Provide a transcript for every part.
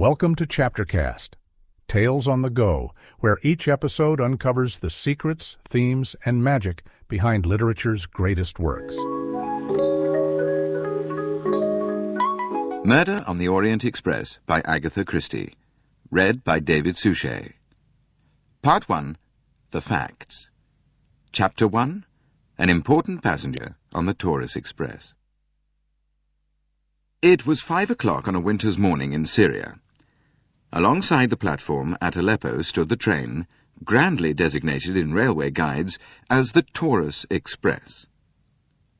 Welcome to ChapterCast, Tales on the Go, where each episode uncovers the secrets, themes, and magic behind literature's greatest works. Murder on the Orient Express by Agatha Christie. Read by David Suchet. Part 1. The Facts. Chapter 1. An important passenger on the Taurus Express. It was 5 o'clock on a winter's morning in Syria. Alongside the platform at Aleppo stood the train, grandly designated in railway guides as the Taurus Express.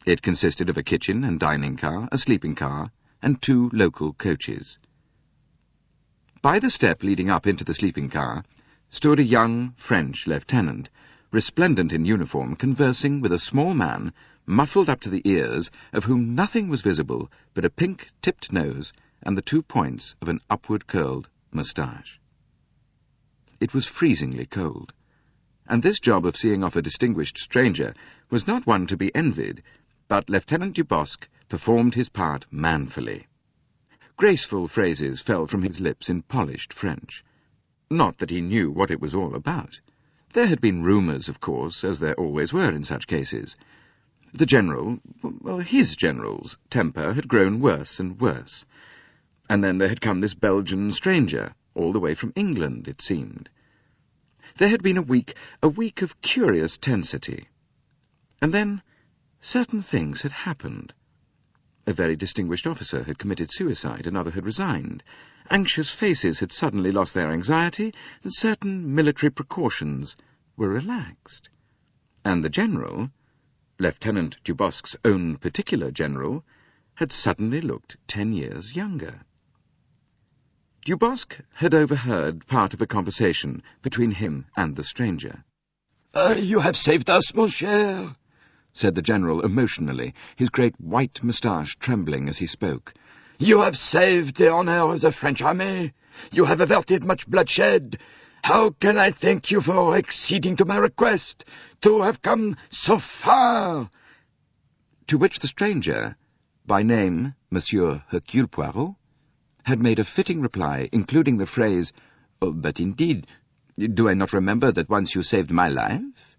It consisted of a kitchen and dining car, a sleeping car, and 2 local coaches. By the step leading up into the sleeping car stood a young French lieutenant, resplendent in uniform, conversing with a small man, muffled up to the ears, of whom nothing was visible but a pink-tipped nose and the 2 points of an upward-curled moustache. It was freezingly cold, and this job of seeing off a distinguished stranger was not one to be envied, but Lieutenant Dubosc performed his part manfully. Graceful phrases fell from his lips in polished French. Not that he knew what it was all about. There had been rumours, of course, as there always were in such cases. The general, his general's, temper had grown worse and worse. And then there had come this Belgian stranger, all the way from England, it seemed. There had been a week of curious tensity. And then certain things had happened. A very distinguished officer had committed suicide, another had resigned. Anxious faces had suddenly lost their anxiety, and certain military precautions were relaxed. And the general, Lieutenant Dubosc's own particular general, had suddenly looked 10 years younger. Dubosc had overheard part of a conversation between him and the stranger. You have saved us, mon cher," said the general emotionally, his great white moustache trembling as he spoke. "You have saved the honor of the French army. You have averted much bloodshed. How can I thank you for acceding to my request, to have come so far?" To which the stranger, by name Monsieur Hercule Poirot, had made a fitting reply, including the phrase, "Oh, but indeed, do I not remember that once you saved my life?"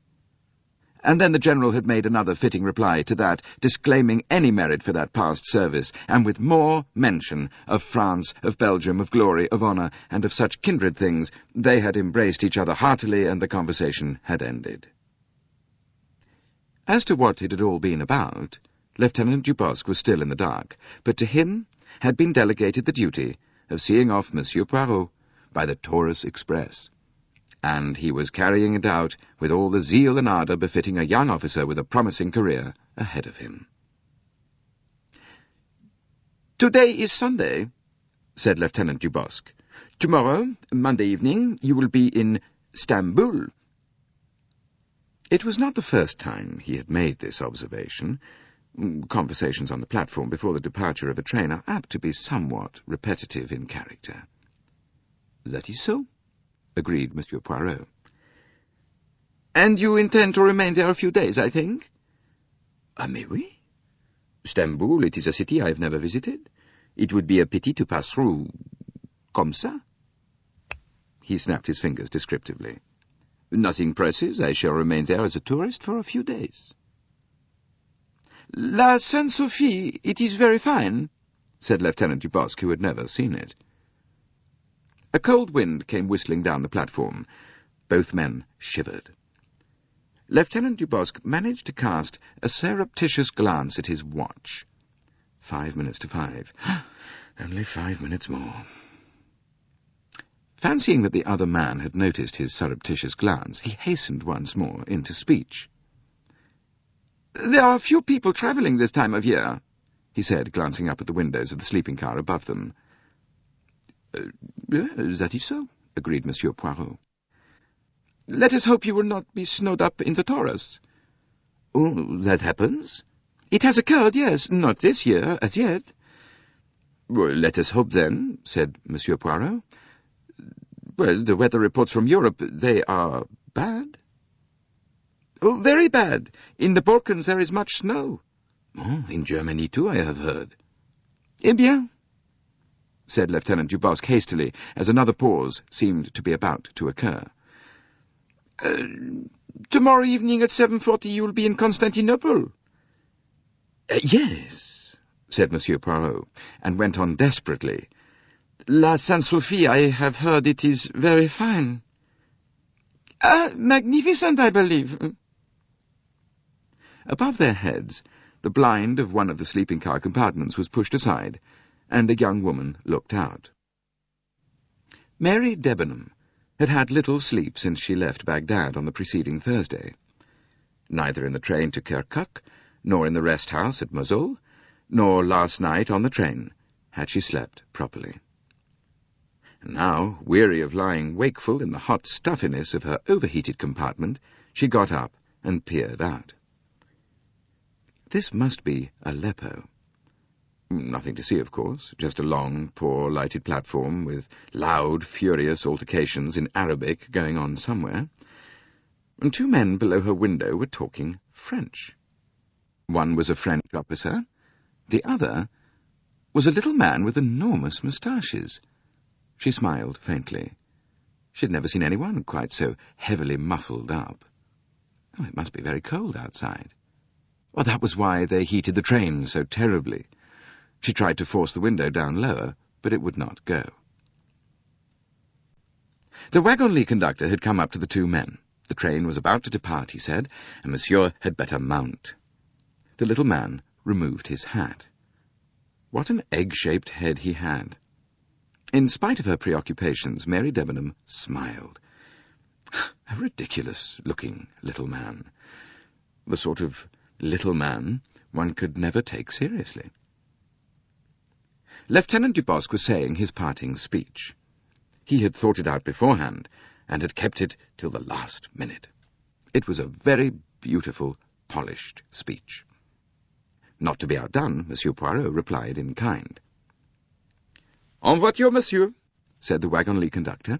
And then the general had made another fitting reply to that, disclaiming any merit for that past service, and with more mention of France, of Belgium, of glory, of honour, and of such kindred things, they had embraced each other heartily, and the conversation had ended. As to what it had all been about, Lieutenant Dubosc was still in the dark, but to him had been delegated the duty of seeing off Monsieur Poirot by the Taurus Express, and he was carrying it out with all the zeal and ardour befitting a young officer with a promising career ahead of him. "Today is Sunday," said Lieutenant Dubosc. "Tomorrow, Monday evening, you will be in Stamboul." It was not the first time he had made this observation. Conversations on the platform before the departure of a train are apt to be somewhat repetitive in character. "That is so," agreed Monsieur Poirot. "And you intend to remain there a few days, I think?" "Mais oui. Stamboul, it is a city I have never visited. It would be a pity to pass through comme ça." He snapped his fingers descriptively. "Nothing presses. I shall remain there as a tourist for a few days." "La Sainte-Sophie, it is very fine," said Lieutenant Dubosc, who had never seen it. A cold wind came whistling down the platform. Both men shivered. Lieutenant Dubosc managed to cast a surreptitious glance at his watch. 5 minutes to 5. Only 5 minutes more. Fancying that the other man had noticed his surreptitious glance, he hastened once more into speech. "There are few people travelling this time of year," he said, glancing up at the windows of the sleeping car above them. "That is so," agreed Monsieur Poirot. "Let us hope you will not be snowed up in the Taurus." "Oh, that happens?" "It has occurred, yes. Not this year, as yet." "Well, let us hope, then," said Monsieur Poirot. "Well, the weather reports from Europe, they are bad." "Oh, very bad. In the Balkans there is much snow." "Oh, in Germany too, I have heard." "Eh bien," said Lieutenant Dubosc hastily, as another pause seemed to be about to occur. Tomorrow evening at 7:40 you will be in Constantinople. Yes, said Monsieur Poirot, and went on desperately. La Sainte-Sophie, I have heard it is very fine. Magnificent, I believe. Above their heads, the blind of one of the sleeping-car compartments was pushed aside, and a young woman looked out. Mary Debenham had had little sleep since she left Baghdad on the preceding Thursday. Neither in the train to Kirkuk, nor in the rest-house at Mosul, nor last night on the train had she slept properly. Now, weary of lying wakeful in the hot stuffiness of her overheated compartment, she got up and peered out. This must be Aleppo. Nothing to see, of course, just a long, poor, lighted platform with loud, furious altercations in Arabic going on somewhere. And two men below her window were talking French. One was a French officer, the other was a little man with enormous moustaches. She smiled faintly. She had never seen anyone quite so heavily muffled up. Oh, it must be very cold outside. Well, that was why they heated the train so terribly. She tried to force the window down lower, but it would not go. The wagon-lee conductor had come up to the two men. The train was about to depart, he said, and Monsieur had better mount. The little man removed his hat. What an egg-shaped head he had. In spite of her preoccupations, Mary Debenham smiled. A ridiculous-looking little man. The sort of little man one could never take seriously. Lieutenant Dubosc was saying his parting speech. He had thought it out beforehand, and had kept it till the last minute. It was a very beautiful, polished speech. Not to be outdone, Monsieur Poirot replied in kind. En voiture, monsieur, said the wagon-lee conductor.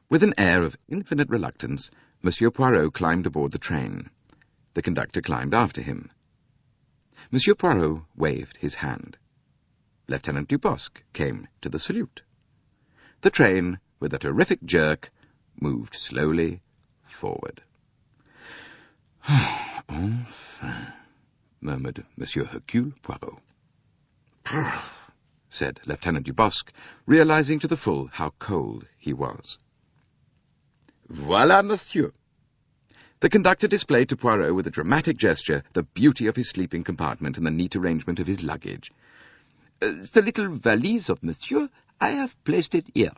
With an air of infinite reluctance, Monsieur Poirot climbed aboard the train. The conductor climbed after him. Monsieur Poirot waved his hand. Lieutenant Dubosc came to the salute. The train, with a terrific jerk, moved slowly forward. Enfin, murmured Monsieur Hercule Poirot. Brrr, said Lieutenant Dubosc, realizing to the full how cold he was. Voilà, monsieur. The conductor displayed to Poirot with a dramatic gesture the beauty of his sleeping compartment and the neat arrangement of his luggage. The little valise of monsieur, I have placed it here.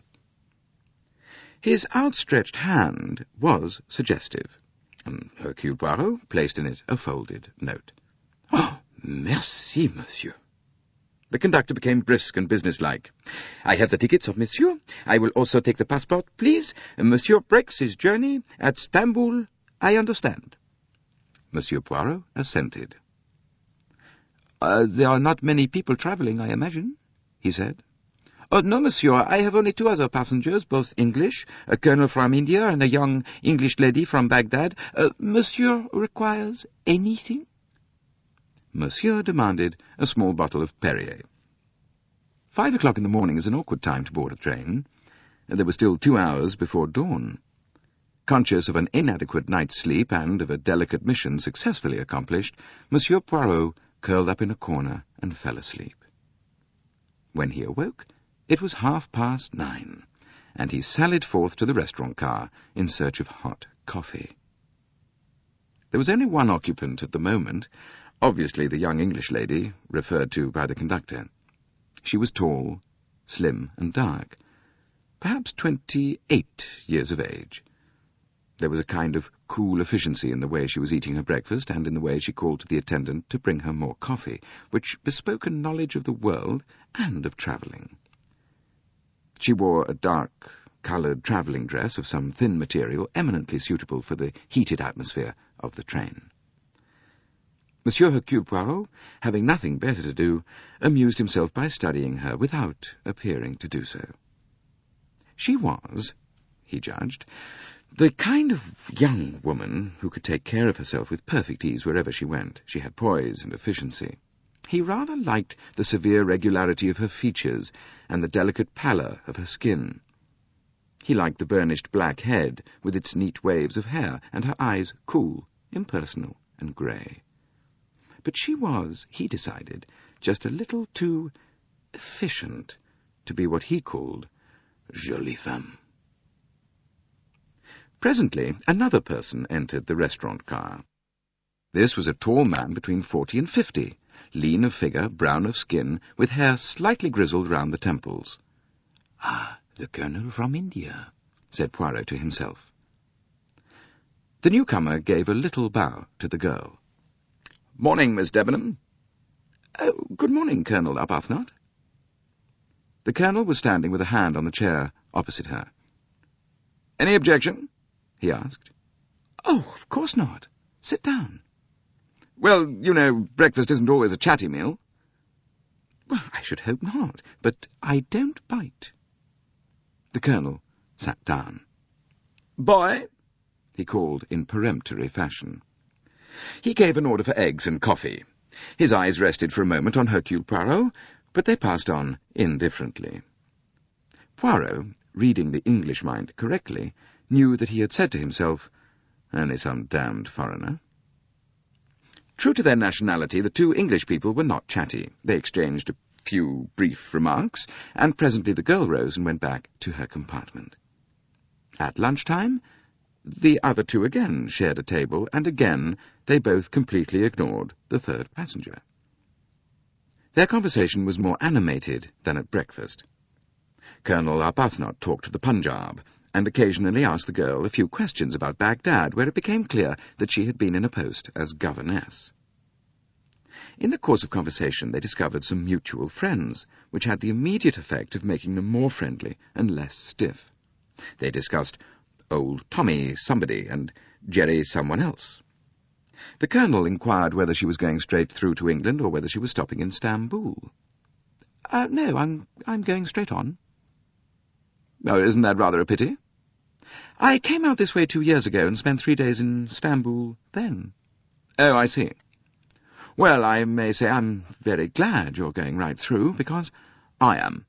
His outstretched hand was suggestive, and Hercule Poirot placed in it a folded note. Oh, merci, monsieur. The conductor became brisk and businesslike. I have the tickets of monsieur. I will also take the passport, please. Monsieur breaks his journey at Stamboul, I understand. Monsieur Poirot assented. There are not many people travelling, I imagine, he said. No, monsieur, I have only two other passengers, both English, a colonel from India and a young English lady from Baghdad. Monsieur requires anything? Monsieur demanded a small bottle of Perrier. 5 o'clock in the morning is an awkward time to board a train, and there were still 2 hours before dawn. Conscious of an inadequate night's sleep and of a delicate mission successfully accomplished, Monsieur Poirot curled up in a corner and fell asleep. When he awoke, it was 9:30, and he sallied forth to the restaurant car in search of hot coffee. There was only one occupant at the moment, obviously the young English lady referred to by the conductor. She was tall, slim and dark, perhaps 28 years of age. There was a kind of cool efficiency in the way she was eating her breakfast and in the way she called to the attendant to bring her more coffee, which bespoke a knowledge of the world and of travelling. She wore a dark-coloured travelling dress of some thin material eminently suitable for the heated atmosphere of the train. Monsieur Hercule Poirot, having nothing better to do, amused himself by studying her without appearing to do so. She was, he judged, the kind of young woman who could take care of herself with perfect ease wherever she went. She had poise and efficiency. He rather liked the severe regularity of her features and the delicate pallor of her skin. He liked the burnished black head with its neat waves of hair, and her eyes cool, impersonal, and grey. But she was, he decided, just a little too efficient to be what he called jolie femme. Presently, another person entered the restaurant car. This was a tall man between 40 and 50, lean of figure, brown of skin, with hair slightly grizzled round the temples. "Ah, the Colonel from India," said Poirot to himself. The newcomer gave a little bow to the girl. "Morning, Miss Debenham." "Oh, good morning, Colonel Arbuthnot." The Colonel was standing with a hand on the chair opposite her. "Any objection?" he asked. "Oh, of course not. Sit down." "Well, you know, breakfast isn't always a chatty meal." "Well, I should hope not, but I don't bite." The Colonel sat down. "Boy," he called in peremptory fashion. He gave an order for eggs and coffee. His eyes rested for a moment on Hercule Poirot, but they passed on indifferently. Poirot, reading the English mind correctly, knew that he had said to himself, "Only some damned foreigner." True to their nationality, the two English people were not chatty. They exchanged a few brief remarks, and presently the girl rose and went back to her compartment. At lunchtime, the other two again shared a table, and again they both completely ignored the third passenger. Their conversation was more animated than at breakfast. Colonel Arbuthnot talked of the Punjab, and occasionally asked the girl a few questions about Baghdad, where it became clear that she had been in a post as governess. In the course of conversation they discovered some mutual friends, which had the immediate effect of making them more friendly and less stiff. They discussed old Tommy somebody and Jerry someone else. The Colonel inquired whether she was going straight through to England or whether she was stopping in Stamboul. "No, I'm going straight on." "Oh, isn't that rather a pity?" "I came out this way 2 years ago and spent 3 days in Stamboul then." "Oh, I see. Well, I may say I'm very glad you're going right through, because I am."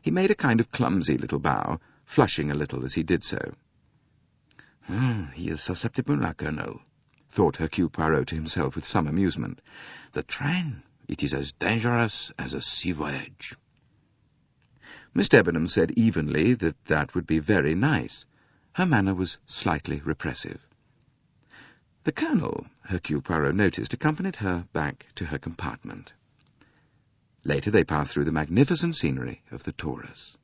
He made a kind of clumsy little bow, flushing a little as he did so. He is susceptible, la Colonel," thought Hercule Poirot to himself with some amusement. "The train, it is as dangerous as a sea voyage." Miss Debenham said evenly that that would be very nice. Her manner was slightly repressive. The Colonel, Hercule Poirot noticed, accompanied her back to her compartment. Later they passed through the magnificent scenery of the Taurus.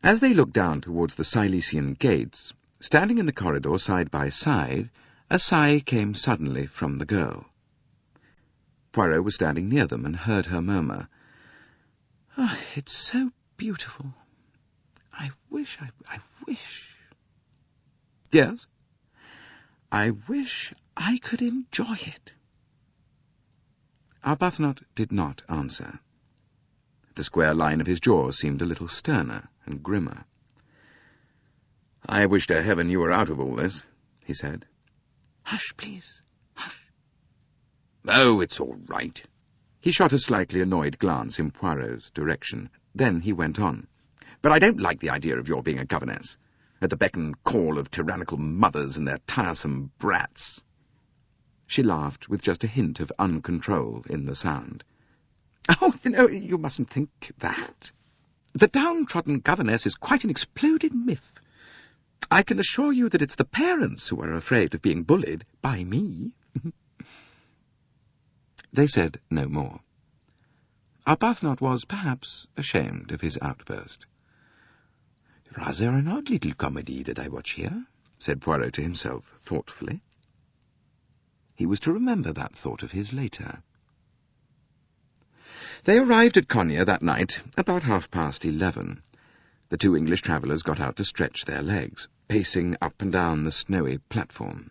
As they looked down towards the Silesian gates, standing in the corridor side by side, a sigh came suddenly from the girl. Poirot was standing near them and heard her murmur, "Oh, it's so beautiful. I wish. "Yes?" "I wish I could enjoy it." Arbuthnot did not answer. The square line of his jaw seemed a little sterner and grimmer. "I wish to heaven you were out of all this," he said. "Hush, please, hush." "Oh, it's all right." He shot a slightly annoyed glance in Poirot's direction. Then he went on. "But I don't like the idea of your being a governess, at the beck and call of tyrannical mothers and their tiresome brats." She laughed with just a hint of uncontrol in the sound. "Oh, you mustn't think that. The downtrodden governess is quite an exploded myth. I can assure you that it's the parents who are afraid of being bullied by me." They said no more. Arbuthnot was, perhaps, ashamed of his outburst. "Rather an odd little comedy that I watch here," said Poirot to himself, thoughtfully. He was to remember that thought of his later. They arrived at Cognac that night about 11:30. The two English travellers got out to stretch their legs, pacing up and down the snowy platform.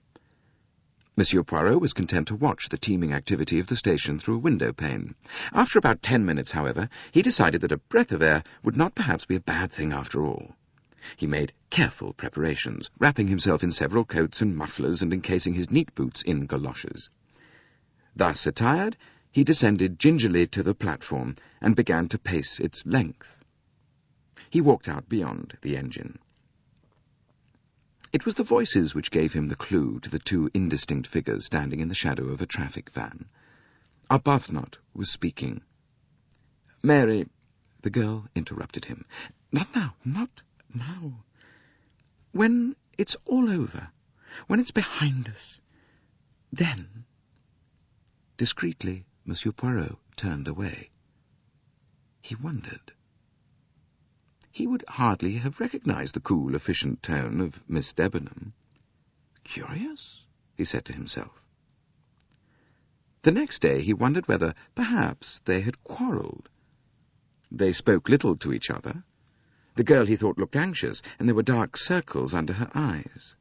Monsieur Poirot was content to watch the teeming activity of the station through a window pane. After about 10 minutes, however, he decided that a breath of air would not perhaps be a bad thing after all. He made careful preparations, wrapping himself in several coats and mufflers and encasing his neat boots in galoshes. Thus attired, He descended gingerly to the platform and began to pace its length. He walked out beyond the engine. It was the voices which gave him the clue to the two indistinct figures standing in the shadow of a traffic van. Arbuthnot was speaking. "Mary," the girl interrupted him. "Not now, not now. When it's all over, when it's behind us, then—" Discreetly, Monsieur Poirot turned away. He wondered. He would hardly have recognized the cool, efficient tone of Miss Debenham. Curious, he said to himself. The next day he wondered whether, perhaps, they had quarrelled. They spoke little to each other. The girl, he thought, looked anxious, and there were dark circles under her eyes.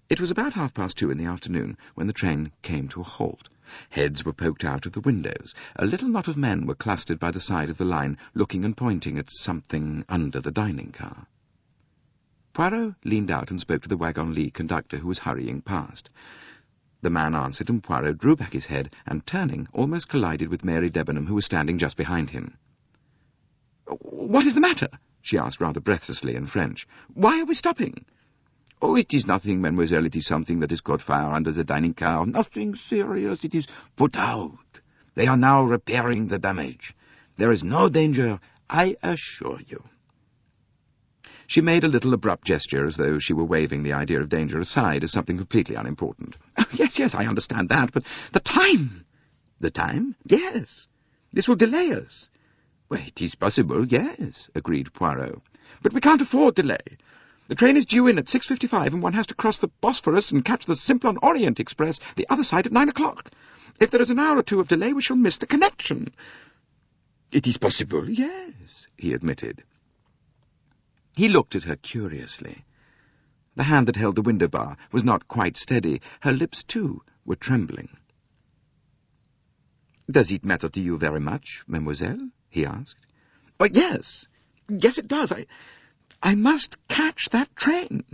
It was about 2:30 in the afternoon when the train came to a halt. Heads were poked out of the windows. A little knot of men were clustered by the side of the line, looking and pointing at something under the dining car. Poirot leaned out and spoke to the wagon-lit conductor who was hurrying past. The man answered, and Poirot drew back his head and, turning, almost collided with Mary Debenham, who was standing just behind him. "What is the matter?" she asked rather breathlessly in French. "Why are we stopping?" "Oh, it is nothing, mademoiselle. It is something that has caught fire under the dining car. Nothing serious. It is put out. They are now repairing the damage. There is no danger, I assure you." She made a little abrupt gesture as though she were waving the idea of danger aside as something completely unimportant. "Oh, yes, I understand that, but the time—" "The time? Yes. This will delay us." "Well, it is possible, yes," agreed Poirot. "But we can't afford delay. The train is due in at 6:55, and one has to cross the Bosphorus and catch the Simplon Orient Express the other side at 9 o'clock. If there is an hour or two of delay, we shall miss the connection." "It is possible, yes," he admitted. He looked at her curiously. The hand that held the window bar was not quite steady. Her lips, too, were trembling. "Does it matter to you very much, mademoiselle?" he asked. "Oh, yes. Yes, it does. I must catch that train."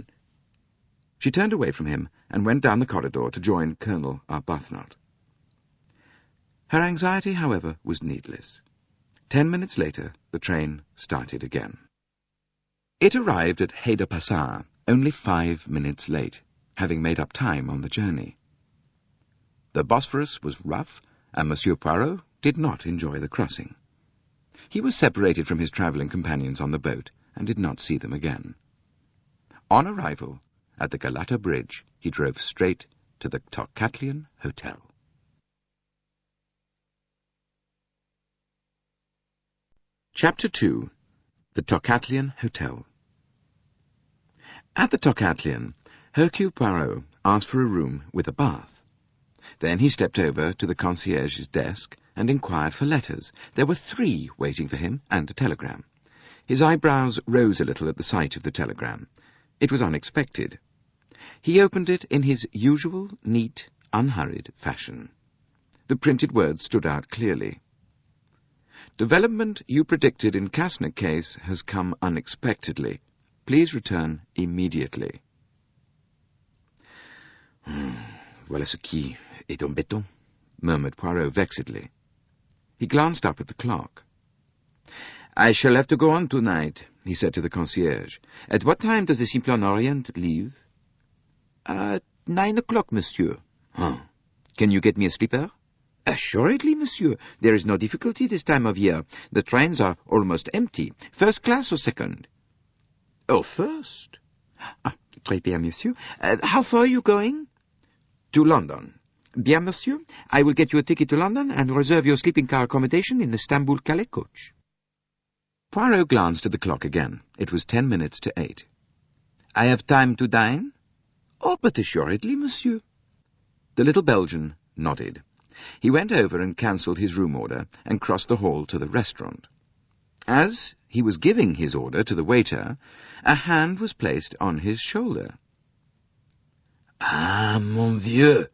She turned away from him and went down the corridor to join Colonel Arbuthnot. Her anxiety, however, was needless. 10 minutes later, the train started again. It arrived at Hayde-Passar only 5 minutes late, having made up time on the journey. The Bosphorus was rough, and Monsieur Poirot did not enjoy the crossing. He was separated from his travelling companions on the boat, and did not see them again. On arrival at the Galata Bridge, he drove straight to the Tocatlian Hotel. Chapter 2. The Tocatlian Hotel. At the Tocatlian, Hercule Poirot asked for a room with a bath. Then he stepped over to the concierge's desk and inquired for letters. There were 3 waiting for him, and a telegram. His eyebrows rose a little at the sight of the telegram. It was unexpected. He opened it in his usual, neat, unhurried fashion. The printed words stood out clearly. "Development you predicted in Casner case has come unexpectedly. Please return immediately." Voilà ce qui est embêtant," murmured Poirot vexedly. He glanced up at the clock. "I shall have to go on tonight," he said to the concierge. "At what time does the Simplon Orient leave?" "At 9 o'clock, monsieur." Can you get me a sleeper?" "Assuredly, monsieur. There is no difficulty this time of year. The trains are almost empty. First class or second?" "Oh, first." "Très bien, monsieur. How far are you going?" "To London." "Bien, monsieur. I will get you a ticket to London and reserve your sleeping car accommodation in the Istanbul-Calais coach." Poirot glanced at the clock again. It was 10 minutes to 8. "I have time to dine?" "Oh, but assuredly, monsieur." The little Belgian nodded. He went over and cancelled his room order and crossed the hall to the restaurant. As he was giving his order to the waiter, a hand was placed on his shoulder. "Ah, mon vieux,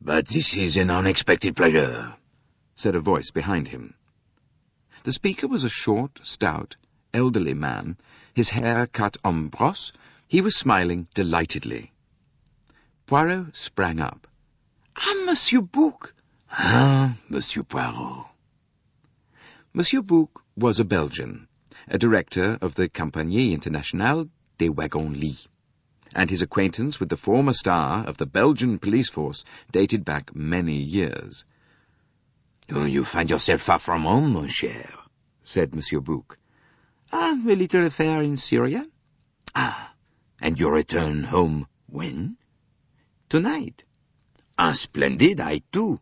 but this is an unexpected pleasure," said a voice behind him. The speaker was a short, stout, elderly man, his hair cut en brosse. He was smiling delightedly. Poirot sprang up. "Ah, Monsieur Bouc, Ah, Monsieur Poirot. Monsieur Bouc was a Belgian, a director of the Compagnie Internationale des Wagons-Lits, and his acquaintance with the former star of the Belgian police force dated back many years. "You find yourself far from home, mon cher," said Monsieur Bouc. "Ah, a little affair in Syria." "Ah, and you return home when?" "Tonight." "Ah, splendid, I too.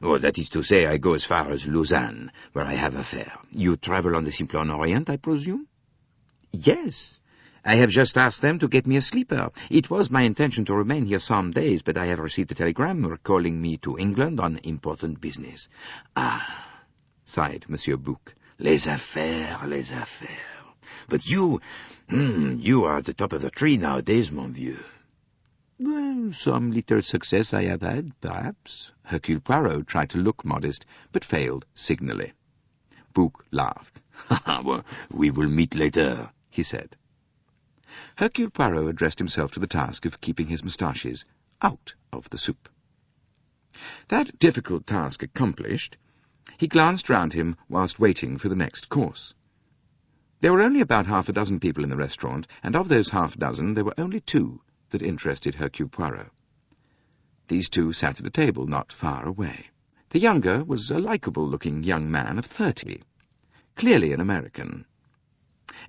Oh, that is to say, I go as far as Lausanne, where I have affair. You travel on the Simplon Orient, I presume?" "Yes. I have just asked them to get me a sleeper. It was my intention to remain here some days, but I have received a telegram recalling me to England on important business." "Ah," sighed Monsieur Bouc, "les affaires, les affaires. But you are at the top of the tree nowadays, mon vieux." "Well, some little success I have had, perhaps." Hercule Poirot tried to look modest, but failed signally. Bouc laughed. "Well, we will meet later," he said. Hercule Poirot addressed himself to the task of keeping his moustaches out of the soup. That difficult task accomplished, he glanced round him whilst waiting for the next course. There were only about half a dozen people in the restaurant, and of those half a dozen there were only two that interested Hercule Poirot. These two sat at a table not far away. The younger was a likeable-looking young man of 30, clearly an American.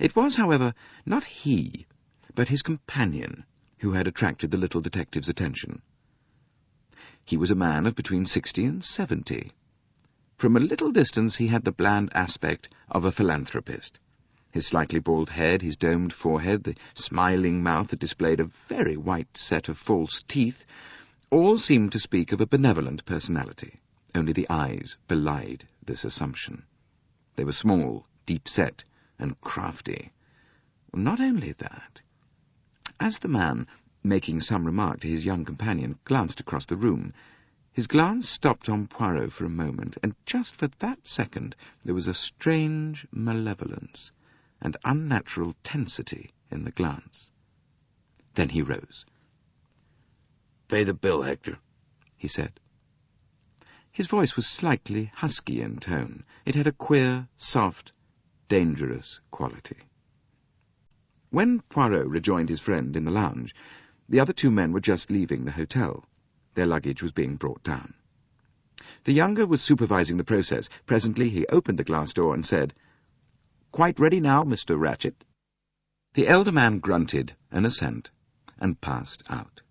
It was, however, not he, but his companion, who had attracted the little detective's attention. He was a man of between 60 and 70. From a little distance he had the bland aspect of a philanthropist. His slightly bald head, his domed forehead, the smiling mouth that displayed a very white set of false teeth, all seemed to speak of a benevolent personality. Only the eyes belied this assumption. They were small, deep-set, and crafty. Not only that. As the man, making some remark to his young companion, glanced across the room, his glance stopped on Poirot for a moment, and just for that second there was a strange malevolence and unnatural tensity in the glance. Then he rose. "Pay the bill, Hector," he said. His voice was slightly husky in tone. It had a queer, soft, dangerous quality. When Poirot rejoined his friend in the lounge, the other two men were just leaving the hotel. Their luggage was being brought down. The younger was supervising the process. Presently he opened the glass door and said, "Quite ready now, Mr. Ratchet." The elder man grunted an assent and passed out.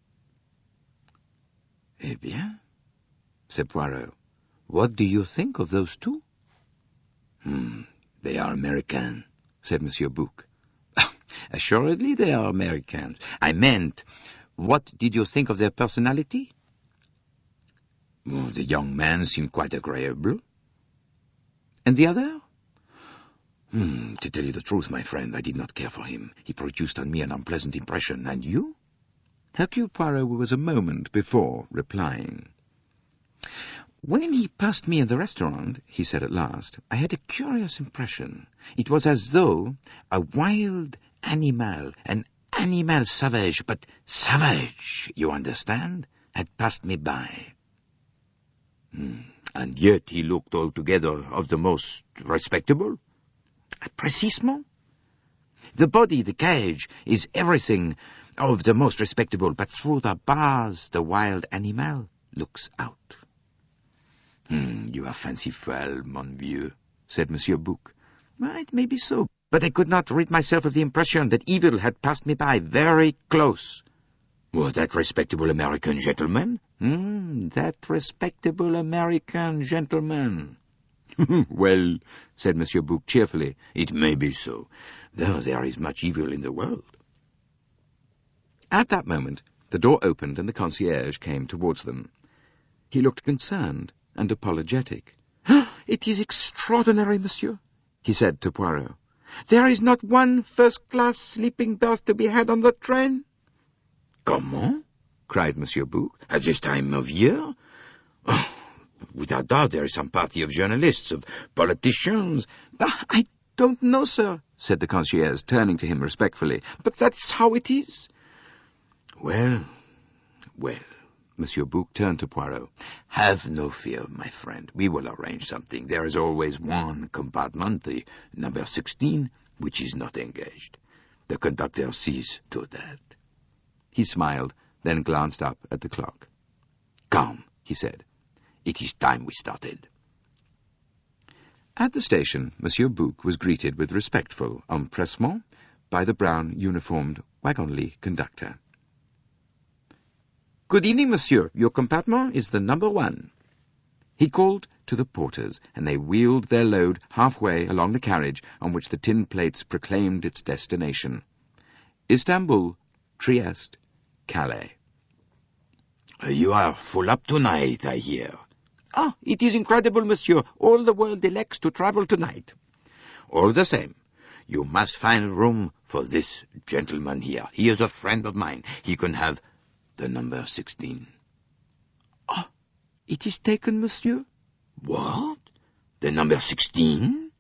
"Eh bien," said Poirot, "what do you think of those two?" "They are American," said Monsieur Bouc. "Assuredly they are Americans. I meant, what did you think of their personality?" "The young man seemed quite agreeable." "And the other?" To tell you the truth, my friend, I did not care for him. He produced on me an unpleasant impression. And you?" Hercule Poirot was a moment before replying. "When he passed me in the restaurant," he said at last, "I had a curious impression. It was as though a wild animal, an animal savage, but savage, you understand, had passed me by." "And yet he looked altogether of the most respectable?" "Precisement. The body, the cage, is everything of the most respectable, but through the bars the wild animal looks out." "You are fanciful, mon vieux," said Monsieur Bouc. "It may be so, but I could not rid myself of the impression that evil had passed me by very close." "That respectable American gentleman?" "That respectable American gentleman." "Well," said Monsieur Bouc cheerfully, "it may be so, though there is much evil in the world." At that moment the door opened and the concierge came towards them. He looked concerned and apologetic. "It is extraordinary, monsieur," he said to Poirot. "There is not one first-class sleeping berth to be had on the train." "Comment?" cried Monsieur Bouc. "At this time of year? Without doubt there is some party of journalists, of politicians." "I don't know, sir," said the concierge, turning to him respectfully, "but that's how it is." Well, Monsieur Bouc turned to Poirot. Have no fear, my friend. We will arrange something. There is always one compartment, the number 16, which is not engaged. The conductor sees to that. He smiled, then glanced up at the clock. Come, he said. It is time we started. At the station, Monsieur Bouc was greeted with respectful empressement by the brown uniformed wagon-lit conductor. Good evening, monsieur. Your compartment is the number 1. He called to the porters, and they wheeled their load halfway along the carriage on which the tin plates proclaimed its destination. Istanbul, Trieste, Calais. You are full up tonight, I hear. Ah, it is incredible, monsieur. All the world elects to travel tonight. All the same, you must find room for this gentleman here. He is a friend of mine. He can have the number 16. Ah, it is taken, monsieur. What? The number 16?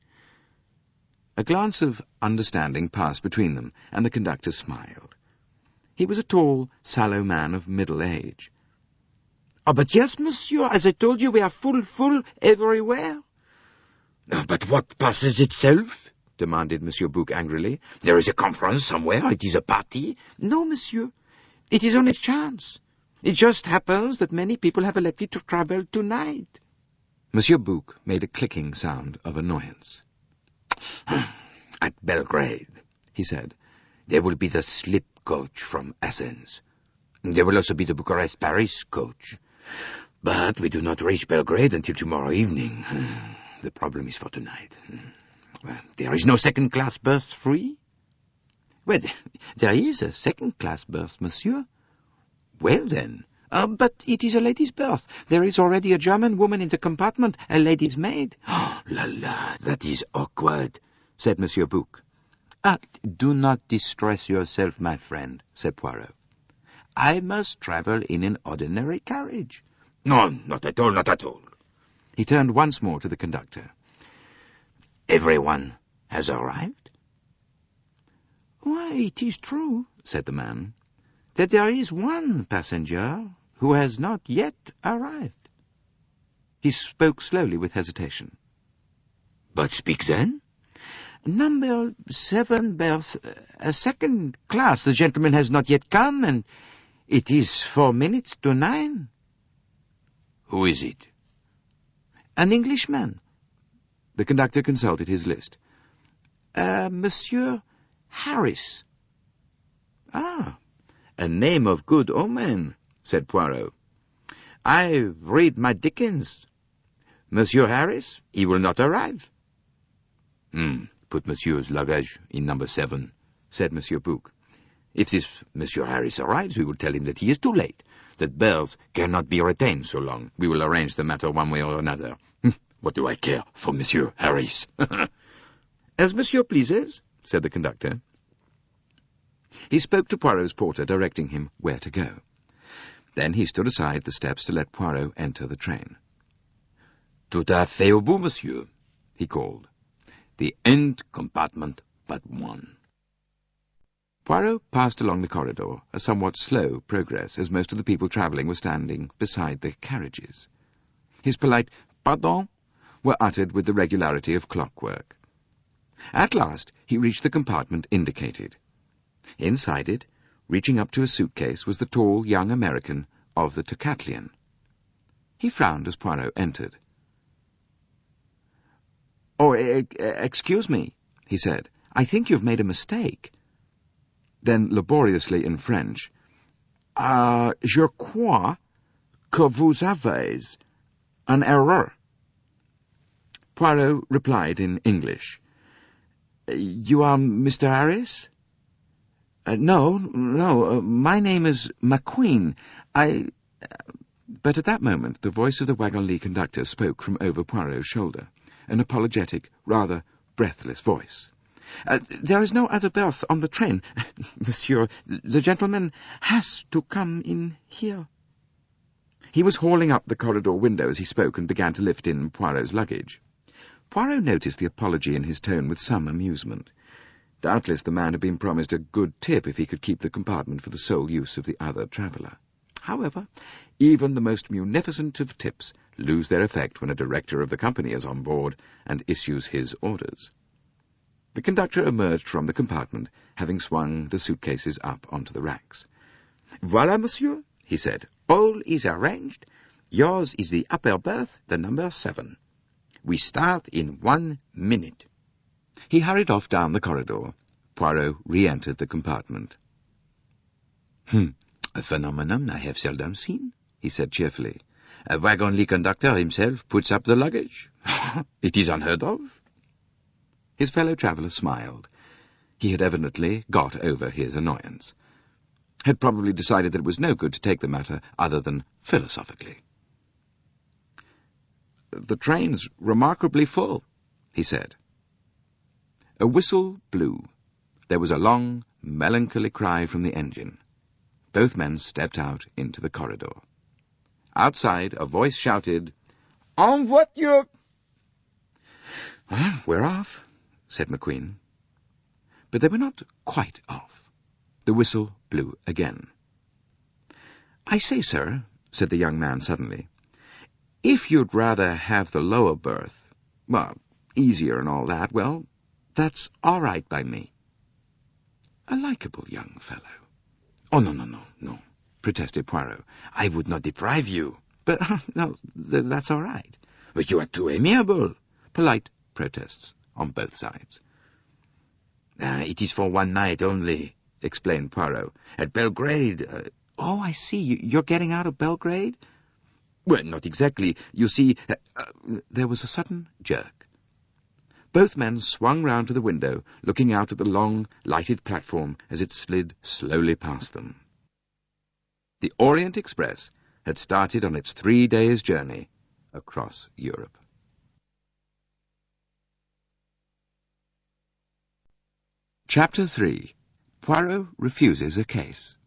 A glance of understanding passed between them, and the conductor smiled. He was a tall, sallow man of middle age. Oh, but yes, monsieur, as I told you, we are full everywhere. But what passes itself? Demanded Monsieur Bouc angrily. There is a conference somewhere. It is a party. No, monsieur. It is only chance. It just happens that many people have elected to travel tonight. Monsieur Bouc made a clicking sound of annoyance. At Belgrade, he said, there will be the slip coach from Athens. There will also be the Bucharest-Paris coach. But we do not reach Belgrade until tomorrow evening. The problem is for tonight. Well, there is no second-class berth free? Well, there is a second-class berth, monsieur. Well, then. But it is a lady's berth. There is already a German woman in the compartment, a lady's maid. Oh, la la, that is awkward, said Monsieur Bouc. Do not distress yourself, my friend, said Poirot. I must travel in an ordinary carriage. No, not at all, not at all. He turned once more to the conductor. Everyone has arrived? Why, it is true, said the man, that there is one passenger who has not yet arrived. He spoke slowly with hesitation. But speak then. Number 7 berth, a second class. The gentleman has not yet come, and it is 4 minutes to 9. Who is it? An Englishman. The conductor consulted his list. Monsieur Harris. Ah, a name of good omen, said Poirot. I read my Dickens. Monsieur Harris, he will not arrive. Put Monsieur's luggage in number 7, said Monsieur Bouc. If this Monsieur Harris arrives, we will tell him that he is too late, that berths cannot be retained so long. We will arrange the matter one way or another. What do I care for Monsieur Harris? As Monsieur pleases, said the conductor. He spoke to Poirot's porter, directing him where to go. Then he stood aside the steps to let Poirot enter the train. Tout à fait au bout, monsieur, he called. The end compartment but one. Poirot passed along the corridor, a somewhat slow progress, as most of the people travelling were standing beside the carriages. His polite "pardon" were uttered with the regularity of clockwork. At last he reached the compartment indicated. Inside it, reaching up to a suitcase, was the tall young American of the Tocatlian. He frowned as Poirot entered. "Oh, excuse me," he said. "I think you've made a mistake." Then, laboriously in French, Je crois que vous avez une erreur." Poirot replied in English. "You are Mr. Harris?" No, my name is McQueen. But at that moment the voice of the wagon-lit conductor spoke from over Poirot's shoulder, an apologetic, rather breathless voice. "There is no other berth on the train, monsieur. The gentleman has to come in here." He was hauling up the corridor window as he spoke and began to lift in Poirot's luggage. Poirot noticed the apology in his tone with some amusement. Doubtless the man had been promised a good tip if he could keep the compartment for the sole use of the other traveller. However, even the most munificent of tips lose their effect when a director of the company is on board and issues his orders. The conductor emerged from the compartment, having swung the suitcases up onto the racks. "Voilà, monsieur," he said. "All is arranged. Yours is the upper berth, the number 7. We start in 1 minute." He hurried off down the corridor. Poirot re-entered the compartment. A phenomenon I have seldom seen," he said cheerfully. "A wagonly conductor himself puts up the luggage. It is unheard of." His fellow traveller smiled. He had evidently got over his annoyance. Had probably decided that it was no good to take the matter other than philosophically. "The train's remarkably full," he said. A whistle blew. There was a long, melancholy cry from the engine. Both men stepped out into the corridor. Outside, a voice shouted, "En voiture!" "Well, we're off," said McQueen. But they were not quite off. The whistle blew again. "I say, sir," said the young man suddenly, "if you'd rather have the lower berth, well, easier and all that, well, that's all right by me." A likeable young fellow. "Oh, no," protested Poirot. "I would not deprive you." "But, no, that's all right." "But you are too amiable." Polite protests on both sides. "It is for 1 night only," explained Poirot. "At Belgrade." "Oh, I see. You're getting out of Belgrade?" "Well, not exactly. You see..." There was a sudden jerk. Both men swung round to the window, looking out at the long, lighted platform as it slid slowly past them. The Orient Express had started on its 3 days' journey across Europe. Chapter 3. Poirot refuses a case.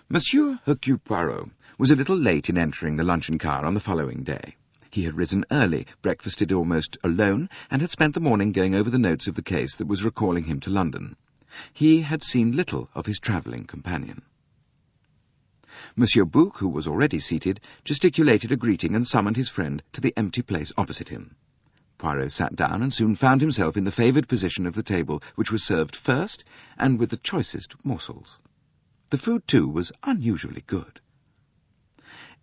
Monsieur Hercule Poirot was a little late in entering the luncheon car on the following day. He had risen early, breakfasted almost alone, and had spent the morning going over the notes of the case that was recalling him to London. He had seen little of his travelling companion. Monsieur Bouc, who was already seated, gesticulated a greeting and summoned his friend to the empty place opposite him. Poirot sat down and soon found himself in the favoured position of the table, which was served first, and with the choicest morsels. The food, too, was unusually good.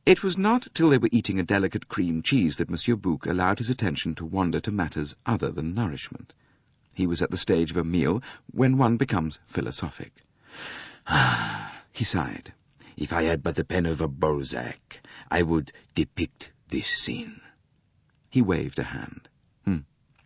It was not till they were eating a delicate cream cheese that Monsieur Bouc allowed his attention to wander to matters other than nourishment. He was at the stage of a meal when one becomes philosophic. He sighed. "If I had but the pen of a Balzac, I would depict this scene." He waved a hand.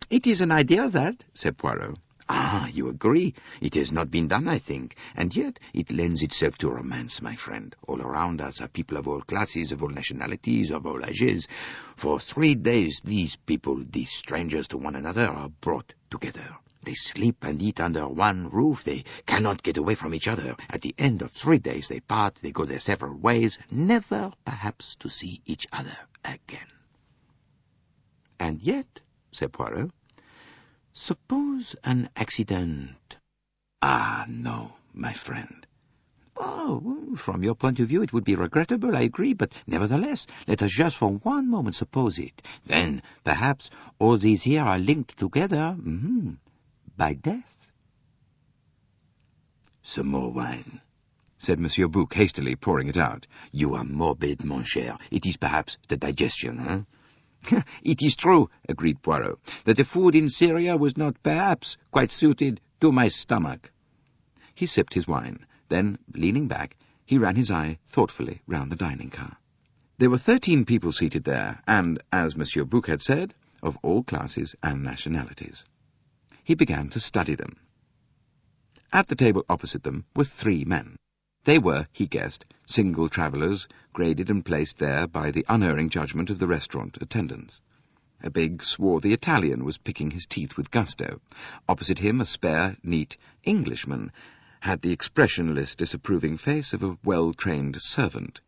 "It is an idea, that," said Poirot. "Ah, you agree. It has not been done, I think, and yet it lends itself to romance, my friend. All around us are people of all classes, of all nationalities, of all ages. For 3 days these people, these strangers to one another, are brought together. They sleep and eat under one roof. They cannot get away from each other. At the end of 3 days they part, they go their several ways, never perhaps to see each other again." "And yet," said Poirot, "suppose an accident—" "Ah, no, my friend." "Oh, from your point of view it would be regrettable, I agree, but nevertheless, let us just for one moment suppose it. Then, perhaps, all these here are linked together, by death." "Some more wine," said Monsieur Bouc, hastily pouring it out. "You are morbid, mon cher. It is perhaps the digestion, eh?" "It is true," agreed Poirot, "that the food in Syria was not perhaps quite suited to my stomach." He sipped his wine. Then, leaning back, he ran his eye thoughtfully round the dining car. There were 13 people seated there, and, as Monsieur Bouc had said, of all classes and nationalities. He began to study them. At the table opposite them were 3 men. They were, he guessed, single travellers, graded and placed there by the unerring judgment of the restaurant attendants. A big, swarthy Italian was picking his teeth with gusto. Opposite him, a spare, neat Englishman had the expressionless, disapproving face of a well-trained servant.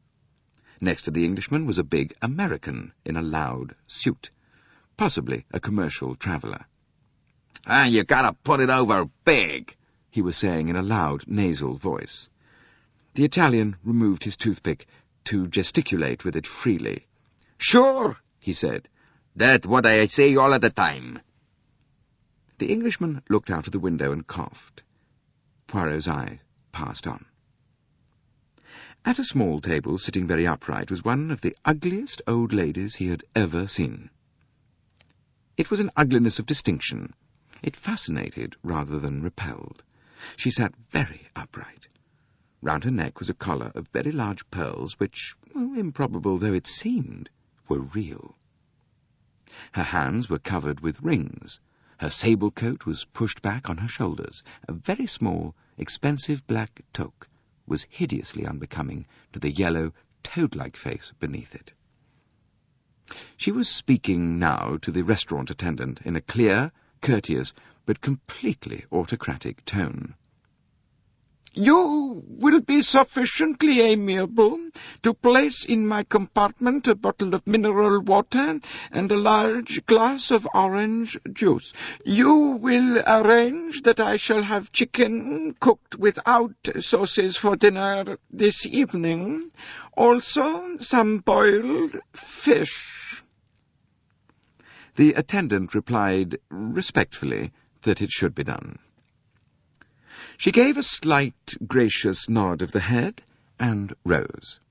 Next to the Englishman was a big American in a loud suit, possibly a commercial traveller. "You gotta put it over big," he was saying in a loud, nasal voice. The Italian removed his toothpick to gesticulate with it freely. "Sure," he said. "That's what I say all of the time." The Englishman looked out of the window and coughed. Poirot's eye passed on. At a small table, sitting very upright, was one of the ugliest old ladies he had ever seen. It was an ugliness of distinction. It fascinated rather than repelled. She sat very upright. Round her neck was a collar of very large pearls which, improbable though it seemed, were real. Her hands were covered with rings. Her sable coat was pushed back on her shoulders. A very small, expensive black toque was hideously unbecoming to the yellow, toad-like face beneath it. She was speaking now to the restaurant attendant in a clear, courteous, but completely autocratic tone. "You will be sufficiently amiable to place in my compartment a bottle of mineral water and a large glass of orange juice. You will arrange that I shall have chicken cooked without sauces for dinner this evening. Also some boiled fish." The attendant replied respectfully that it should be done. She gave a slight, gracious nod of the head and rose.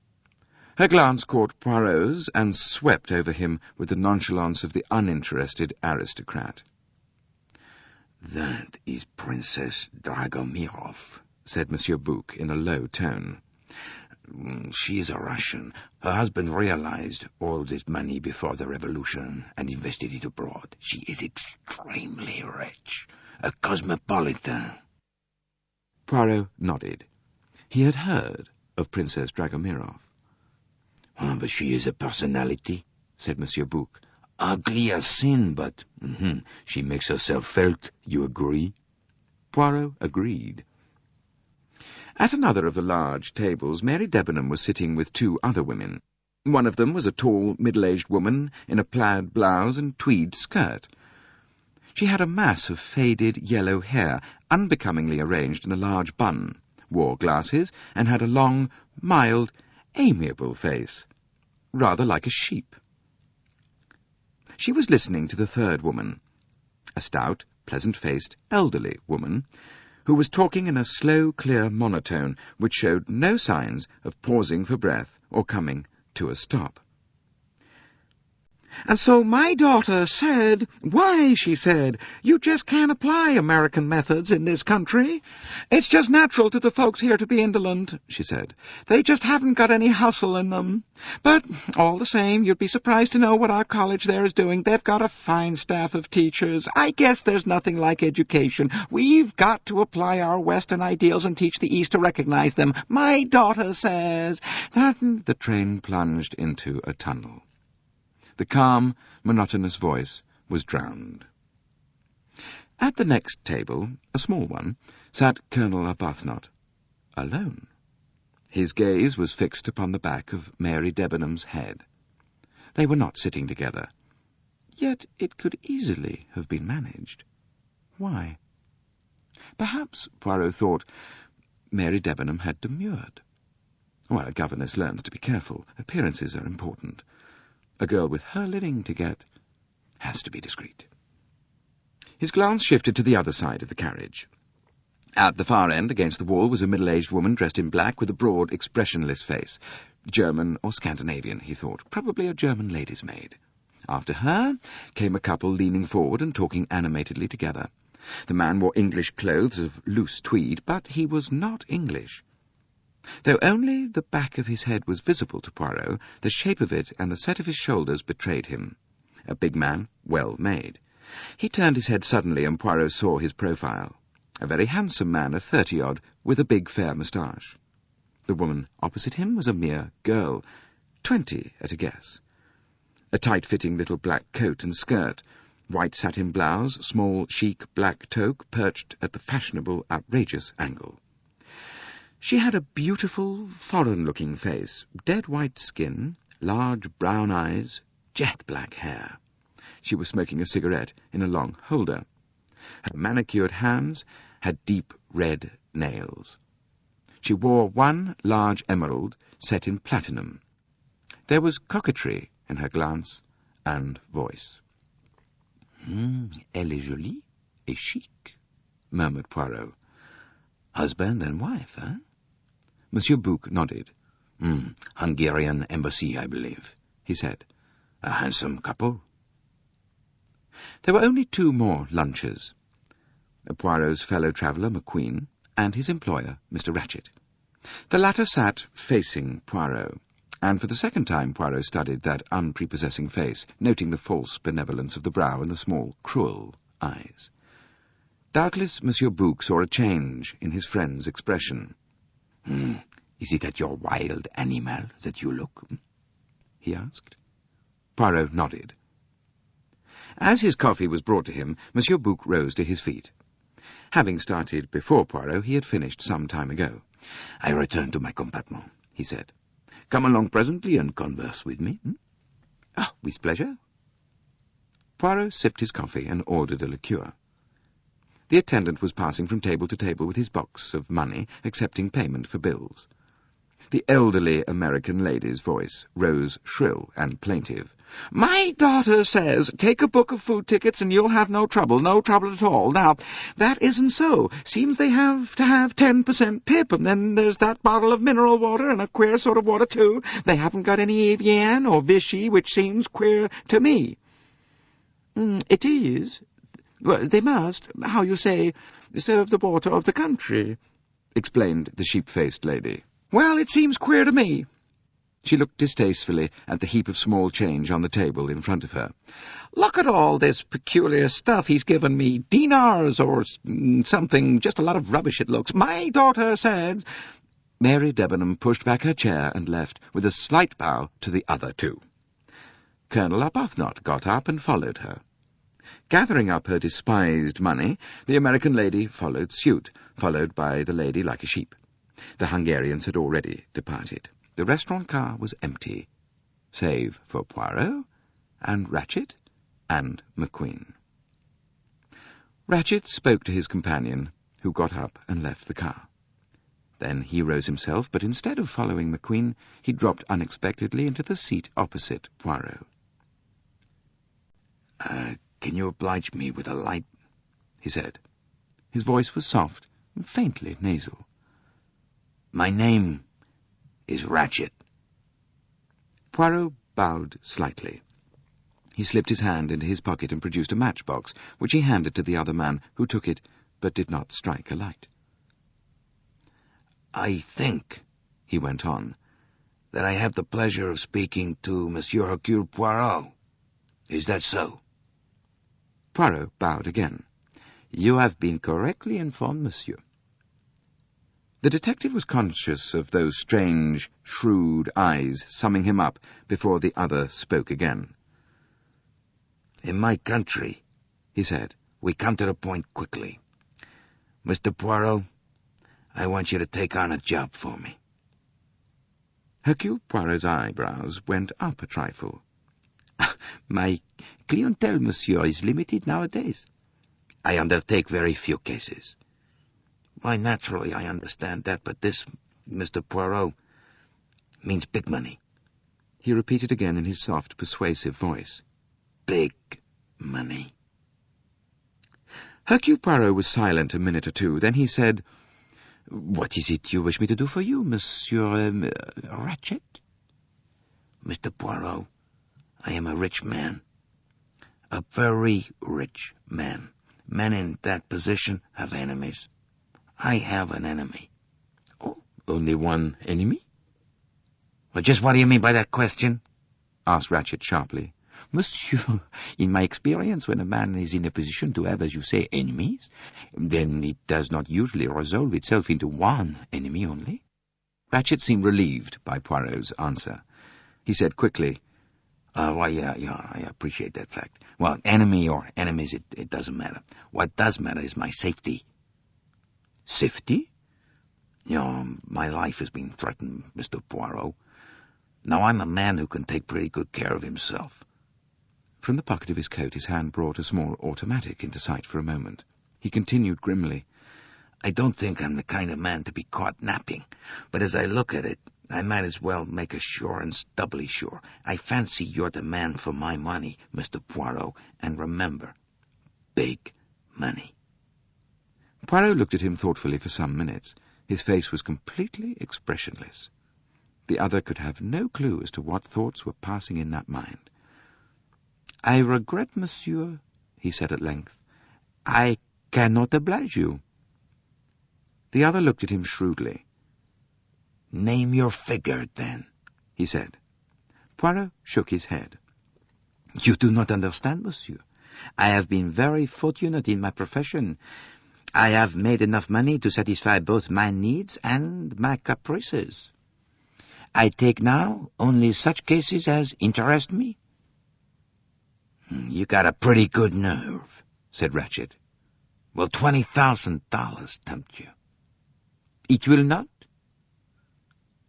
Her glance caught Poirot's and swept over him with the nonchalance of the uninterested aristocrat. "That is Princess Dragomirov," said Monsieur Bouc in a low tone. "She is a Russian. Her husband realized all this money before the revolution and invested it abroad. She is extremely rich, a cosmopolitan." Poirot nodded. He had heard of Princess Dragomirov. "But she is a personality," said Monsieur Bouc. "Ugly as sin, but she makes herself felt, you agree?" Poirot agreed. At another of the large tables, Mary Debenham was sitting with two other women. One of them was a tall, middle-aged woman in a plaid blouse and tweed skirt. She had a mass of faded yellow hair, unbecomingly arranged in a large bun, wore glasses, and had a long, mild, amiable face, rather like a sheep. She was listening to the third woman, a stout, pleasant-faced, elderly woman, who was talking in a slow, clear monotone which showed no signs of pausing for breath or coming to a stop. "And so my daughter said, 'Why,' she said, 'you just can't apply American methods in this country. It's just natural to the folks here to be indolent,' she said. 'They just haven't got any hustle in them. But all the same, you'd be surprised to know what our college there is doing. They've got a fine staff of teachers. I guess there's nothing like education. We've got to apply our Western ideals and teach the East to recognize them. My daughter says that—' The train plunged into a tunnel. The calm, monotonous voice was drowned. At the next table, a small one, sat Colonel Arbuthnot, alone. His gaze was fixed upon the back of Mary Debenham's head. They were not sitting together. Yet it could easily have been managed. Why? Perhaps, Poirot thought, Mary Debenham had demurred. Well, a governess learns to be careful. Appearances are important. A girl with her living to get has to be discreet. His glance shifted to the other side of the carriage. At the far end, against the wall, was a middle-aged woman dressed in black with a broad, expressionless face. German or Scandinavian, he thought. Probably a German lady's maid. After her came a couple leaning forward and talking animatedly together. The man wore English clothes of loose tweed, but he was not English. Though only the back of his head was visible to Poirot, the shape of it and the set of his shoulders betrayed him. A big man, well made. He turned his head suddenly, and Poirot saw his profile. A very handsome man of 30-odd, with a big fair moustache. The woman opposite him was a mere girl, 20 at a guess. A tight-fitting little black coat and skirt, white satin blouse, small, chic black toque perched at the fashionable, outrageous angle. She had a beautiful, foreign-looking face, dead white skin, large brown eyes, jet-black hair. She was smoking a cigarette in a long holder. Her manicured hands had deep red nails. She wore one large emerald set in platinum. There was coquetry in her glance and voice. Elle est jolie et chic, murmured Poirot. Husband and wife, eh? Monsieur Bouc nodded. Hungarian embassy, I believe, he said. A handsome couple. There were only 2 more lunches. Poirot's fellow traveller, McQueen, and his employer, Mr. Ratchett. The latter sat facing Poirot, and for the second time Poirot studied that unprepossessing face, noting the false benevolence of the brow and the small, cruel eyes. Doubtless Monsieur Bouc saw a change in his friend's expression. Is it at your wild animal that you look? He asked. Poirot nodded. As his coffee was brought to him, Monsieur Bouc rose to his feet. Having started before Poirot, he had finished some time ago. I return to my compartment, he said. Come along presently and converse with me. With pleasure. Poirot sipped his coffee and ordered a liqueur. The attendant was passing from table to table with his box of money, accepting payment for bills. The elderly American lady's voice rose shrill and plaintive. "My daughter says, take a book of food tickets and you'll have no trouble at all. Now, that isn't so. Seems they have to have 10% tip, and then there's that bottle of mineral water and a queer sort of water, too. They haven't got any Evian or Vichy, which seems queer to me." "It is. Well, they must, how you say, serve the water of the country," explained the sheep-faced lady. "Well, it seems queer to me." She looked distastefully at the heap of small change on the table in front of her. "Look at all this peculiar stuff he's given me. Dinars or something, just a lot of rubbish it looks. My daughter said—" Mary Debenham pushed back her chair and left, with a slight bow to the other 2. Colonel Arbuthnot got up and followed her. Gathering up her despised money, the American lady followed suit, followed by the lady like a sheep. The Hungarians had already departed. The restaurant car was empty, save for Poirot and Ratchett and McQueen. Ratchett spoke to his companion, who got up and left the car. Then he rose himself, but instead of following McQueen, he dropped unexpectedly into the seat opposite Poirot. Can you oblige me with a light?" he said. His voice was soft and faintly nasal. "My name is Ratchett." Poirot bowed slightly. He slipped his hand into his pocket and produced a matchbox, which he handed to the other man, who took it, but did not strike a light. "I think," he went on, "that I have the pleasure of speaking to Monsieur Hercule Poirot. Is that so?" Poirot bowed again. "You have been correctly informed, monsieur." The detective was conscious of those strange, shrewd eyes summing him up before the other spoke again. "In my country," he said, "we come to the point quickly. Mr. Poirot, I want you to take on a job for me." Hercule Poirot's eyebrows went up a trifle. "My clientele, monsieur, is limited nowadays. I undertake very few cases." "Why, naturally, I understand that, but this, Mr. Poirot, means big money." He repeated again in his soft, persuasive voice. "Big money." Hercule Poirot was silent a minute or 2. Then he said, "What is it you wish me to do for you, Monsieur Ratchett?" "Mr. Poirot, I am a rich man. A very rich man. Men in that position have enemies. I have an enemy." "Oh, only one enemy?" "Well, just what do you mean by that question?" asked Ratchett sharply. "Monsieur, in my experience, when a man is in a position to have, as you say, enemies, then it does not usually resolve itself into one enemy only." Ratchett seemed relieved by Poirot's answer. He said quickly, Why, I appreciate that fact. Well, enemy or enemies, it doesn't matter. What does matter is my safety." "Safety?" My life has been threatened, Mr. Poirot. Now, I'm a man who can take pretty good care of himself." From the pocket of his coat his hand brought a small automatic into sight for a moment. He continued grimly, I don't think I'm the kind of man to be caught napping, but as I look at it, I might as well make assurance doubly sure. I fancy you're the man for my money, Mr. Poirot, and remember, big money." Poirot looked at him thoughtfully for some minutes. His face was completely expressionless. The other could have no clue as to what thoughts were passing in that mind. "I regret, monsieur," he said at length. "I cannot oblige you." The other looked at him shrewdly. "Name your figure, then," he said. Poirot shook his head. "You do not understand, monsieur. I have been very fortunate in my profession. I have made enough money to satisfy both my needs and my caprices. I take now only such cases as interest me." "You got a pretty good nerve," said Ratchet. "Will $20,000 tempt you?" "It will not?"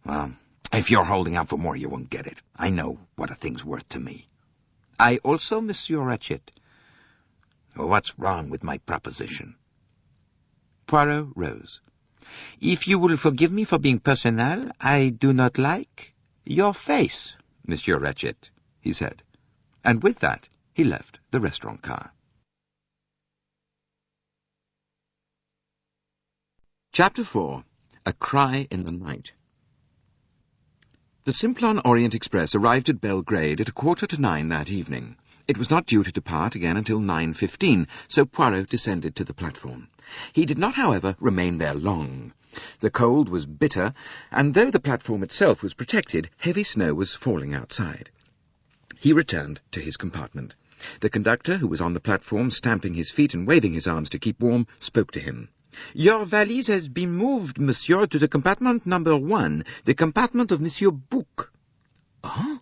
"Well, if you're holding out for more, you won't get it. I know what a thing's worth to me." "I also, Monsieur Ratchet." "Well, what's wrong with my proposition?" Poirot rose. "If you will forgive me for being personnel, I do not like your face, Monsieur Ratchet," he said. And with that, he left the restaurant car. Chapter 4. A Cry in the Night. The Simplon Orient Express arrived at Belgrade at 8:45 that evening. It was not due to depart again until 9:15, so Poirot descended to the platform. He did not, however, remain there long. The cold was bitter, and though the platform itself was protected, heavy snow was falling outside. He returned to his compartment. The conductor, who was on the platform, stamping his feet and waving his arms to keep warm, spoke to him. "Your valise has been moved, monsieur, to the compartment number 1, the compartment of Monsieur Bouc." "Oh?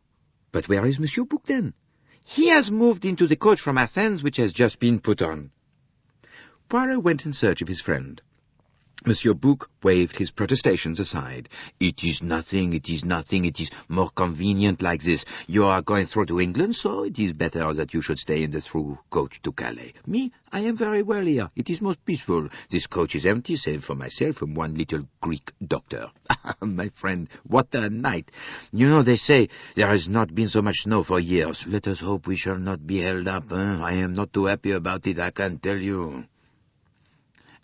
But where is Monsieur Bouc, then?" "He has moved into the coach from Athens, which has just been put on." Poirot went in search of his friend. Monsieur Bouc waved his protestations aside. It is nothing, it is more convenient like this. You are going through to England, so it is better that you should stay in the through coach to Calais. Me, I am very well here. It is most peaceful. This coach is empty, save for myself and one little Greek doctor. My friend, what a night! You know, they say there has not been so much snow for years. Let us hope we shall not be held up. I am not too happy about it, I can tell you."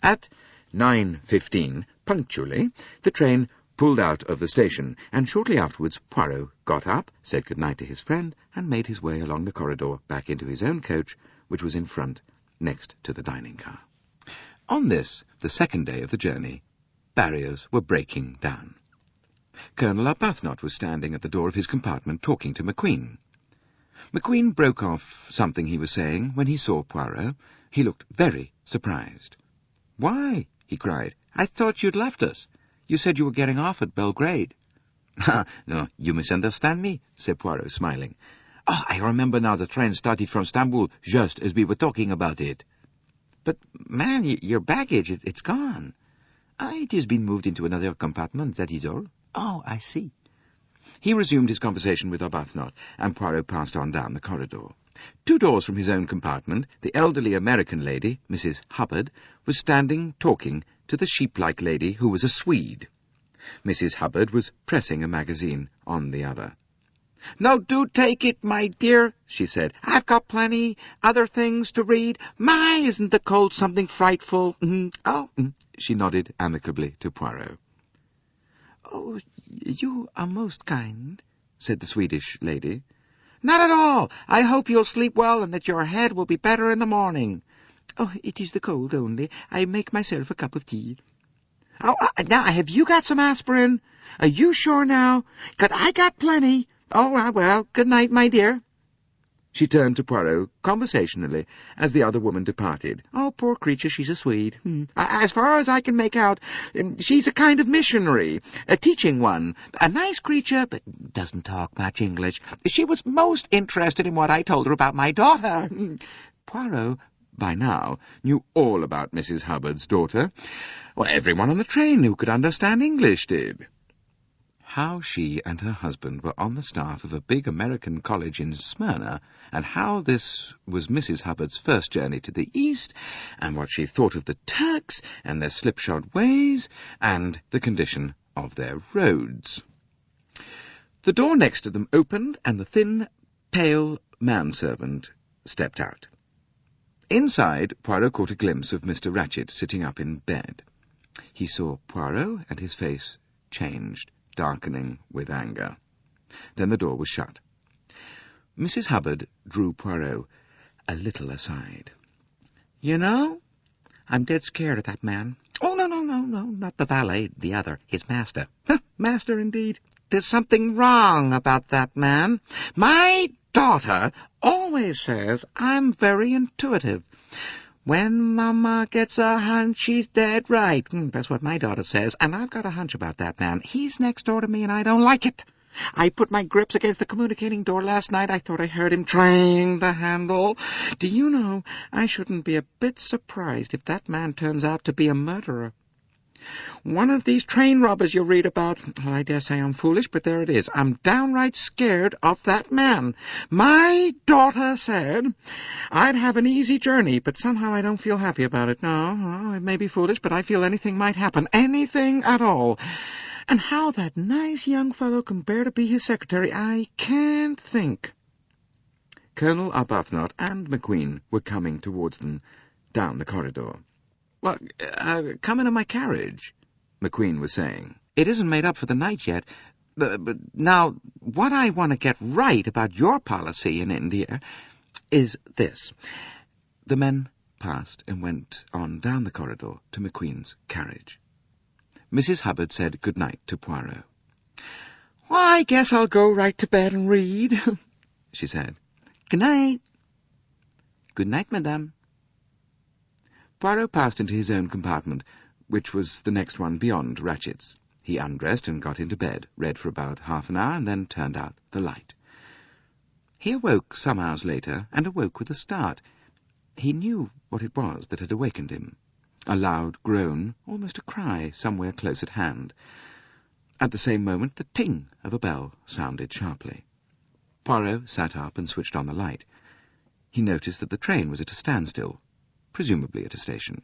At 9:15, punctually, the train pulled out of the station, and shortly afterwards Poirot got up, said good-night to his friend, and made his way along the corridor back into his own coach, which was in front, next to the dining car. On this, the second day of the journey, barriers were breaking down. Colonel Arbuthnot was standing at the door of his compartment talking to McQueen. McQueen broke off something he was saying when he saw Poirot. He looked very surprised. "Why?" he cried. "I thought you'd left us. You said you were getting off at Belgrade." "No, you misunderstand me," said Poirot, smiling. "Oh, I remember now, the train started from Stamboul just as we were talking about it." "But, man, your baggage, it's gone." "It has been moved into another compartment, that is all." "Oh, I see." He resumed his conversation with Arbuthnot, and Poirot passed on down the corridor. 2 doors from his own compartment, the elderly American lady, Mrs. Hubbard, was standing talking to the sheep-like lady who was a Swede. Mrs. Hubbard was pressing a magazine on the other. "No, do take it, my dear," she said. "I've got plenty other things to read. My, isn't the cold something frightful?" She nodded amicably to Poirot. "Oh, you are most kind," said the Swedish lady. "Not at all. I hope you'll sleep well and that your head will be better in the morning." "Oh, it is the cold only. I make myself a cup of tea." "Oh, now, have you got some aspirin? Are you sure now? 'Cause I got plenty. Oh, well, good night, my dear." She turned to Poirot conversationally as the other woman departed. "Oh, poor creature, she's a Swede. As far as I can make out, she's a kind of missionary, a teaching one. A nice creature, but doesn't talk much English. She was most interested in what I told her about my daughter." Poirot, by now, knew all about Mrs. Hubbard's daughter. Well, everyone on the train who could understand English did. how she and her husband were on the staff of a big American college in Smyrna, and how this was Mrs. Hubbard's first journey to the East, and what she thought of the Turks and their slipshod ways, and the condition of their roads. The door next to them opened, and the thin, pale manservant stepped out. Inside, Poirot caught a glimpse of Mr. Ratchett sitting up in bed. He saw Poirot, and his face changed, darkening with anger. Then the door was shut. Mrs. Hubbard drew Poirot a little aside. "You know, I'm dead scared of that man. Oh, no, not the valet, the other, his master. Master, indeed. There's something wrong about that man. My daughter always says I'm very intuitive. When Mama gets a hunch, she's dead right. That's what my daughter says, and I've got a hunch about that man. He's next door to me, and I don't like it. I put my grips against the communicating door last night. I thought I heard him trying the handle. Do you know, I shouldn't be a bit surprised if that man turns out to be a murderer. One of these train robbers you read about. I dare say I'm foolish, but there it is. I'm downright scared of that man. My daughter said I'd have an easy journey, but somehow I don't feel happy about it. No, it may be foolish, but I feel anything might happen. Anything at all. And how that nice young fellow can bear to be his secretary, I can't think." Colonel Arbuthnot and McQueen were coming towards them down the corridor. "Well, come into my carriage," McQueen was saying. "It isn't made up for the night yet. But now, what I want to get right about your policy in India is this." The men passed and went on down the corridor to McQueen's carriage. Mrs. Hubbard said good night to Poirot. "Well, I guess I'll go right to bed and read," she said. "Good night." "Good night, madame." Poirot passed into his own compartment, which was the next one beyond Ratchett's. He undressed and got into bed, read for about half an hour, and then turned out the light. He awoke some hours later, and awoke with a start. He knew what it was that had awakened him. A loud groan, almost a cry, somewhere close at hand. At the same moment, the ting of a bell sounded sharply. Poirot sat up and switched on the light. He noticed that the train was at a standstill, presumably at a station.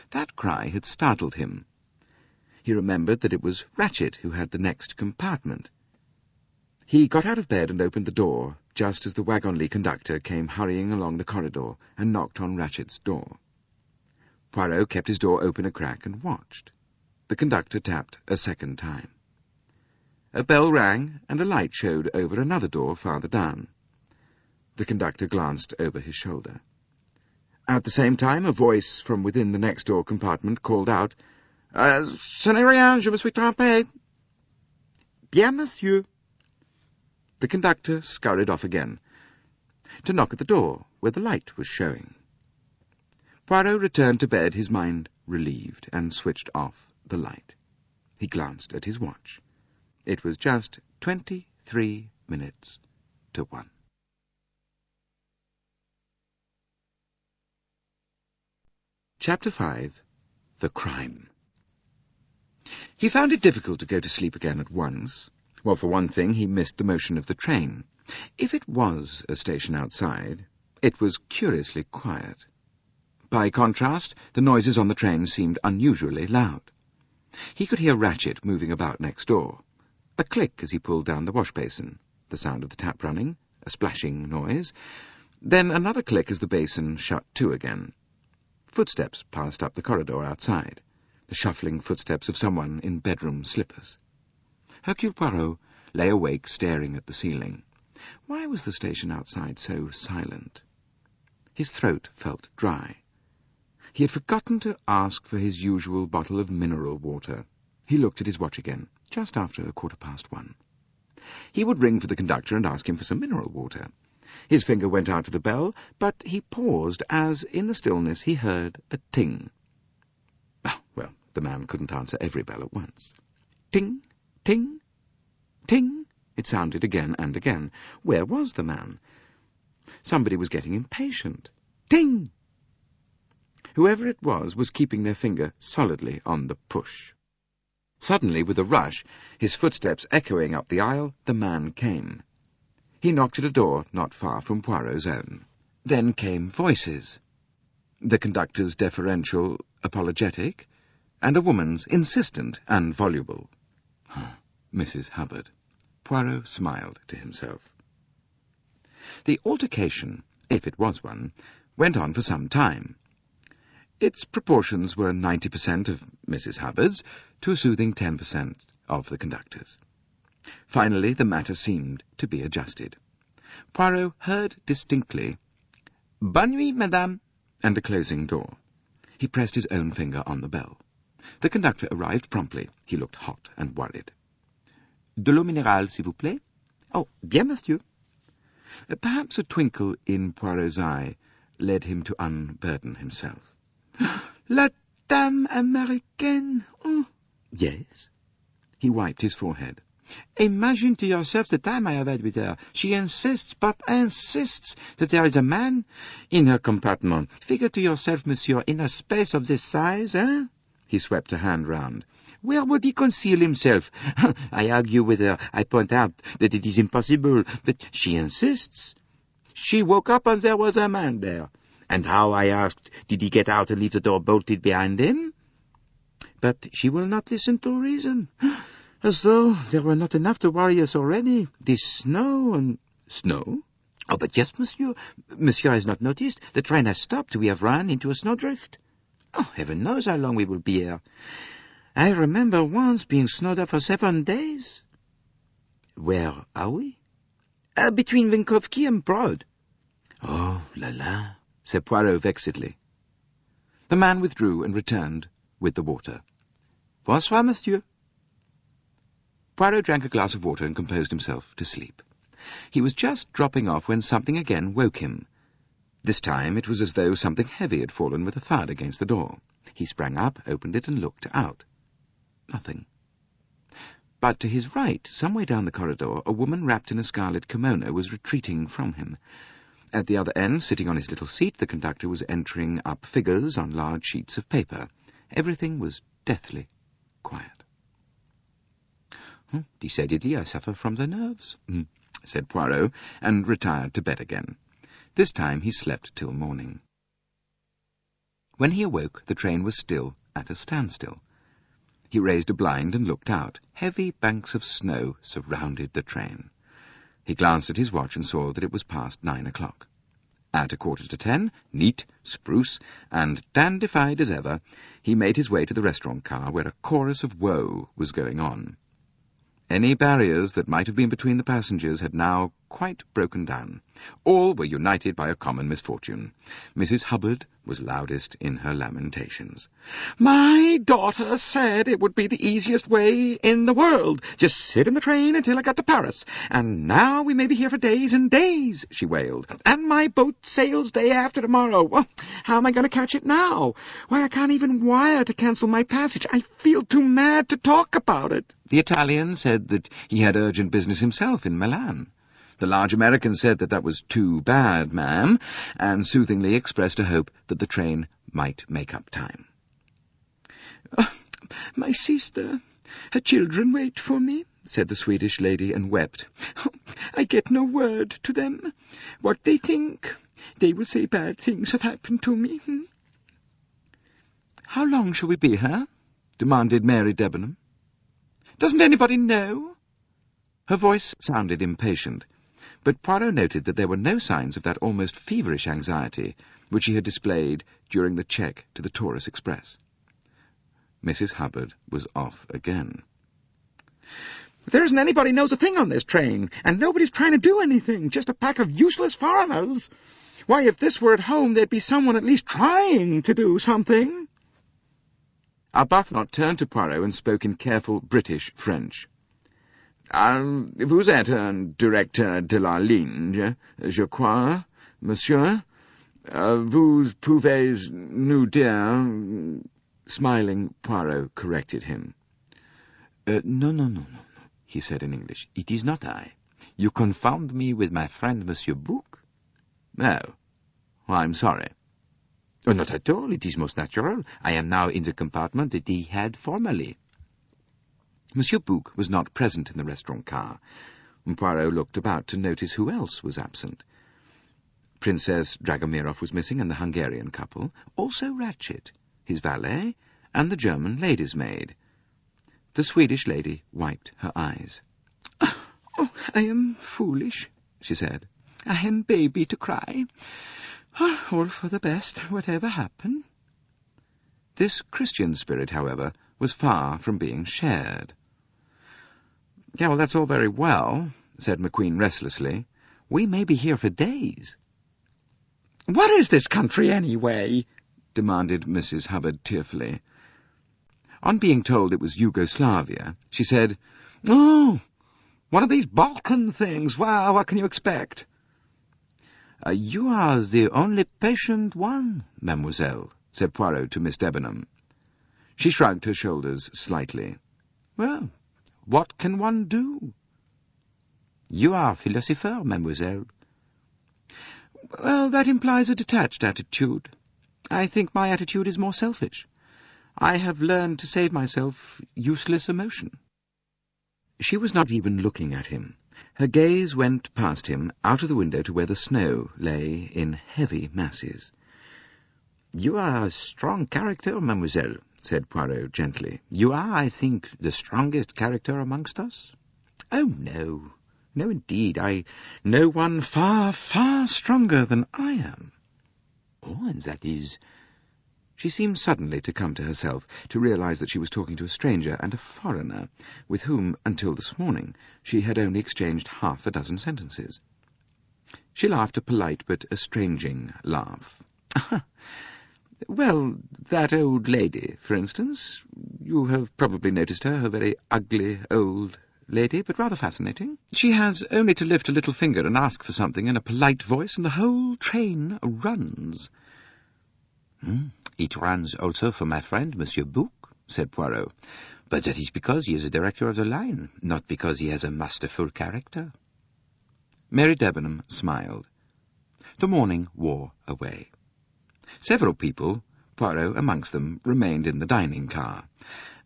That cry had startled him. He remembered that it was Ratchett who had the next compartment. He got out of bed and opened the door, just as the wagonly conductor came hurrying along the corridor and knocked on Ratchett's door. Poirot kept his door open a crack and watched. The conductor tapped a second time. A bell rang, and a light showed over another door farther down. The conductor glanced over his shoulder. At the same time, a voice from within the next-door compartment called out, "Ce n'est rien, je me suis trompé." "Bien, monsieur." The conductor scurried off again, to knock at the door, where the light was showing. Poirot returned to bed, his mind relieved, and switched off the light. He glanced at his watch. It was just 23 minutes to 1. Chapter 5. The Crime. He found it difficult to go to sleep again at once. Well, for one thing, he missed the motion of the train. If it was a station outside, it was curiously quiet. By contrast, the noises on the train seemed unusually loud. He could hear Ratchett moving about next door. A click as he pulled down the wash-basin, the sound of the tap running, a splashing noise, then another click as the basin shut to again. Footsteps passed up the corridor outside, the shuffling footsteps of someone in bedroom slippers. Hercule Poirot lay awake, staring at the ceiling. Why was the station outside so silent? His throat felt dry. He had forgotten to ask for his usual bottle of mineral water. He looked at his watch again, just after 1:15. He would ring for the conductor and ask him for some mineral water. His finger went out to the bell, but he paused as, in the stillness, he heard a ting. Well, the man couldn't answer every bell at once. Ting, ting, ting, it sounded again and again. Where was the man? Somebody was getting impatient. Ting! Whoever it was keeping their finger solidly on the push. Suddenly, with a rush, his footsteps echoing up the aisle, the man came. He knocked at a door not far from Poirot's own. Then came voices. The conductor's deferential, apologetic, and a woman's insistent and voluble. Mrs. Hubbard. Poirot smiled to himself. The altercation, if it was one, went on for some time. Its proportions were 90% of Mrs. Hubbard's to a soothing 10% of the conductor's. Finally, the matter seemed to be adjusted. Poirot heard distinctly, "Bonne nuit, madame," and a closing door. He pressed his own finger on the bell. The conductor arrived promptly. He looked hot and worried. "De l'eau minérale, s'il vous plaît?" "Oh, bien, monsieur." Perhaps a twinkle in Poirot's eye led him to unburden himself. "La dame américaine." Oh. "Yes?" He wiped his forehead. "Imagine to yourself the time I have had with her. She insists, but insists, that there is a man in her compartment. Figure to yourself, monsieur, in a space of this size, eh?" He swept a hand round. "Where would he conceal himself? I argue with her. I point out that it is impossible, but she insists. She woke up and there was a man there. And how, I asked, did he get out and leave the door bolted behind him? But she will not listen to reason. As though there were not enough to worry us already. This snow and—" "Snow?" "Oh, but yes, monsieur. Monsieur has not noticed. The train has stopped. We have run into a snowdrift. Oh, heaven knows how long we will be here. I remember once being snowed up for 7 days. Where are we?" Between Vinkovki and Broad." "Oh, la la," said Poirot vexedly. The man withdrew and returned with the water. "Bonsoir, monsieur." Poirot drank a glass of water and composed himself to sleep. He was just dropping off when something again woke him. This time it was as though something heavy had fallen with a thud against the door. He sprang up, opened it, and looked out. Nothing. But to his right, some way down the corridor, a woman wrapped in a scarlet kimono was retreating from him. At the other end, sitting on his little seat, the conductor was entering up figures on large sheets of paper. Everything was deathly quiet. "Decidedly, I suffer from the nerves," said Poirot, and retired to bed again. This time he slept till morning. When he awoke, the train was still at a standstill. He raised a blind and looked out. Heavy banks of snow surrounded the train. He glanced at his watch and saw that it was past 9 o'clock. At 10:15, neat, spruce, and dandified as ever, he made his way to the restaurant car where a chorus of woe was going on. Any barriers that might have been between the passengers had now quite broken down. All were united by a common misfortune. Mrs. Hubbard was loudest in her lamentations. "My daughter said it would be the easiest way in the world. Just sit in the train until I got to Paris. And now we may be here for days and days," she wailed. "And my boat sails day after tomorrow. Well, how am I going to catch it now? Why, I can't even wire to cancel my passage. I feel too mad to talk about it." The Italian said that he had urgent business himself in Milan. The large American said that was too bad, ma'am, and soothingly expressed a hope that the train might make up time. "My sister, her children wait for me," said the Swedish lady, and wept. "I get no word to them. What they think, they will say bad things have happened to me." "How long shall we be here?" demanded Mary Debenham. "Doesn't anybody know?" Her voice sounded impatient, but Poirot noted that there were no signs of that almost feverish anxiety which he had displayed during the check to the Taurus Express. Mrs. Hubbard was off again. "There isn't anybody knows a thing on this train, and nobody's trying to do anything, just a pack of useless foreigners. Why, if this were at home, there'd be someone at least trying to do something." Arbuthnot turned to Poirot and spoke in careful British French. "Vous êtes un directeur de la ligne, je crois, monsieur. Vous pouvez nous dire—" Smiling, Poirot corrected him. No, he said in English. "It is not I. You confound me with my friend Monsieur Book." "No. I'm sorry." "Oh, not at all. It is most natural. I am now in the compartment that he had formerly." Monsieur Bouc was not present in the restaurant car. Poirot looked about to notice who else was absent. Princess Dragomirov was missing, and the Hungarian couple, also Ratchet, his valet, and the German lady's maid. The Swedish lady wiped her eyes. "Oh, I am foolish," she said. "I am baby to cry. All for the best, whatever happen." This Christian spirit, however, was far from being shared. "Yeah, well, that's all very well," said McQueen restlessly. "We may be here for days." "What is this country, anyway?" demanded Mrs. Hubbard tearfully. On being told it was Yugoslavia, she said, "Oh, one of these Balkan things. Well, what can you expect?" "You are the only patient one, mademoiselle," said Poirot to Miss Debenham. She shrugged her shoulders slightly. "Well, what can one do?" "You are philosopher, mademoiselle." "Well, that implies a detached attitude. I think my attitude is more selfish. I have learned to save myself useless emotion." She was not even looking at him. Her gaze went past him, out of the window to where the snow lay in heavy masses. "You are a strong character, mademoiselle," said Poirot gently. "You are, I think, the strongest character amongst us." "Oh, no. No, indeed. I know one far, far stronger than I am." "Oh, and that is—" She seemed suddenly to come to herself, to realize that she was talking to a stranger and a foreigner, with whom, until this morning, she had only exchanged half a dozen sentences. She laughed a polite but estranging laugh. "Well, that old lady, for instance. You have probably noticed her, a very ugly old lady, but rather fascinating. She has only to lift a little finger and ask for something in a polite voice, and the whole train runs." "It runs also for my friend, Monsieur Bouc," said Poirot. "But that is because he is the director of the line, not because he has a masterful character." Mary Debenham smiled. The morning wore away. Several people, Poirot amongst them, remained in the dining car.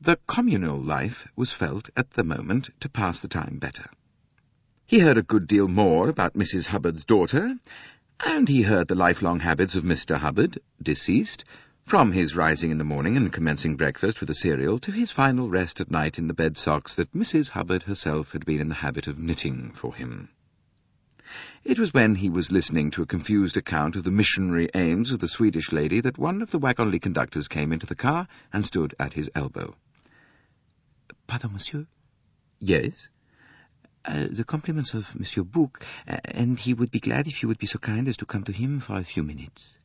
The communal life was felt at the moment to pass the time better. He heard a good deal more about Mrs. Hubbard's daughter, and he heard the lifelong habits of Mr. Hubbard, deceased, from his rising in the morning and commencing breakfast with a cereal to his final rest at night in the bed socks that Mrs. Hubbard herself had been in the habit of knitting for him. It was when he was listening to a confused account of the missionary aims of the Swedish lady that one of the wagon-lit conductors came into the car and stood at his elbow. "Pardon, monsieur?" "Yes?" "The compliments of Monsieur Bouc, and he would be glad if you would be so kind as to come to him for a few minutes."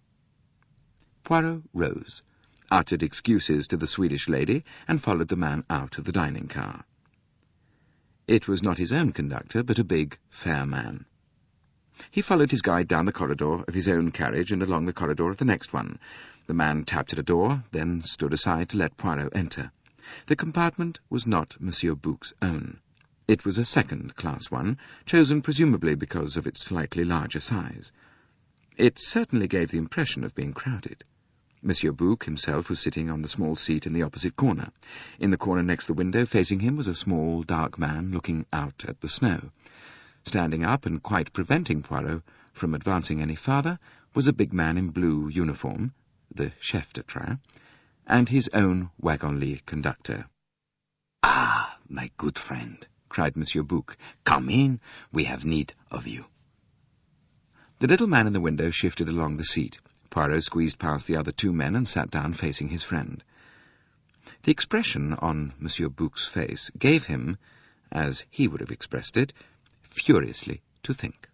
Poirot rose, uttered excuses to the Swedish lady, and followed the man out of the dining car. It was not his own conductor, but a big, fair man. He followed his guide down the corridor of his own carriage and along the corridor of the next one. The man tapped at a door, then stood aside to let Poirot enter. The compartment was not Monsieur Bouc's own. It was a second-class one, chosen presumably because of its slightly larger size. It certainly gave the impression of being crowded. Monsieur Bouc himself was sitting on the small seat in the opposite corner. In the corner next the window, facing him, was a small, dark man looking out at the snow. Standing up and quite preventing Poirot from advancing any farther was a big man in blue uniform, the chef de train, and his own wagon-lit conductor. "Ah, my good friend," cried Monsieur Bouc. "Come in. We have need of you." The little man in the window shifted along the seat. Poirot squeezed past the other two men and sat down facing his friend. The expression on Monsieur Bouc's face gave him, as he would have expressed it, furiously to think.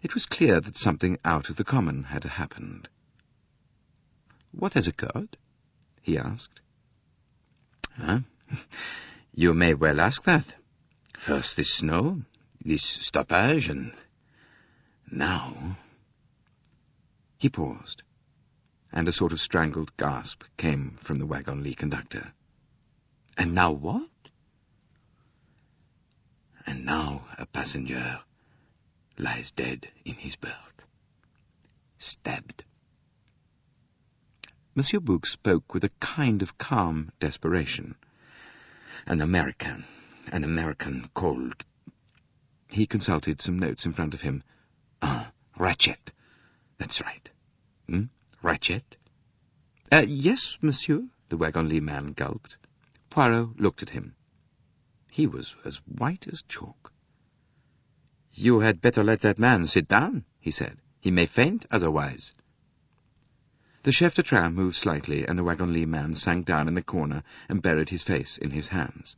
It was clear that something out of the common had happened. "What has occurred?" he asked. You may well ask that. First this snow, this stoppage, and now—" He paused, and a sort of strangled gasp came from the wagon-lit conductor. "And now what?" "And now a passenger lies dead in his berth, stabbed." Monsieur Bouc spoke with a kind of calm desperation. An American called... He consulted some notes in front of him. Ratchet. That's right. Ratchet? Yes, monsieur, the Wagonlit man gulped. Poirot looked at him. He was as white as chalk. You had better let that man sit down, he said. He may faint otherwise. The chef de train moved slightly, and the Wagonlit man sank down in the corner and buried his face in his hands.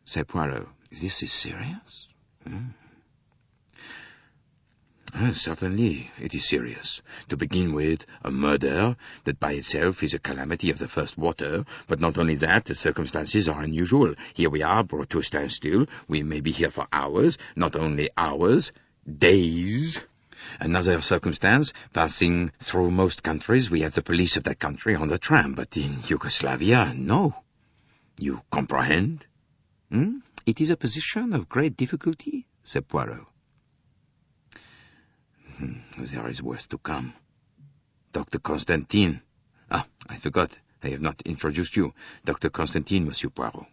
Said Poirot. This is serious? Certainly, it is serious. To begin with, a murder, that by itself is a calamity of the first water, but not only that, the circumstances are unusual. Here we are, brought to a standstill. We may be here for hours, not only hours, days. Another circumstance, passing through most countries, we have the police of that country on the tram, but in Yugoslavia, no. You comprehend? It is a position of great difficulty, said Poirot. There is worse to come. Dr. Constantine. I forgot. I have not introduced you. Dr. Constantine, Monsieur Poirot.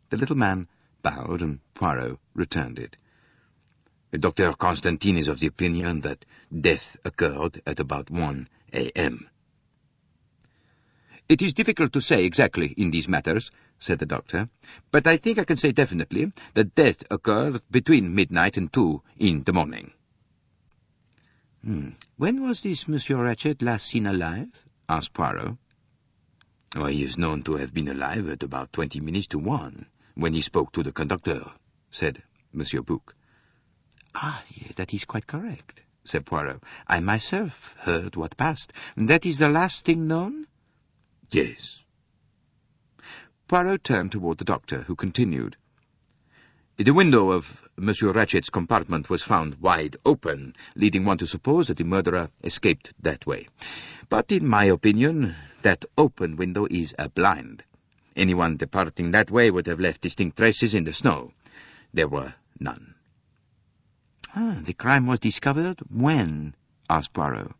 The little man bowed, and Poirot returned it. Dr. Constantine is of the opinion that death occurred at about 1 a.m. It is difficult to say exactly in these matters, said the doctor, but I think I can say definitely that death occurred between midnight and 2 in the morning. When was this Monsieur Ratchet last seen alive? Asked Poirot. He is known to have been alive at about 20 minutes to 1, when he spoke to the conductor, said Monsieur Bouc. Yes, that is quite correct, said Poirot. I myself heard what passed. That is the last thing known? Yes. Poirot turned toward the doctor, who continued. The window of Monsieur Ratchet's compartment was found wide open, leading one to suppose that the murderer escaped that way. But in my opinion, that open window is a blind. Anyone departing that way would have left distinct traces in the snow. There were none. The crime was discovered when? Asked Poirot.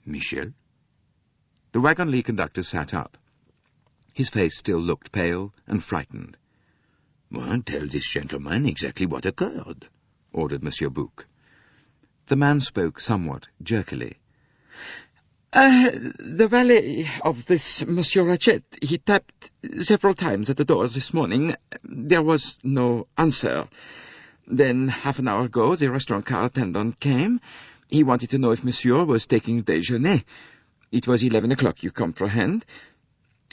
Michel? The Wagonlit conductor sat up. His face still looked pale and frightened. Tell this gentleman exactly what occurred, ordered Monsieur Bouc. The man spoke somewhat jerkily. The valet of this Monsieur Ratchet, he tapped several times at the door this morning. There was no answer. Then, half an hour ago, the restaurant car attendant came. He wanted to know if Monsieur was taking déjeuner. It was 11 o'clock, you comprehend.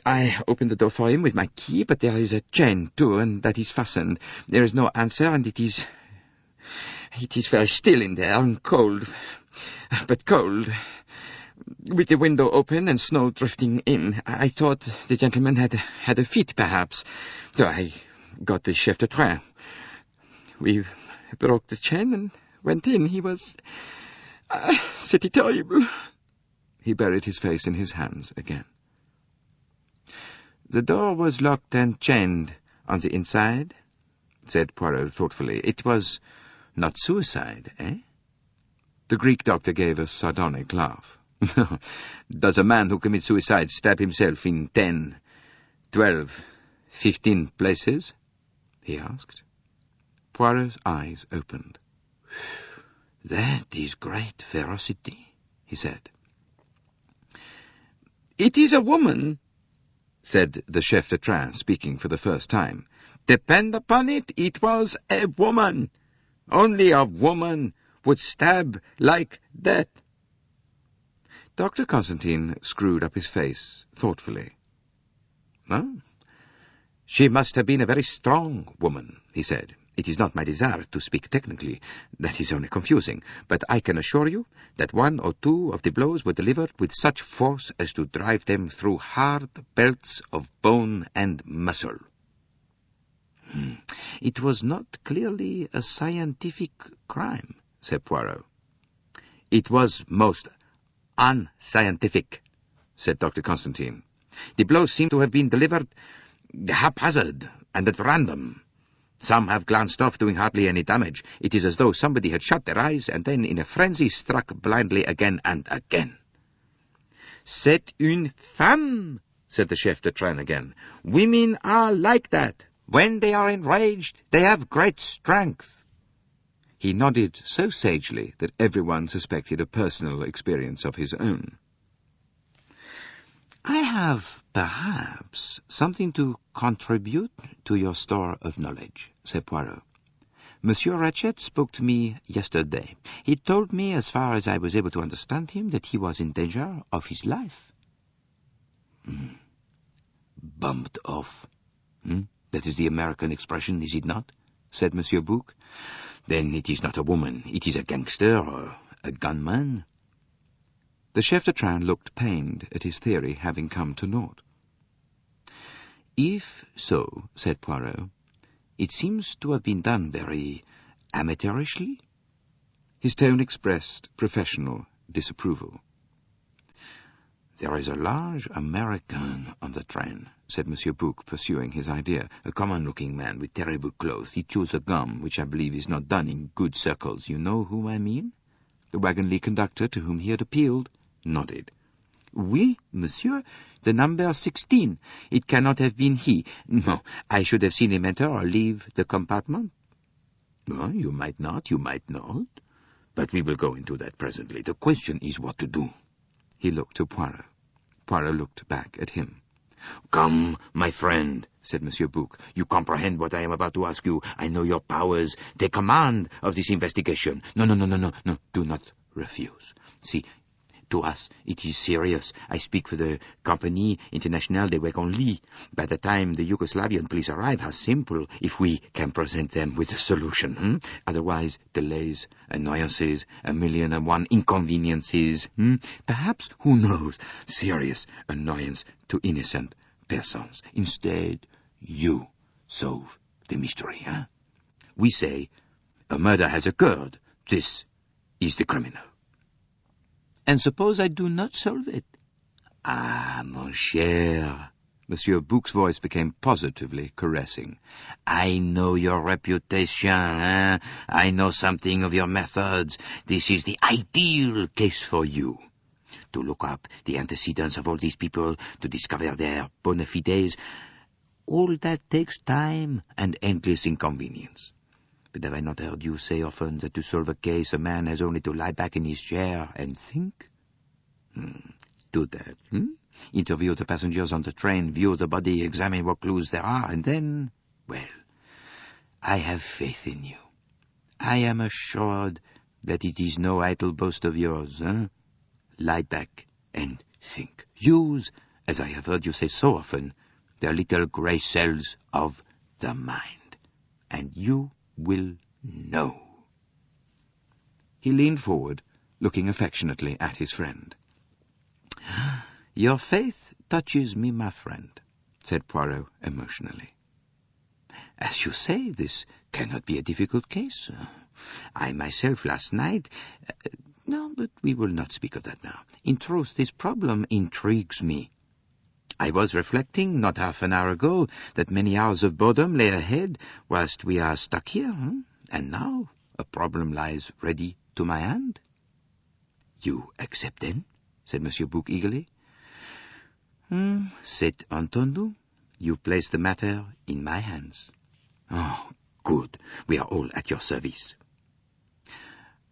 I opened the door for him with my key, but there is a chain, too, and that is fastened. There is no answer, and it is very still in there, and cold. But cold. With the window open and snow drifting in, I thought the gentleman had a fit, perhaps. So I got the chef de train. We broke the chain and went in. He was... c'était terrible. He buried his face in his hands again. The door was locked and chained on the inside, said Poirot thoughtfully. It was not suicide, eh? The Greek doctor gave a sardonic laugh. Does a man who commits suicide stab himself in 10, 12, 15 places? He asked. Poirot's eyes opened. That is great ferocity, he said. It is a woman, said the chef de train, speaking for the first time. Depend upon it, it was a woman. Only a woman would stab like that. Dr. Constantine screwed up his face thoughtfully. She must have been a very strong woman, he said. It is not my desire to speak technically. That is only confusing. But I can assure you that 1 or 2 of the blows were delivered with such force as to drive them through hard belts of bone and muscle. It was not clearly a scientific crime, said Poirot. It was most unscientific, said Dr. Constantine. The blows seem to have been delivered haphazard and at random. Some have glanced off, doing hardly any damage. It is as though somebody had shut their eyes and then in a frenzy struck blindly again and again. C'est une femme, said the chef de train again. "Women are like that. When they are enraged, they have great strength." He nodded so sagely that everyone suspected a personal experience of his own. "I have, perhaps, something to contribute to your store of knowledge," said Poirot. "Monsieur Ratchet spoke to me yesterday. He told me, as far as I was able to understand him, that he was in danger of his life." "Bumped off. That is the American expression, is it not?" said Monsieur Bouc. "Then it is not a woman. It is a gangster or a gunman." The chef de train looked pained at his theory having come to naught. "If so," said Poirot, "it seems to have been done very amateurishly." His tone expressed professional disapproval. "There is a large American on the train," said Monsieur Bouc, pursuing his idea. "A common-looking man with terrible clothes. He chews a gum, which I believe is not done in good circles. You know whom I mean?" The wagon-lee conductor, to whom he had appealed, nodded. "Oui, monsieur, the number 16. It cannot have been he. No, I should have seen him enter or leave the compartment." "Well, you might not. But we will go into that presently. The question is what to do." He looked to Poirot. Poirot looked back at him. "Come, my friend," said Monsieur Bouc. "You comprehend what I am about to ask you. I know your powers. Take command of this investigation. No, do not refuse. See, to us it is serious. I speak for the Compagnie Internationale des Wagons-Lits. By the time the Yugoslavian police arrive, how simple if we can present them with a solution. Otherwise, delays, annoyances, 1,000,001 inconveniences. Perhaps, who knows, serious annoyance to innocent persons. Instead, you solve the mystery. We say, a murder has occurred. This is the criminal. And suppose I do not solve it? Ah, mon cher," Monsieur Bouc's voice became positively caressing. "I know your reputation. I know something of your methods. This is the ideal case for you. To look up the antecedents of all these people, to discover their bona fides, all that takes time and endless inconvenience. But have I not heard you say often that to solve a case a man has only to lie back in his chair and think? Do that. Interview the passengers on the train, view the body, examine what clues there are, and then, well, I have faith in you. I am assured that it is no idle boast of yours. Lie back and think. Use, as I have heard you say so often, the little grey cells of the mind, and you will know." He leaned forward, looking affectionately at his friend. "Your faith touches me, my friend," said Poirot emotionally. "As you say, this cannot be a difficult case. I myself last night... No, but we will not speak of that now. In truth, this problem intrigues me. I was reflecting, not half an hour ago, that many hours of boredom lay ahead whilst we are stuck here, and now a problem lies ready to my hand." "You accept, then?" said Monsieur Bouc eagerly. "C'est entendu. You place the matter in my hands." "Oh, good. We are all at your service.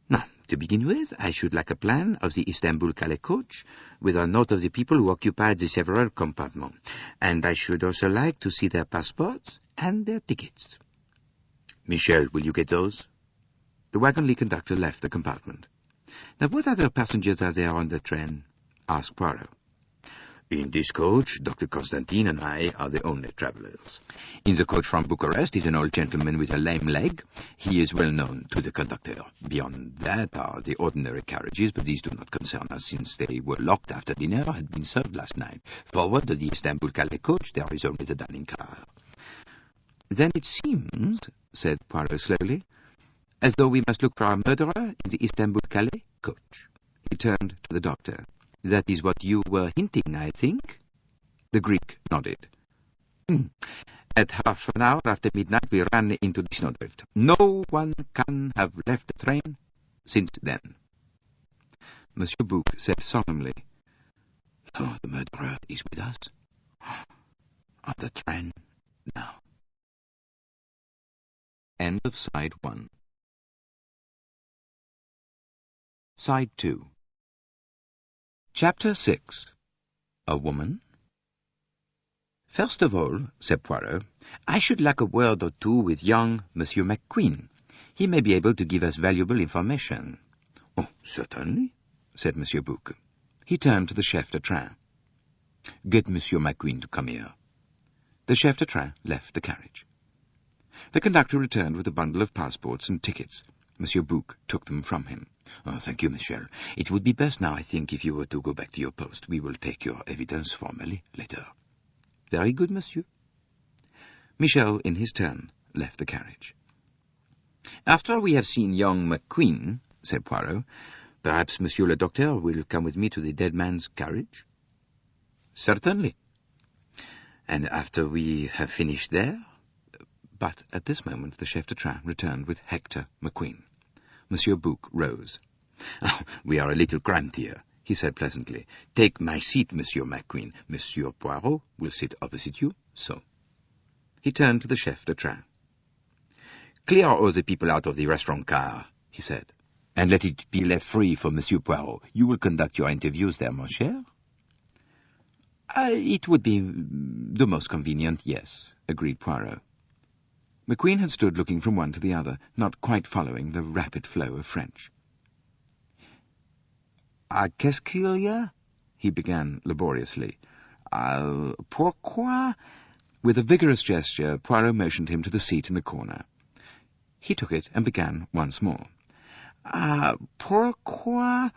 Now, to begin with, I should like a plan of the Istanbul-Calais coach, with a note of the people who occupied the several compartments. And I should also like to see their passports and their tickets. Michel, will you get those?" The wagon-lee conductor left the compartment. "Now, what other passengers are there on the train?" asked Poirot. "In this coach, Dr. Constantine and I are the only travellers. In the coach from Bucharest is an old gentleman with a lame leg. He is well known to the conductor. Beyond that are the ordinary carriages, but these do not concern us, since they were locked after dinner had been served last night. Forward of the Istanbul-Calais coach there is only the dining car." "Then it seems," said Poirot slowly, "as though we must look for our murderer in the Istanbul-Calais coach." He turned to the doctor. "That is what you were hinting, I think?" The Greek nodded. "At half an hour after midnight we ran into the snowdrift. No one can have left the train since then." Monsieur Bouc said solemnly, "Oh, the murderer is with us." On the train now. End of Side 1. Side 2. Chapter 6. A Woman? First of all, said Poirot, I should like a word or two with young Monsieur McQueen. He may be able to give us valuable information. Oh, certainly, said Monsieur Bouc. He turned to the chef de train. Get Monsieur McQueen to come here. The chef de train left the carriage. The conductor returned with a bundle of passports and tickets. Monsieur Bouc took them from him. Oh, thank you, Michel. It would be best now, I think, if you were to go back to your post. We will take your evidence formally later. Very good, monsieur. Michel, in his turn, left the carriage. After we have seen young McQueen, said Poirot, perhaps Monsieur le Docteur will come with me to the dead man's carriage? Certainly. And after we have finished there? But at this moment the chef de train returned with Hector McQueen. Monsieur Bouc rose. Oh, we are a little cramped here, he said pleasantly. Take my seat, Monsieur McQueen. Monsieur Poirot will sit opposite you, so. He turned to the chef de train. Clear all the people out of the restaurant car, he said, and let it be left free for Monsieur Poirot. You will conduct your interviews there, mon cher? It would be the most convenient, yes, agreed Poirot. McQueen had stood looking from one to the other, not quite following the rapid flow of French. Qu'est-ce qu'il y a? He began laboriously. Pourquoi? With a vigorous gesture, Poirot motioned him to the seat in the corner. He took it and began once more. Pourquoi?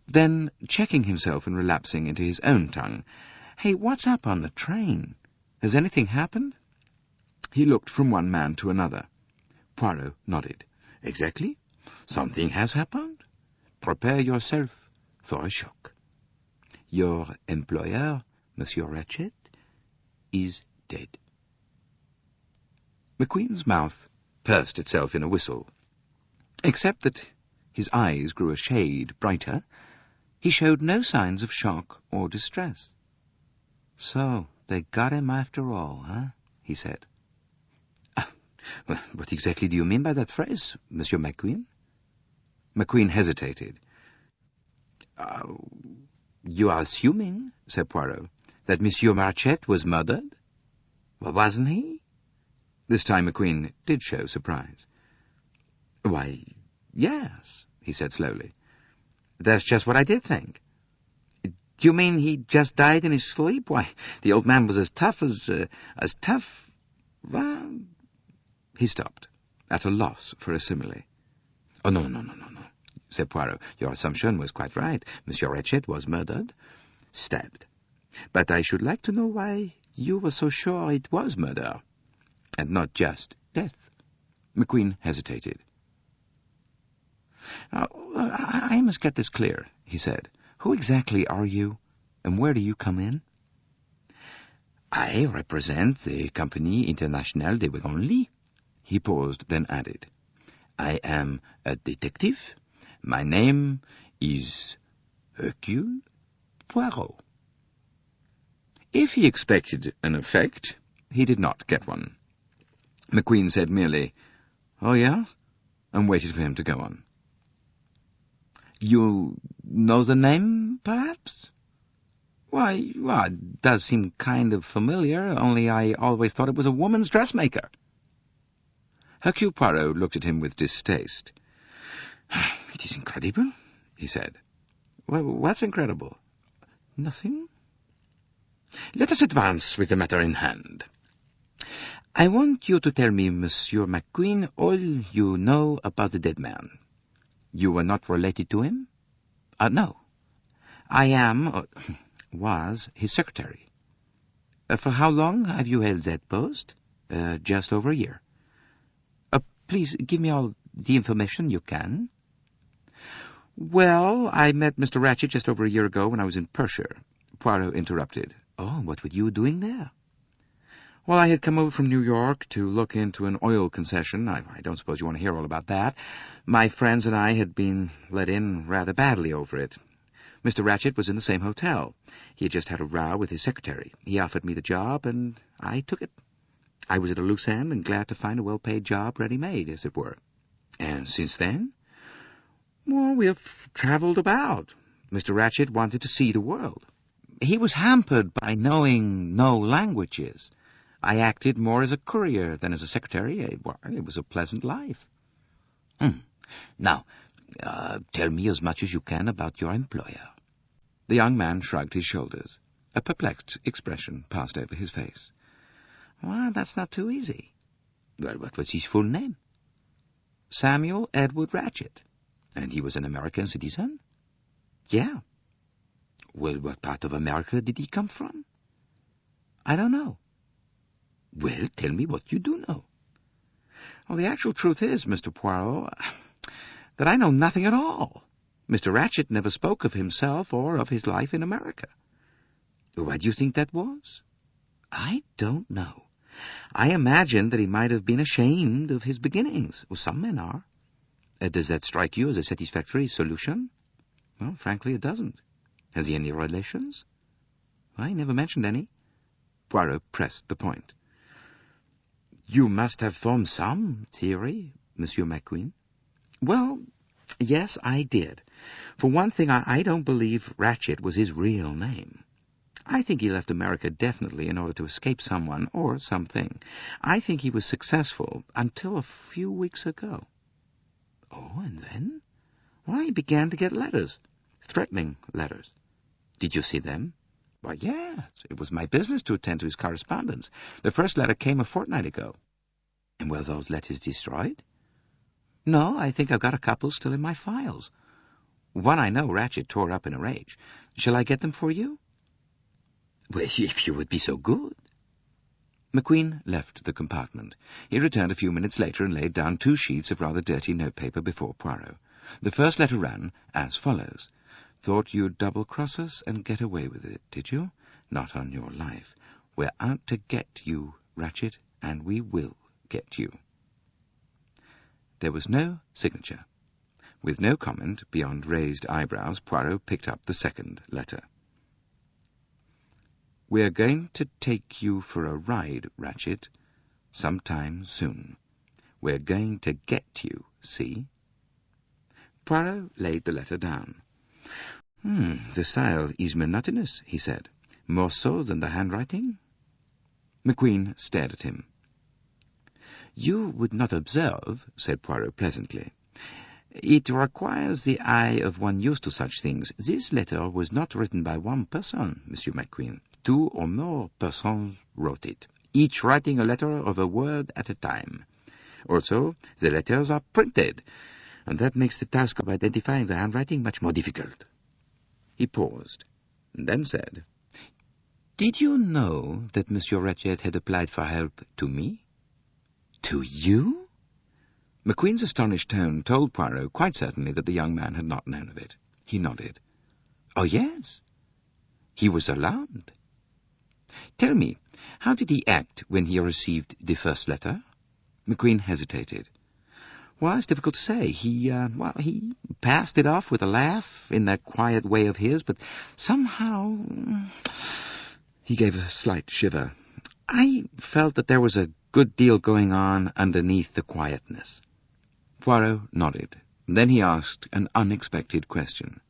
Then, checking himself and relapsing into his own tongue. Hey, what's up on the train? Has anything happened? He looked from one man to another. Poirot nodded. Exactly. Something has happened. Prepare yourself for a shock. Your employer, Monsieur Ratchet, is dead. McQueen's mouth pursed itself in a whistle. Except that his eyes grew a shade brighter, he showed no signs of shock or distress. So, they got him after all, huh? He said. What exactly do you mean by that phrase, Monsieur McQueen? McQueen hesitated. You are assuming, said Poirot, that Monsieur Marchette was murdered? Well, wasn't he? This time McQueen did show surprise. Why, yes, he said slowly. That's just what I did think. Do you mean he just died in his sleep? Why, the old man was as tough. Well... He stopped, at a loss for a simile. Oh, no, said Poirot. Your assumption was quite right. Monsieur Ratchet was murdered, stabbed. But I should like to know why you were so sure it was murder, and not just death. McQueen hesitated. I must get this clear, he said. Who exactly are you, and where do you come in? I represent the Compagnie Internationale des Whodunit. He paused, then added, I am a detective. My name is Hercule Poirot. If he expected an effect, he did not get one. McQueen said merely, "Oh, yeah?" and waited for him to go on. You know the name, perhaps? Why, it does seem kind of familiar, only I always thought it was a woman's dressmaker. Hercule Poirot looked at him with distaste. It is incredible, he said. Well, what's incredible? Nothing. Let us advance with the matter in hand. I want you to tell me, Monsieur McQueen, all you know about the dead man. You were not related to him? No. I am, was, his secretary. For how long have you held that post? Just over a year. Please give me all the information you can. Well, I met Mr. Ratchet just over a year ago when I was in Persia. Poirot interrupted. Oh, what were you doing there? Well, I had come over from New York to look into an oil concession. I don't suppose you want to hear all about that. My friends and I had been let in rather badly over it. Mr. Ratchett was in the same hotel. He had just had a row with his secretary. He offered me the job, and I took it. I was at a loose end and glad to find a well-paid job ready-made, as it were. And since then? Well, we have travelled about. Mr. Ratchett wanted to see the world. He was hampered by knowing no languages. I acted more as a courier than as a secretary. It was a pleasant life. Now, tell me as much as you can about your employer. The young man shrugged his shoulders. A perplexed expression passed over his face. Well, that's not too easy. Well, what was his full name? Samuel Edward Ratchett. And he was an American citizen? Yeah. Well, what part of America did he come from? I don't know. Well, tell me what you do know. Well, the actual truth is, Mr. Poirot, that I know nothing at all. Mr. Ratchett never spoke of himself or of his life in America. Why do you think that was? I don't know. I imagine that he might have been ashamed of his beginnings. Well, some men are. Does that strike you as a satisfactory solution? Well, frankly, it doesn't. Has he any relations? I never mentioned any. Poirot pressed the point. You must have formed some theory, Monsieur McQueen. Well, yes, I did. For one thing, I don't believe Ratchett was his real name. I think he left America definitely in order to escape someone or something. I think he was successful until a few weeks ago. Oh, and then? Well, he began to get letters. Threatening letters. Did you see them? Why, yes. It was my business to attend to his correspondence. The first letter came a fortnight ago. And were those letters destroyed? No, I think I've got a couple still in my files. One I know Ratchett tore up in a rage. Shall I get them for you? Well, if you would be so good. McQueen left the compartment. He returned a few minutes later and laid down 2 sheets of rather dirty notepaper before Poirot. The first letter ran as follows. Thought you'd double-cross us and get away with it, did you? Not on your life. We're out to get you, Ratchett, and we will get you. There was no signature. With no comment beyond raised eyebrows, Poirot picked up the second letter. We're going to take you for a ride, Ratchett, sometime soon. We're going to get you, see? Poirot laid the letter down. The style is monotonous, he said. More so than the handwriting? McQueen stared at him. You would not observe, said Poirot pleasantly. It requires the eye of one used to such things. This letter was not written by one person, Monsieur McQueen. 2 or more persons wrote it, each writing a letter of a word at a time. Also, the letters are printed, and that makes the task of identifying the handwriting much more difficult. He paused, and then said, Did you know that Monsieur Ratchett had applied for help to me? To you? McQueen's astonished tone told Poirot quite certainly that the young man had not known of it. He nodded. Oh, yes. He was alarmed. Tell me, how did he act when he received the first letter? McQueen hesitated. Well, it's difficult to say. He passed it off with a laugh in that quiet way of his, but somehow... He gave a slight shiver. I felt that there was a good deal going on underneath the quietness. Poirot nodded. Then he asked an unexpected question.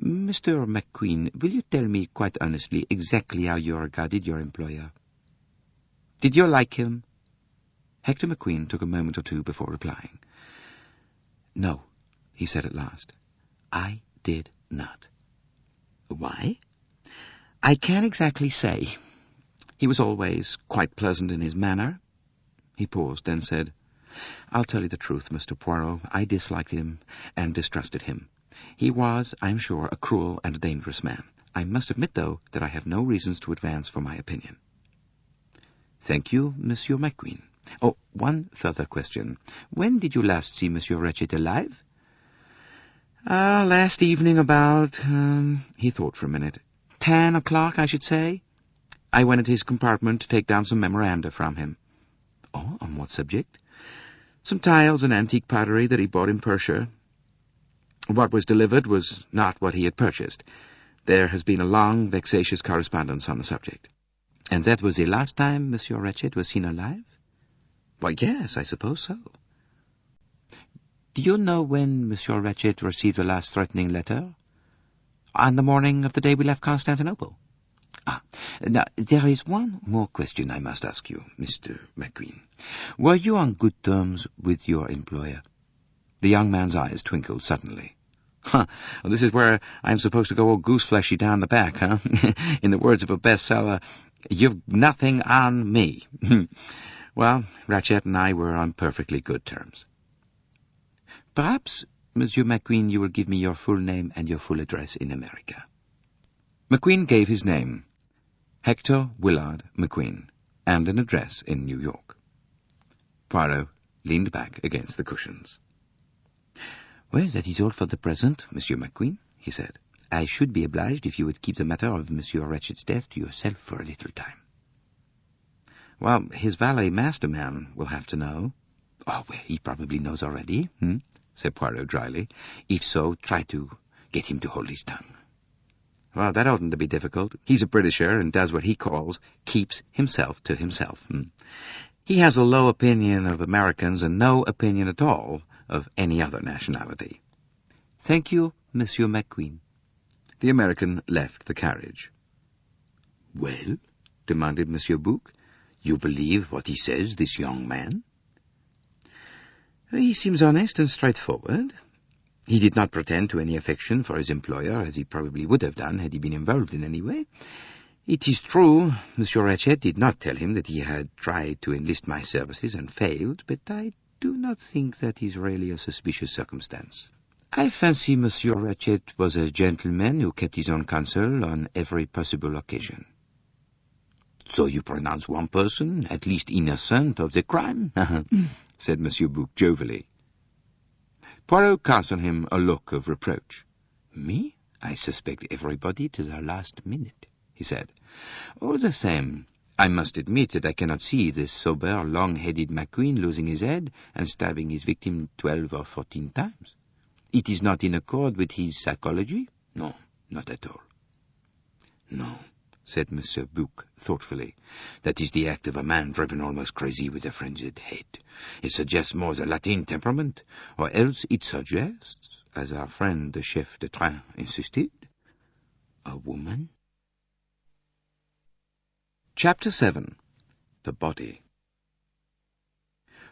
Mr. McQueen, will you tell me quite honestly exactly how you regarded your employer? Did you like him? Hector McQueen took a moment or two before replying. No, he said at last. I did not. Why? I can't exactly say. He was always quite pleasant in his manner. He paused, then said, I'll tell you the truth, Mr. Poirot. I disliked him and distrusted him. He was, I'm sure, a cruel and a dangerous man. I must admit, though, that I have no reasons to advance for my opinion. Thank you, Monsieur McQueen. Oh, one further question. When did you last see Monsieur Ratchett alive? Last evening about, he thought for a minute, 10 o'clock, I should say. I went into his compartment to take down some memoranda from him. Oh, on what subject? Some tiles and antique pottery that he bought in Persia. What was delivered was not what he had purchased. There has been a long, vexatious correspondence on the subject. And that was the last time Monsieur Ratchet was seen alive? Why, yes, I suppose so. Do you know when Monsieur Ratchet received the last threatening letter? On the morning of the day we left Constantinople. Now, there is one more question I must ask you, Mr. McQueen. Were you on good terms with your employer? The young man's eyes twinkled suddenly. Well, this is where I'm supposed to go all goose-fleshy down the back, huh? In the words of a bestseller, you've nothing on me. Well, Ratchet and I were on perfectly good terms. Perhaps, Monsieur McQueen, you will give me your full name and your full address in America. McQueen gave his name, Hector Willard McQueen, and an address in New York. Poirot leaned back against the cushions. Well, that is all for the present, Monsieur McQueen, he said. I should be obliged if you would keep the matter of Monsieur Ratchet's death to yourself for a little time. Well, his valet masterman will have to know. Oh, well, he probably knows already, said Poirot dryly. If so, try to get him to hold his tongue. Well, that oughtn't to be difficult. He's a Britisher and does what he calls keeps himself to himself. He has a low opinion of Americans and no opinion at all of any other nationality. Thank you, Monsieur McQueen. The American left the carriage. Well, demanded Monsieur Bouc, you believe what he says, this young man? He seems honest and straightforward. He did not pretend to any affection for his employer, as he probably would have done had he been involved in any way. It is true, Monsieur Ratchet did not tell him that he had tried to enlist my services and failed, but I do not think that is really a suspicious circumstance. I fancy Monsieur Ratchet was a gentleman who kept his own counsel on every possible occasion. So you pronounce one person at least innocent of the crime? said Monsieur Bouc jovially. Poirot cast on him a look of reproach. Me? I suspect everybody to the last minute, he said. All the same, I must admit that I cannot see this sober, long-headed McQueen losing his head and stabbing his victim 12 or 14 times. It is not in accord with his psychology? No, not at all. No, said Monsieur Bouc thoughtfully. That is the act of a man driven almost crazy with a frenzied hate. It suggests more the Latin temperament, or else it suggests, as our friend the chef de train insisted, a woman. Chapter 7. The Body.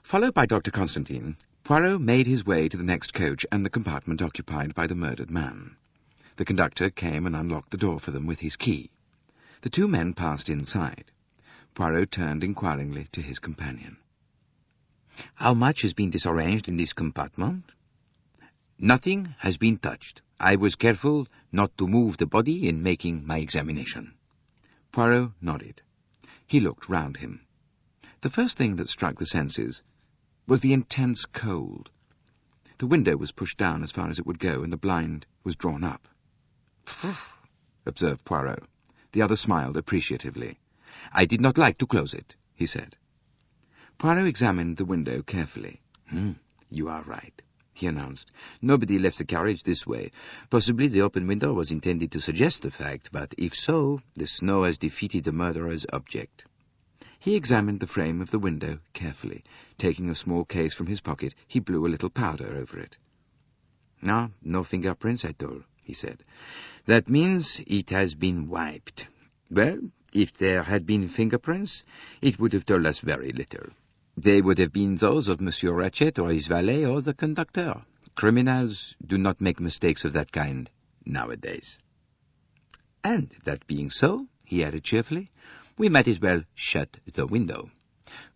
Followed by Dr. Constantine, Poirot made his way to the next coach and the compartment occupied by the murdered man. The conductor came and unlocked the door for them with his key. The two men passed inside. Poirot turned inquiringly to his companion. How much has been disarranged in this compartment? Nothing has been touched. I was careful not to move the body in making my examination. Poirot nodded. He looked round him. The first thing that struck the senses was the intense cold. The window was pushed down as far as it would go, and the blind was drawn up. observed Poirot. The other smiled appreciatively. I did not like to close it, he said. Poirot examined the window carefully. You are right, he announced. Nobody left the carriage this way. Possibly the open window was intended to suggest the fact, but if so, the snow has defeated the murderer's object. He examined the frame of the window carefully. Taking a small case from his pocket, he blew a little powder over it. No fingerprints at all, he said. That means it has been wiped. Well, if there had been fingerprints, it would have told us very little. They would have been those of Monsieur Ratchet or his valet or the conductor. Criminals do not make mistakes of that kind nowadays. And that being so, he added cheerfully, we might as well shut the window.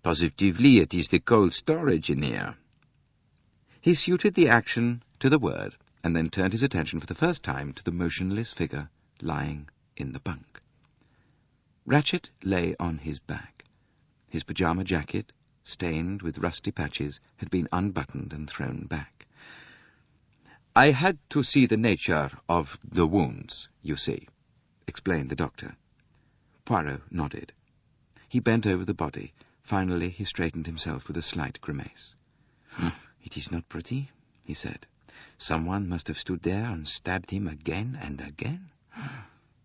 Positively, it is the cold storage in here. He suited the action to the word, and then turned his attention for the first time to the motionless figure lying in the bunk. Ratchet lay on his back. His pyjama jacket, stained with rusty patches, had been unbuttoned and thrown back. I had to see the nature of the wounds, you see, explained the doctor. Poirot nodded. He bent over the body. Finally he straightened himself with a slight grimace. It is not pretty, he said. Someone must have stood there and stabbed him again and again.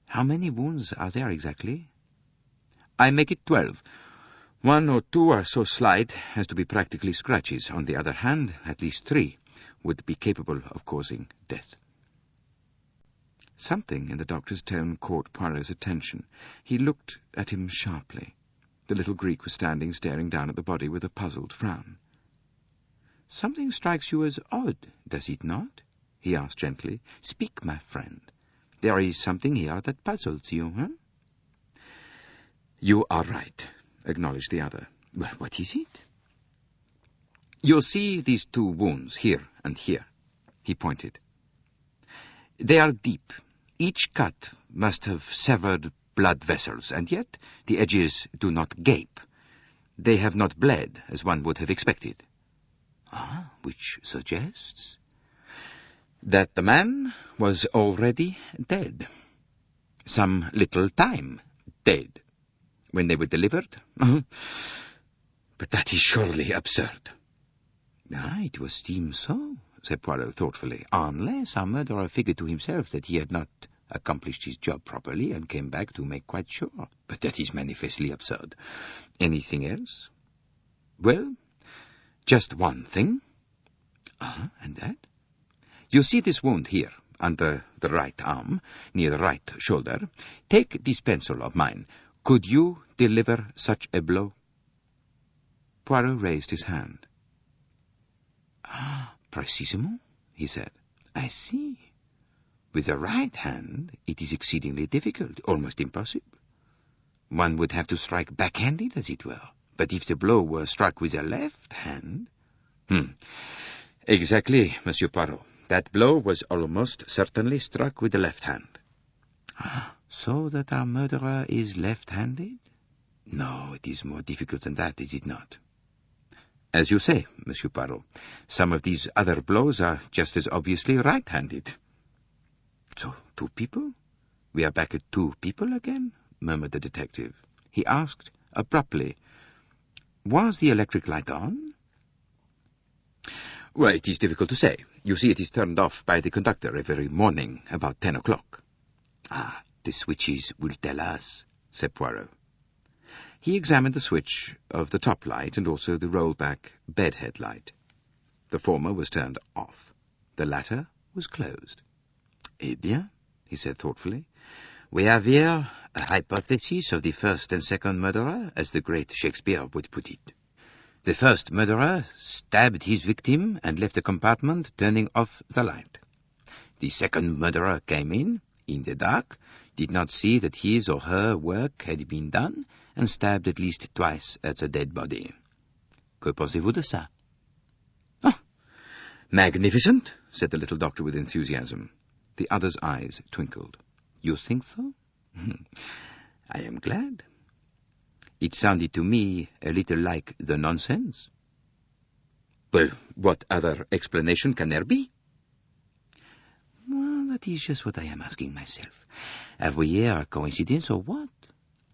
How many wounds are there exactly? I make it 12. 1 or 2 are so slight as to be practically scratches. On the other hand, at least 3 would be capable of causing death. Something in the doctor's tone caught Poirot's attention. He looked at him sharply. The little Greek was standing staring down at the body with a puzzled frown. "Something strikes you as odd, does it not?" he asked gently. "Speak, my friend. There is something here that puzzles you, huh?" "You are right," acknowledged the other. "Well, what is it?" "You'll see these 2 wounds, here and here." He pointed. "They are deep. Each cut must have severed blood vessels, and yet the edges do not gape. They have not bled, as one would have expected." "Which suggests?" "That the man was already dead. Some little time dead. When they were delivered. But that is surely absurd." "It would seem so," said Poirot thoughtfully, "unless our murderer figured to himself that he had not accomplished his job properly and came back to make quite sure. But that is manifestly absurd. Anything else?" "Well, just one thing." "And that?" "You see this wound here, under the right arm, near the right shoulder. Take this pencil of mine. Could you deliver such a blow?" Poirot raised his hand. "Precisement," he said. "I see. With the right hand, it is exceedingly difficult, almost impossible. One would have to strike backhanded, as it were. But if the blow were struck with the left hand—" "Exactly, Monsieur Poirot. That blow was almost certainly struck with the left hand." "So that our murderer is left-handed?" "No, it is more difficult than that, is it not?" "As you say, Monsieur Poirot, some of these other blows are just as obviously right-handed." "So, 2 people? We are back at 2 people again?" murmured the detective. He asked abruptly, "Was the electric light on?" "Well, it is difficult to say. You see, it is turned off by the conductor every morning about 10 o'clock. "The switches will tell us," said Poirot. He examined the switch of the top light and also the rollback bedhead light. The former was turned off. The latter was closed. "Eh bien," he said thoughtfully, "we have here a hypothesis of the first and second murderer, as the great Shakespeare would put it. The first murderer stabbed his victim and left the compartment, turning off the light. The second murderer came in the dark, did not see that his or her work had been done, and stabbed at least twice at the dead body. Que pensez-vous de ça?" "Magnificent," said the little doctor with enthusiasm. The other's eyes twinkled. "You think so?" "I am glad. It sounded to me a little like the nonsense." "Well, what other explanation can there be?" "Well, that is just what I am asking myself. Have we here a coincidence or what?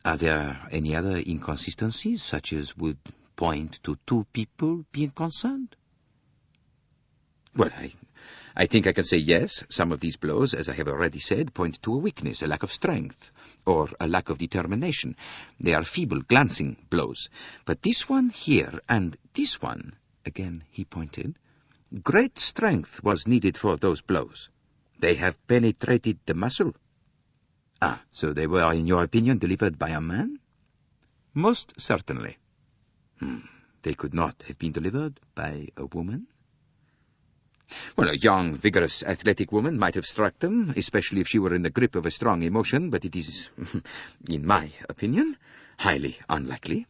Are there any other inconsistencies, such as would point to 2 people being concerned?" Well, I think I can say yes. Some of these blows, as I have already said, point to a weakness, a lack of strength, or a lack of determination. They are feeble, glancing blows. But this one here and this one, again he pointed, great strength was needed for those blows. They have penetrated the muscle. So they were, in your opinion, delivered by a man? Most certainly. They could not have been delivered by a woman? Well, a young, vigorous, athletic woman might have struck them, especially if she were in the grip of a strong emotion, but it is, in my opinion, highly unlikely.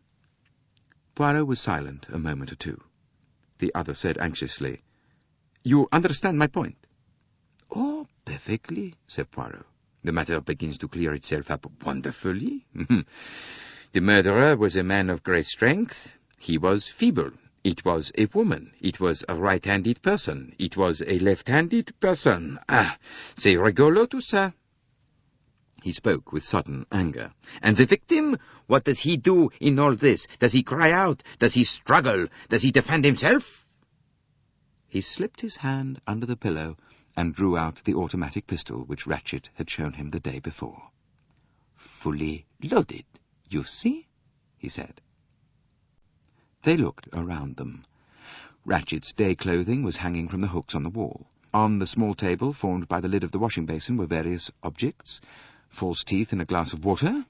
Poirot was silent a moment or two. The other said anxiously, "You understand my point?" "Oh, perfectly," said Poirot. "The matter begins to clear itself up wonderfully. The murderer was a man of great strength. He was feeble. It was a woman. It was a right-handed person. It was a left-handed person. C'est rigolo tout ça." He spoke with sudden anger. "And the victim? What does he do in all this? Does he cry out? Does he struggle? Does he defend himself?" He slipped his hand under the pillow and drew out the automatic pistol which Ratchet had shown him the day before. "Fully loaded, you see?" he said. They looked around them. Ratchet's day clothing was hanging from the hooks on the wall. On the small table formed by the lid of the washing basin were various objects: false teeth in a glass of water,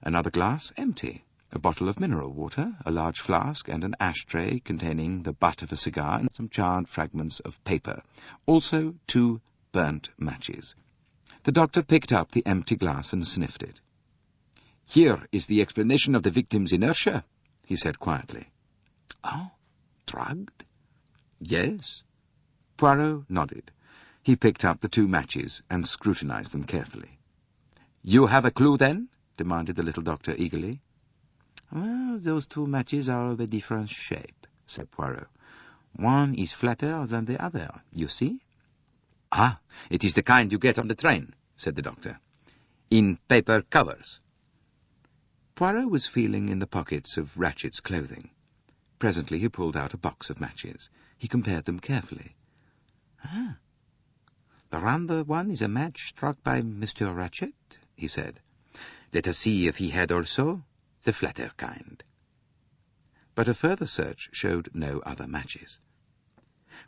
another glass empty, a bottle of mineral water, a large flask, and an ashtray containing the butt of a cigar and some charred fragments of paper. Also 2 burnt matches. The doctor picked up the empty glass and sniffed it. "Here is the explanation of the victim's inertia," he said quietly. "Oh, drugged?" "Yes." Poirot nodded. He picked up the 2 matches and scrutinized them carefully. "You have a clue, then?" demanded the little doctor eagerly. "Well, those 2 matches are of a different shape," said Poirot. "One is flatter than the other, you see?" "Ah, it is the kind you get on the train," said the doctor. "In paper covers." Poirot was feeling in the pockets of Ratchet's clothing. Presently he pulled out a box of matches. He compared them carefully. "Ah, the rounder one is a match struck by Monsieur Ratchet," he said. "Let us see if he had also the flatter kind." But a further search showed no other matches.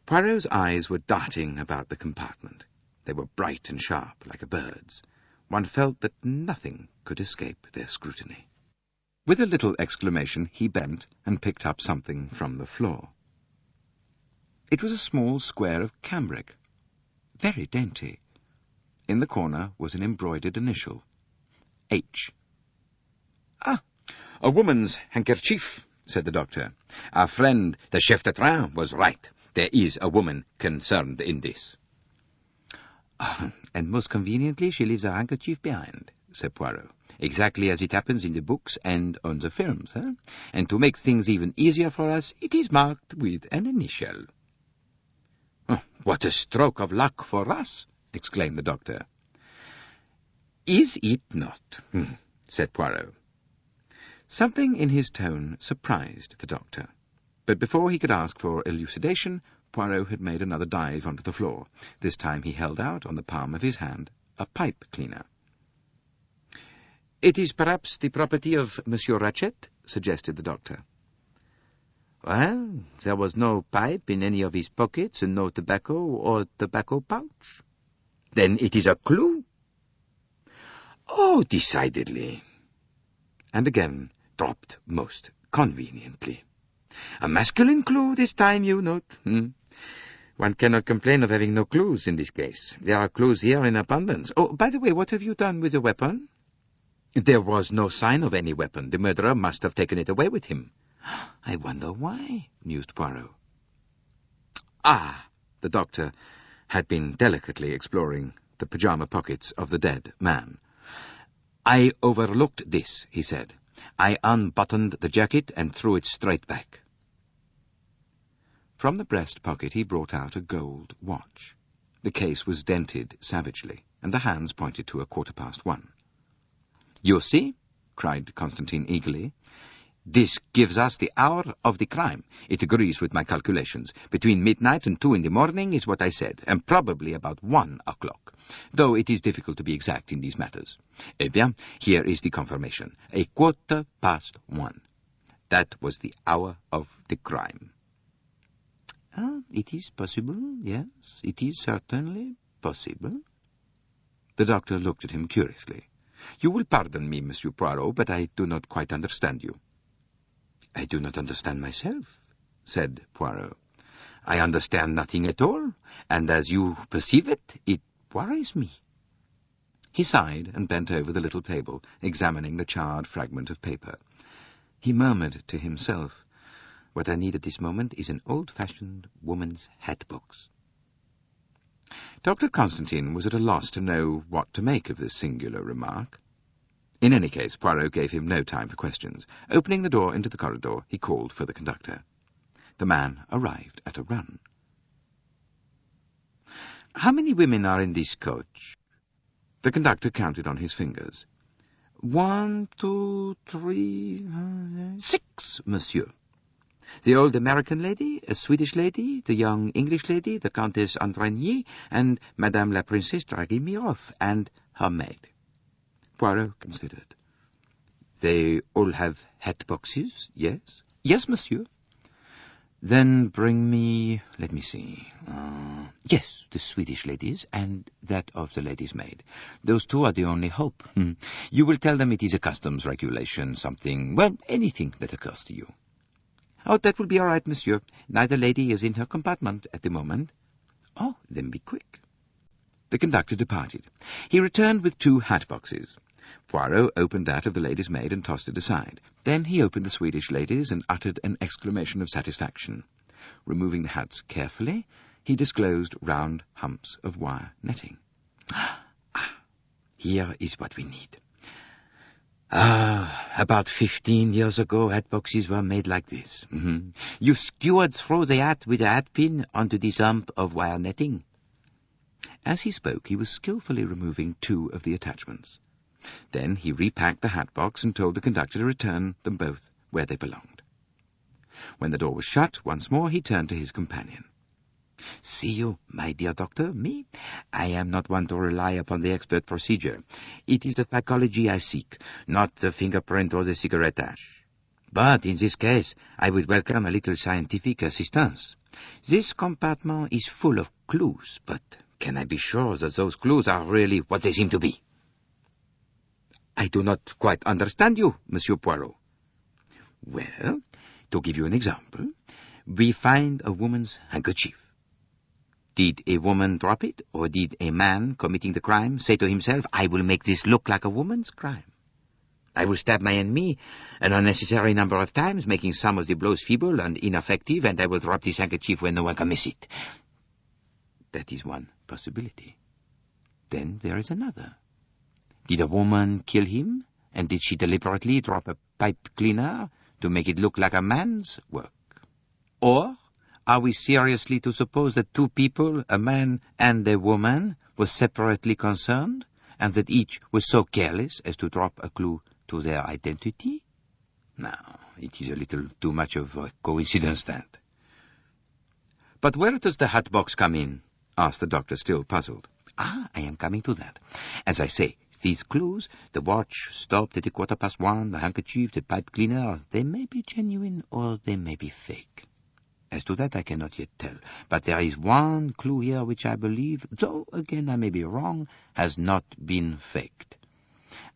Poirot's eyes were darting about the compartment. They were bright and sharp, like a bird's. One felt that nothing could escape their scrutiny. With a little exclamation, he bent and picked up something from the floor. It was a small square of cambric, very dainty. In the corner was an embroidered initial, H. "Ah, a woman's handkerchief," said the doctor. "Our friend, the chef de train, was right. There is a woman concerned in this." "And most conveniently she leaves her handkerchief behind," said Poirot. "Exactly as it happens in the books and on the films, eh? And to make things even easier for us, it is marked with an initial." "Oh, what a stroke of luck for us!" exclaimed the doctor. "Is it not?" said Poirot. Something in his tone surprised the doctor. But before he could ask for elucidation, Poirot had made another dive onto the floor. This time he held out on the palm of his hand a pipe cleaner. "It is perhaps the property of Monsieur Ratchet?" suggested the doctor. "Well, there was no pipe in any of his pockets and no tobacco or tobacco pouch." "Then it is a clue?" "Oh, decidedly." And again dropped most conveniently. "A masculine clue this time, you note. One cannot complain of having no clues in this case. There are clues here in abundance. Oh, by the way, what have you done with the weapon?" "There was no sign of any weapon. The murderer must have taken it away with him." "I wonder why," mused Poirot. "Ah!" The doctor had been delicately exploring the pyjama pockets of the dead man. "I overlooked this," he said. "I unbuttoned the jacket and threw it straight back." From the breast pocket he brought out a gold watch. The case was dented savagely, and the hands pointed to 1:15. "You see?" cried Constantine eagerly. "This gives us the hour of the crime. It agrees with my calculations. Between midnight and 2 in the morning is what I said, and probably about 1 o'clock, though it is difficult to be exact in these matters. Eh bien, here is the confirmation. 1:15. That was the hour of the crime." "Ah, it is possible, yes, it is certainly possible." The doctor looked at him curiously. "You will pardon me, Monsieur Poirot, but I do not quite understand you." "I do not understand myself," said Poirot. "I understand nothing at all, and as you perceive it, it worries me." He sighed and bent over the little table, examining the charred fragment of paper. He murmured to himself, "What I need at this moment is an old-fashioned woman's hat-box." Dr. Constantine was at a loss to know what to make of this singular remark. In any case, Poirot gave him no time for questions. Opening the door into the corridor, he called for the conductor. The man arrived at a run. "How many women are in this coach?" The conductor counted on his fingers. 1, 2, 3, 6, monsieur." The old American lady, a Swedish lady, the young English lady, the Countess Andrigny, and Madame la Princesse Dragimirov, and her maid. Poirot considered. They all have hat boxes, yes? Yes, monsieur. Then bring me, let me see. Yes, the Swedish ladies and that of the lady's maid. Those two are the only hope. You will tell them it is a customs regulation, something, well, anything that occurs to you. Oh, that will be all right, monsieur. Neither lady is in her compartment at the moment. Oh, then be quick. The conductor departed. He returned with 2 hat boxes. Poirot opened that of the lady's maid and tossed it aside. Then he opened the Swedish lady's and uttered an exclamation of satisfaction. Removing the hats carefully, he disclosed round humps of wire netting. Here is what we need. About 15 years ago, hat boxes were made like this. You skewered through the hat with a hat pin onto this hump of wire netting. As he spoke, he was skillfully removing 2 of the attachments. Then he repacked the hat box and told the conductor to return them both where they belonged. When the door was shut once more, he turned to his companion. See you, my dear doctor, me? I am not one to rely upon the expert procedure. It is the psychology I seek, not the fingerprint or the cigarette ash. But in this case, I would welcome a little scientific assistance. This compartment is full of clues, but can I be sure that those clues are really what they seem to be? I do not quite understand you, Monsieur Poirot. Well, to give you an example, we find a woman's handkerchief. Did a woman drop it, or did a man committing the crime say to himself, I will make this look like a woman's crime? I will stab my enemy an unnecessary number of times, making some of the blows feeble and ineffective, and I will drop this handkerchief when no one can miss it. That is one possibility. Then there is another. Did a woman kill him, and did she deliberately drop a pipe cleaner to make it look like a man's work? Or are we seriously to suppose that 2 people, a man and a woman, were separately concerned, and that each was so careless as to drop a clue to their identity? Now, it is a little too much of a coincidence, that. But where does the hat box come in? Asked the doctor, still puzzled. I am coming to that. As I say, these clues, the watch stopped at 1:15, the handkerchief, the pipe cleaner, they may be genuine or they may be fake. As to that I cannot yet tell, but there is one clue here which I believe, though again I may be wrong, has not been faked.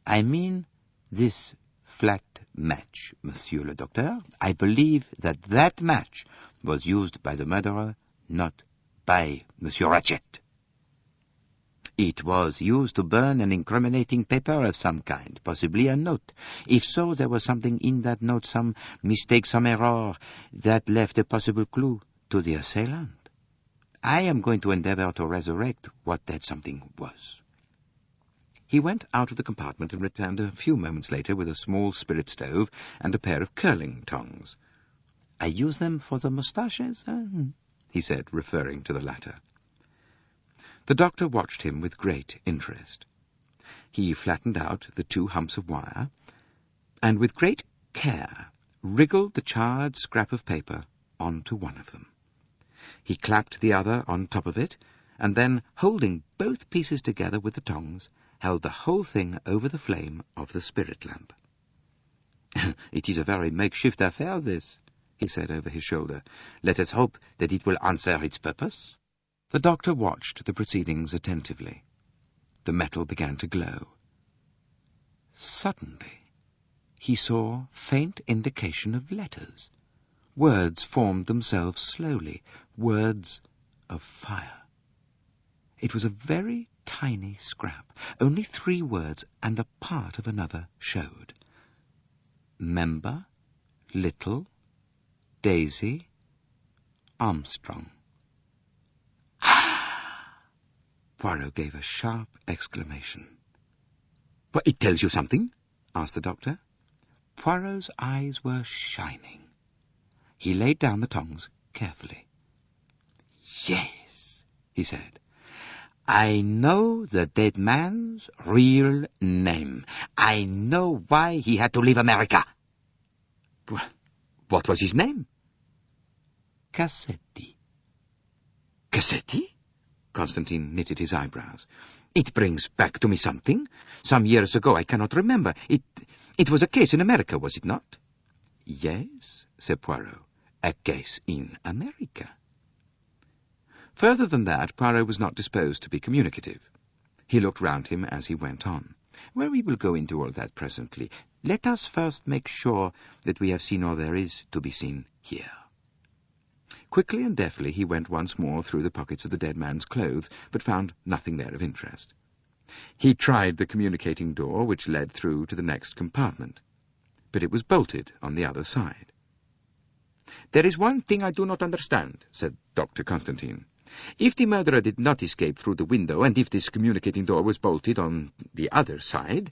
I mean this flat match, Monsieur le Docteur. I believe that that match was used by the murderer, not by Monsieur Ratchet. It was used to burn an incriminating paper of some kind, possibly a note. If so, there was something in that note, some mistake, some error, that left a possible clue to the assailant. I am going to endeavor to resurrect what that something was. He went out of the compartment and returned a few moments later with a small spirit stove and a pair of curling tongs. I use them for the moustaches, he said, referring to the latter. The doctor watched him with great interest. He flattened out the 2 humps of wire, and with great care wriggled the charred scrap of paper onto one of them. He clapped the other on top of it, and then, holding both pieces together with the tongs, held the whole thing over the flame of the spirit lamp. It is a very makeshift affair, this, he said over his shoulder. Let us hope that it will answer its purpose. The doctor watched the proceedings attentively. The metal began to glow. Suddenly, he saw faint indication of letters. Words formed themselves slowly, words of fire. It was a very tiny scrap. Only 3 words and a part of another showed. Member, Little, Daisy, Armstrong. Poirot gave a sharp exclamation. "But it tells you something?" asked the doctor. Poirot's eyes were shining. He laid down the tongs carefully. "Yes," he said. "I know the dead man's real name. I know why he had to leave America." "What was his name?" Cassetti. Cassetti? Constantine knitted his eyebrows. It brings back to me something. Some years ago, I cannot remember. It was a case in America, was it not? Yes, said Poirot. A case in America. Further than that, Poirot was not disposed to be communicative. He looked round him as he went on. Well, we will go into all that presently. Let us first make sure that we have seen all there is to be seen here. Quickly and deftly he went once more through the pockets of the dead man's clothes, but found nothing there of interest. He tried the communicating door, which led through to the next compartment, but it was bolted on the other side. "There is one thing I do not understand," said Dr. Constantine. "If the murderer did not escape through the window, and if this communicating door was bolted on the other side,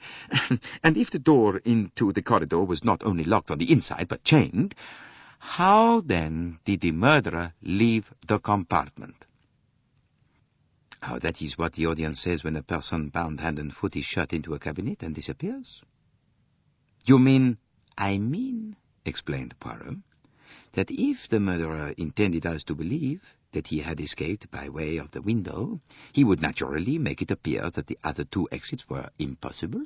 and if the door into the corridor was not only locked on the inside but chained, how then did the murderer leave the compartment?" "Oh, that is what the audience says when a person bound hand and foot is shut into a cabinet and disappears." "You mean—" "I mean," explained Poirot, "that if the murderer intended us to believe that he had escaped by way of the window, he would naturally make it appear that the other two exits were impossible,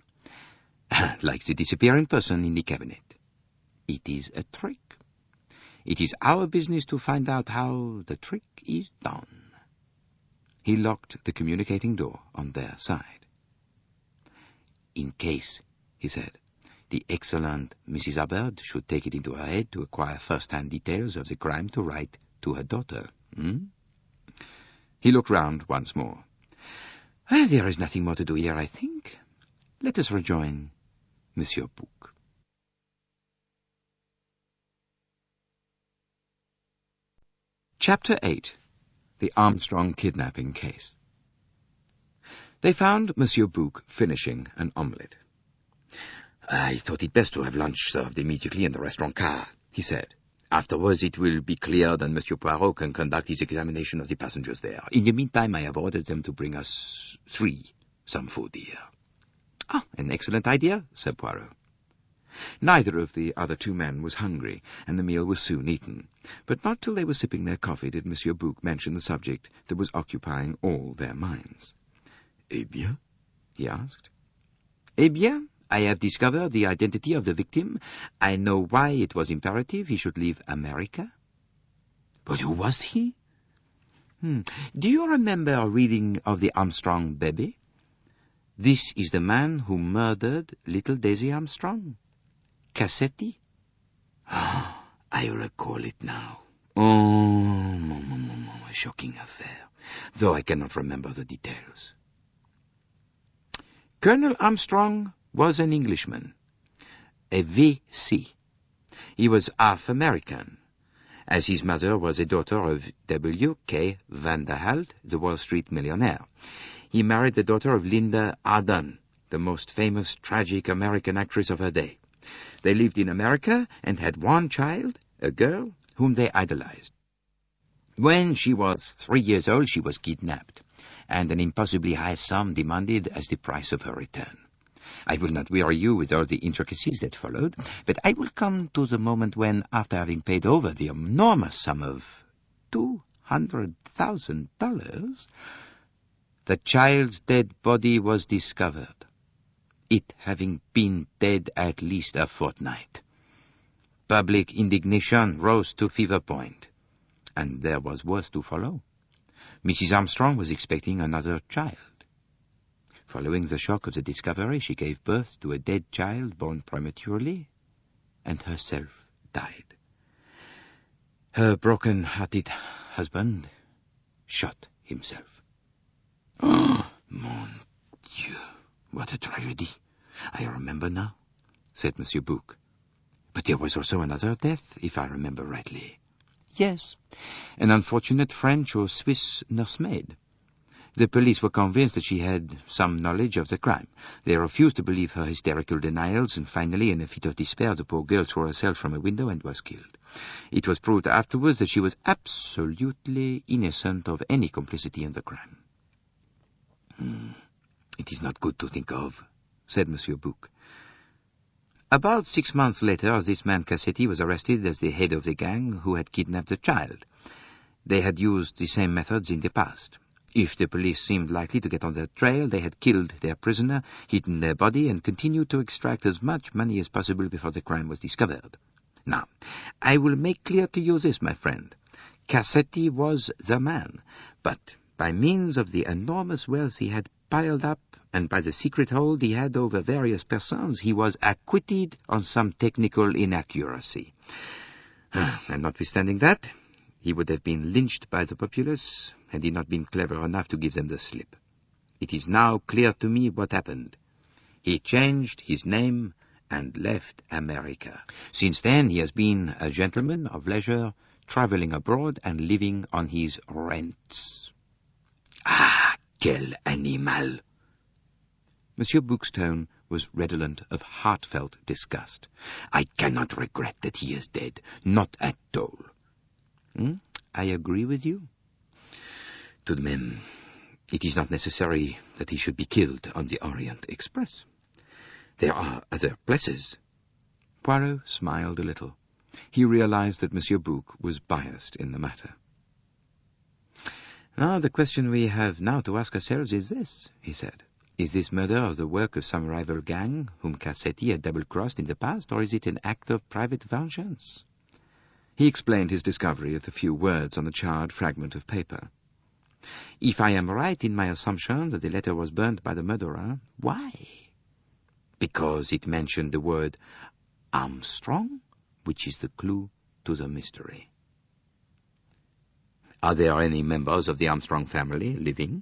like the disappearing person in the cabinet. It is a trick. It is our business to find out how the trick is done." He locked the communicating door on their side. "In case," he said, "the excellent Mrs. Hubbard should take it into her head to acquire first-hand details of the crime to write to her daughter. He looked round once more. "Well, there is nothing more to do here, I think. Let us rejoin Monsieur Bouc." Chapter 8. The Armstrong Kidnapping Case. They found Monsieur Bouc finishing an omelette. "I thought it best to have lunch served immediately in the restaurant car," he said. "Afterwards it will be cleared and Monsieur Poirot can conduct his examination of the passengers there. In the meantime, I have ordered them to bring us some food here." "Ah, an excellent idea," said Poirot. Neither of the other two men was hungry, and the meal was soon eaten. But not till they were sipping their coffee did Monsieur Bouc mention the subject that was occupying all their minds. "Eh bien?" he asked. "Eh bien? I have discovered the identity of the victim. I know why it was imperative he should leave America." "But who was he?" "Do you remember reading of the Armstrong baby? This is the man who murdered little Daisy Armstrong. Cassetti." "I recall it now. Oh, a shocking affair, though I cannot remember the details." "Colonel Armstrong was an Englishman, a V.C. He was half American, as his mother was a daughter of W.K. Vanderhalt, the Wall Street millionaire. He married the daughter of Linda Arden, the most famous tragic American actress of her day. They lived in America and had one child, a girl, whom they idolized. When she was 3 years old, she was kidnapped, and an impossibly high sum demanded as the price of her return. I will not weary you with all the intricacies that followed, but I will come to the moment when, after having paid over the enormous sum of $200,000, the child's dead body was discovered, it having been dead at least a fortnight. Public indignation rose to fever point, and there was worse to follow. Mrs. Armstrong was expecting another child. Following the shock of the discovery, she gave birth to a dead child born prematurely, and herself died. Her broken-hearted husband shot himself." "Oh, mon Dieu, what a tragedy! I remember now," said Monsieur Bouc. "But there was also another death, if I remember rightly." "Yes, an unfortunate French or Swiss nursemaid. The police were convinced that she had some knowledge of the crime. They refused to believe her hysterical denials, and finally, in a fit of despair, the poor girl threw herself from a window and was killed. It was proved afterwards that she was absolutely innocent of any complicity in the crime." "It is not good to think of," said Monsieur Bouc. About 6 months later, this man Cassetti was arrested as the head of the gang who had kidnapped the child. They had used the same methods in the past. If the police seemed likely to get on their trail, they had killed their prisoner, hidden their body, and continued to extract as much money as possible before the crime was discovered. Now, I will make clear to you this, my friend. Cassetti was the man, but by means of the enormous wealth he had piled up and by the secret hold he had over various persons, he was acquitted on some technical inaccuracy. And notwithstanding that, he would have been lynched by the populace had he not been clever enough to give them the slip. It is now clear to me what happened. He changed his name and left America. Since then he has been a gentleman of leisure, travelling abroad and living on his rents. Ah, quel animal! Monsieur Bouc's tone was redolent of heartfelt disgust. I cannot regret that he is dead, not at all. I agree with you. Tout de même, it is not necessary that he should be killed on the Orient Express. There are other places. Poirot smiled a little. He realized that Monsieur Bouc was biased in the matter. Now, the question we have now to ask ourselves is this, he said. Is this murder the work of some rival gang whom Cassetti had double-crossed in the past, or is it an act of private vengeance? He explained his discovery of the few words on the charred fragment of paper. If I am right in my assumption that the letter was burnt by the murderer, why? Because it mentioned the word Armstrong, which is the clue to the mystery. Are there any members of the Armstrong family living?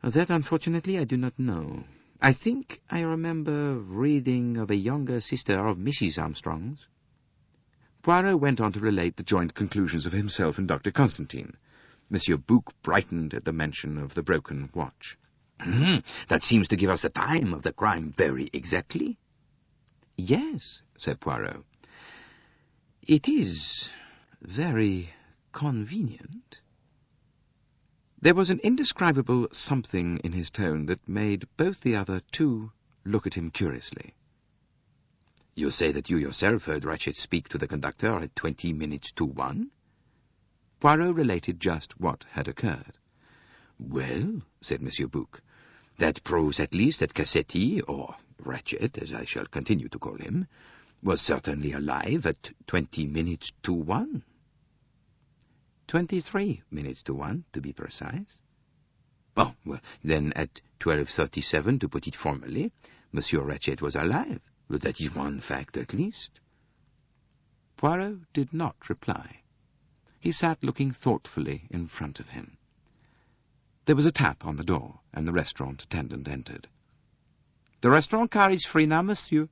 That, unfortunately, I do not know. I think I remember reading of a younger sister of Mrs. Armstrong's. Poirot went on to relate the joint conclusions of himself and Dr. Constantine. Monsieur Bouc brightened at the mention of the broken watch. That seems to give us the time of the crime very exactly. Yes, said Poirot. It is very convenient. There was an indescribable something in his tone that made both the other two look at him curiously. You say that you yourself heard Ratchet speak to the conductor at 20 minutes to 1? Poirot related just what had occurred. Well, said Monsieur Bouc, that proves at least that Cassetti, or Ratchet, as I shall continue to call him, was certainly alive at 20 minutes to 1. 23 minutes to 1, to be precise. Oh, well, then at 12:37, to put it formally, Monsieur Ratchet was alive. But that is one fact at least. Poirot did not reply. He sat looking thoughtfully in front of him. There was a tap on the door, and the restaurant attendant entered. The restaurant car is free now, monsieur,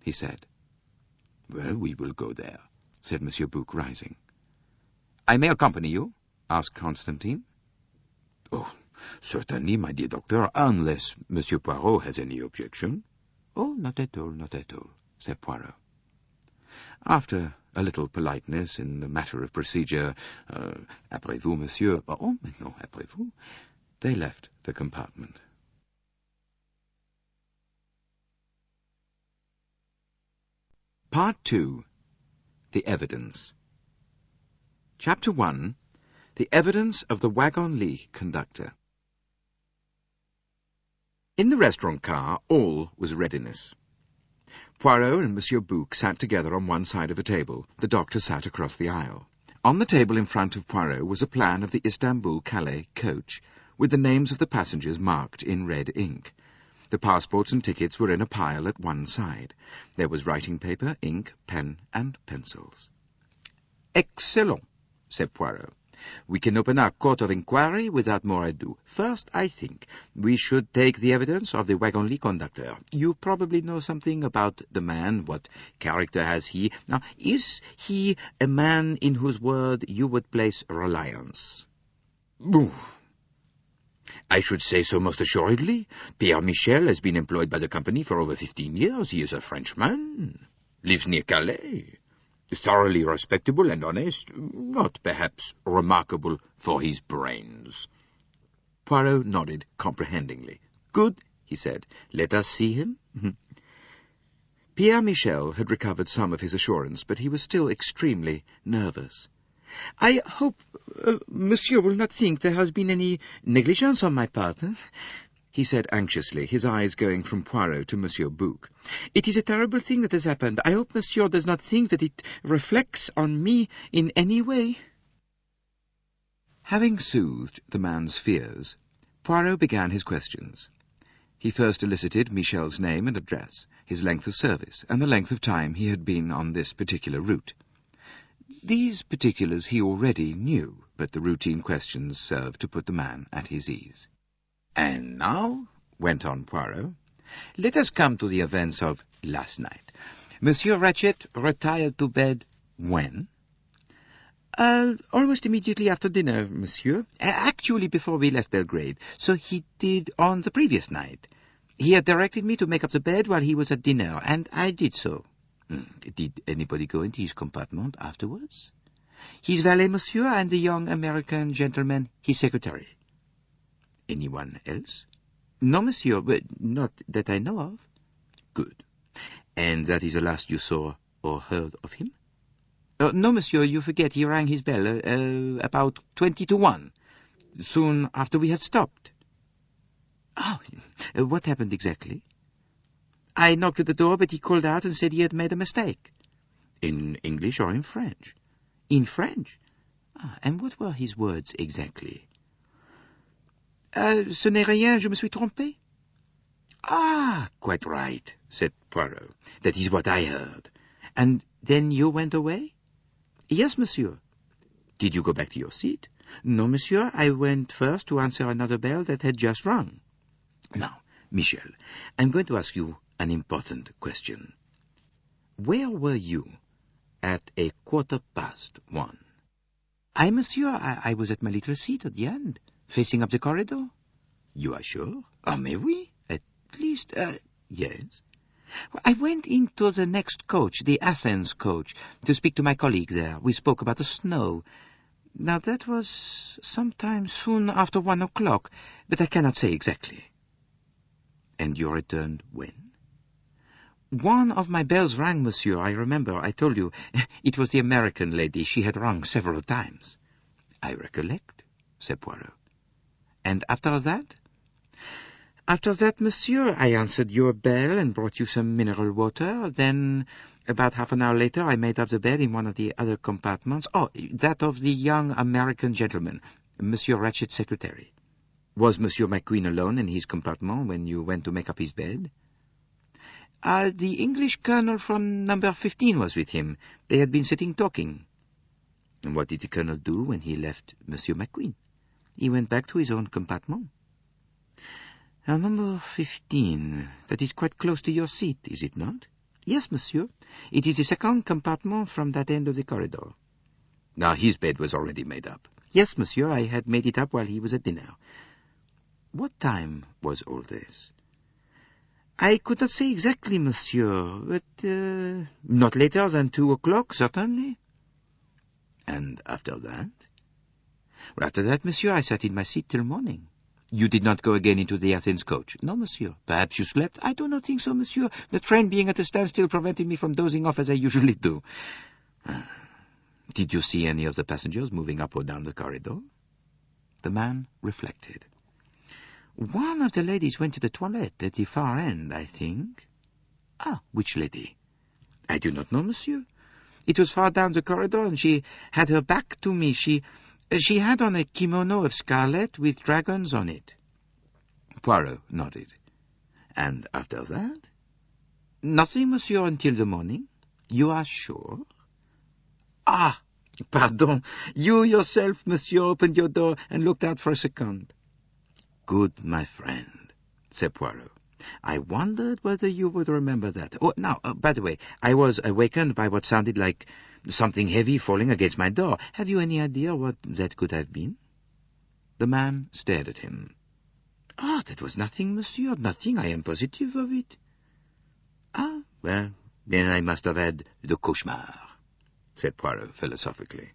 he said. Well, we will go there, said Monsieur Bouc, rising. I may accompany you? Asked Constantine. Oh, certainly, my dear doctor, unless Monsieur Poirot has any objection. Oh, not at all, said Poirot. After a little politeness in the matter of procedure, après vous, monsieur, oh, non, après vous, they left the compartment. Part 2. The Evidence. Chapter 1. The Evidence of the Wagon-Lit Conductor. In the restaurant car, all was readiness. Poirot and Monsieur Bouc sat together on one side of a table. The doctor sat across the aisle. On the table in front of Poirot was a plan of the Istanbul-Calais coach, with the names of the passengers marked in red ink. The passports and tickets were in a pile at one side. There was writing paper, ink, pen, and pencils. Excellent, said Poirot. We can open our court of inquiry without more ado. First, I think, we should take the evidence of the wagon-lit conductor. You probably know something about the man. What character has he? Now, is he a man in whose word you would place reliance? I should say so most assuredly. Pierre Michel has been employed by the company for over 15 years. He is a Frenchman, lives near Calais. Thoroughly respectable and honest, not perhaps remarkable for his brains. Poirot nodded comprehendingly. Good, he said. Let us see him. Pierre Michel had recovered some of his assurance, but he was still extremely nervous. "I hope monsieur will not think there has been any negligence on my part," he said anxiously, his eyes going from Poirot to Monsieur Bouc. "It is a terrible thing that has happened. I hope monsieur does not think that it reflects on me in any way." Having soothed the man's fears, Poirot began his questions. He first elicited Michel's name and address, his length of service, and the length of time he had been on this particular route. These particulars he already knew, but the routine questions served to put the man at his ease. "And now," went on Poirot, "let us come to the events of last night. Monsieur Ratchet retired to bed when?" Almost immediately after dinner, monsieur. Actually before we left Belgrade. So he did on the previous night. He had directed me to make up the bed while he was at dinner, and I did so. Did anybody go into his compartment afterwards? His valet, monsieur, and the young American gentleman, his secretary. Anyone else? No, monsieur, but not that I know of. Good. And that is the last you saw or heard of him? No, monsieur, you forget he rang his bell about 20 to 1, soon after we had stopped. Oh, what happened exactly? I knocked at the door, but he called out and said he had made a mistake. In English or in French? In French. And what were his words exactly? Ce n'est rien, je me suis trompé. Ah, quite right, said Poirot. That is what I heard. And then you went away? Yes, monsieur. Did you go back to your seat? No, monsieur. I went first to answer another bell that had just rung. Now, Michel, I'm going to ask you an important question. Where were you at 1:15? I, monsieur, I was at my little seat at the end, facing up the corridor. You are sure? Ah, mais oui. At least, yes. I went into the next coach, the Athens coach, to speak to my colleague there. We spoke about the snow. Now, that was sometime soon after 1 o'clock, but I cannot say exactly. And you returned when? One of my bells rang, monsieur, I remember. I told you. It was the American lady. She had rung several times. I recollect, said Poirot. And after that? After that, monsieur, I answered your bell and brought you some mineral water. Then, about half an hour later, I made up the bed in one of the other compartments. Oh, that of the young American gentleman, Monsieur Ratchet's secretary. Was Monsieur McQueen alone in his compartment when you went to make up his bed? The English colonel from number 15 was with him. They had been sitting talking. And what did the colonel do when he left Monsieur McQueen? He went back to his own compartment. Number 15, that is quite close to your seat, is it not? Yes, monsieur. It is the second compartment from that end of the corridor. Now his bed was already made up. Yes, monsieur, I had made it up while he was at dinner. What time was all this? I could not say exactly, monsieur, but not later than 2 o'clock, certainly. And after that? Well, after that, monsieur, I sat in my seat till morning. You did not go again into the Athens coach? No, monsieur. Perhaps you slept? I do not think so, monsieur. The train being at a standstill prevented me from dozing off as I usually do. Did you see any of the passengers moving up or down the corridor? The man reflected. One of the ladies went to the toilette at the far end, I think. Which lady? I do not know, monsieur. It was far down the corridor, and she had her back to me. She had on a kimono of scarlet with dragons on it. Poirot nodded. And after that? Nothing, monsieur, until the morning. You are sure? Pardon. You yourself, monsieur, opened your door and looked out for a second. Good, my friend, said Poirot. I wondered whether you would remember that. Oh, now, by the way, I was awakened by what sounded like something heavy falling against my door. Have you any idea what that could have been? The man stared at him. That was nothing, monsieur, nothing. I am positive of it. Well, then I must have had the cauchemar, said Poirot philosophically.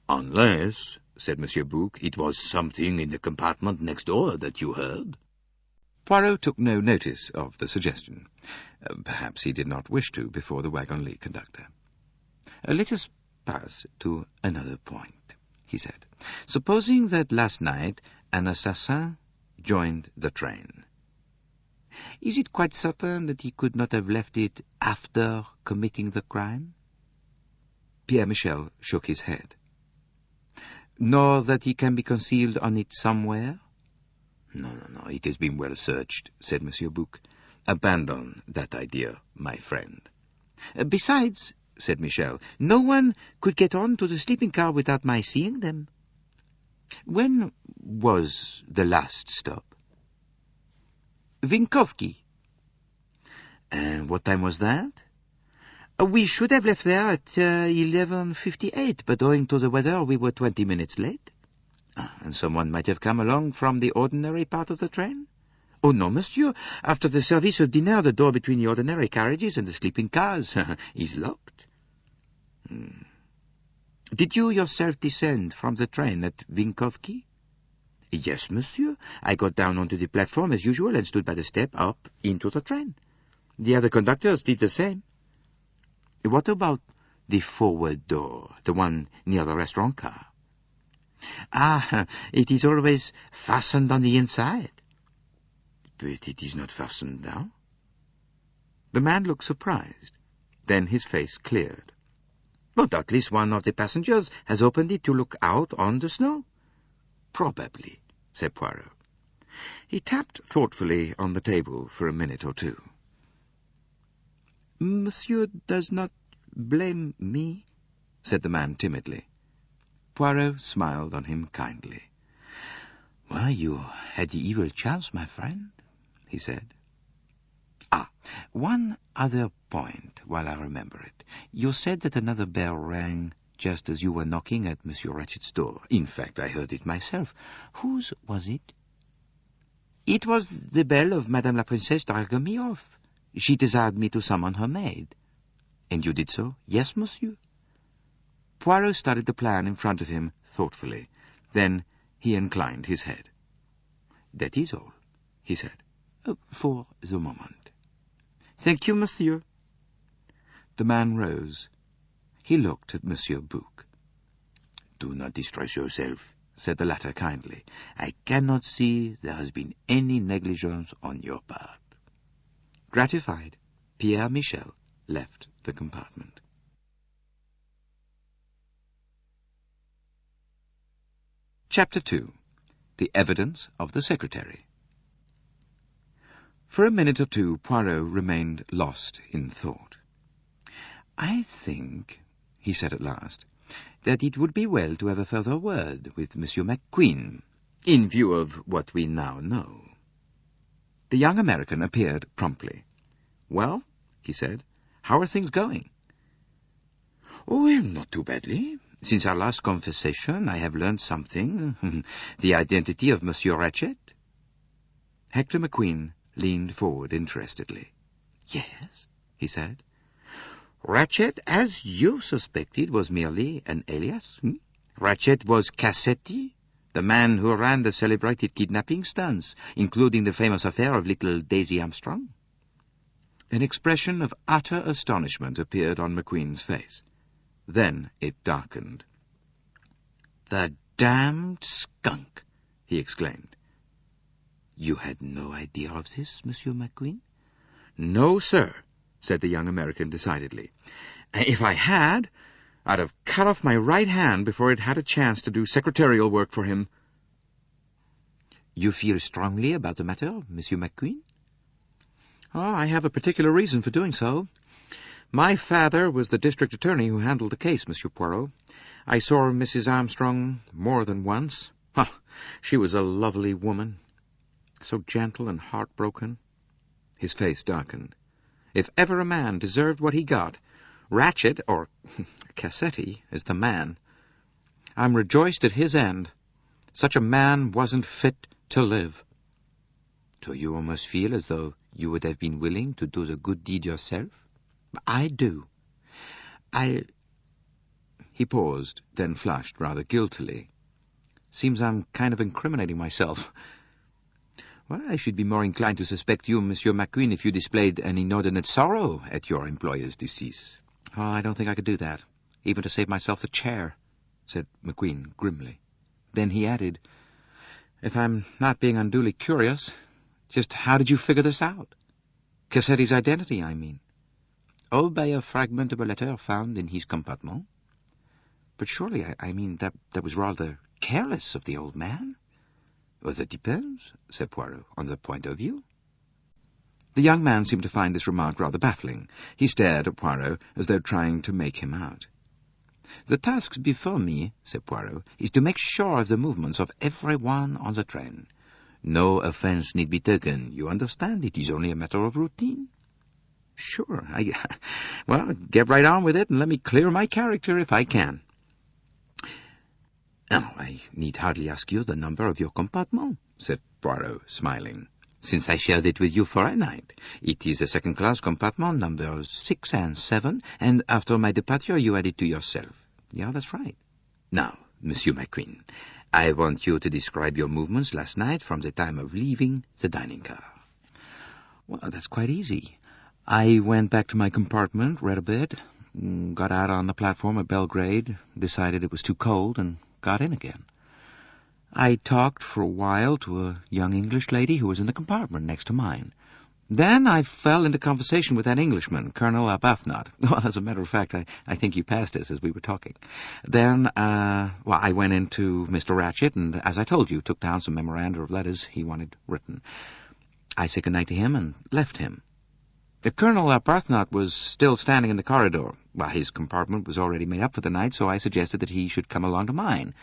Unless, said Monsieur Bouc, it was something in the compartment next door that you heard. Poirot took no notice of the suggestion. Perhaps he did not wish to before the wagon-lit conductor. Let us pass to another point, he said. Supposing that last night an assassin joined the train. Is it quite certain that he could not have left it after committing the crime? Pierre Michel shook his head. Nor that he can be concealed on it somewhere? No, it has been well searched, said Monsieur Bouc. Abandon that idea, my friend. Besides, said Michel, no one could get on to the sleeping car without my seeing them. When was the last stop? Vinkovki. And what time was that? We should have left there at 11:58, but owing to the weather we were 20 minutes late. And someone might have come along from the ordinary part of the train? Oh, no, monsieur. After the service of dinner, the door between the ordinary carriages and the sleeping cars is locked. Did you yourself descend from the train at Vinkovki? Yes, monsieur. I got down onto the platform as usual and stood by the step up into the train. The other conductors did the same. What about the forward door, the one near the restaurant car? It is always fastened on the inside. But it is not fastened now. The man looked surprised. Then his face cleared. But at least one of the passengers has opened it to look out on the snow. Probably, said Poirot. He tapped thoughtfully on the table for a minute or two. Monsieur does not blame me, said the man timidly. Poirot smiled on him kindly. Well, you had the evil chance, my friend, he said. One other point, while I remember it. You said that another bell rang just as you were knocking at Monsieur Ratchet's door. In fact, I heard it myself. Whose was it? It was the bell of Madame la Princesse d'Argomioff. She desired me to summon her maid. And you did so? Yes, monsieur. Poirot studied the plan in front of him thoughtfully. Then he inclined his head. That is all, he said. For the moment. Thank you, monsieur. The man rose. He looked at Monsieur Bouc. Do not distress yourself, said the latter kindly. I cannot see there has been any negligence on your part. Gratified, Pierre Michel left the compartment. Chapter 2. The Evidence of the Secretary. For a minute or two, Poirot remained lost in thought. I think, he said at last, that it would be well to have a further word with Monsieur McQueen, in view of what we now know. The young American appeared promptly. Well, he said, how are things going? Oh, not too badly. Since our last conversation, I have learned something. The identity of Monsieur Ratchet. Hector McQueen leaned forward interestedly. Yes, he said. Ratchet, as you suspected, was merely an alias. Ratchet was Cassetti, the man who ran the celebrated kidnapping stunts, including the famous affair of little Daisy Armstrong. An expression of utter astonishment appeared on McQueen's face. Then it darkened. "The damned skunk!" he exclaimed. "You had no idea of this, Monsieur McQueen?" "No, sir," said the young American decidedly. "If I had, I'd have cut off my right hand before it had a chance to do secretarial work for him." "You feel strongly about the matter, Monsieur McQueen?" "Oh, I have a particular reason for doing so. My father was the district attorney who handled the case, Monsieur Poirot. I saw Mrs. Armstrong more than once. She was a lovely woman, so gentle and heartbroken." His face darkened. "If ever a man deserved what he got, Ratchet, or Cassetti, is the man. I'm rejoiced at his end. Such a man wasn't fit to live." "So you almost feel as though you would have been willing to do the good deed yourself?" "I do. He paused, then flushed rather guiltily. "Seems I'm kind of incriminating myself." Well, I should be more inclined to suspect you, Monsieur McQueen, if you displayed an inordinate sorrow at your employer's decease. Oh, I don't think I could do that, even to save myself the chair, said McQueen grimly. Then he added, if I'm not being unduly curious, just how did you figure this out? Cassetti's identity, I mean. Oh, by a fragment of a letter found in his compartment. But surely, I mean, that was rather careless of the old man. Well, that depends, said Poirot, on the point of view. The young man seemed to find this remark rather baffling. He stared at Poirot as though trying to make him out. The task before me, said Poirot, is to make sure of the movements of everyone on the train. No offense need be taken. You understand? It is only a matter of routine. Sure. Well, get right on with it and let me clear my character if I can. Now, I need hardly ask you the number of your compartment, said Poirot, smiling, since I shared it with you for a night. It is a second-class compartment, numbers 6 and 7, and after my departure you add it to yourself. Yeah, that's right. Now, Monsieur McQueen, I want you to describe your movements last night from the time of leaving the dining car. Well, that's quite easy. I went back to my compartment, read a bit, got out on the platform at Belgrade, decided it was too cold, and got in again. I talked for a while to a young English lady who was in the compartment next to mine. Then I fell into conversation with that Englishman, Colonel Arbuthnot. Well, as a matter of fact, I think he passed us as we were talking. Then, I went into Mr. Ratchet, and as I told you, took down some memoranda of letters he wanted written. I said goodnight to him and left him. The Colonel Arbuthnot was still standing in the corridor. Well, his compartment was already made up for the night, so I suggested that he should come along to mine.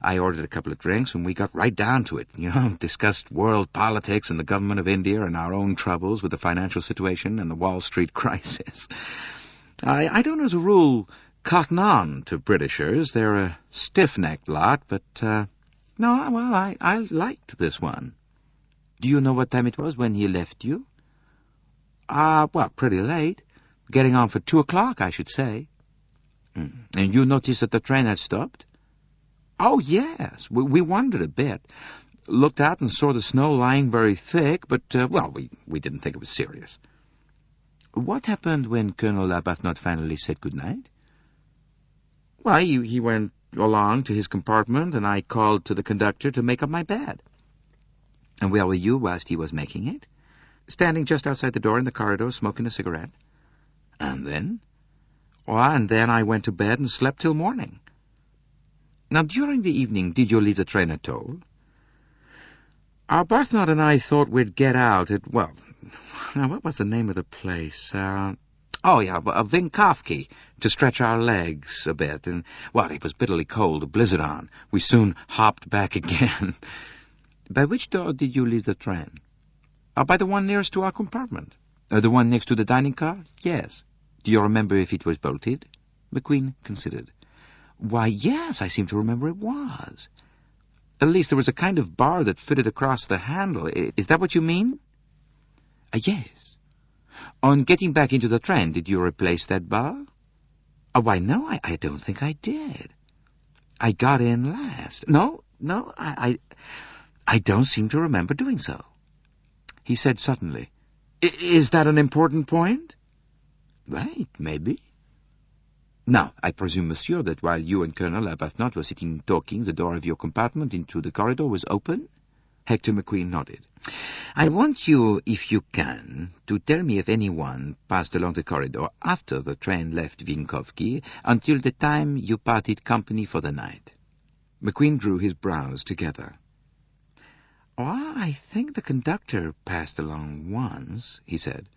I ordered a couple of drinks, and we got right down to it, discussed world politics and the government of India and our own troubles with the financial situation and the Wall Street crisis. I don't, as a rule, cotton on to Britishers. They're a stiff-necked lot, but, I liked this one. Do you know what time it was when he left you? Pretty late. Getting on for 2 o'clock, I should say. And you noticed that the train had stopped? Oh, yes. We wondered a bit. Looked out and saw the snow lying very thick, but, we didn't think it was serious. What happened when Colonel Arbuthnot finally said good night? Well, he went along to his compartment, and I called to the conductor to make up my bed. And where were you whilst he was making it? Standing just outside the door in the corridor, smoking a cigarette. And then? And then I went to bed and slept till morning. Now, during the evening, did you leave the train at all? Arbuthnot and I thought we'd get out at, what was the name of the place? Vinkovki, to stretch our legs a bit. And, it was bitterly cold, a blizzard on. We soon hopped back again. By which door did you leave the train? By the one nearest to our compartment. The one next to the dining car? Yes. Do you remember if it was bolted? McQueen considered. Why, yes, I seem to remember it was. At least there was a kind of bar that fitted across the handle. Is that what you mean? Yes. On getting back into the train, did you replace that bar? Why, no, I don't think I did. I got in last. No, I don't seem to remember doing so. He said suddenly, Is that an important point? Right, maybe. Now, I presume, monsieur, that while you and Colonel Arbuthnot were sitting talking, the door of your compartment into the corridor was open? Hector McQueen nodded. I want you, if you can, to tell me if anyone passed along the corridor after the train left Vinkovki until the time you parted company for the night. McQueen drew his brows together. I think the conductor passed along once, he said,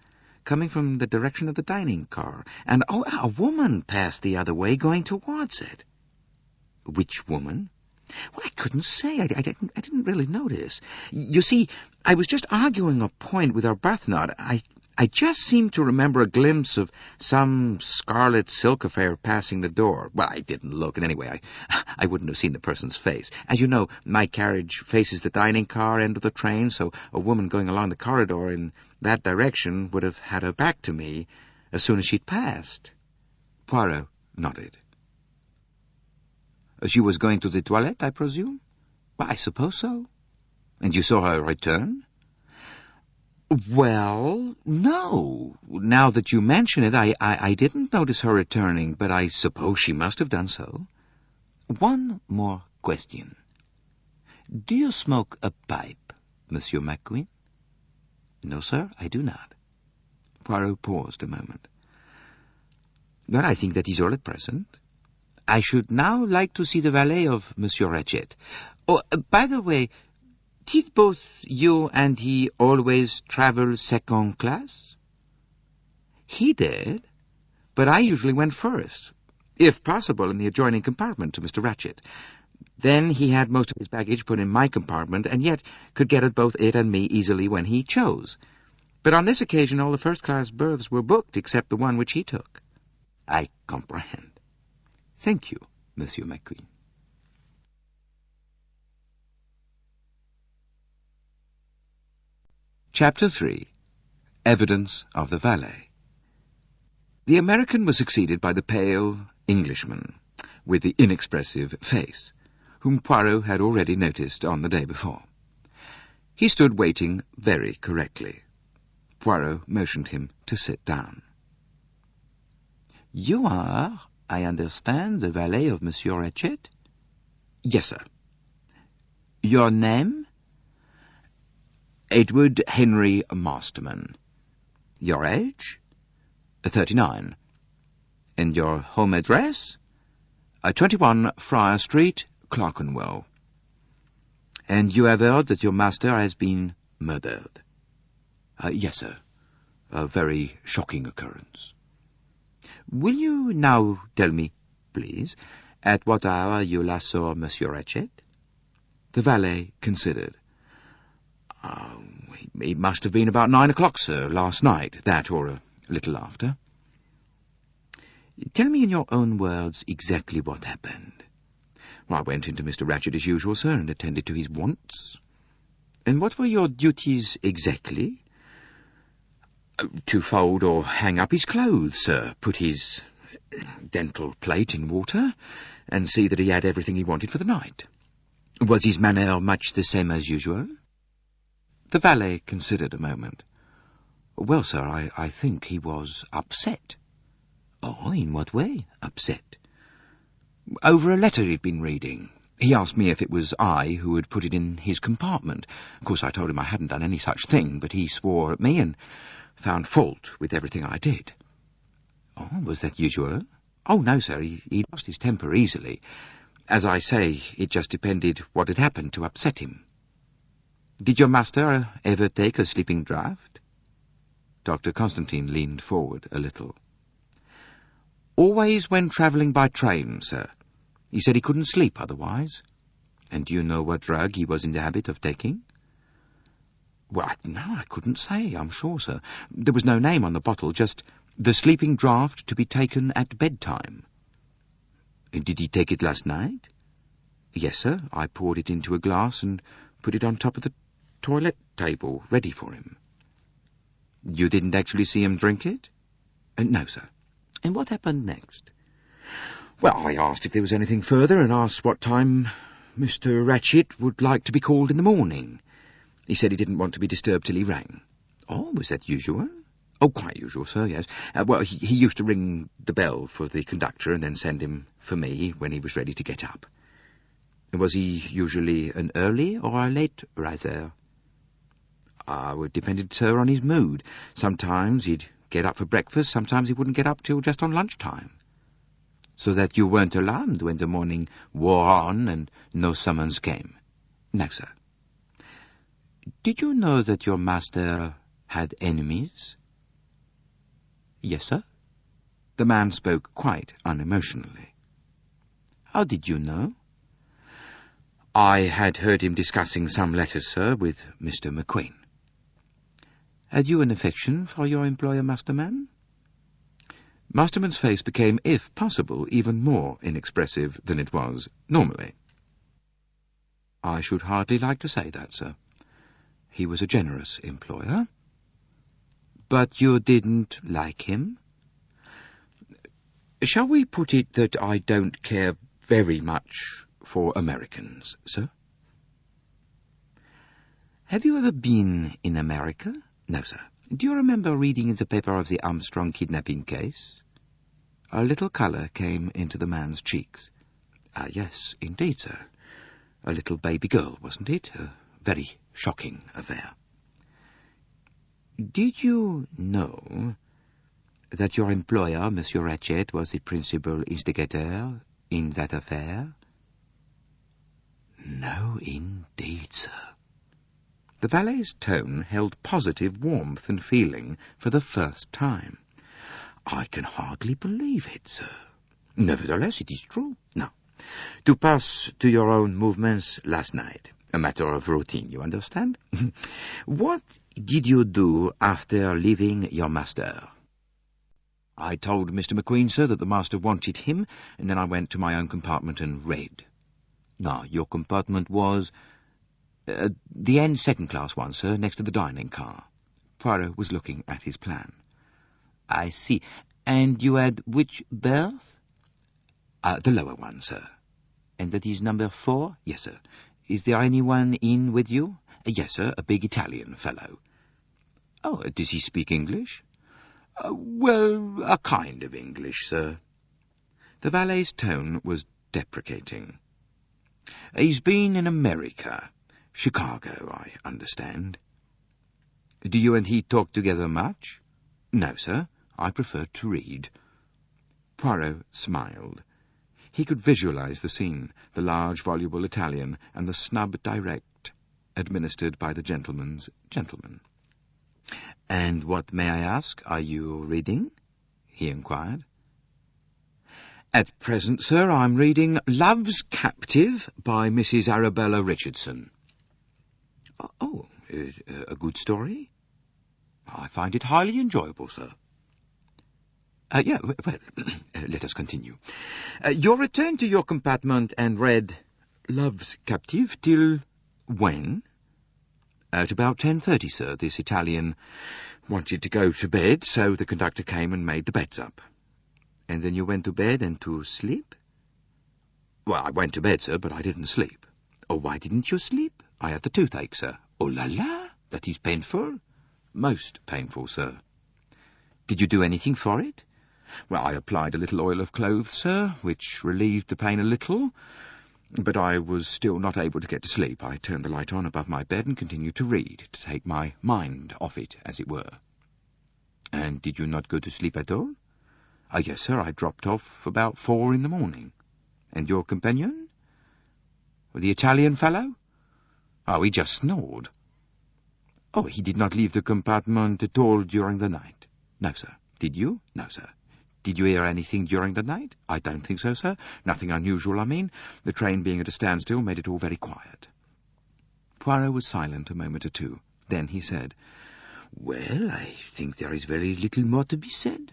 coming from the direction of the dining car, and, a woman passed the other way, going towards it. Which woman? Well, I couldn't say. I didn't really notice. You see, I was just arguing a point with Arbuthnot. I just seemed to remember a glimpse of some scarlet silk affair passing the door. Well, I didn't look, and anyway, I wouldn't have seen the person's face. As you know, my carriage faces the dining car end of the train, so a woman going along the corridor in that direction would have had her back to me as soon as she'd passed. Poirot nodded. She was going to the toilette, I presume? Well, I suppose so. And you saw her return? Well, no. Now that you mention it, I didn't notice her returning, but I suppose she must have done so. One more question. Do you smoke a pipe, Monsieur McQueen? No, sir, I do not. Poirot paused a moment. Well, I think that is all at present. I should now like to see the valet of Monsieur Ratchet. Oh, by the way, did both you and he always travel second class? He did, but I usually went first, if possible in the adjoining compartment to Mr. Ratchet. Then he had most of his baggage put in my compartment, and yet could get at both it and me easily when he chose. But on this occasion all the first-class berths were booked except the one which he took. I comprehend. Thank you, Monsieur McQueen. Chapter 3. Evidence of the Valet. The American was succeeded by the pale Englishman with the inexpressive face, whom Poirot had already noticed on the day before. He stood waiting very correctly. Poirot motioned him to sit down. You are, I understand, the valet of Monsieur Ratchet? Yes, sir. Your name? Edward Henry Masterman. Your age? 39. And your home address? 21 Friar Street, Clerkenwell. And you have heard that your master has been murdered? Yes, sir. A very shocking occurrence. Will you now tell me, please, at what hour you last saw Monsieur Ratchet? The valet considered. It must have been about 9 o'clock, sir, last night, that or a little after. Tell me in your own words exactly what happened. Well, I went into Mr. Ratchet as usual, sir, and attended to his wants. And what were your duties exactly? To fold or hang up his clothes, sir, put his dental plate in water, and see that he had everything he wanted for the night. Was his manner much the same as usual? The valet considered a moment. Well, sir, I think he was upset. Oh, in what way upset? Over a letter he'd been reading. He asked me if it was I who had put it in his compartment. Of course, I told him I hadn't done any such thing, but he swore at me and found fault with everything I did. Oh, was that usual? Oh, no, sir, he lost his temper easily. As I say, it just depended what had happened to upset him. Did your master ever take a sleeping draught? Dr. Constantine leaned forward a little. Always when travelling by train, sir. He said he couldn't sleep otherwise. And do you know what drug he was in the habit of taking? Well, no, I couldn't say, I'm sure, sir. There was no name on the bottle, just the sleeping draught to be taken at bedtime. And did he take it last night? Yes, sir. I poured it into a glass and put it on top of the toilet table, ready for him. You didn't actually see him drink it? No, sir. And what happened next? Well, I asked if there was anything further and asked what time Mr. Ratchet would like to be called in the morning. He said he didn't want to be disturbed till he rang. Oh, was that usual? Oh, quite usual, sir, yes. Well, he used to ring the bell for the conductor and then send him for me when he was ready to get up. Was he usually an early or a late riser? It depended, sir, on his mood. Sometimes he'd get up for breakfast, sometimes he wouldn't get up till just on lunchtime. So that you weren't alarmed when the morning wore on and no summons came? No, sir. Did you know that your master had enemies? Yes, sir. The man spoke quite unemotionally. How did you know? I had heard him discussing some letters, sir, with Mr. McQueen. Had you an affection for your employer, Masterman? Masterman's face became, if possible, even more inexpressive than it was normally. I should hardly like to say that, sir. He was a generous employer. But you didn't like him? Shall we put it that I don't care very much for Americans, sir? Have you ever been in America, No, sir. Do you remember reading in the paper of the Armstrong kidnapping case? A little colour came into the man's cheeks. Yes, indeed, sir. A little baby girl, wasn't it? A very shocking affair. Did you know that your employer, Monsieur Ratchet, was the principal instigator in that affair? No, indeed, sir. The valet's tone held positive warmth and feeling for the first time. I can hardly believe it, sir. Nevertheless, it is true. Now, to pass to your own movements last night. A matter of routine, you understand? What did you do after leaving your master? I told Mr. McQueen, sir, that the master wanted him, and then I went to my own compartment and read. Now, your compartment was the end second-class one, sir, next to the dining car. Poirot was looking at his plan. I see. And you had which berth? The lower one, sir. And that is number 4? Yes, sir. Is there anyone in with you? Yes, sir, a big Italian fellow. Oh, does he speak English? Well, a kind of English, sir. The valet's tone was deprecating. He's been in America. Chicago, I understand. Do you and he talk together much? No, sir. I prefer to read. Poirot smiled. He could visualize the scene, the large, voluble Italian, and the snub direct, administered by the gentleman's gentleman. And what, may I ask, are you reading? He inquired. At present, sir, I'm reading Love's Captive by Mrs. Arabella Richardson. Oh, a good story? I find it highly enjoyable, sir. Let us continue. You returned to your compartment and read Love's Captive till when? At about 10:30, sir. This Italian wanted to go to bed, so the conductor came and made the beds up. And then you went to bed and to sleep? Well, I went to bed, sir, but I didn't sleep. Oh, why didn't you sleep? I had the toothache, sir. Oh la la, that is painful. Most painful, sir. Did you do anything for it? Well, I applied a little oil of cloves, sir, which relieved the pain a little, but I was still not able to get to sleep. I turned the light on above my bed and continued to read, to take my mind off it, as it were. And did you not go to sleep at all? Yes, sir, I dropped off about 4 in the morning. And your companion? The Italian fellow? Oh, he just snored. Oh, he did not leave the compartment at all during the night? No, sir. Did you? No, sir. Did you hear anything during the night? I don't think so, sir. Nothing unusual, I mean. The train being at a standstill made it all very quiet. Poirot was silent a moment or two. Then he said, Well, I think there is very little more to be said.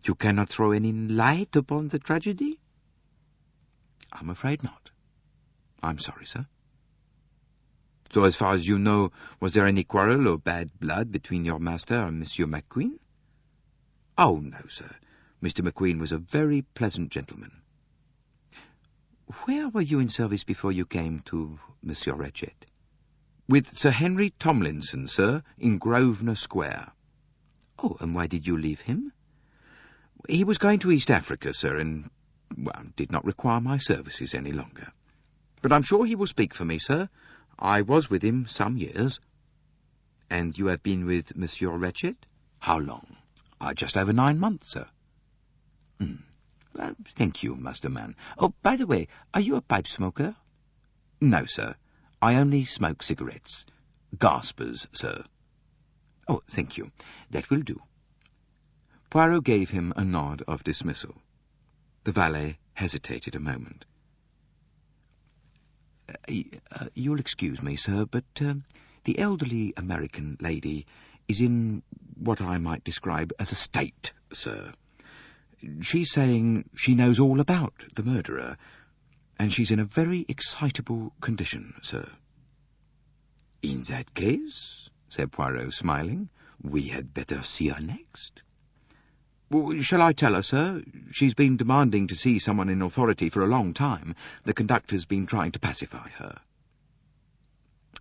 You cannot throw any light upon the tragedy? I'm afraid not. I'm sorry, sir. So as far as you know, was there any quarrel or bad blood between your master and Monsieur McQueen? Oh, no, sir. Mr. McQueen was a very pleasant gentleman. Where were you in service before you came to Monsieur Ratchet? With Sir Henry Tomlinson, sir, in Grosvenor Square. Oh, and why did you leave him? He was going to East Africa, sir, and, did not require my services any longer. But I'm sure he will speak for me, sir. I was with him some years. And you have been with Monsieur Ratchet? How long? Just over 9 months, sir. Thank you, Masterman. Oh, by the way, are you a pipe smoker? No, sir. I only smoke cigarettes. Gaspers, sir. Oh, thank you. That will do. Poirot gave him a nod of dismissal. The valet hesitated a moment. You'll excuse me, sir, but the elderly American lady is in what I might describe as a state, sir. She's saying she knows all about the murderer, and she's in a very excitable condition, sir. In that case, said Poirot, smiling, we had better see her next. Well, shall I tell her, sir? She's been demanding to see someone in authority for a long time. The conductor's been trying to pacify her.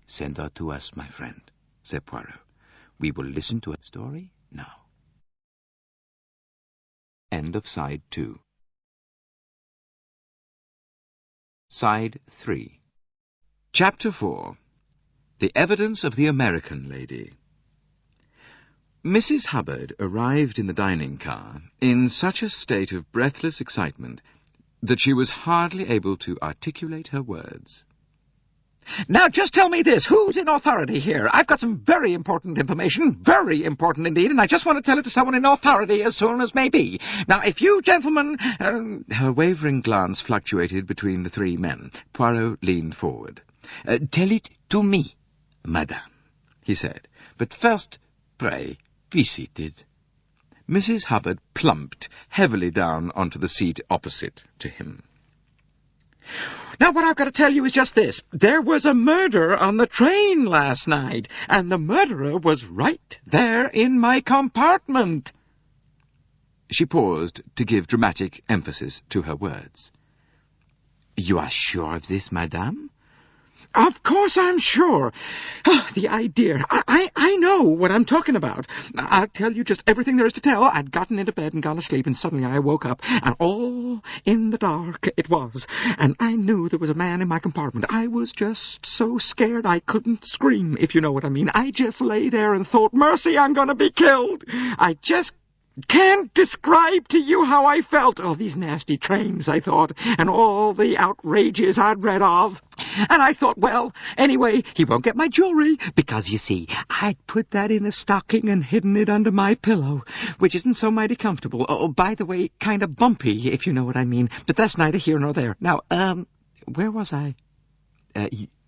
Send her to us, my friend, said Poirot. We will listen to a story now. End of Side 2. Side 3. Chapter 4. The Evidence of the American Lady. Mrs. Hubbard arrived in the dining car in such a state of breathless excitement that she was hardly able to articulate her words. Now, just tell me this. Who's in authority here? I've got some very important information, very important indeed, and I just want to tell it to someone in authority as soon as may be. Now, if you gentlemen... Her wavering glance fluctuated between the three men. Poirot leaned forward. Tell it to me, madame, he said. but first, pray, be seated. Mrs. Hubbard plumped heavily down onto the seat opposite to him. Now, what I've got to tell you is just this. There was a murder on the train last night, and the murderer was right there in my compartment. She paused to give dramatic emphasis to her words. You are sure of this, madame? Of course I'm sure. The idea. I know what I'm talking about. I'll tell you just everything there is to tell. I'd gotten into bed and gone to sleep, and suddenly I woke up, and all in the dark it was. And I knew there was a man in my compartment. I was just so scared I couldn't scream, if you know what I mean. I just lay there and thought, mercy, I'm going to be killed. I just can't describe to you how I felt. Oh, these nasty trains, I thought, and all the outrages I'd read of. And I thought, well, anyway, he won't get my jewelry, because, you see, I'd put that in a stocking and hidden it under my pillow, which isn't so mighty comfortable. Oh, by the way, kind of bumpy, if you know what I mean. But that's neither here nor there. Now, where was I?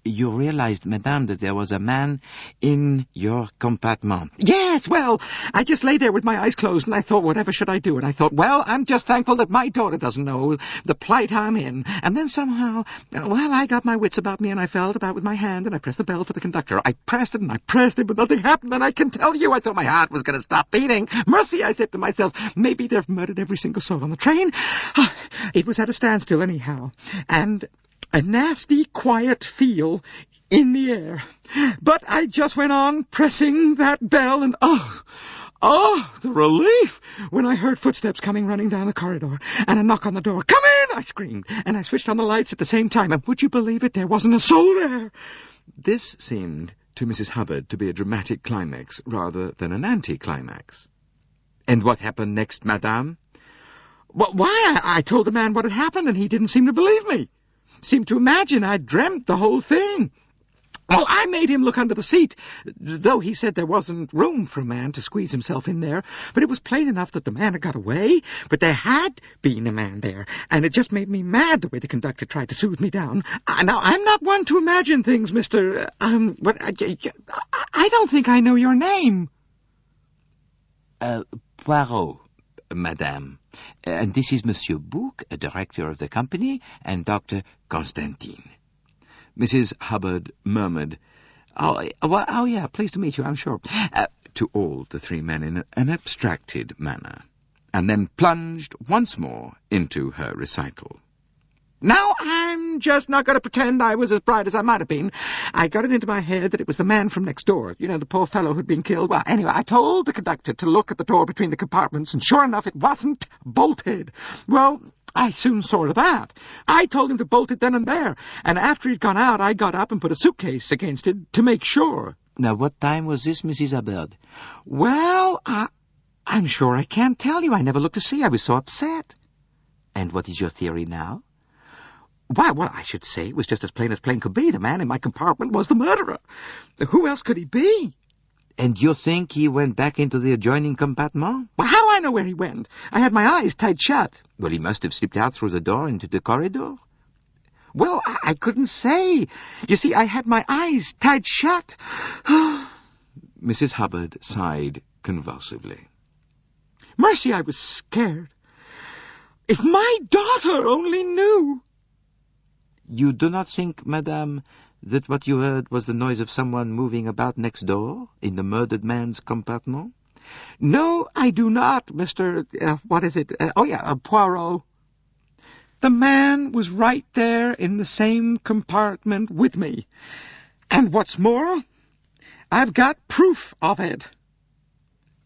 You realized, madame, that there was a man in your compartment. Yes, well, I just lay there with my eyes closed, and I thought, whatever should I do? And I thought, well, I'm just thankful that my daughter doesn't know the plight I'm in. And then somehow, well, I got my wits about me, and I felt about with my hand, and I pressed the bell for the conductor. I pressed it, and I pressed it, but nothing happened, and I can tell you, I thought my heart was going to stop beating. Mercy, I said to myself, maybe they've murdered every single soul on the train. It was at a standstill anyhow, and a nasty, quiet feel in the air. But I just went on pressing that bell, and oh, the relief when I heard footsteps coming running down the corridor, and a knock on the door. Come in, I screamed, and I switched on the lights at the same time, and would you believe it, there wasn't a soul there. This seemed to Mrs. Hubbard to be a dramatic climax rather than an anticlimax. And what happened next, madame? Well, why, I told the man what had happened, and he didn't seem to believe me. Seemed to imagine I'd dreamt the whole thing. Well, I made him look under the seat, though he said there wasn't room for a man to squeeze himself in there. But it was plain enough that the man had got away, but there had been a man there, and it just made me mad the way the conductor tried to soothe me down. Now, I'm not one to imagine things, Mr. But I don't think I know your name. Poirot, madame. And this is Monsieur Bouc, a director of the company, and Dr. Constantine. Mrs. Hubbard murmured, Oh, yeah, pleased to meet you, I'm sure. To all the three men in an abstracted manner, and then plunged once more into her recital. Now, I'm just not going to pretend I was as bright as I might have been. I got it into my head that it was the man from next door. You know, the poor fellow who'd been killed. Well, anyway, I told the conductor to look at the door between the compartments, and sure enough, it wasn't bolted. Well, I soon saw to that. I told him to bolt it then and there, and after he'd gone out, I got up and put a suitcase against it to make sure. Now, what time was this, Mrs. Hubbard? Well, I'm sure I can't tell you. I never looked to see. I was so upset. And what is your theory now? Why, well, I should say it was just as plain could be. The man in my compartment was the murderer. Who else could he be? And you think he went back into the adjoining compartment? Well, how do I know where he went? I had my eyes tight shut. Well, he must have slipped out through the door into the corridor. Well, I couldn't say. You see, I had my eyes tight shut. Mrs. Hubbard sighed convulsively. Mercy, I was scared. If my daughter only knew. You do not think, madame, that what you heard was the noise of someone moving about next door, in the murdered man's compartment? No, I do not, Mr. Poirot. The man was right there in the same compartment with me. And what's more, I've got proof of it.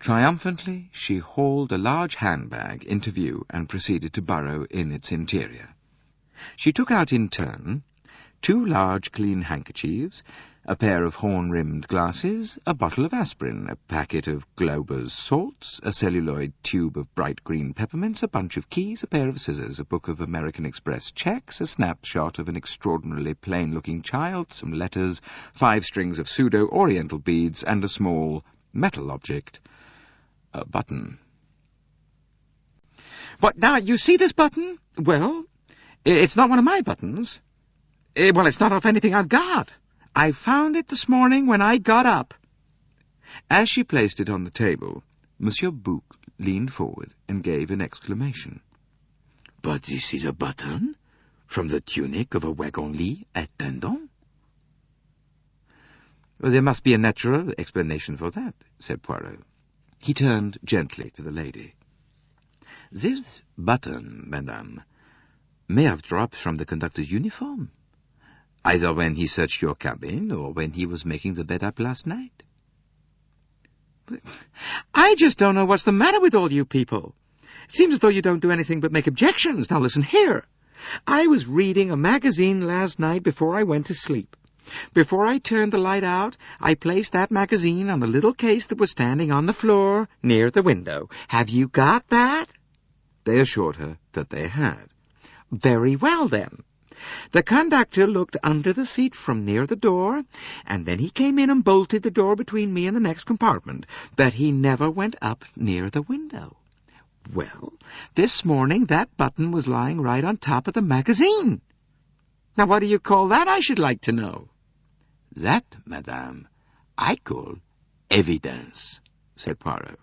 Triumphantly, she hauled a large handbag into view and proceeded to burrow in its interior. She took out in turn 2 large clean handkerchiefs, a pair of horn-rimmed glasses, a bottle of aspirin, a packet of Glober's salts, a celluloid tube of bright green peppermints, a bunch of keys, a pair of scissors, a book of American Express checks, a snapshot of an extraordinarily plain-looking child, some letters, 5 strings of pseudo-oriental beads, and a small metal object, a button. What, now, you see this button? Well, it's not one of my buttons. Well, it's not off anything I've got. I found it this morning when I got up. As she placed it on the table, Monsieur Bouc leaned forward and gave an exclamation. But this is a button from the tunic of a wagon-lit attendant? Well, there must be a natural explanation for that, said Poirot. He turned gently to the lady. This button, madame, may have dropped from the conductor's uniform, either when he searched your cabin or when he was making the bed up last night. I just don't know what's the matter with all you people. It seems as though you don't do anything but make objections. Now listen here. I was reading a magazine last night before I went to sleep. Before I turned the light out, I placed that magazine on a little case that was standing on the floor near the window. Have you got that? They assured her that they had. Very well, then. The conductor looked under the seat from near the door, and then he came in and bolted the door between me and the next compartment, but he never went up near the window. Well, this morning that button was lying right on top of the magazine. Now, what do you call that, I should like to know? That, madame, I call evidence, said Poirot.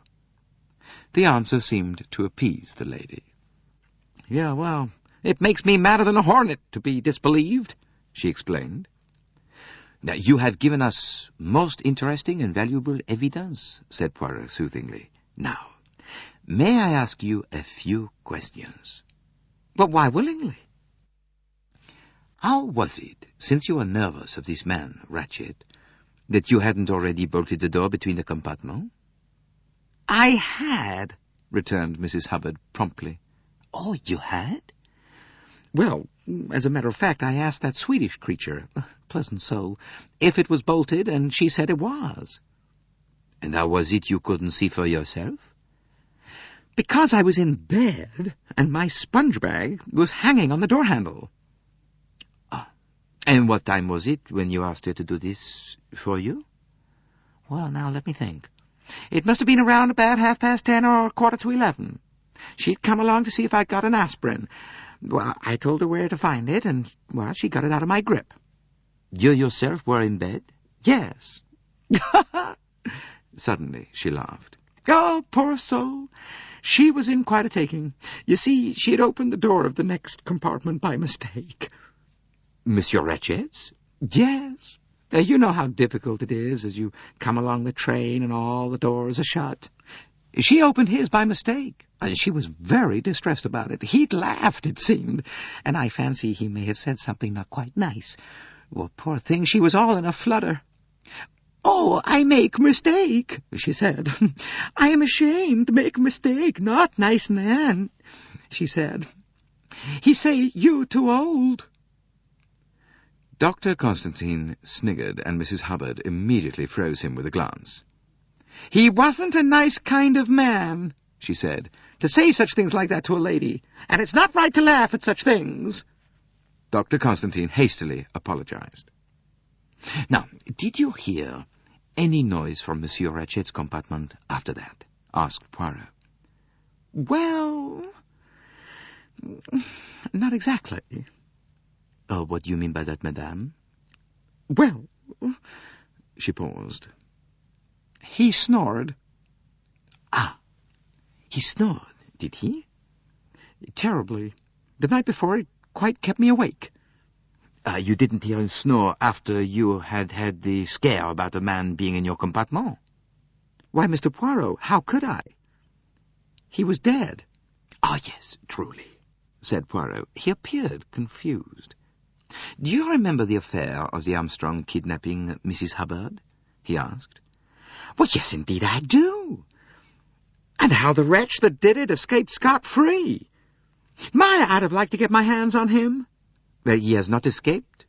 The answer seemed to appease the lady. Yeah, well, it makes me madder than a hornet to be disbelieved, she explained. Now, you have given us most interesting and valuable evidence, said Poirot soothingly. Now, may I ask you a few questions? But why willingly? How was it, since you were nervous of this man, Ratchet, that you hadn't already bolted the door between the compartments? I had, returned Mrs. Hubbard promptly. Oh, you had? Well, as a matter of fact, I asked that Swedish creature, pleasant soul, if it was bolted, and she said it was. And how was it you couldn't see for yourself? Because I was in bed, and my sponge bag was hanging on the door handle. And what time was it when you asked her to do this for you? Well, now, let me think. It must have been around about 10:30 or 11:15. She'd come along to see if I'd got an aspirin. Well, I told her where to find it, and, well, she got it out of my grip. You yourself were in bed? Yes. Suddenly she laughed. Oh, poor soul. She was in quite a taking. You see, she had opened the door of the next compartment by mistake. Monsieur Ratchet's? Yes. You know how difficult it is as you come along the train and all the doors are shut. She opened his by mistake, and she was very distressed about it. He'd laughed, it seemed, and I fancy he may have said something not quite nice. Well, poor thing, she was all in a flutter. "Oh, I make mistake," she said. "I am ashamed to make mistake. Not nice man," she said. "He say you too old." Dr. Constantine sniggered, and Mrs. Hubbard immediately froze him with a glance. "He wasn't a nice kind of man," she said, "to say such things like that to a lady, and it's not right to laugh at such things." Dr. Constantine hastily apologized. "Now, did you hear any noise from Monsieur Ratchet's compartment after that?" asked Poirot. "Well, not exactly." "Oh, what do you mean by that, madame?" "Well," she paused. "He snored." "Ah, he snored, did he?" "Terribly. The night before it quite kept me awake." You didn't hear him snore after you had had the scare about a man being in your compartment?" "Why, Mr. Poirot, how could I? He was dead." "Ah, yes, truly," said Poirot. He appeared confused. "Do you remember the affair of the Armstrong kidnapping Mrs. Hubbard?" he asked. "Well, yes, indeed I do. And how the wretch that did it escaped scot-free. I'd have liked to get my hands on him. But he has not escaped.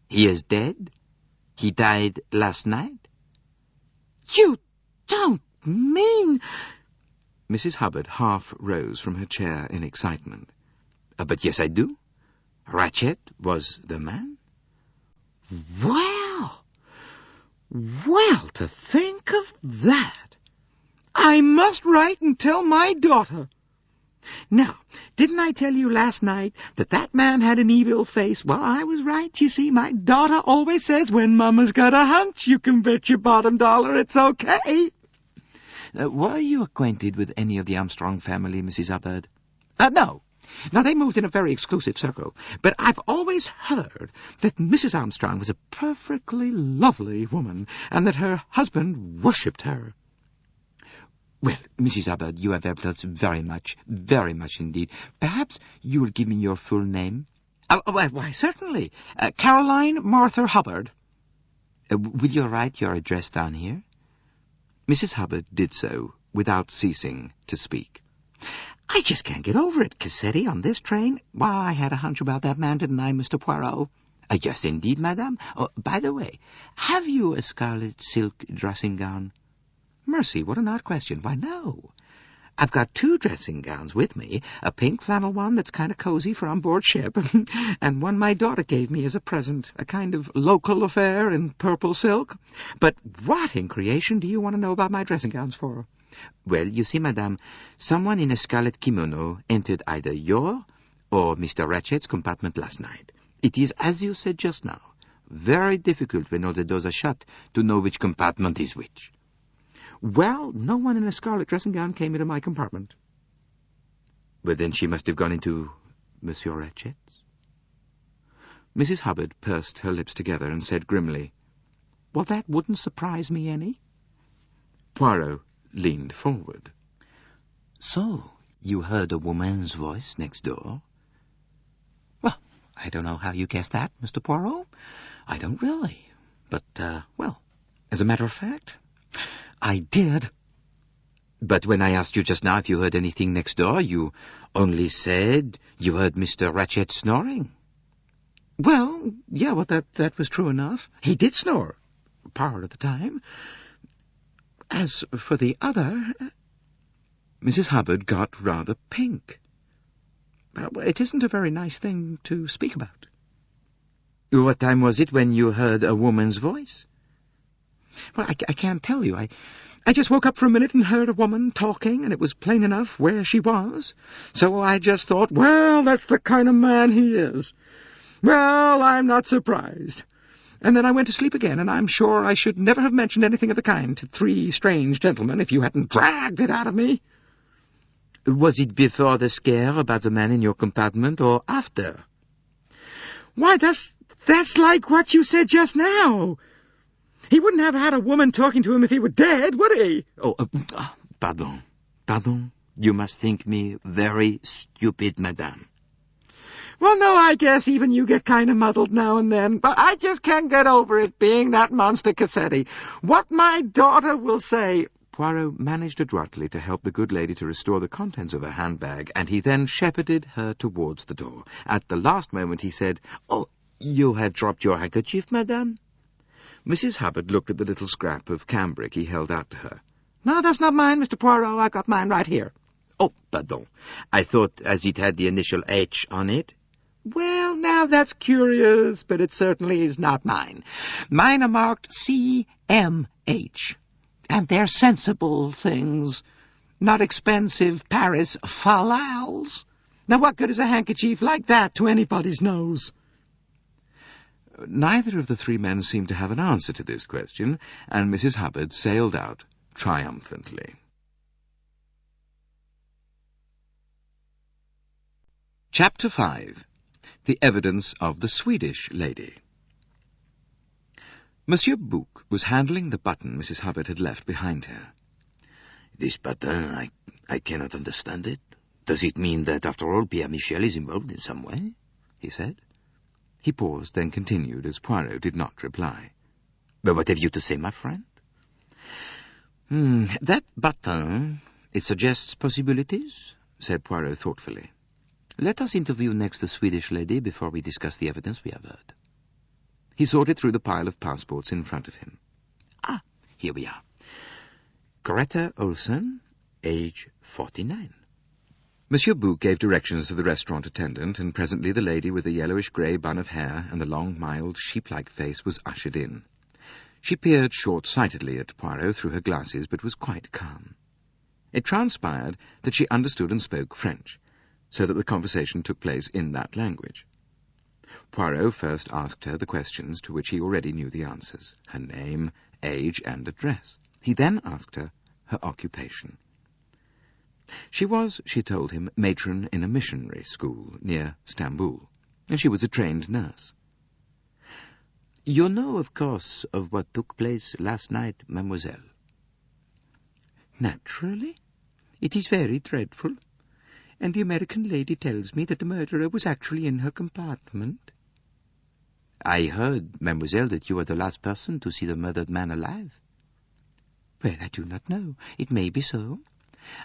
He is dead. He died last night. You don't mean... Mrs. Hubbard half rose from her chair in excitement. But yes, I do. Ratchet was the man. Well, to think of that. I must write and tell my daughter. Now, didn't I tell you last night that man had an evil face? Well, I was right, you see. My daughter always says, when Mama's got a hunch, you can bet your bottom dollar it's okay. Were you acquainted with any of the Armstrong family, Mrs. Hubbard? No. Now, they moved in a very exclusive circle, but I've always heard that Mrs. Armstrong was a perfectly lovely woman, and that her husband worshipped her. Well, Mrs. Hubbard, you have helped us very much indeed. Perhaps you will give me your full name? Why, certainly. Caroline Martha Hubbard. Will you write your address down here? Mrs. Hubbard did so, without ceasing to speak. I just can't get over it, Cassetti, on this train. Why, I had a hunch about that man, didn't I, Mr. Poirot? Yes, indeed, madame. Oh, by the way, have you a scarlet silk dressing gown? Mercy, what an odd question. Why, no. I've got 2 dressing gowns with me, a pink flannel one that's kind of cozy for on board ship, and one my daughter gave me as a present, a kind of local affair in purple silk. But what in creation do you want to know about my dressing gowns for? Well, you see, madame, someone in a scarlet kimono entered either your or Mr. Ratchet's compartment last night. It is, as you said just now, very difficult when all the doors are shut to know which compartment is which. Well, no one in a scarlet dressing gown came into my compartment. But then she must have gone into Monsieur Ratchet's. Mrs. Hubbard pursed her lips together and said grimly, Well, that wouldn't surprise me any. Poirot leaned forward. So, you heard a woman's voice next door? Well, I don't know how you guessed that, Mr. Poirot. I don't really. But, well, as a matter of fact, I did. But when I asked you just now if you heard anything next door, you only said you heard Mr. Ratchet snoring. Well, yeah, well, that was true enough. He did snore, part of the time. As for the other... Mrs. Hubbard got rather pink. Well, it isn't a very nice thing to speak about. What time was it when you heard a woman's voice? Well, I can't tell you. I just woke up for a minute and heard a woman talking, and it was plain enough where she was. So I just thought, well, that's the kind of man he is. Well, I'm not surprised. And then I went to sleep again, and I'm sure I should never have mentioned anything of the kind to 3 strange gentlemen if you hadn't dragged it out of me. Was it before the scare about the man in your compartment, or after? Why, that's like what you said just now. He wouldn't have had a woman talking to him if he were dead, would he? Pardon. You must think me very stupid, madame. Well, no, I guess even you get kind of muddled now and then, but I just can't get over it being that monster Cassetti. What my daughter will say... Poirot managed adroitly to help the good lady to restore the contents of her handbag, and he then shepherded her towards the door. At the last moment he said, "Oh, you have dropped your handkerchief, madame?" Mrs. Hubbard looked at the little scrap of cambric he held out to her. "No, that's not mine, Mr. Poirot. I've got mine right here." "Oh, pardon. I thought as it had the initial H on it." "Well, now that's curious, but it certainly is not mine. Mine are marked C.M.H., and they're sensible things, not expensive Paris fal-lals. Now what good is a handkerchief like that to anybody's nose?" Neither of the 3 men seemed to have an answer to this question, and Mrs. Hubbard sailed out triumphantly. Chapter 5. The Evidence of the Swedish Lady. Monsieur Bouc was handling the button Mrs. Hubbard had left behind her. "This button, I cannot understand it. Does it mean that, after all, Pierre Michel is involved in some way?" he said. He paused, then continued, as Poirot did not reply. "But what have you to say, my friend?" That button "It suggests possibilities," said Poirot thoughtfully. "Let us interview next the Swedish lady before we discuss the evidence we have heard." He sorted through the pile of passports in front of him. Here we are. Greta Olsen, age 49. Monsieur Bouc gave directions to the restaurant attendant, and presently the lady with the yellowish-grey bun of hair and the long, mild, sheep-like face was ushered in. She peered short-sightedly at Poirot through her glasses, but was quite calm. It transpired that she understood and spoke French, so that the conversation took place in that language. Poirot first asked her the questions to which he already knew the answers, her name, age, and address. He then asked her occupation. She was, she told him, matron in a missionary school near Stamboul, and she was a trained nurse. "You know, of course, of what took place last night, mademoiselle?" "Naturally. It is very dreadful. And the American lady tells me that the murderer was actually in her compartment." "I heard, mademoiselle, that you were the last person to see the murdered man alive." "Well, I do not know. It may be so.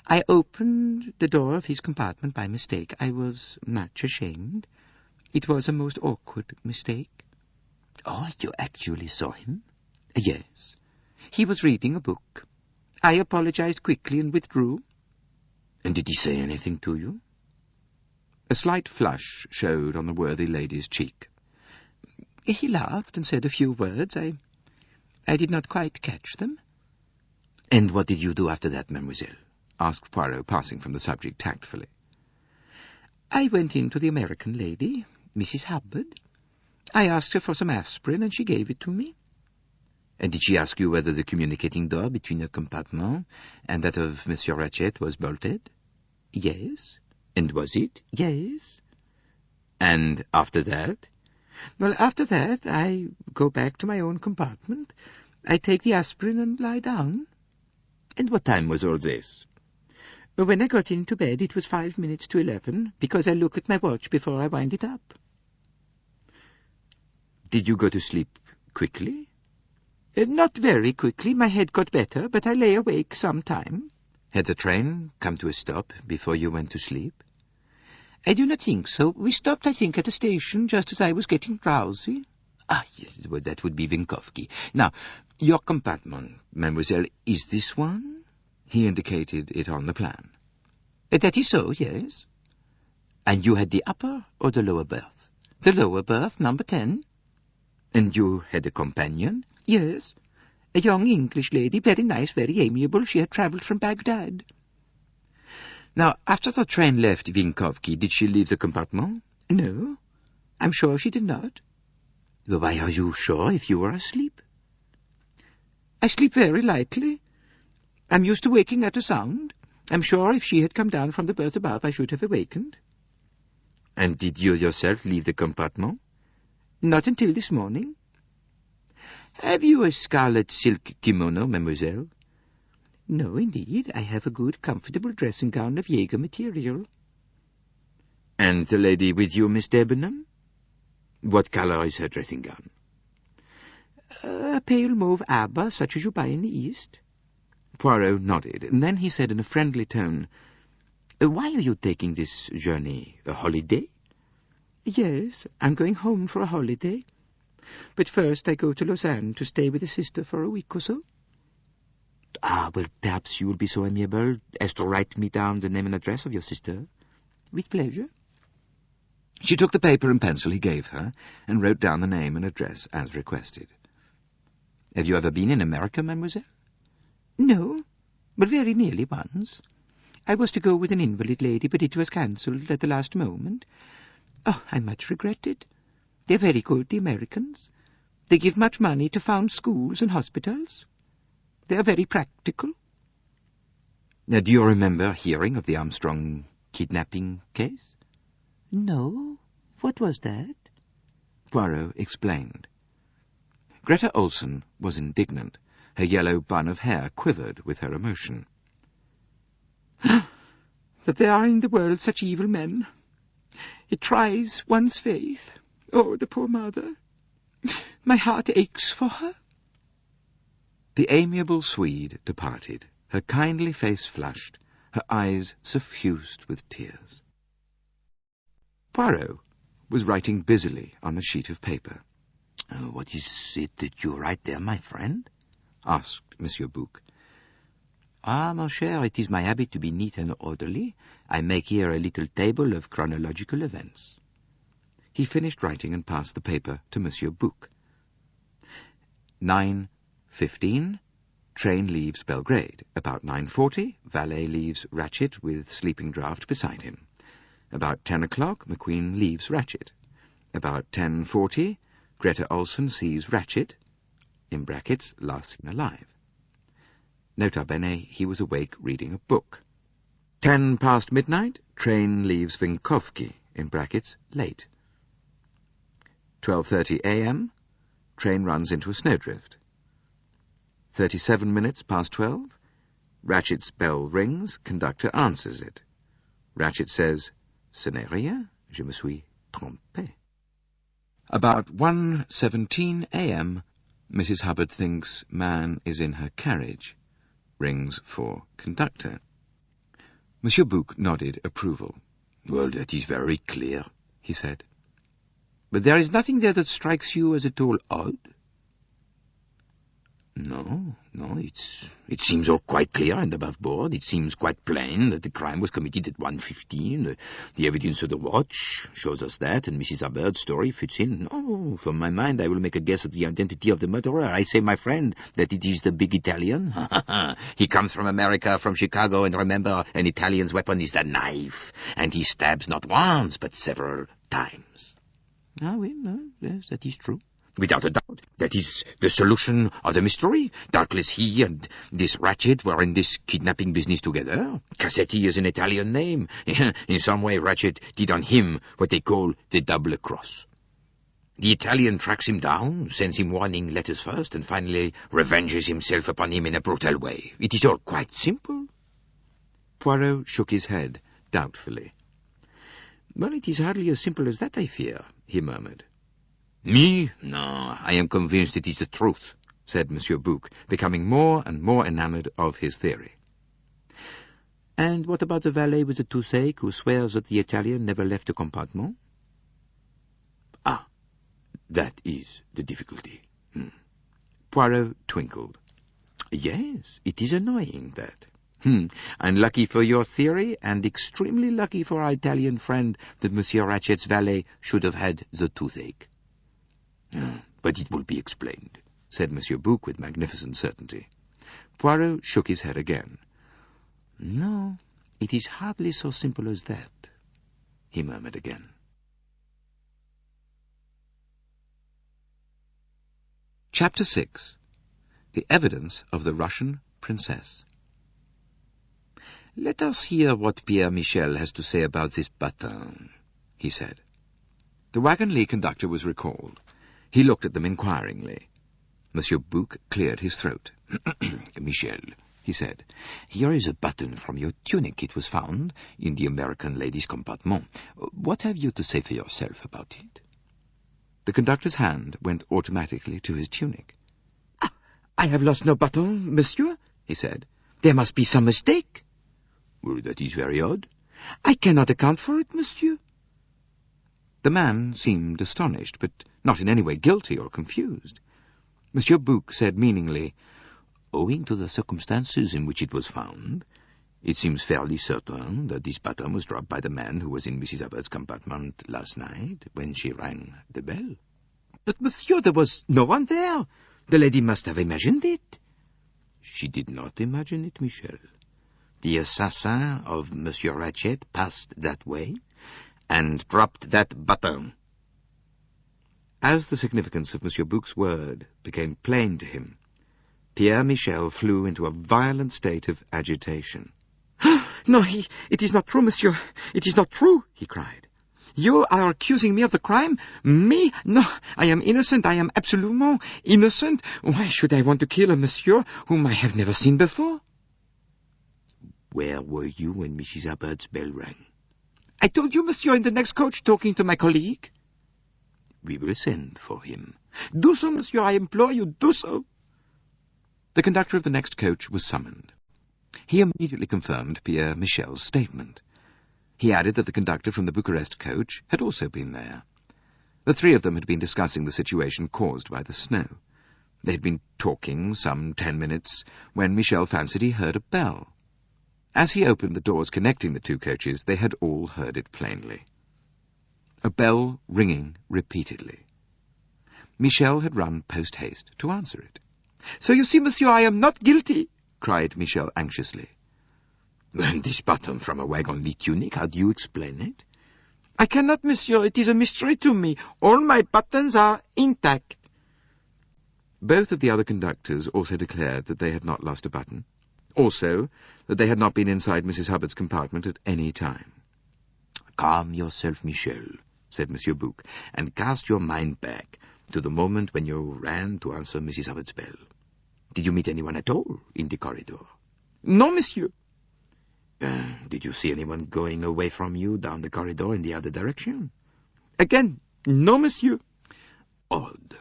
I opened the door of his compartment by mistake. I was much ashamed. It was a most awkward mistake." "Oh, you actually saw him?" "Yes. He was reading a book. I apologized quickly and withdrew." "And did he say anything to you?" A slight flush showed on the worthy lady's cheek. He laughed and said a few words. I did not quite catch them. "And what did you do after that, mademoiselle?" asked Poirot, passing from the subject tactfully. "I went in to the American lady, Mrs. Hubbard. I asked her for some aspirin, and she gave it to me." "And did she ask you whether the communicating door between her compartment and that of Monsieur Ratchet was bolted?" "Yes." "And was it?" "Yes." "And after that?" "Well, after that, I go back to my own compartment. I take the aspirin and lie down." "And what time was all this?" "When I got into bed, it was 5 minutes to 11, because I look at my watch before I wind it up." "Did you go to sleep quickly?" "Not very quickly. My head got better, but I lay awake some time." "Had the train come to a stop before you went to sleep?" "I do not think so. We stopped, I think, at a station just as I was getting drowsy." Yes, well, that would be Vinkovsky. Now, your compartment, mademoiselle, is this one?" He indicated it on the plan. "That is so, yes." "And you had the upper or the lower berth?" "The lower berth, number 10. "And you had a companion?" "Yes. A young English lady, very nice, very amiable. She had travelled from Baghdad." "Now, after the train left Vinkovsky, did she leave the compartment?" "No. I'm sure she did not." "Well, why are you sure if you were asleep?" "I sleep very lightly. I'm used to waking at a sound. I'm sure if she had come down from the berth above, I should have awakened." "And did you yourself leave the compartment?" "Not until this morning." "Have you a scarlet silk kimono, mademoiselle?" "No, indeed. I have a good, comfortable dressing gown of Jaeger material." "And the lady with you, Miss Debenham? What colour is her dressing gown?" "A pale mauve abba, such as you buy in the East." Poirot nodded, and then he said in a friendly tone, "Why are you taking this journey? A holiday?" "Yes, I'm going home for a holiday. But first I go to Lausanne to stay with a sister for a week or so." Well, perhaps you will be so amiable as to write me down the name and address of your sister." "With pleasure." She took the paper and pencil he gave her and wrote down the name and address as requested. "Have you ever been in America, mademoiselle?" "No, but very nearly once. I was to go with an invalid lady, but it was cancelled at the last moment. Oh, I much regret it. They're very good, the Americans. They give much money to found schools and hospitals. They are very practical." Now, do you remember hearing of the Armstrong kidnapping case? "No. What was that?" Poirot explained. Greta Olsen was indignant. Her yellow bun of hair quivered with her emotion. "That there are in the world such evil men. It tries one's faith. Oh, the poor mother. My heart aches for her." The amiable Swede departed. Her kindly face flushed, her eyes suffused with tears. Poirot was writing busily on a sheet of paper. What is it that you write there, my friend? Asked Monsieur Bouc. Ah, mon cher, it is my habit to be neat and orderly. I make here a little table of chronological events. He finished writing and passed the paper to Monsieur Bouc. 9:15, train leaves Belgrade. About 9:40, valet leaves Ratchet with sleeping draught beside him. About 10 o'clock, McQueen leaves Ratchet. About 10:40, Greta Olson sees Ratchet, in brackets, last seen alive. Nota bene, he was awake reading a book. 10 past midnight, train leaves Vinkovki, in brackets, late. 12:30 a.m., train runs into a snowdrift. 37 minutes past 12, Ratchet's bell rings, conductor answers it. Ratchet says, "Ce n'est rien, je me suis trompé." About 1:17 a.m., Mrs. Hubbard thinks man is in her carriage. Rings for conductor. Monsieur Bouc nodded approval. Well, that is very clear, he said. But there is nothing there that strikes you as at all odd? No, it seems all quite clear and above board. It seems quite plain that the crime was committed at 1:15. The evidence of the watch shows us that, and Mrs. Hubbard's story fits in. No, from my mind I will make a guess at the identity of the murderer. I say, my friend, that it is the big Italian. He comes from America, from Chicago, and remember, an Italian's weapon is the knife, and he stabs not once, but several times. Ah, oui, yes, that is true. Without a doubt, that is the solution of the mystery. Doubtless he and this Ratchet were in this kidnapping business together. Cassetti is an Italian name. In some way, Ratchet did on him what they call the double cross. The Italian tracks him down, sends him warning letters first, and finally revenges himself upon him in a brutal way. It is all quite simple. Poirot shook his head doubtfully. Well, it is hardly as simple as that, I fear, he murmured. Me? No, I am convinced it is the truth, said Monsieur Bouc, becoming more and more enamoured of his theory. And what about the valet with the toothache who swears that the Italian never left the compartment? Ah, that is the difficulty. Poirot twinkled. Yes, it is annoying, that. Unlucky for your theory, and extremely lucky for our Italian friend that Monsieur Ratchet's valet should have had the toothache. But it will be explained, said Monsieur Bouc with magnificent certainty. Poirot shook his head again. No, it is hardly so simple as that, he murmured again. Chapter 6. The Evidence of the Russian Princess. Let us hear what Pierre Michel has to say about this button, he said. The wagon-lee conductor was recalled. He looked at them inquiringly. Monsieur Bouc cleared his throat. Michel, he said, here is a button from your tunic. It was found in the American lady's compartment. What have you to say for yourself about it? The conductor's hand went automatically to his tunic. I have lost no button, monsieur, he said. There must be some mistake. Well, that is very odd. I cannot account for it, monsieur. The man seemed astonished, but not in any way guilty or confused. Monsieur Bouc said meaningly, Owing to the circumstances in which it was found, it seems fairly certain that this button was dropped by the man who was in Mrs. Hubbard's compartment last night when she rang the bell. But, monsieur, there was no one there. The lady must have imagined it. She did not imagine it, Michel. The assassin of Monsieur Ratchet passed that way and dropped that button. As the significance of Monsieur Bouc's word became plain to him, Pierre Michel flew into a violent state of agitation. No, it is not true, monsieur. It is not true, he cried. You are accusing me of the crime? Me? No, I am innocent. I am absolument innocent. Why should I want to kill a monsieur whom I have never seen before? Where were you when Mrs. Hubbard's bell rang? I told you, monsieur, in the next coach, talking to my colleague. We will send for him. Do so, monsieur, I implore you, do so. The conductor of the next coach was summoned. He immediately confirmed Pierre Michel's statement. He added that the conductor from the Bucharest coach had also been there. The three of them had been discussing the situation caused by the snow. They had been talking some 10 minutes when Michel fancied he heard a bell. As he opened the doors connecting the two coaches, they had all heard it plainly. A bell ringing repeatedly. Michel had run post-haste to answer it. "So you see, monsieur, I am not guilty," cried Michel anxiously. "And this button from a wagon-lit tunic, how do you explain it?" "I cannot, monsieur. It is a mystery to me. All my buttons are intact." Both of the other conductors also declared that they had not lost a button. Also, that they had not been inside Mrs. Hubbard's compartment at any time. "Calm yourself, Michel," said Monsieur Bouc, "and cast your mind back to the moment when you ran to answer Mrs. Hubbard's bell. Did you meet anyone at all in the corridor?" "No, monsieur." Did you see anyone going away from you down the corridor in the other direction?" "Again, no, monsieur." "Odd,"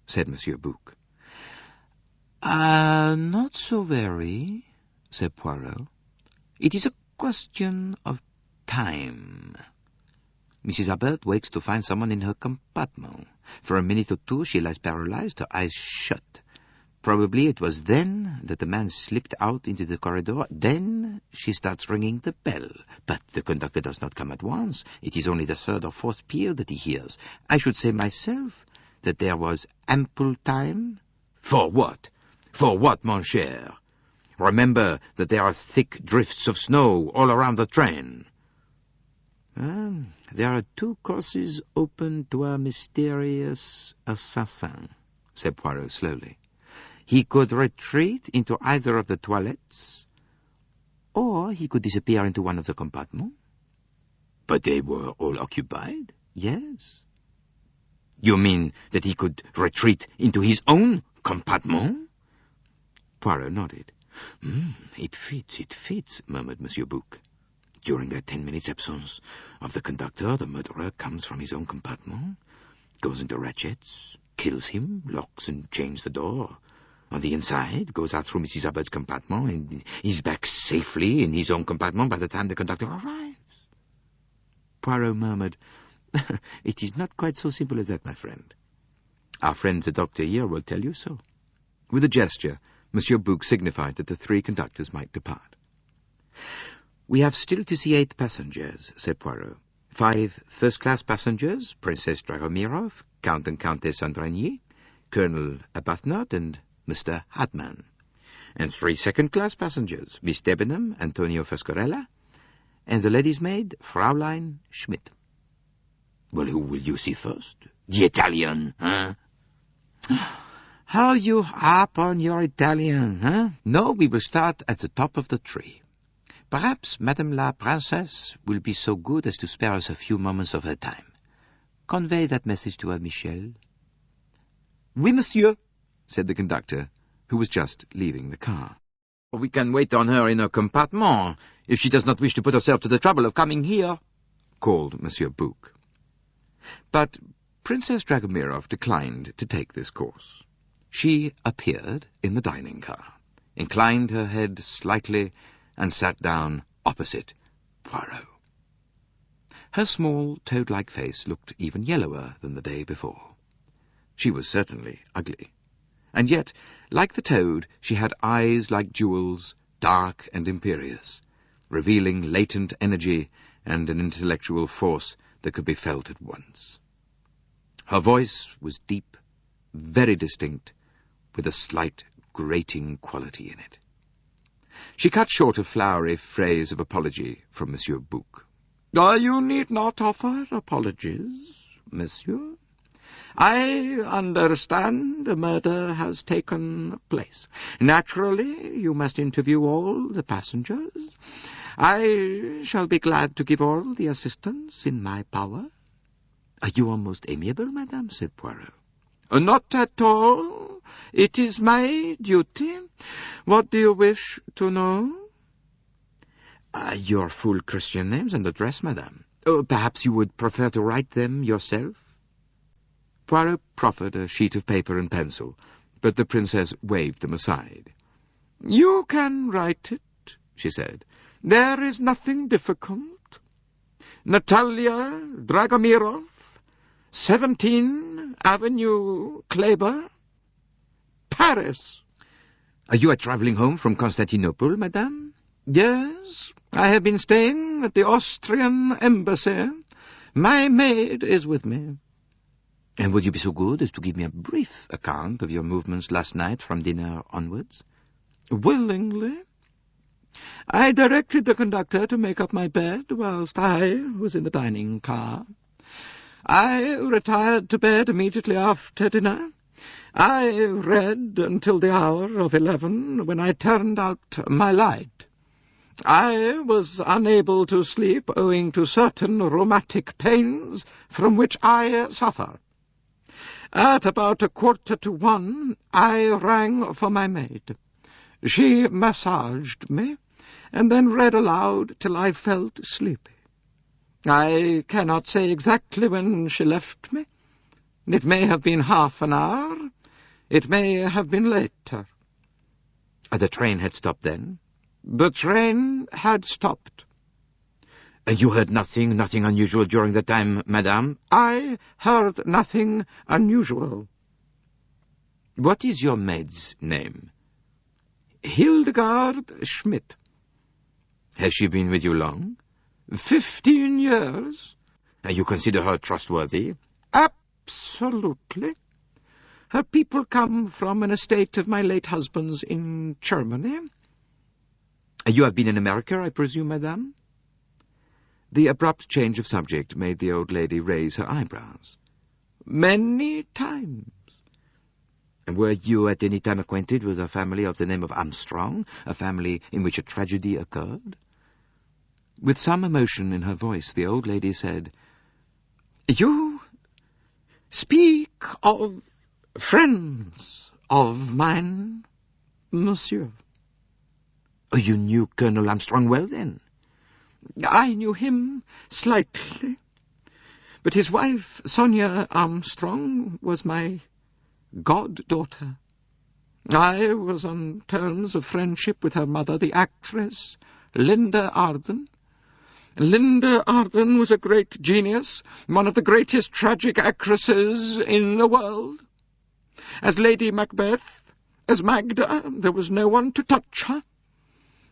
said Monsieur Bouc. Not so very," said Poirot. "It is a question of time. Mrs. Hubbard wakes to find someone in her compartment. For a minute or two she lies paralyzed, her eyes shut. Probably it was then that the man slipped out into the corridor. Then she starts ringing the bell. But the conductor does not come at once. It is only the third or fourth peal that he hears. I should say myself that there was ample time." "For what? For what, mon cher? Remember that there are thick drifts of snow all around the train." There are two courses open to a mysterious assassin," said Poirot slowly. "He could retreat into either of the toilettes, or he could disappear into one of the compartments." "But they were all occupied?" "Yes." "You mean that he could retreat into his own compartment?" Poirot nodded. It fits, murmured Monsieur Bouc. "During that 10 minutes' absence of the conductor, the murderer comes from his own compartment, goes into Ratchet's, kills him, locks and chains the door. On the inside, goes out through Mrs. Hubbard's compartment, and is back safely in his own compartment by the time the conductor arrives." Poirot murmured, "It is not quite so simple as that, my friend. Our friend the doctor here will tell you so." With a gesture, Monsieur Bouc signified that the three conductors might depart. "We have still to see 8 passengers," said Poirot. 5 first-class passengers, Princess Dragomirov, Count and Countess Andrigny, Colonel Arbuthnot, and Mr. Hartmann. And 3 second-class passengers, Miss Debenham, Antonio Foscarella, and the lady's maid, Fraulein Schmidt." "Well, who will you see first? The Italian, huh?" "How you harp on your Italian, huh? No, we will start at the top of the tree. Perhaps Madame la Princesse will be so good as to spare us a few moments of her time. Convey that message to her, Michel." "Oui, monsieur," said the conductor, who was just leaving the car. "We can wait on her in her compartment, if she does not wish to put herself to the trouble of coming here," called Monsieur Bouc. But Princess Dragomirov declined to take this course. She appeared in the dining car, inclined her head slightly, and sat down opposite Poirot. Her small, toad-like face looked even yellower than the day before. She was certainly ugly. And yet, like the toad, she had eyes like jewels, dark and imperious, revealing latent energy and an intellectual force that could be felt at once. Her voice was deep, very distinct, with a slight grating quality in it. She cut short a flowery phrase of apology from Monsieur Bouc. "You need not offer apologies, monsieur. I understand the murder has taken place. Naturally, you must interview all the passengers. I shall be glad to give all the assistance in my power." "Are you almost amiable, madame?" said Poirot. "Not at all. It is my duty. What do you wish to know?" "Your full Christian names and address, madame. Perhaps you would prefer to write them yourself?" Poirot proffered a sheet of paper and pencil, but the princess waved them aside. "You can write it," she said. "There is nothing difficult. Natalia Dragomirov, 17 Avenue Kleber, Paris." "Are you travelling home from Constantinople, madame?" "Yes, I have been staying at the Austrian embassy. My maid is with me." "And would you be so good as to give me a brief account of your movements last night from dinner onwards?" "Willingly. I directed the conductor to make up my bed whilst I was in the dining car. I retired to bed immediately after dinner. I read until the hour of 11, when I turned out my light. I was unable to sleep owing to certain rheumatic pains from which I suffer. At about 1:45, I rang for my maid. She massaged me, and then read aloud till I felt sleepy. I cannot say exactly when she left me. It may have been half an hour. It may have been later." "The train had stopped then?" "The train had stopped." "You heard nothing unusual during the time, madame?" "I heard nothing unusual." "What is your maid's name?" "Hildegard Schmidt." "Has she been with you long?" 15 years. "You consider her trustworthy?" "Absolutely. Her people come from an estate of my late husband's in Germany." "You have been in America, I presume, madame?" The abrupt change of subject made the old lady raise her eyebrows. "Many times." "And were you at any time acquainted with a family of the name of Armstrong, a family in which a tragedy occurred?" With some emotion in her voice, the old lady said, "You speak of friends of mine, monsieur." "Oh, you knew Colonel Armstrong well, then?" "I knew him slightly, but his wife, Sonia Armstrong, was my goddaughter. I was on terms of friendship with her mother, the actress, Linda Arden. Linda Arden was a great genius, one of the greatest tragic actresses in the world. As Lady Macbeth, as Magda, there was no one to touch her.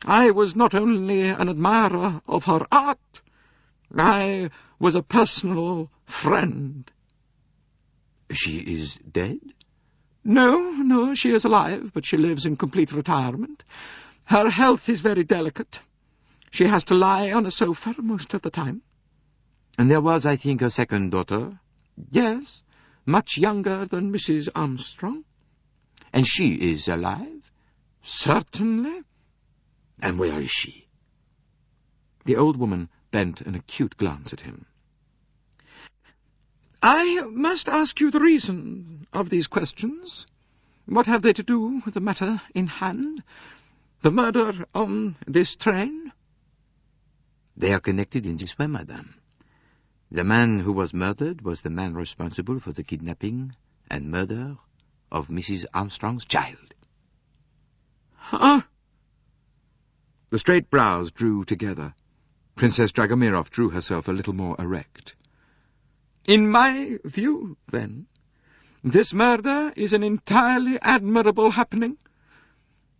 I was not only an admirer of her art, I was a personal friend." "She is dead?" No, she is alive, but she lives in complete retirement. Her health is very delicate. She has to lie on a sofa most of the time." "And there was, I think, a second daughter?" "Yes, much younger than Mrs. Armstrong." "And she is alive?" "Certainly." "And where is she?" The old woman bent an acute glance at him. "I must ask you the reason of these questions. What have they to do with the matter in hand? The murder on this train?" "They are connected in this way, madame. The man who was murdered was the man responsible for the kidnapping and murder of Mrs. Armstrong's child." "Huh?" The straight brows drew together. Princess Dragomirov drew herself a little more erect. "In my view, then, this murder is an entirely admirable happening.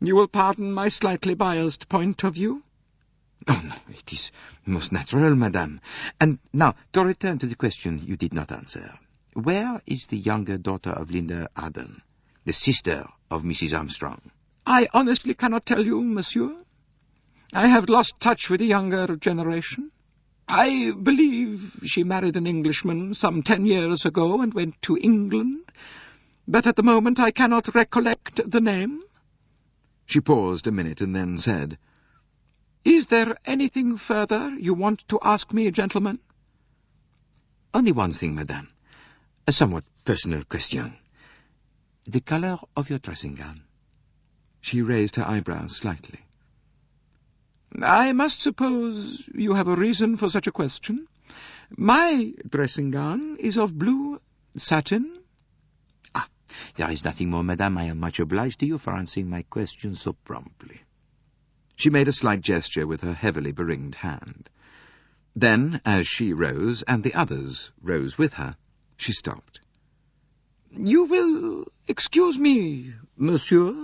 You will pardon my slightly biased point of view?" "Oh, no, it is most natural, madame. And now, to return to the question you did not answer. Where is the younger daughter of Linda Arden, the sister of Mrs. Armstrong?" "I honestly cannot tell you, monsieur. I have lost touch with the younger generation. I believe she married an Englishman some 10 years ago and went to England, but at the moment I cannot recollect the name." She paused a minute and then said, "Is there anything further you want to ask me, gentlemen?" "Only one thing, madame. A somewhat personal question. The colour of your dressing gown." She raised her eyebrows slightly. "I must suppose you have a reason for such a question. My dressing gown is of blue satin." "Ah, there is nothing more, madame. I am much obliged to you for answering my question so promptly." She made a slight gesture with her heavily beringed hand. Then, as she rose, and the others rose with her, she stopped. "You will excuse me, monsieur,"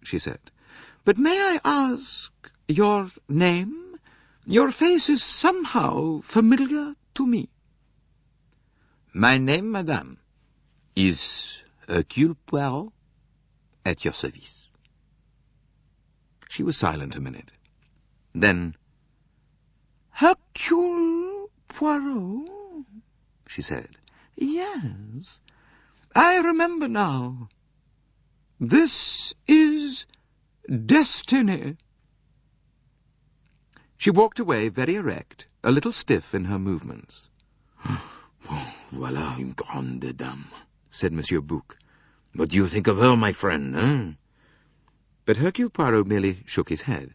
she said, "but may I ask your name? Your face is somehow familiar to me." My name, madame, is Hercule Poirot, at your service. She was silent a minute. Then, "Hercule Poirot," she said. "Yes, I remember now. This is destiny." she walked away very erect, a little stiff in her movements. Voilà une grande dame, said Monsieur Bouc. What do you think of her, my friend, eh? But Hercule Poirot merely shook his head.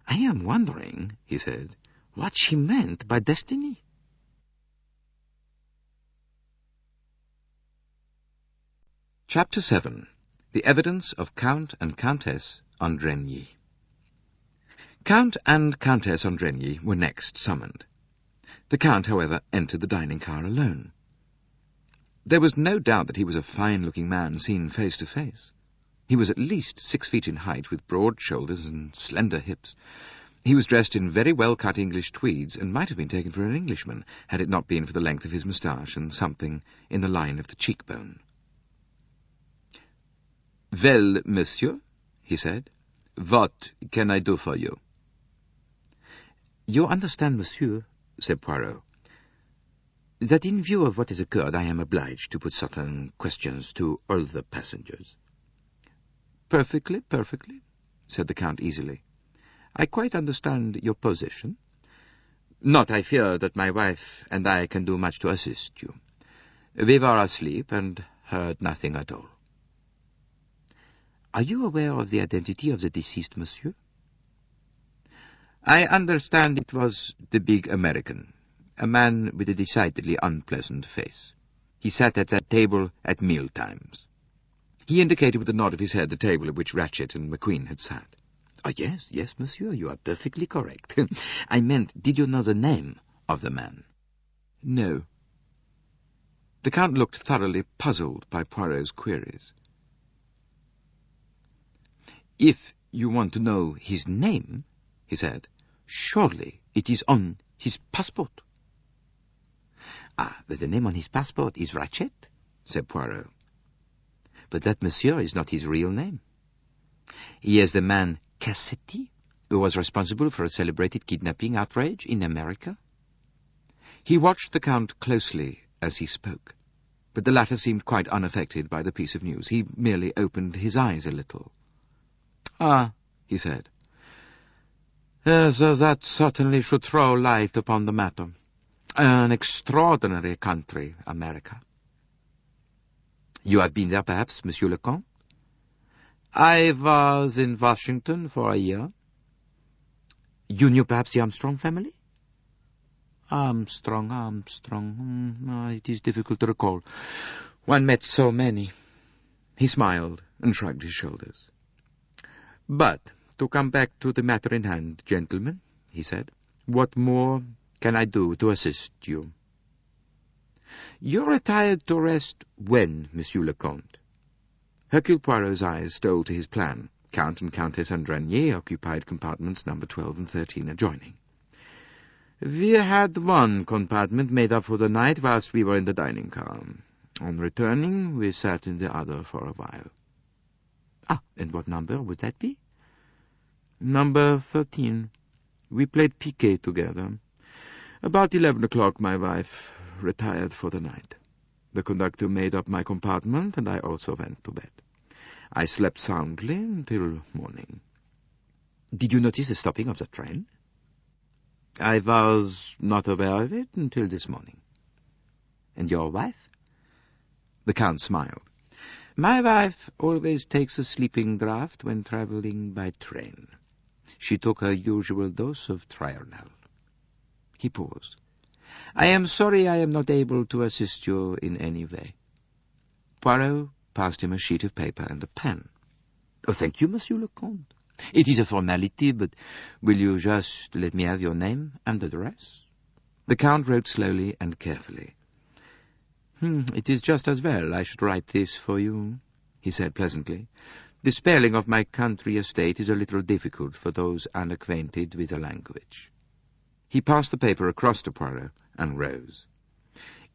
"I am wondering," he said, "what she meant by destiny." Chapter 7. The Evidence of Count and Countess Andrigny. Count and Countess Andrigny were next summoned. The Count, however, entered the dining car alone. There was no doubt that he was a fine-looking man seen face to face. He was at least 6 feet in height, with broad shoulders and slender hips. He was dressed in very well-cut English tweeds, and might have been taken for an Englishman, had it not been for the length of his moustache and something in the line of the cheekbone. "Well, monsieur," he said, "what can I do for you?" "You understand, monsieur," said Poirot, "that in view of what has occurred, I am obliged to put certain questions to all the passengers." "Perfectly, perfectly," said the Count easily. "I quite understand your position. Not, I fear, that my wife and I can do much to assist you. We were asleep and heard nothing at all." "Are you aware of the identity of the deceased, monsieur?" "I understand it was the big American, a man with a decidedly unpleasant face. He sat at that table at meal times." He indicated with a nod of his head the table at which Ratchet and McQueen had sat. "Oh, yes, yes, monsieur, you are perfectly correct. I meant, did you know the name of the man?" "No." The Count looked thoroughly puzzled by Poirot's queries. "If you want to know his name," he said, "surely it is on his passport." "Ah, but the name on his passport is Ratchet," said Poirot. "But that, monsieur, is not his real name. He is the man Cassetti, who was responsible for a celebrated kidnapping outrage in America." He watched the Count closely as he spoke, but the latter seemed quite unaffected by the piece of news. He merely opened his eyes a little. "Ah," he said. "Yes, that certainly should throw light upon the matter. An extraordinary country, America." "You have been there, perhaps, Monsieur le Comte?" "I was in Washington for a year." "You knew perhaps the Armstrong family?" Armstrong. It is difficult to recall. One met so many." He smiled and shrugged his shoulders. "But, to come back to the matter in hand, gentlemen," he said, "what more can I do to assist you?" "You retired to rest when, Monsieur le Comte?" Hercule Poirot's eyes stole to his plan. Count and Countess Andrigny occupied compartments number 12 and 13 adjoining. "We had one compartment made up for the night whilst we were in the dining car. On returning, we sat in the other for a while." "Ah, and what number would that be?" "Number 13. We played piquet together. About 11 o'clock my wife retired for the night. The conductor made up my compartment, and I also went to bed. I slept soundly until morning." "Did you notice the stopping of the train?" "I was not aware of it until this morning." "And your wife?" The Count smiled. "My wife always takes a sleeping draught when travelling by train. She took her usual dose of Triernal." He paused. "I am sorry I am not able to assist you in any way." Poirot passed him a sheet of paper and a pen. "Oh, thank you, Monsieur le Comte. It is a formality, but will you just let me have your name and address? The Count wrote slowly and carefully. It is just as well I should write this for you, he said pleasantly. The spelling of my country estate is a little difficult for those unacquainted with the language. He passed the paper across to Poirot and rose.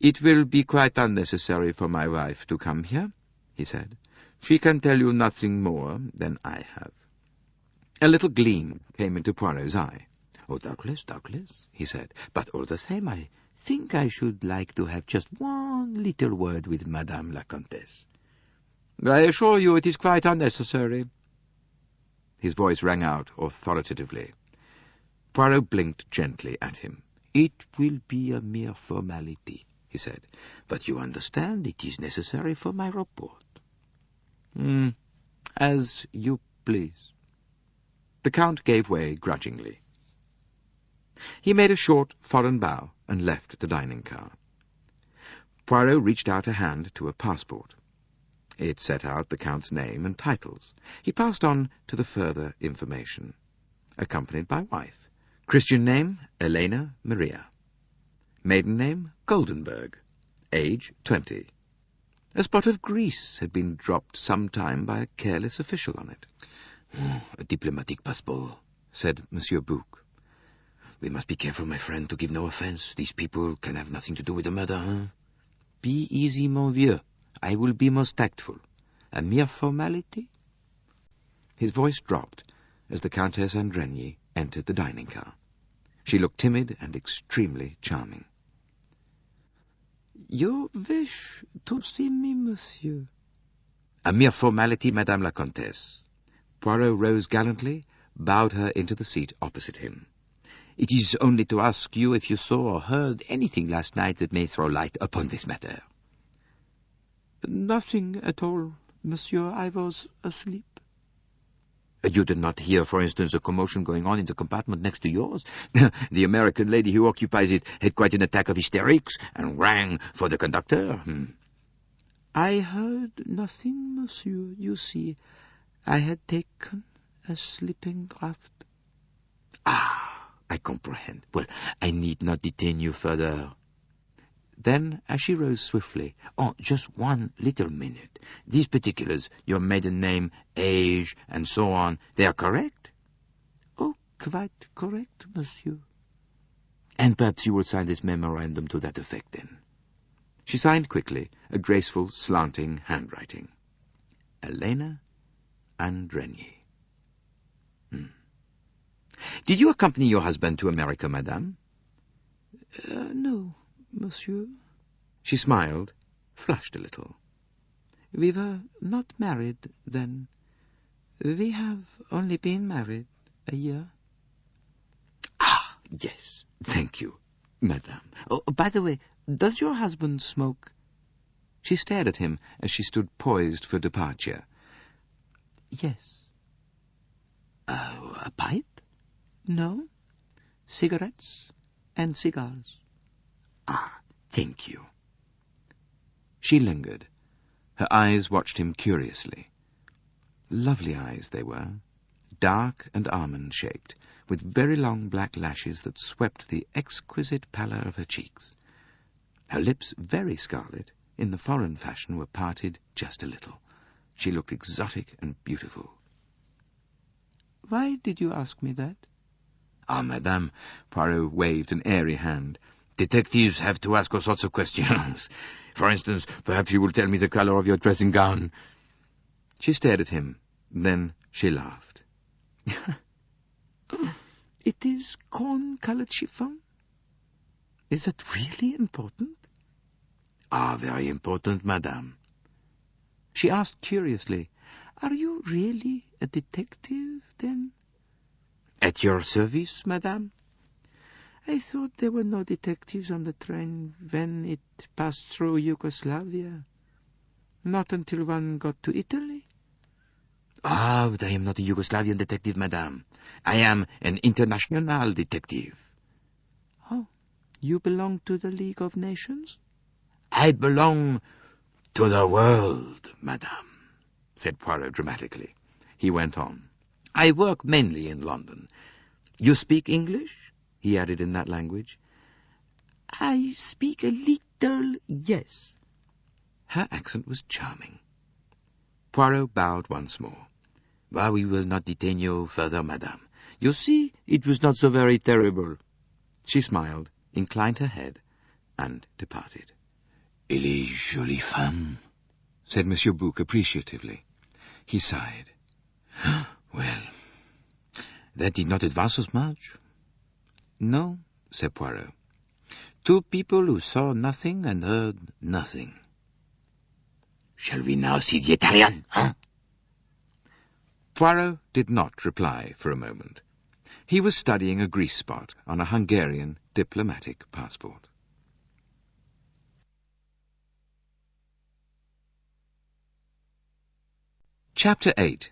It will be quite unnecessary for my wife to come here, he said. She can tell you nothing more than I have. A little gleam came into Poirot's eye. Oh, doubtless, he said. But all the same, I think I should like to have just one little word with Madame la Comtesse. I assure you it is quite unnecessary. His voice rang out authoritatively. Poirot blinked gently at him. It will be a mere formality, he said. But you understand it is necessary for my report. As you please. The Count gave way grudgingly. He made a short foreign bow and left the dining car. Poirot reached out a hand to a passport. It set out the Count's name and titles. He passed on to the further information. Accompanied by wife. Christian name, Elena Maria. Maiden name, Goldenberg. Age, 20. A spot of grease had been dropped some time by a careless official on it. A diplomatic passport, said Monsieur Bouc. We must be careful, my friend, to give no offense. These people can have nothing to do with the murder, Be easy, mon vieux. I will be most tactful. A mere formality? His voice dropped as the Countess Andrigny entered the dining car. She looked timid and extremely charming. You wish to see me, monsieur? A mere formality, Madame la Comtesse. Poirot rose gallantly, bowed her into the seat opposite him. It is only to ask you if you saw or heard anything last night that may throw light upon this matter. Nothing at all, monsieur. I was asleep. You did not hear, for instance, a commotion going on in the compartment next to yours? The American lady who occupies it had quite an attack of hysterics and rang for the conductor. I heard nothing, monsieur. You see, I had taken a sleeping draught. I comprehend. Well, I need not detain you further. Then, as she rose swiftly, Just one little minute. These particulars, your maiden name, age, and so on, they are correct? Oh, quite correct, monsieur. And perhaps you will sign this memorandum to that effect, then. She signed quickly, a graceful, slanting handwriting. Elena Andrigny. Did you accompany your husband to America, madame? No, monsieur. She smiled, flushed a little. We were not married then. We have only been married a year. Yes, thank you, madame. Oh, by the way, does your husband smoke? She stared at him as she stood poised for departure. Yes. A pipe? No. Cigarettes and cigars. Thank you. She lingered. Her eyes watched him curiously. Lovely eyes they were, dark and almond-shaped, with very long black lashes that swept the exquisite pallor of her cheeks. Her lips, very scarlet, in the foreign fashion, were parted just a little. She looked exotic and beautiful. Why did you ask me that? Madame, Poirot waved an airy hand. Detectives have to ask all sorts of questions. For instance, perhaps you will tell me the color of your dressing gown. She stared at him. Then she laughed. It is corn-colored chiffon? Is that really important? Very important, madame. She asked curiously, Are you really a detective, then? At your service, madame? I thought there were no detectives on the train when it passed through Yugoslavia. Not until one got to Italy. But I am not a Yugoslavian detective, madame. I am an international detective. Oh, you belong to the League of Nations? I belong to the world, madame, said Poirot dramatically. He went on. I work mainly in London. You speak English?" he added in that language. "I speak a little, yes." Her accent was charming. Poirot bowed once more. "Well, we will not detain you further, madame. You see, it was not so very terrible." She smiled, inclined her head, and departed. "Elle est jolie femme," said Monsieur Bouc appreciatively. He sighed. "Well, that did not advance us much." "No," said Poirot. "Two people who saw nothing and heard nothing." "Shall we now see the Italian, huh?" Poirot did not reply for a moment. He was studying a grease spot on a Hungarian diplomatic passport. Chapter 8.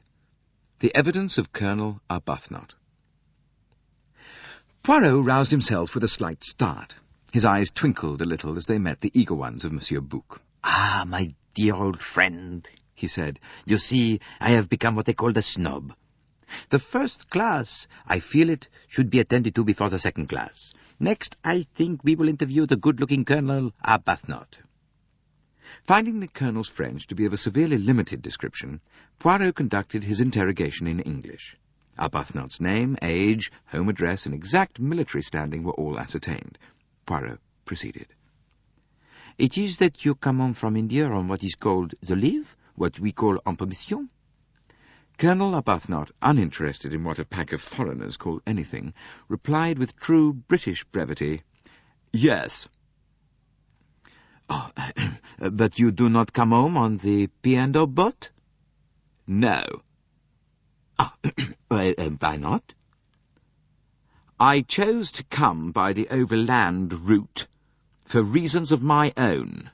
The Evidence of Colonel Arbuthnot. Poirot roused himself with a slight start. His eyes twinkled a little as they met the eager ones of Monsieur Bouc. "Ah, my dear old friend," he said. "You see, I have become what they call a snob. The first class, I feel it, should be attended to before the second class. Next, I think we will interview the good-looking Colonel Arbuthnot." Finding the Colonel's French to be of a severely limited description, Poirot conducted his interrogation in English. Arbuthnot's name, age, home address, and exact military standing were all ascertained. Poirot proceeded. "It is that you come home from India on what is called the leave, what we call en permission?" Colonel Arbuthnot, uninterested in what a pack of foreigners call anything, replied with true British brevity, "Yes." "Oh, but you do not come home on the P&O boat?" "No." "Ah, why not?" "I chose to come by the overland route for reasons of my own."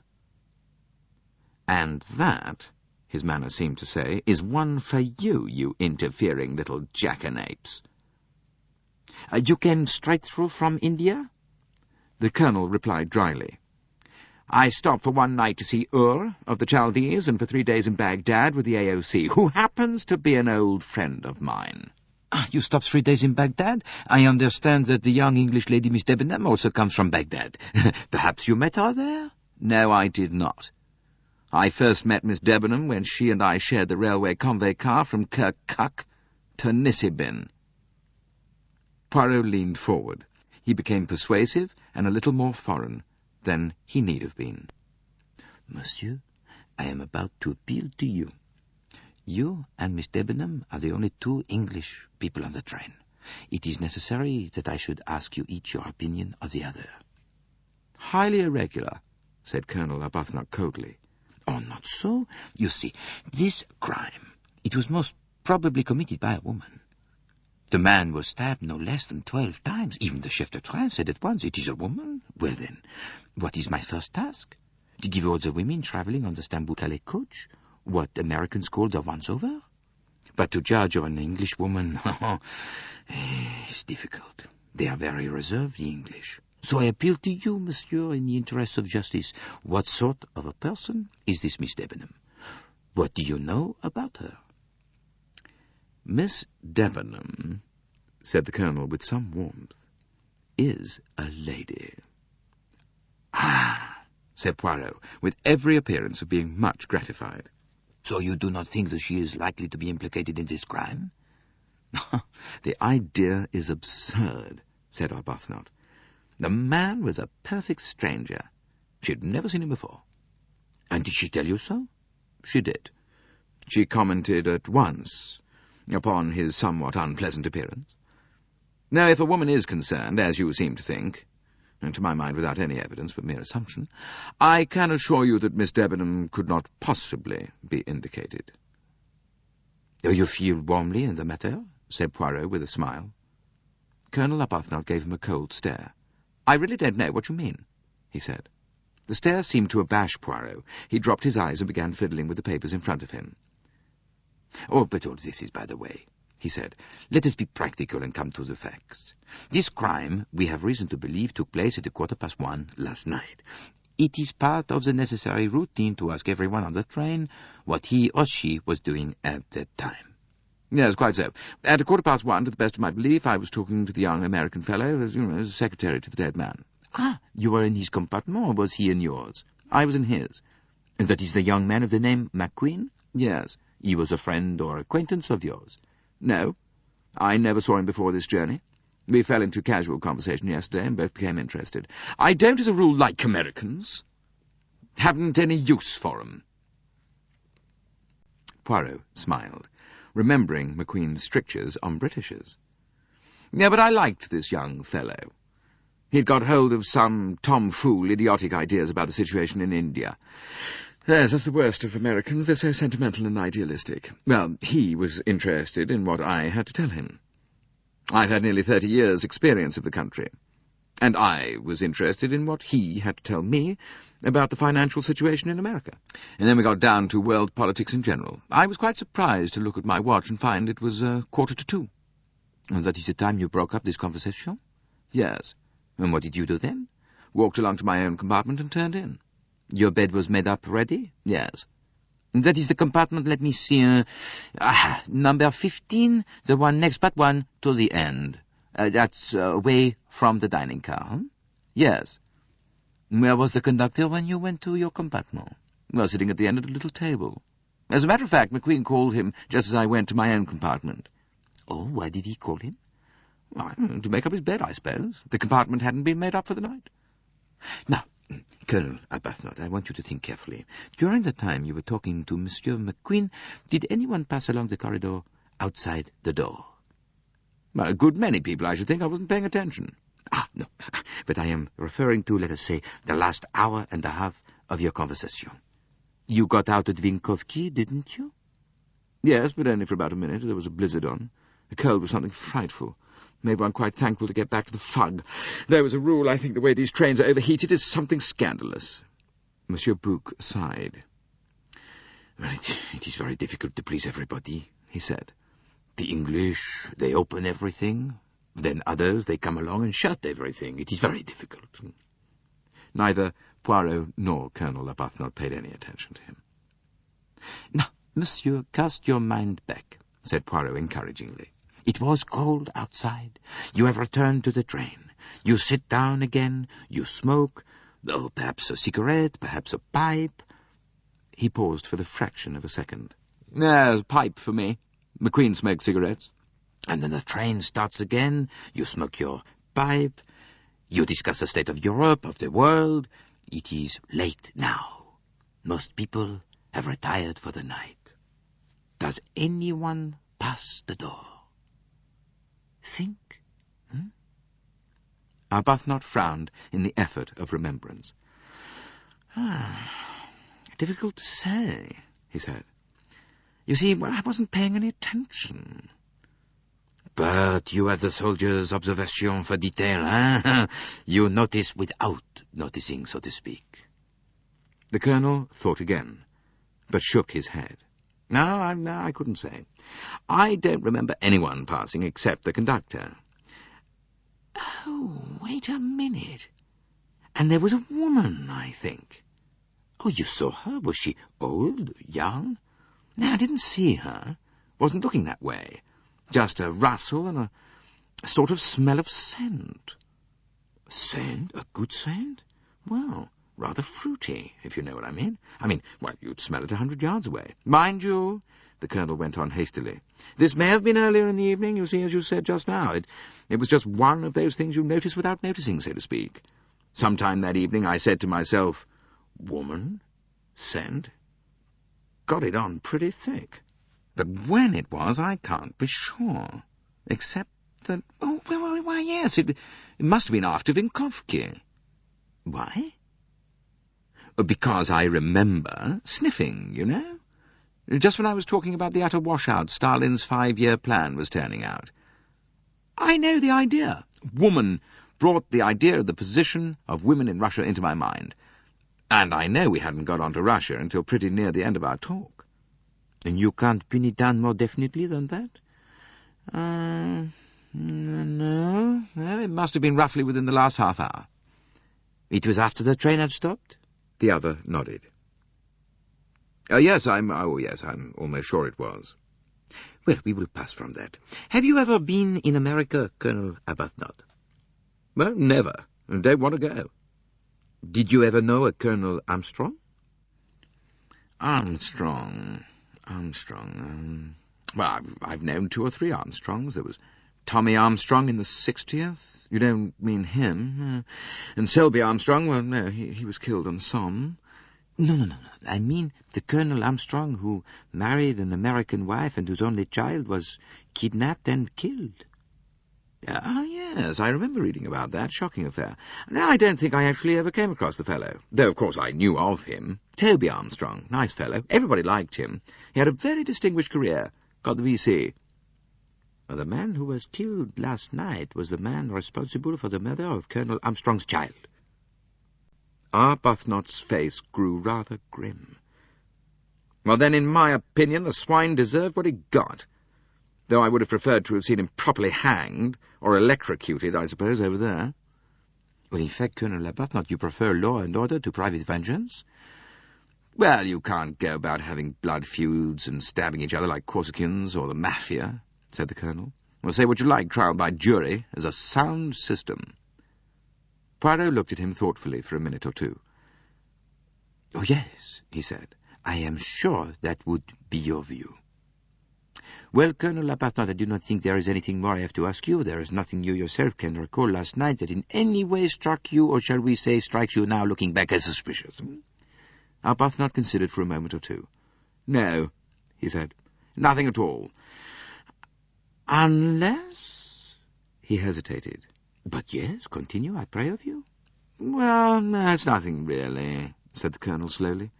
"And that," his manner seemed to say, "is one for you, you interfering little jackanapes." "You came straight through from India?" The Colonel replied dryly, "I stopped for one night to see Ur of the Chaldees and for 3 days in Baghdad with the AOC, who happens to be an old friend of mine." "You stopped 3 days in Baghdad? I understand that the young English lady Miss Debenham also comes from Baghdad. Perhaps you met her there?" "No, I did not. I first met Miss Debenham when she and I shared the railway convoy car from Kirkuk to Nisibin." Poirot leaned forward. He became persuasive and a little more foreign than he need have been. "Monsieur, I am about to appeal to you. You and Miss Debenham are the only two English people on the train. It is necessary that I should ask you each your opinion of the other." "Highly irregular," said Colonel Arbuthnot coldly. "Oh, not so. You see, this crime, it was most probably committed by a woman. The man was stabbed no less than 12 times. Even the chef de train said at once, it is a woman. Well then, what is my first task? To give all the women travelling on the Stamboul-Calais coach what Americans call the once-over? But to judge of an English woman, it's difficult. They are very reserved, the English. So I appeal to you, monsieur, in the interest of justice. What sort of a person is this Miss Debenham? What do you know about her?" "Miss Debenham," said the Colonel with some warmth, "is a lady." "Ah," said Poirot, with every appearance of being much gratified. "So you do not think that she is likely to be implicated in this crime?" "The idea is absurd," said Arbuthnot. "The man was a perfect stranger. She had never seen him before." "And did she tell you so?" "She did. She commented at once upon his somewhat unpleasant appearance. Now, if a woman is concerned, as you seem to think, and to my mind without any evidence but mere assumption, I can assure you that Miss Debenham could not possibly be indicated." "Do you feel warmly in the matter?" said Poirot with a smile. Colonel Arbuthnot gave him a cold stare. "I really don't know what you mean," he said. The stare seemed to abash Poirot. He dropped his eyes and began fiddling with the papers in front of him. "Oh, but all this is by the way," he said. "Let us be practical and come to the facts. This crime, we have reason to believe, took place at 1:15 last night. It is part of the necessary routine to ask everyone on the train what he or she was doing at that time." Yes, quite so. At 1:15, to the best of my belief, I was talking to the young American fellow, as secretary to the dead man. Ah, you were in his compartment, or was he in yours? I was in his. And that is the young man of the name McQueen? Yes. He was a friend or acquaintance of yours? No. I never saw him before this journey. We fell into casual conversation yesterday and both became interested. I don't, as a rule, like Americans. Haven't any use for 'em. Poirot smiled, remembering McQueen's strictures on Britishers. Yeah, but I liked this young fellow. He'd got hold of some tomfool idiotic ideas about the situation in India. Yes, that's the worst of Americans. They're so sentimental and idealistic. Well, he was interested in what I had to tell him. I've had nearly 30 years' experience of the country, and I was interested in what he had to tell me about the financial situation in America. And then we got down to world politics in general. I was quite surprised to look at my watch and find it was 1:45. And that is the time you broke up this conversation? Yes. And what did you do then? Walked along to my own compartment and turned in. Your bed was made up ready? Yes. And that is the compartment, let me see, number 15, the one next but one to the end. That's away from the dining car, huh? Yes. Where was the conductor when you went to your compartment? Well, sitting at the end of a little table. As a matter of fact, McQueen called him just as I went to my own compartment. Oh, why did he call him? Well, to make up his bed, I suppose. The compartment hadn't been made up for the night. Now, Colonel Arbuthnot, I want you to think carefully. During the time you were talking to Monsieur McQueen, did anyone pass along the corridor outside the door? Well, a good many people, I should think. I wasn't paying attention. Ah, no, but I am referring to, let us say, the last hour and a half of your conversation. You got out at Vinkovki, didn't you? Yes, but only for about a minute. There was a blizzard on. The cold was something frightful. Made one quite thankful to get back to the fug. There was a rule, I think the way these trains are overheated is something scandalous. Monsieur Bouc sighed. Well, it is very difficult to please everybody, he said. The English, they open everything. Then others, they come along and shut everything. It is very difficult. Neither Poirot nor Colonel Arbuthnot paid any attention to him. Now, monsieur, cast your mind back, said Poirot encouragingly. It was cold outside. You have returned to the train. You sit down again. You smoke. Oh, perhaps a cigarette, perhaps a pipe. He paused for the fraction of a second. A pipe for me. McQueen smoked cigarettes. And then the train starts again. You smoke your pipe. You discuss the state of Europe, of the world. It is late now. Most people have retired for the night. Does anyone pass the door? Think. Arbuthnot frowned in the effort of remembrance. Difficult to say, he said. You see, I wasn't paying any attention. But you have the soldier's observation for detail, hein? You notice without noticing, so to speak. The Colonel thought again, but shook his head. No, I couldn't say. I don't remember anyone passing except the conductor. Oh, wait a minute. And there was a woman, I think. Oh, you saw her? Was she old, young? No, I didn't see her. Wasn't looking that way. Just a rustle and a sort of smell of scent. Scent? A good scent? Well, rather fruity, if you know what I mean. Well, you'd smell it 100 yards away. Mind you, the Colonel went on hastily, this may have been earlier in the evening, you see, as you said just now. It was just one of those things you notice without noticing, so to speak. Sometime that evening I said to myself, woman, scent, got it on pretty thick. But when it was, I can't be sure. Except that, why, yes, it must have been after Vinkovki. Why? Because I remember sniffing, you know. Just when I was talking about the utter washout Stalin's 5-year plan was turning out. I know the idea. Woman brought the idea of the position of women in Russia into my mind. And I know we hadn't got on to Russia until pretty near the end of our talk. And you can't pin it down more definitely than that? No. It must have been roughly within the last half hour. It was after the train had stopped? The other nodded. Yes, I'm almost sure it was. Well, we will pass from that. Have you ever been in America, Colonel Arbuthnot? Well, never. I don't want to go. Did you ever know a Colonel Armstrong? Armstrong. Well, I've known 2 or 3 Armstrongs. There was Tommy Armstrong in the 60th. You don't mean him? And Selby Armstrong, well, no, he was killed on the Somme. No. I mean the Colonel Armstrong who married an American wife and whose only child was kidnapped and killed. Yes, I remember reading about that. Shocking affair. No, I don't think I actually ever came across the fellow, though of course I knew of him. Toby Armstrong, nice fellow. Everybody liked him. He had a very distinguished career. Got the V.C. Well, the man who was killed last night was the man responsible for the murder of Colonel Armstrong's child. Arbuthnot's face grew rather grim. Well, then, in my opinion, the swine deserved what he got, though I would have preferred to have seen him properly hanged, or electrocuted, I suppose, over there. Well, in fact, Colonel Arbuthnot, you prefer law and order to private vengeance? Well, you can't go about having blood feuds and stabbing each other like Corsicans or the Mafia, said the Colonel. Well, say what you like, trial by jury is a sound system. Poirot looked at him thoughtfully for a minute or two. Oh, yes, he said. I am sure that would be your view. Well, Colonel Arbuthnot, I do not think there is anything more I have to ask you. There is nothing you yourself can recall last night that in any way struck you, or shall we say strikes you now looking back as suspicious. Arbuthnot considered for a moment or two. No, he said. Nothing at all. Unless... He hesitated. But yes, continue, I pray of you. Well, no, it's nothing really, said the Colonel slowly.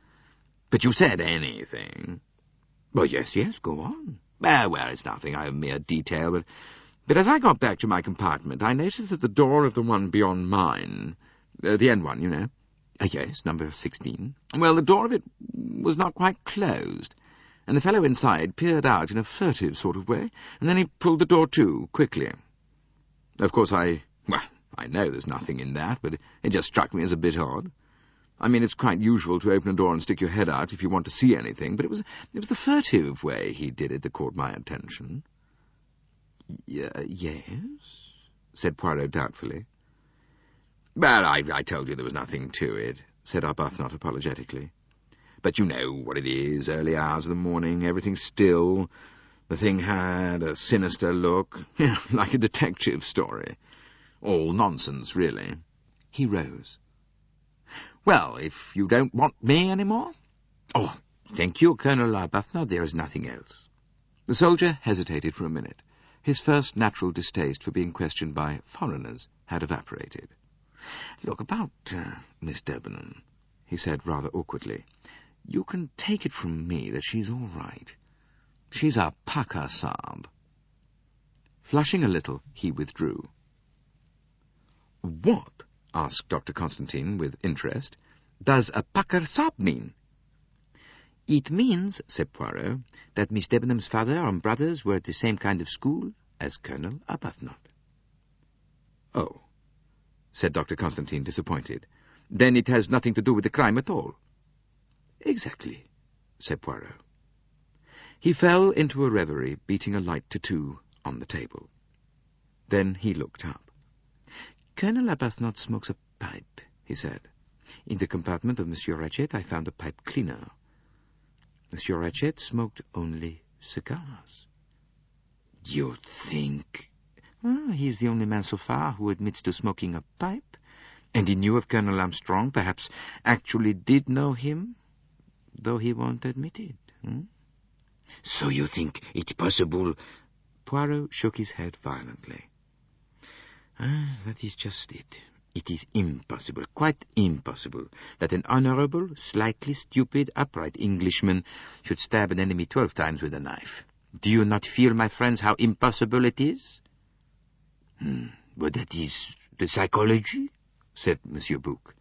But you said anything. Well, yes, go on. Well, it's nothing, a mere detail, but as I got back to my compartment, I noticed that the door of the one beyond mine, the end one, you know. Yes, number 16. Well, the door of it was not quite closed, and the fellow inside peered out in a furtive sort of way, and then he pulled the door to, quickly. Of course, I know there's nothing in that, but it just struck me as a bit odd. I mean, it's quite usual to open a door and stick your head out if you want to see anything, but it was the furtive way he did it that caught my attention. Yes, said Poirot doubtfully. Well, I told you there was nothing to it, said Arbuthnot apologetically. But you know what it is, early hours of the morning, everything still. The thing had a sinister look, like a detective story. All nonsense, really. He rose. Well, if you don't want me any more? Oh, thank you, Colonel Arbuthnot. There is nothing else. The soldier hesitated for a minute. His first natural distaste for being questioned by foreigners had evaporated. Look, about Miss Debenham, he said rather awkwardly. You can take it from me that she's all right. She's a pukka sahib. Flushing a little, he withdrew. What? Asked Dr. Constantine with interest. Does a pukka sahib mean? It means, said Poirot, that Miss Debenham's father and brothers were at the same kind of school as Colonel Arbuthnot. Oh, said Dr. Constantine, disappointed. Then it has nothing to do with the crime at all. Exactly, said Poirot. He fell into a reverie, beating a light to 2 on the table. Then he looked up. Colonel Arbuthnot smokes a pipe, he said. In the compartment of Monsieur Ratchet I found a pipe cleaner. Monsieur Ratchet smoked only cigars. You think... He is the only man so far who admits to smoking a pipe, and he knew of Colonel Armstrong, perhaps actually did know him, though he won't admit it. So you think it's possible... Poirot shook his head violently. That is just it. It is impossible, quite impossible, that an honorable, slightly stupid, upright Englishman should stab an enemy 12 times with a knife. Do you not feel, my friends, how impossible it is? But that is the psychology, said Monsieur Bouc.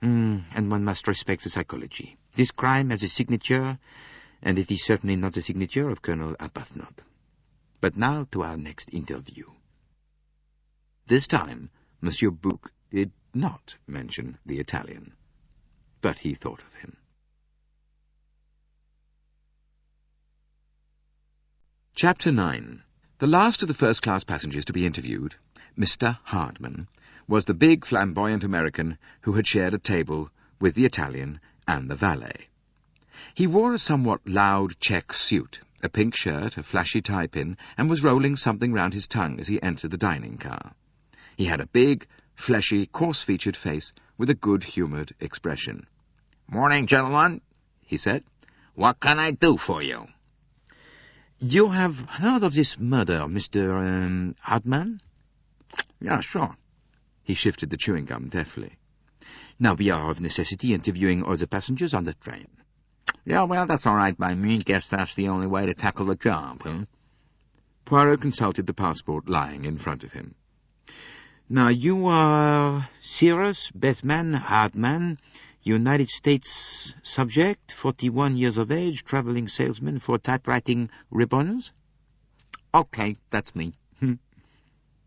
And one must respect the psychology. This crime has a signature, and it is certainly not the signature of Colonel Arbuthnot. But now to our next interview. This time, Monsieur Bouc did not mention the Italian, but he thought of him. Chapter 9. The last of the first-class passengers to be interviewed, Mr. Hardman, was the big flamboyant American who had shared a table with the Italian and the valet. He wore a somewhat loud check suit, a pink shirt, a flashy tie-pin, and was rolling something round his tongue as he entered the dining car. He had a big, fleshy, coarse-featured face with a good-humoured expression. "Morning, gentlemen," he said. "What can I do for you?" "You have heard of this murder, Mr. Hardman?" "Yeah, sure." He shifted the chewing gum deftly. "Now we are of necessity interviewing all the passengers on the train." "Yeah, well, that's all right by me. Guess that's the only way to tackle the job, huh?" Poirot consulted the passport lying in front of him. "Now you are Cyrus Bethman Hardman, United States subject, 41 years of age, traveling salesman for typewriting ribbons?" "Okay, that's me." "And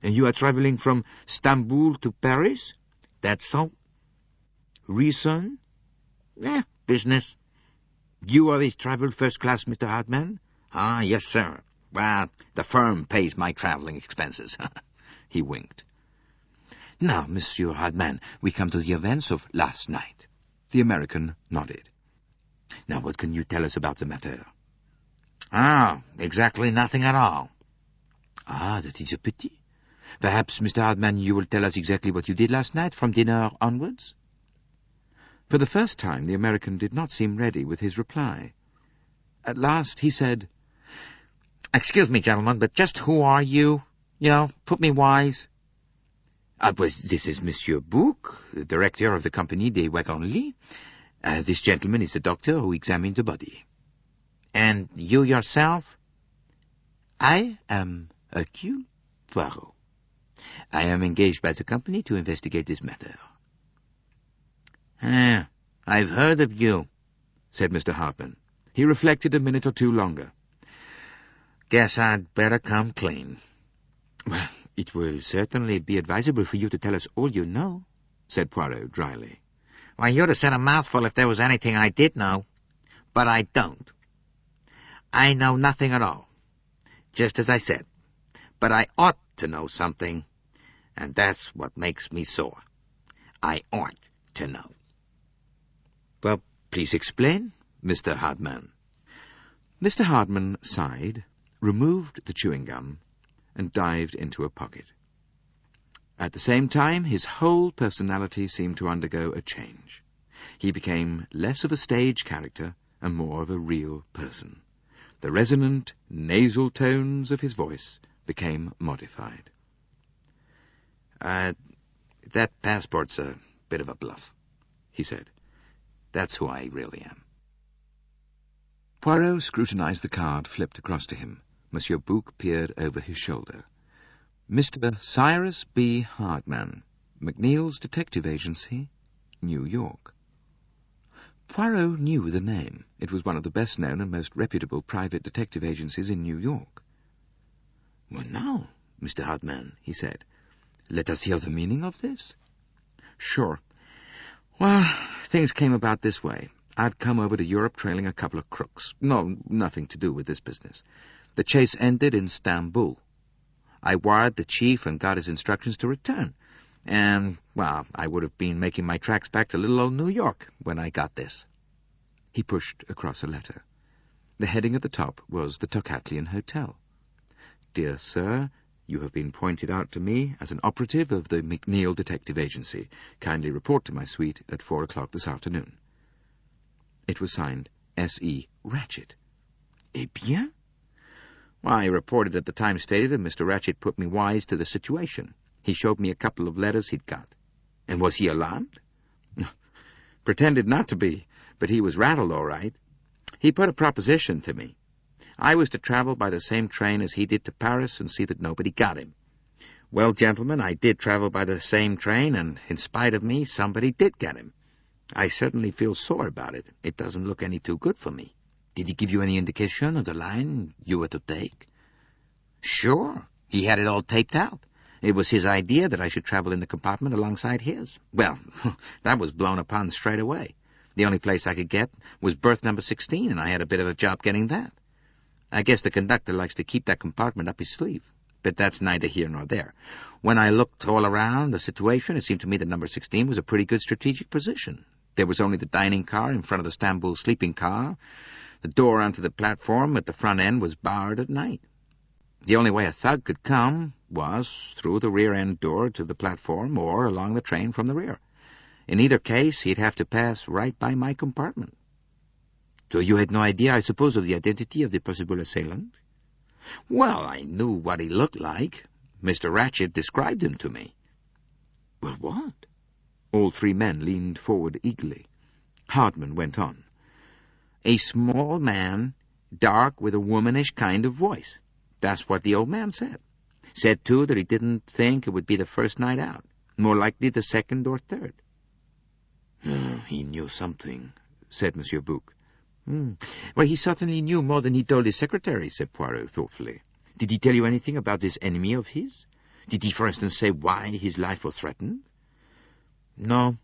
you are traveling from Istanbul to Paris?" "That's so." "Reason?" Business." "You always travel first class, Mr. Hardman?" "Ah, yes, sir. Well, the firm pays my traveling expenses." He winked. "Now, Monsieur Hardman, we come to the events of last night." The American nodded. "Now, what can you tell us about the matter?" Exactly nothing at all." "Ah, that is a pity. Perhaps, Mr. Hardman, you will tell us exactly what you did last night from dinner onwards?" For the first time, the American did not seem ready with his reply. At last he said, "Excuse me, gentlemen, but just who are you? Put me wise." This is Monsieur Bouc, the director of the Compagnie des Wagons-Lits. This gentleman is the doctor who examined the body." "And you yourself?" "I am Hercule Poirot. I am engaged by the company to investigate this matter." "I've heard of you," said Mr. Hardman. He reflected a minute or two longer. "Guess I'd better come clean." "Well, it will certainly be advisable for you to tell us all you know," said Poirot dryly. "Why, you'd have said a mouthful if there was anything I did know. But I don't. I know nothing at all, just as I said. But I ought to know something, and that's what makes me sore. I ought to know." "Well, please explain, Mr. Hardman." Mr. Hardman sighed, removed the chewing gum, and dived into a pocket. At the same time, his whole personality seemed to undergo a change. He became less of a stage character and more of a real person. The resonant, nasal tones of his voice became modified. That passport's a bit of a bluff," he said. "That's who I really am." Poirot scrutinized the card flipped across to him. Monsieur Bouc peered over his shoulder. Mr. Cyrus B. Hardman, McNeil's Detective Agency, New York. Poirot knew the name. It was one of the best-known and most reputable private detective agencies in New York. "Well, now, Mr. Hardman," he said, "let us hear the meaning of this." "Sure. Well, things came about this way. I'd come over to Europe trailing a couple of crooks. No, nothing to do with this business. The chase ended in Istanbul. I wired the chief and got his instructions to return. And, well, I would have been making my tracks back to little old New York when I got this." He pushed across a letter. The heading at the top was the Tocatlian Hotel. "Dear Sir, you have been pointed out to me as an operative of the McNeil Detective Agency. Kindly report to my suite at 4 o'clock this afternoon." It was signed S.E. Ratchet. "Eh bien?" "Well, I reported at the time stated, and Mr. Ratchet put me wise to the situation. He showed me a couple of letters he'd got." "And was he alarmed?" "Pretended not to be, but he was rattled all right. He put a proposition to me. I was to travel by the same train as he did to Paris and see that nobody got him. Well, gentlemen, I did travel by the same train, and in spite of me, somebody did get him. I certainly feel sore about it. It doesn't look any too good for me." "Did he give you any indication of the line you were to take?" "Sure. He had it all taped out. It was his idea that I should travel in the compartment alongside his. Well, that was blown upon straight away. The only place I could get was berth number 16, and I had a bit of a job getting that. I guess the conductor likes to keep that compartment up his sleeve. But that's neither here nor there. When I looked all around the situation, it seemed to me that number 16 was a pretty good strategic position. There was only the dining car in front of the Stamboul sleeping car. The door onto the platform at the front end was barred at night. The only way a thug could come was through the rear end door to the platform or along the train from the rear. In either case, he'd have to pass right by my compartment. So you had no idea, I suppose, of the identity of the possible assailant? Well, I knew what he looked like. Mr. Ratchet described him to me. Well, what? All three men leaned forward eagerly. Hardman went on. A small man, dark with a womanish kind of voice. That's what the old man said. Said, too, that he didn't think it would be the first night out. More likely the second or third. He knew something, said Monsieur Bouc. Well, he certainly knew more than he told his secretary, said Poirot thoughtfully. Did he tell you anything about this enemy of his? Did he, for instance, say why his life was threatened? No,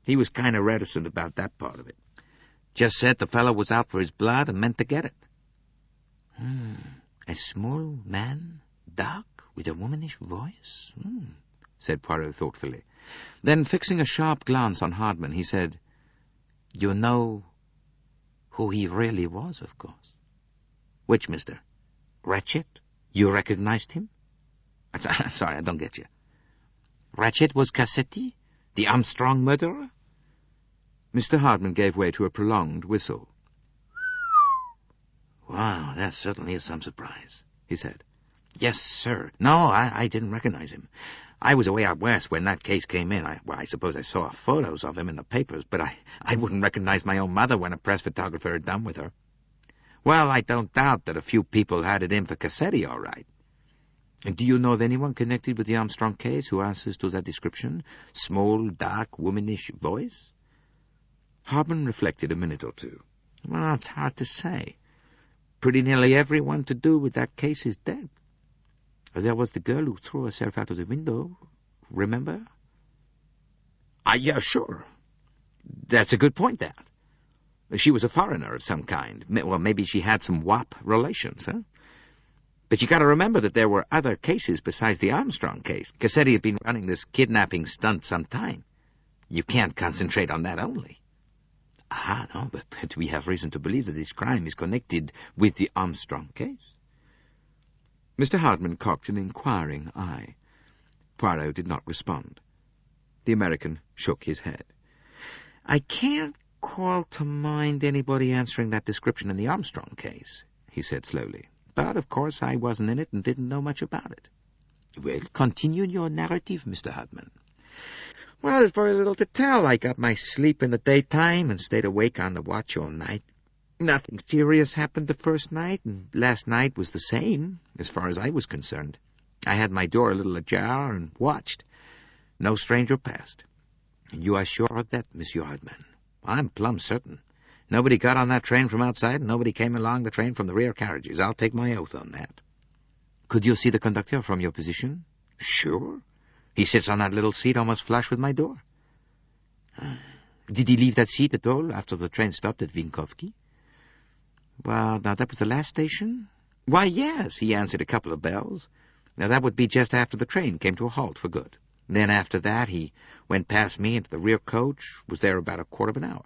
he was kind of reticent about that part of it. Just said the fellow was out for his blood and meant to get it. A small man, dark, with a womanish voice? Said Poirot thoughtfully. Then, fixing a sharp glance on Hardman, he said, You know who he really was, of course. Which, mister? Ratchet? You recognized him? I'm sorry, I don't get you. Ratchet was Cassetti, the Armstrong murderer? Mr. Hardman gave way to a prolonged whistle. Wow, that certainly is some surprise, he said. Yes, sir. No, I didn't recognize him. I was away out west when that case came in. I suppose I saw photos of him in the papers, but I wouldn't recognize my own mother when a press photographer had done with her. Well, I don't doubt that a few people had it in for Cassetti, all right. And do you know of anyone connected with the Armstrong case who answers to that description? Small, dark, womanish voice? Hardman reflected a minute or two. Well, it's hard to say. Pretty nearly everyone to do with that case is dead. There was the girl who threw herself out of the window, remember? Yeah, sure. That's a good point, that. She was a foreigner of some kind. Well, maybe she had some WAP relations, huh? But you got to remember that there were other cases besides the Armstrong case. Cassetti had been running this kidnapping stunt some time. You can't concentrate on that only. No, but we have reason to believe that this crime is connected with the Armstrong case. Mr. Hardman cocked an inquiring eye. Poirot did not respond. The American shook his head. I can't call to mind anybody answering that description in the Armstrong case, he said slowly. But, of course, I wasn't in it and didn't know much about it. Well, continue your narrative, Mr. Hardman. Well, there's very little to tell. I got my sleep in the daytime and stayed awake on the watch all night. Nothing serious happened the first night, and last night was the same, as far as I was concerned. I had my door a little ajar and watched. No stranger passed. And you are sure of that, Monsieur Hardman? I'm plumb certain. Nobody got on that train from outside, and nobody came along the train from the rear carriages. I'll take my oath on that. Could you see the conductor from your position? Sure. He sits on that little seat almost flush with my door. Did he leave that seat at all after the train stopped at Vinkovki? Well, now, that was the last station? Why, yes, he answered a couple of bells. Now, that would be just after the train came to a halt for good. Then after that, he went past me into the rear coach, was there about a quarter of an hour.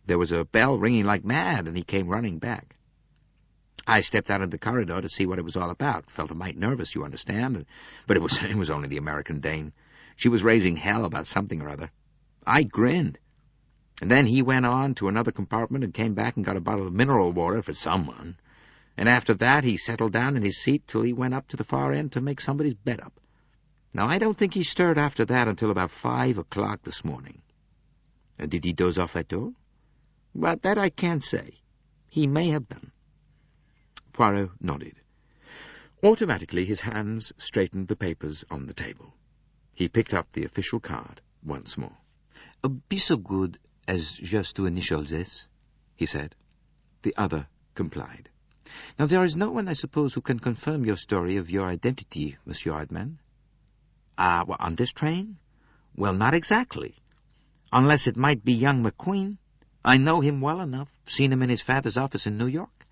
There was a bell ringing like mad, and he came running back. I stepped out into the corridor to see what it was all about. Felt a mite nervous, you understand, but it was only the American dame. She was raising hell about something or other. I grinned. And then he went on to another compartment and came back and got a bottle of mineral water for someone. And after that, he settled down in his seat till he went up to the far end to make somebody's bed up. Now, I don't think he stirred after that until about 5 o'clock this morning. And did he doze off at all? Well, that I can't say. He may have done. Poirot nodded. Automatically, his hands straightened the papers on the table. He picked up the official card once more. Be so good as just to initial this, he said. The other complied. Now, there is no one, I suppose, who can confirm your story of your identity, Monsieur Hardman. On this train? Well, not exactly. Unless it might be young McQueen. I know him well enough, seen him in his father's office in New York.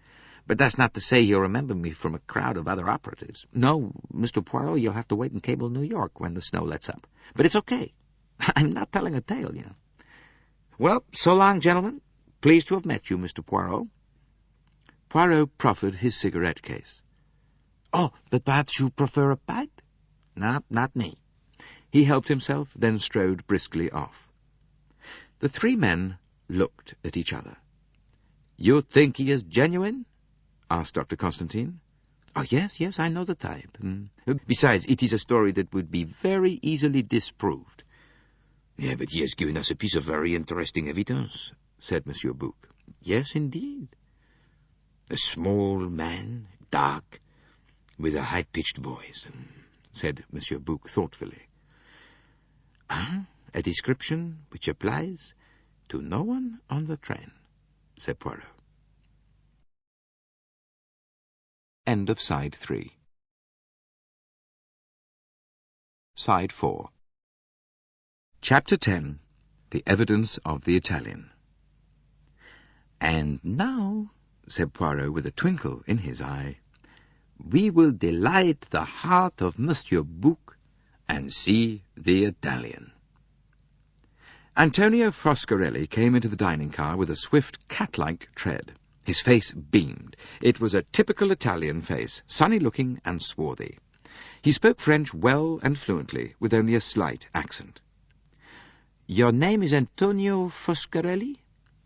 But that's not to say he'll remember me from a crowd of other operatives. No, Mr. Poirot, you'll have to wait in Cable, New York when the snow lets up. But it's okay. I'm not telling a tale, you know. Well, so long, gentlemen. Pleased to have met you, Mr. Poirot. Poirot proffered his cigarette case. Oh, but perhaps you prefer a pipe? No, not me. He helped himself, then strode briskly off. The three men looked at each other. You think he is genuine? Asked Dr. Constantine. Oh, yes, I know the type. Besides, it is a story that would be very easily disproved. Yeah, but he has given us a piece of very interesting evidence, said Monsieur Bouc. Yes, indeed. A small man, dark, with a high-pitched voice, said Monsieur Bouc thoughtfully. A description which applies to no one on the train, said Poirot. End of Side 3. Side 4. Chapter 10. The Evidence of the Italian. And now, said Poirot with a twinkle in his eye, we will delight the heart of Monsieur Bouc and see the Italian. Antonio Foscarelli came into the dining car with a swift, cat-like tread. His face beamed. It was a typical Italian face, sunny-looking and swarthy. He spoke French well and fluently, with only a slight accent. Your name is Antonio Foscarelli?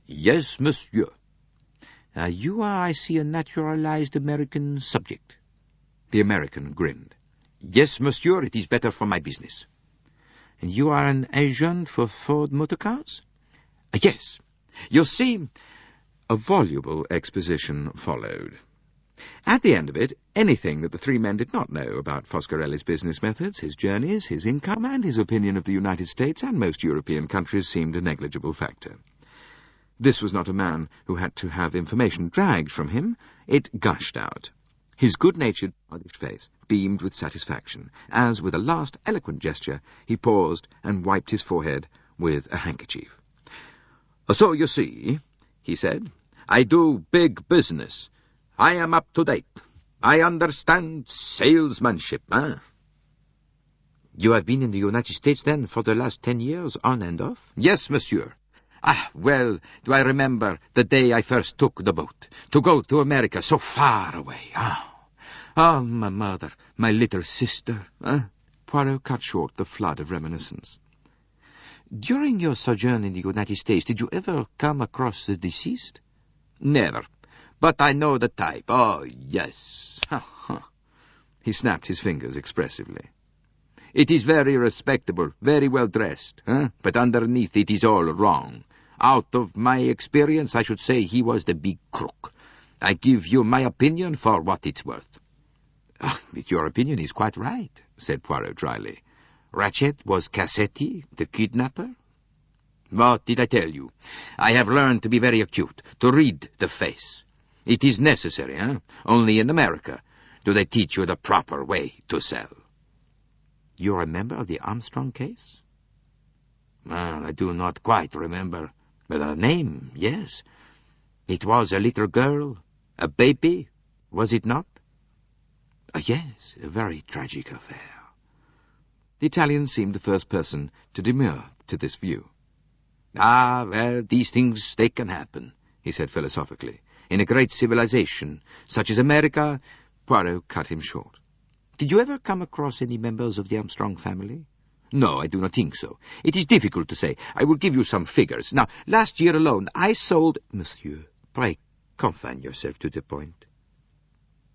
Yes, monsieur. You are, I see, a naturalized American subject. The American grinned. Yes, monsieur, it is better for my business. And you are an agent for Ford Motor Cars? Yes. You see, a voluble exposition followed. At the end of it, anything that the three men did not know about Foscarelli's business methods, his journeys, his income, and his opinion of the United States and most European countries seemed a negligible factor. This was not a man who had to have information dragged from him. It gushed out. His good-natured, polished face beamed with satisfaction, as, with a last eloquent gesture, he paused and wiped his forehead with a handkerchief. So you see, he said, I do big business. I am up to date. I understand salesmanship, eh? You have been in the United States, then, for the last 10 years, on and off? Yes, monsieur. Well, do I remember the day I first took the boat, to go to America so far away. Oh, my mother, my little sister. Poirot cut short the flood of reminiscence. During your sojourn in the United States, did you ever come across the deceased? Never. But I know the type. Oh, yes. He snapped his fingers expressively. It is very respectable, very well dressed, but underneath it is all wrong. Out of my experience, I should say he was the big crook. I give you my opinion for what it's worth. Your opinion is quite right, said Poirot dryly. Ratchet was Cassetti, the kidnapper? What did I tell you? I have learned to be very acute, to read the face. It is necessary, Only in America do they teach you the proper way to sell. You remember the Armstrong case? Well, I do not quite remember, but the name, yes. It was a little girl, a baby, was it not? Yes, a very tragic affair. The Italian seemed the first person to demur to this view. Well, these things, they can happen, he said philosophically. In a great civilization, such as America. Poirot cut him short. Did you ever come across any members of the Armstrong family? No, I do not think so. It is difficult to say. I will give you some figures. Now, last year alone, I sold... Monsieur, pray, confine yourself to the point.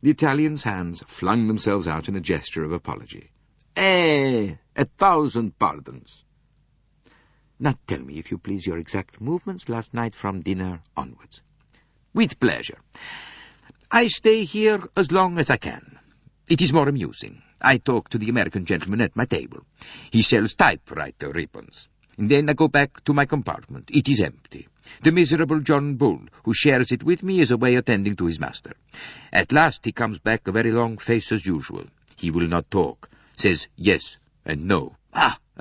The Italian's hands flung themselves out in a gesture of apology. 1,000 pardons. Now tell me, if you please, your exact movements last night from dinner onwards. With pleasure. I stay here as long as I can. It is more amusing. I talk to the American gentleman at my table. He sells typewriter ribbons. And then I go back to my compartment. It is empty. The miserable John Bull, who shares it with me, is away attending to his master. At last he comes back, a very long face as usual. He will not talk. Says yes and no.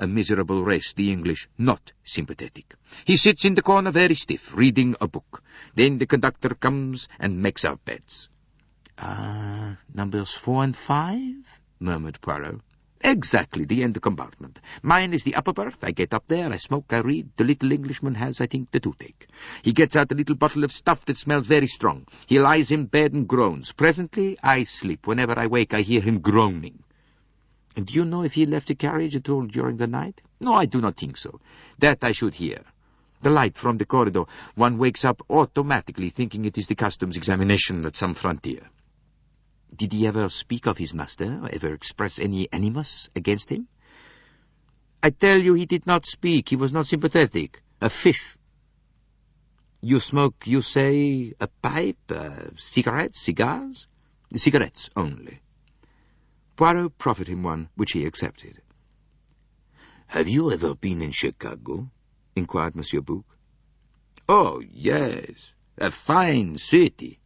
A miserable race, the English, not sympathetic. He sits in the corner very stiff, reading a book. Then the conductor comes and makes our beds. Numbers 4 and 5? Murmured Poirot. Exactly, the end compartment. Mine is the upper berth. I get up there, I smoke, I read. The little Englishman has, I think, the toothache. He gets out a little bottle of stuff that smells very strong. He lies in bed and groans. Presently, I sleep. Whenever I wake, I hear him groaning. And do you know if he left the carriage at all during the night? No, I do not think so. That I should hear. The light from the corridor. One wakes up automatically thinking it is the customs examination at some frontier. Did he ever speak of his master, or ever express any animus against him? I tell you, he did not speak. He was not sympathetic. A fish. You smoke, you say, a pipe, cigarettes, cigars? Cigarettes only. Poirot proffered him one, which he accepted. Have you ever been in Chicago? Inquired Monsieur Bouc. Oh, yes. A fine city.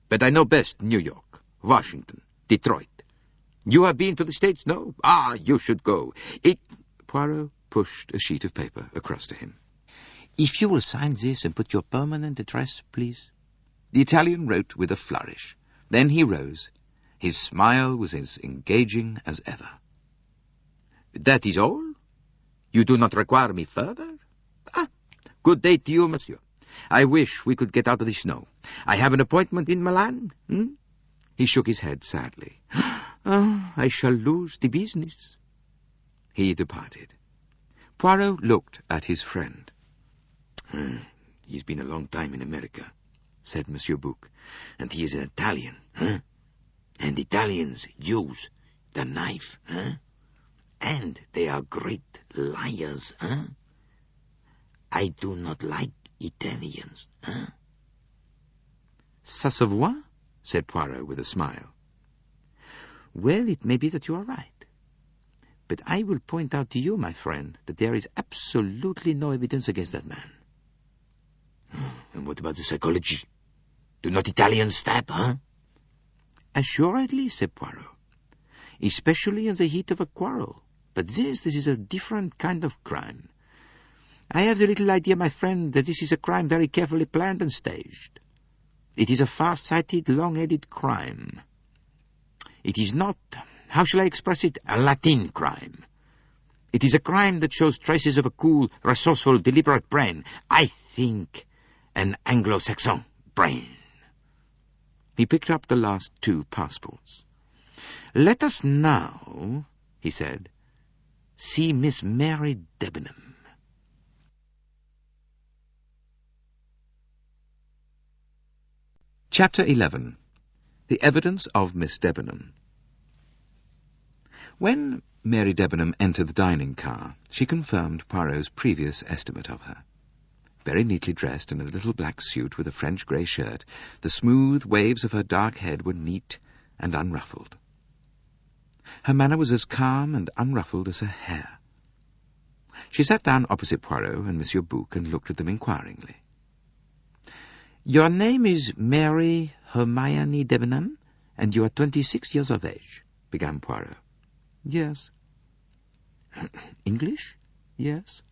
But I know best New York. Washington, Detroit. You have been to the States, no? You should go. Poirot pushed a sheet of paper across to him. If you will sign this and put your permanent address, please. The Italian wrote with a flourish. Then he rose. His smile was as engaging as ever. That is all? You do not require me further? Good day to you, monsieur. I wish we could get out of the snow. I have an appointment in Milan. He shook his head sadly. I shall lose the business. He departed. Poirot looked at his friend. He's been a long time in America, said Monsieur Bouc, and he is an Italian, And Italians use the knife, And they are great liars, I do not like Italians, Ça se voit? Said Poirot with a smile. Well, it may be that you are right. But I will point out to you, my friend, that there is absolutely no evidence against that man. And what about the psychology? Do not Italians stab, Assuredly, said Poirot. Especially in the heat of a quarrel. But this is a different kind of crime. I have the little idea, my friend, that this is a crime very carefully planned and staged. It is a far-sighted, long-headed crime. It is not, how shall I express it, a Latin crime. It is a crime that shows traces of a cool, resourceful, deliberate brain. I think an Anglo-Saxon brain. He picked up the last 2 passports. Let us now, he said, see Miss Mary Debenham. Chapter 11. The Evidence of Miss Debenham. When Mary Debenham entered the dining car, she confirmed Poirot's previous estimate of her. Very neatly dressed in a little black suit with a French grey shirt, the smooth waves of her dark head were neat and unruffled. Her manner was as calm and unruffled as her hair. She sat down opposite Poirot and Monsieur Bouc and looked at them inquiringly. Your name is Mary Hermione Debenham, and you are 26 years of age, began Poirot. Yes. English? Yes.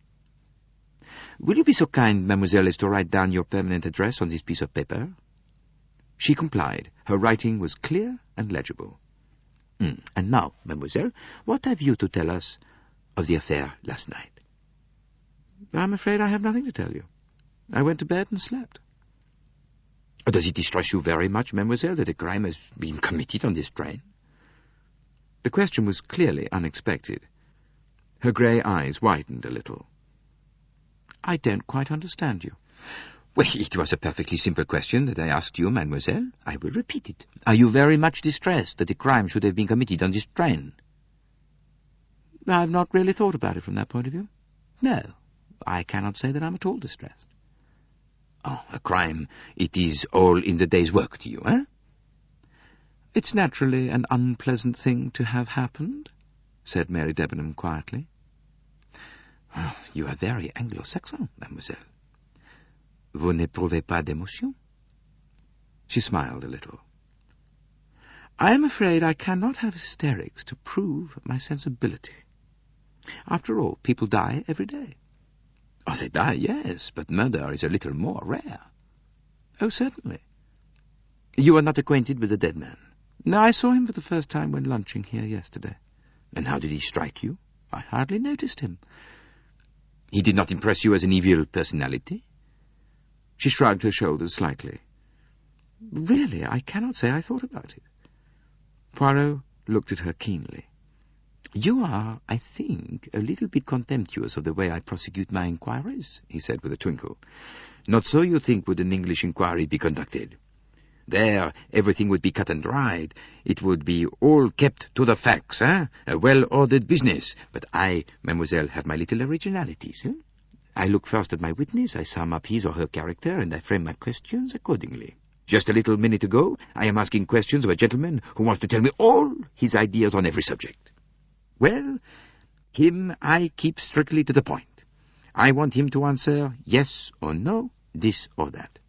Will you be so kind, mademoiselle, as to write down your permanent address on this piece of paper? She complied. Her writing was clear and legible. And now, mademoiselle, what have you to tell us of the affair last night? I'm afraid I have nothing to tell you. I went to bed and slept. Does it distress you very much, mademoiselle, that a crime has been committed on this train? The question was clearly unexpected. Her grey eyes widened a little. I don't quite understand you. Well, it was a perfectly simple question that I asked you, mademoiselle. I will repeat it. Are you very much distressed that a crime should have been committed on this train? I've not really thought about it from that point of view. No, I cannot say that I'm at all distressed. Oh, a crime, it is all in the day's work to you, eh? It's naturally an unpleasant thing to have happened, said Mary Debenham quietly. Oh, you are very Anglo-Saxon, mademoiselle. Vous n'éprouvez pas d'émotion? She smiled a little. I am afraid I cannot have hysterics to prove my sensibility. After all, people die every day. Oh, they die, yes, but murder is a little more rare. Oh, certainly. You are not acquainted with the dead man? No, I saw him for the first time when lunching here yesterday. And how did he strike you? I hardly noticed him. He did not impress you as an evil personality? She shrugged her shoulders slightly. Really, I cannot say I thought about it. Poirot looked at her keenly. You are, I think, a little bit contemptuous of the way I prosecute my inquiries, he said with a twinkle. Not so, you think, would an English inquiry be conducted. There, everything would be cut and dried. It would be all kept to the facts, eh? A well-ordered business. But I, mademoiselle, have my little originalities, eh? I look first at my witness, I sum up his or her character, and I frame my questions accordingly. Just a little minute ago, I am asking questions of a gentleman who wants to tell me all his ideas on every subject. Well, him I keep strictly to the point. I want him to answer yes or no, this or that.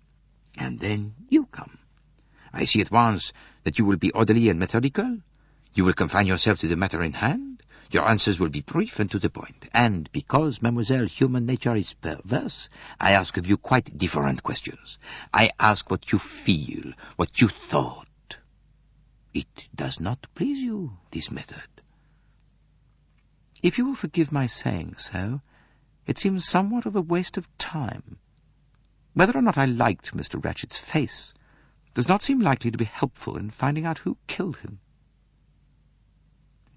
And then you come. I see at once that you will be orderly and methodical. You will confine yourself to the matter in hand. Your answers will be brief and to the point. And because, mademoiselle, human nature is perverse, I ask of you quite different questions. I ask what you feel, what you thought. It does not please you, this method. If you will forgive my saying so, it seems somewhat of a waste of time. Whether or not I liked Mr. Ratchett's face does not seem likely to be helpful in finding out who killed him.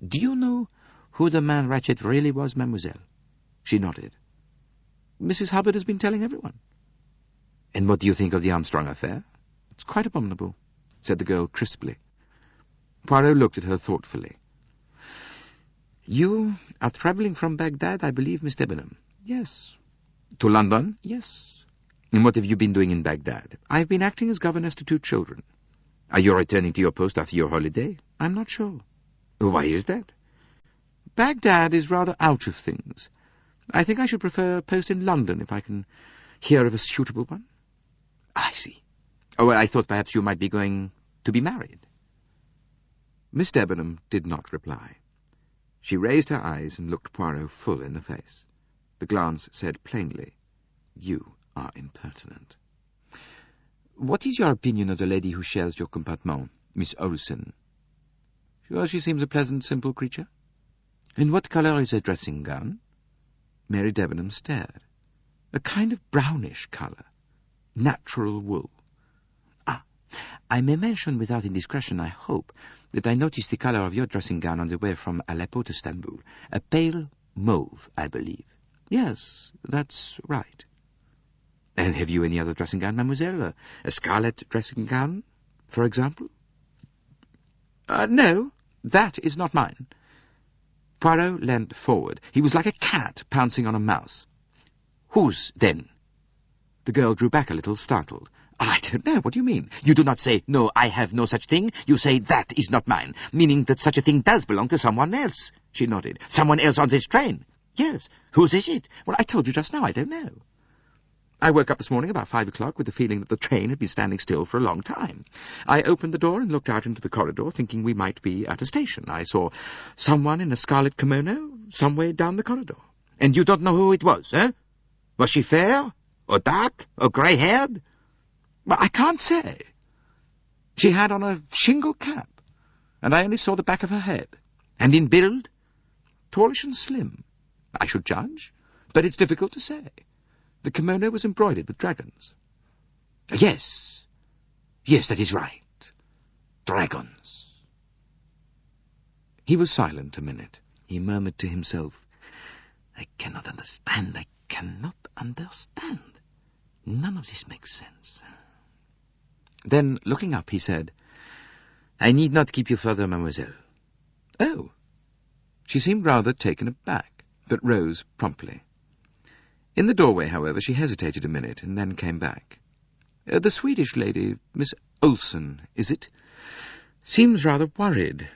Do you know who the man Ratchett really was, mademoiselle? She nodded. Mrs. Hubbard has been telling everyone. And what do you think of the Armstrong affair? It's quite abominable, said the girl crisply. Poirot looked at her thoughtfully. You are travelling from Baghdad, I believe, Miss Debenham? Yes. To London? Yes. And what have you been doing in Baghdad? I have been acting as governess to 2 children. Are you returning to your post after your holiday? I'm not sure. Why is that? Baghdad is rather out of things. I think I should prefer a post in London if I can hear of a suitable one. I see. Oh, well, I thought perhaps you might be going to be married. Miss Debenham did not reply. She raised her eyes and looked Poirot full in the face. The glance said plainly, "You are impertinent." What is your opinion of the lady who shares your compartment, Miss Olsen? Well, she seems a pleasant, simple creature. And what colour is her dressing gown? Mary Debenham stared. A kind of brownish colour. Natural wool. I may mention without indiscretion, I hope, that I noticed the colour of your dressing gown on the way from Aleppo to Stamboul. A pale mauve, I believe. Yes, that's right. And have you any other dressing gown, mademoiselle? A scarlet dressing gown, for example? No, that is not mine. Poirot leant forward. He was like a cat pouncing on a mouse. Whose, then? The girl drew back a little, startled. I don't know. What do you mean? You do not say, "No, I have no such thing." You say, "That is not mine," meaning that such a thing does belong to someone else. She nodded. Someone else on this train? Yes. Whose is it? Well, I told you just now, I don't know. I woke up this morning about 5 o'clock with the feeling that the train had been standing still for a long time. I opened the door and looked out into the corridor, thinking we might be at a station. I saw someone in a scarlet kimono some way down the corridor. And you don't know who it was, eh? Was she fair, or dark, or grey-haired? Well, I can't say. She had on a shingle cap, and I only saw the back of her head. And in build? Tallish and slim, I should judge, but it's difficult to say. The kimono was embroidered with dragons. Yes, that is right. Dragons. He was silent a minute. He murmured to himself, I cannot understand. None of this makes sense. Then, looking up, he said, I need not keep you further, mademoiselle. Oh. She seemed rather taken aback, but rose promptly. In the doorway, however, she hesitated a minute and then came back. The Swedish lady, Miss Olsen, is it? Seems rather worried.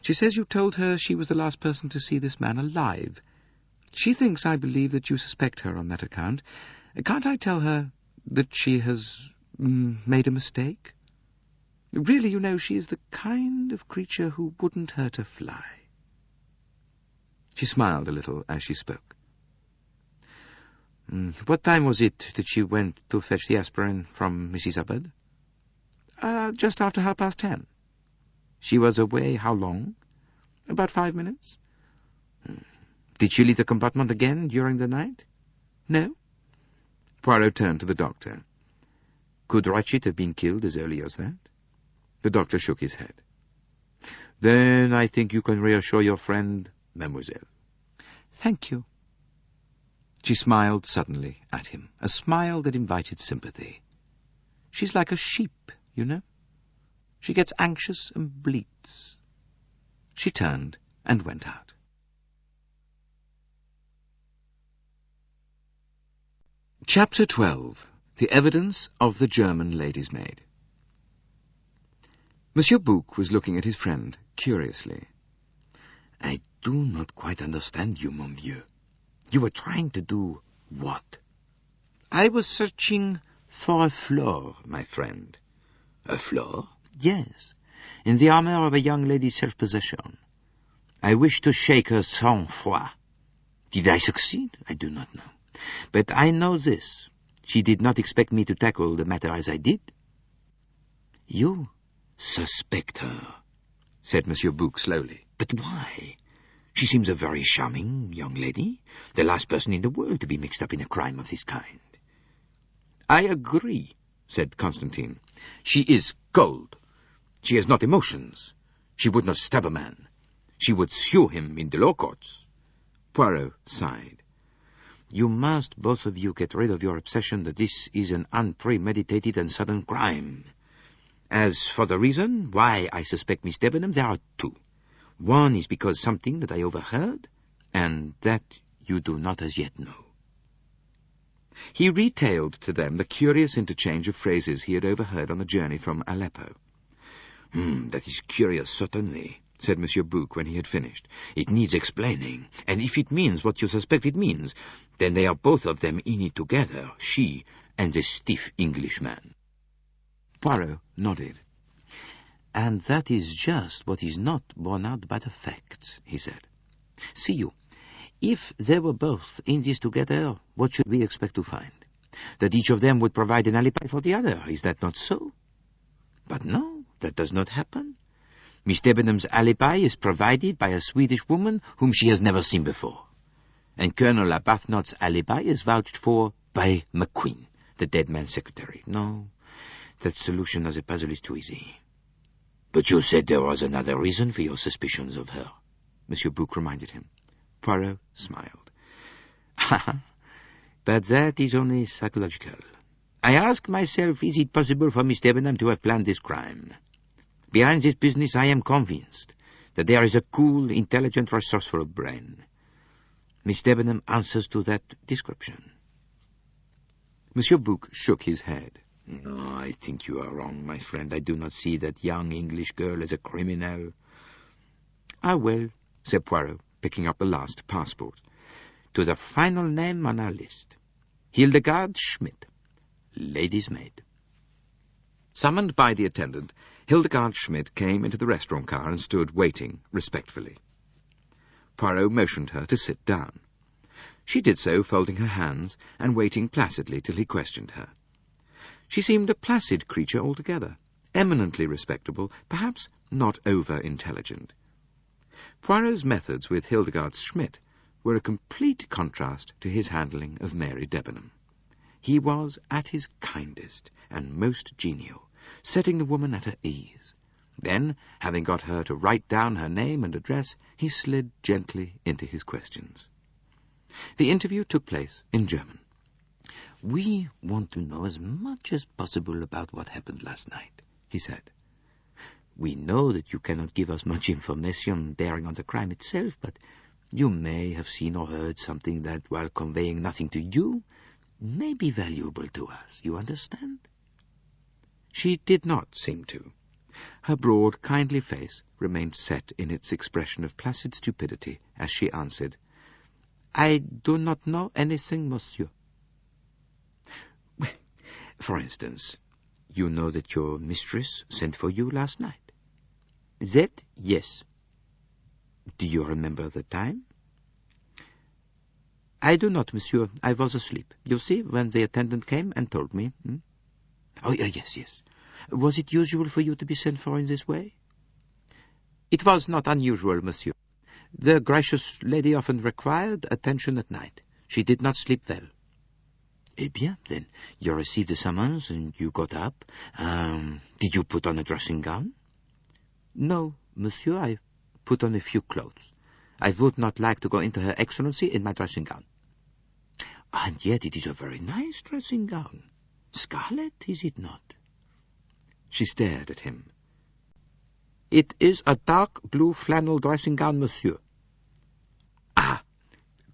She says you told her she was the last person to see this man alive. She thinks, I believe, that you suspect her on that account. Can't I tell her that she has made a mistake? Really, you know, she is the kind of creature who wouldn't hurt a fly. She smiled a little as she spoke. What time was it that she went to fetch the aspirin from Mrs. Hubbard? Just after 10:30. She was away how long? About 5 minutes. Did she leave the compartment again during the night? No. Poirot turned to the doctor. Could Ratchett have been killed as early as that? The doctor shook his head. Then I think you can reassure your friend, mademoiselle. Thank you. She smiled suddenly at him, a smile that invited sympathy. She's like a sheep, you know. She gets anxious and bleats. She turned and went out. Chapter 12. The Evidence of the German Lady's Maid. Monsieur Bouc was looking at his friend curiously. I do not quite understand you, mon vieux. You were trying to do what? I was searching for a flaw, my friend. A flaw? Yes, in the armor of a young lady's self-possession. I wished to shake her sang-froid. Did I succeed? I do not know. But I know this. She did not expect me to tackle the matter as I did. You suspect her, said Monsieur Bouc slowly. But why? She seems a very charming young lady, the last person in the world to be mixed up in a crime of this kind. I agree, said Constantine. She is cold. She has not emotions. She would not stab a man. She would sue him in the law courts. Poirot sighed. You must, both of you, get rid of your obsession that this is an unpremeditated and sudden crime. As for the reason why I suspect Miss Debenham, there are two. One is because something that I overheard, and that you do not as yet know. He retailed to them the curious interchange of phrases he had overheard on the journey from Aleppo. That is curious, certainly, said Monsieur Bouc when he had finished. It needs explaining, and if it means what you suspect it means, then they are both of them in it together, she and the stiff Englishman. Poirot nodded. And that is just what is not borne out by the facts, he said. See you, if they were both in this together, what should we expect to find? That each of them would provide an alibi for the other, is that not so? But no, that does not happen. Miss Debenham's alibi is provided by a Swedish woman whom she has never seen before. And Colonel Arbuthnot's alibi is vouched for by McQueen, the dead man's secretary. No, that solution of the puzzle is too easy. But you said there was another reason for your suspicions of her, Monsieur Bouc reminded him. Poirot smiled. But that is only psychological. I ask myself, is it possible for Miss Debenham to have planned this crime? Behind this business, I am convinced that there is a cool, intelligent, resourceful brain. Miss Debenham answers to that description. Monsieur Bouc shook his head. No, I think you are wrong, my friend. I do not see that young English girl as a criminal. Ah, well, said Poirot, picking up the last passport. To the final name on our list. Hildegard Schmidt, lady's maid. Summoned by the attendant, Hildegard Schmidt came into the restaurant car and stood waiting respectfully. Poirot motioned her to sit down. She did so, folding her hands and waiting placidly till he questioned her. She seemed a placid creature altogether, eminently respectable, perhaps not over-intelligent. Poirot's methods with Hildegard Schmidt were a complete contrast to his handling of Mary Debenham. He was at his kindest and most genial, setting the woman at her ease. Then, having got her to write down her name and address, he slid gently into his questions. The interview took place in German. We want to know as much as possible about what happened last night, he said. We know that you cannot give us much information bearing on the crime itself, but you may have seen or heard something that, while conveying nothing to you, may be valuable to us. You understand? She did not seem to. Her broad, kindly face remained set in its expression of placid stupidity as she answered, I do not know anything, monsieur. Well, for instance, you know that your mistress sent for you last night. That, yes. Do you remember the time? I do not, monsieur. I was asleep. You see, when the attendant came and told me. Oh, yes. Was it usual for you to be sent for in this way? It was not unusual, monsieur. The gracious lady often required attention at night. She did not sleep well. Eh bien, then, you received the summons and you got up. Did you put on a dressing gown? No, monsieur, I put on a few clothes. I would not like to go into Her Excellency in my dressing gown. And yet it is a very nice dressing gown. Scarlet, is it not? She stared at him. It is a dark blue flannel dressing gown, monsieur. Ah,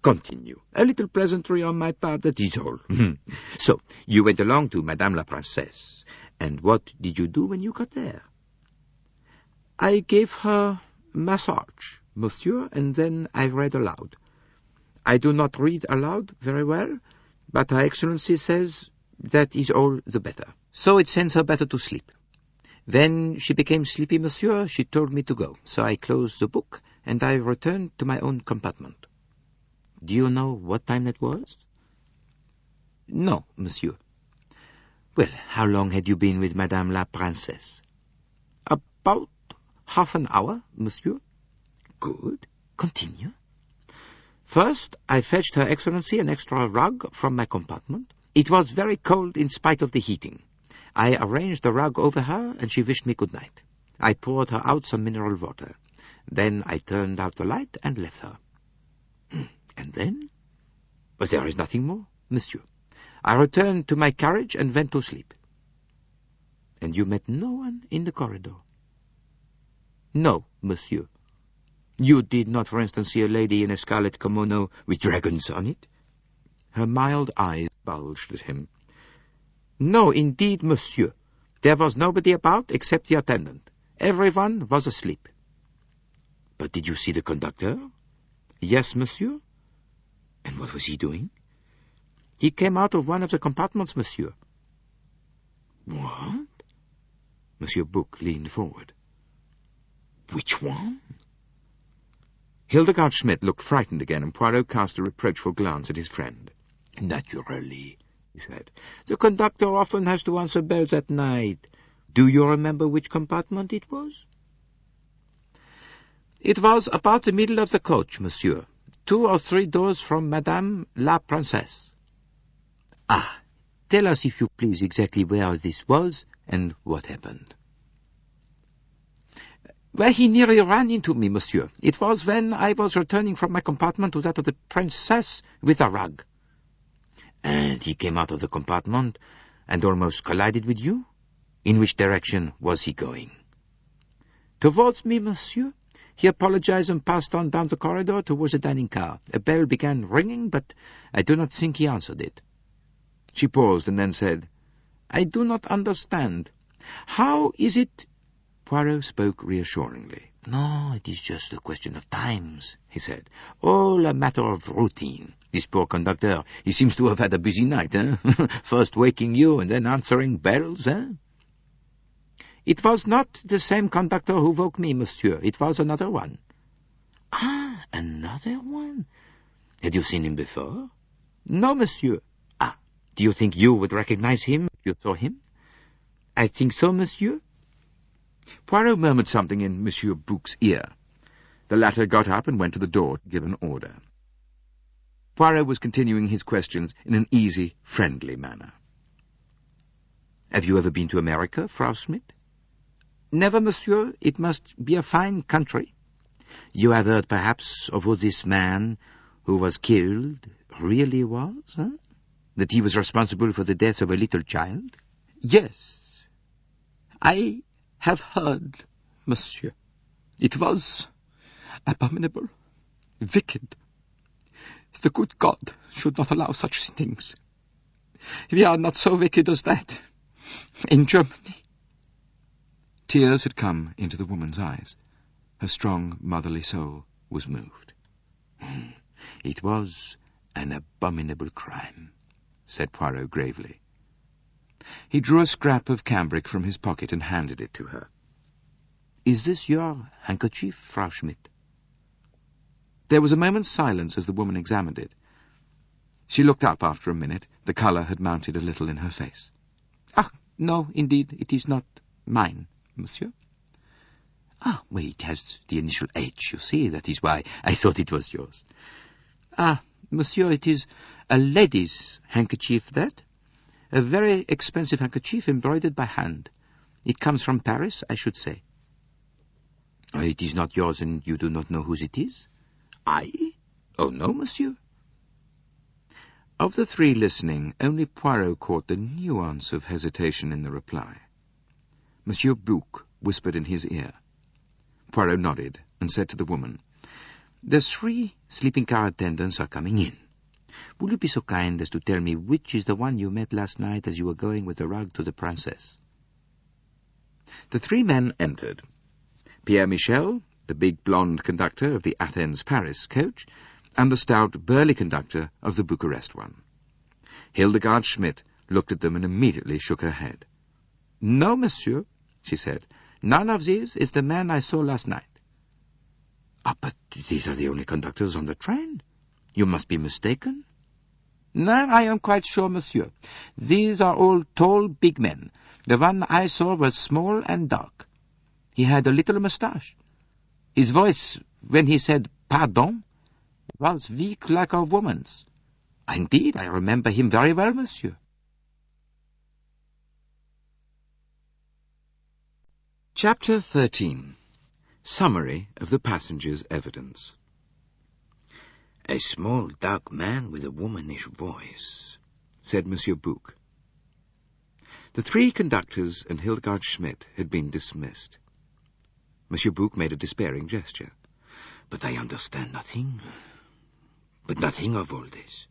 continue. A little pleasantry on my part, that is all. So, you went along to Madame la Princesse. And what did you do when you got there? I gave her massage, monsieur, and then I read aloud. I do not read aloud very well, but Her Excellency says that is all the better. So it sends her better to sleep. When she became sleepy, monsieur, she told me to go. So I closed the book, and I returned to my own compartment. Do you know what time that was? No, monsieur. Well, how long had you been with Madame la Princesse? About half an hour, monsieur. Good. Continue. First, I fetched Her Excellency an extra rug from my compartment. It was very cold in spite of the heating. I arranged the rug over her, and she wished me good night. I poured her out some mineral water. Then I turned out the light and left her. And then? But there is nothing more, monsieur. I returned to my carriage and went to sleep. And you met no one in the corridor? No, monsieur. You did not, for instance, see a lady in a scarlet kimono with dragons on it? Her mild eyes bulged at him. No, indeed, monsieur. There was nobody about except the attendant. Everyone was asleep. But did you see the conductor? Yes, monsieur. And what was he doing? He came out of one of the compartments, monsieur. What? Monsieur Bouc leaned forward. Which one? Hildegard Schmidt looked frightened again, and Poirot cast a reproachful glance at his friend. Naturally, he said. The conductor often has to answer bells at night. Do you remember which compartment it was? It was about the middle of the coach, monsieur. 2 or 3 doors from Madame la Princesse. Ah, tell us, if you please, exactly where this was and what happened. Where he nearly ran into me, monsieur. It was when I was returning from my compartment to that of the Princess with a rug. And he came out of the compartment and almost collided with you? In which direction was he going? Towards me, monsieur. He apologized and passed on down the corridor towards the dining car. A bell began ringing, but I do not think he answered it. She paused and then said, I do not understand. How is it... Poirot spoke reassuringly. No, it is just a question of times, he said. All a matter of routine. This poor conductor, he seems to have had a busy night, eh? First waking you and then answering bells, eh? It was not the same conductor who woke me, monsieur. It was another one. Ah, another one? Had you seen him before? No, monsieur. Ah, do you think you would recognize him if you saw him? I think so, monsieur. Poirot murmured something in Monsieur Bouc's ear. The latter got up and went to the door to give an order. Poirot was continuing his questions in an easy, friendly manner. Have you ever been to America, Frau Schmidt? Never, monsieur. It must be a fine country. You have heard, perhaps, of who this man who was killed really was, huh? That he was responsible for the death of a little child? Yes. I have heard, monsieur. It was abominable, wicked. The good God should not allow such things. We are not so wicked as that in Germany. Tears had come into the woman's eyes. Her strong, motherly soul was moved. It was an abominable crime, said Poirot gravely. He drew a scrap of cambric from his pocket and handed it to her. Is this your handkerchief, Frau Schmidt? There was a moment's silence as the woman examined it. She looked up after a minute. The colour had mounted a little in her face. Ah, no, indeed, it is not mine, monsieur. Ah, well, it has the initial H, you see. That is why I thought it was yours. Ah, monsieur, it is a lady's handkerchief, that. A very expensive handkerchief embroidered by hand. It comes from Paris, I should say. It is not yours, and you do not know whose it is? I? Oh, no, monsieur. Of the three listening, only Poirot caught the nuance of hesitation in the reply. Monsieur Bouc whispered in his ear. Poirot nodded and said to the woman, The 3 sleeping car attendants are coming in. Will you be so kind as to tell me which is the one you met last night as you were going with the rug to the princess? The 3 men entered. Pierre Michel, the big blonde conductor of the Athens-Paris coach, and the stout, burly conductor of the Bucharest one. Hildegard Schmidt looked at them and immediately shook her head. No, monsieur, she said. None of these is the man I saw last night. Ah, but these are the only conductors on the train. You must be mistaken. No, I am quite sure, monsieur. These are all tall, big men. The one I saw was small and dark. He had a little moustache. His voice, when he said pardon, was weak like a woman's. Indeed, I remember him very well, monsieur. Chapter 13. Summary of the passenger's evidence. A small, dark man with a womanish voice, said Monsieur Bouc. The 3 conductors and Hildegard Schmidt had been dismissed. Monsieur Bouc made a despairing gesture. But I understand nothing. But nothing of all this.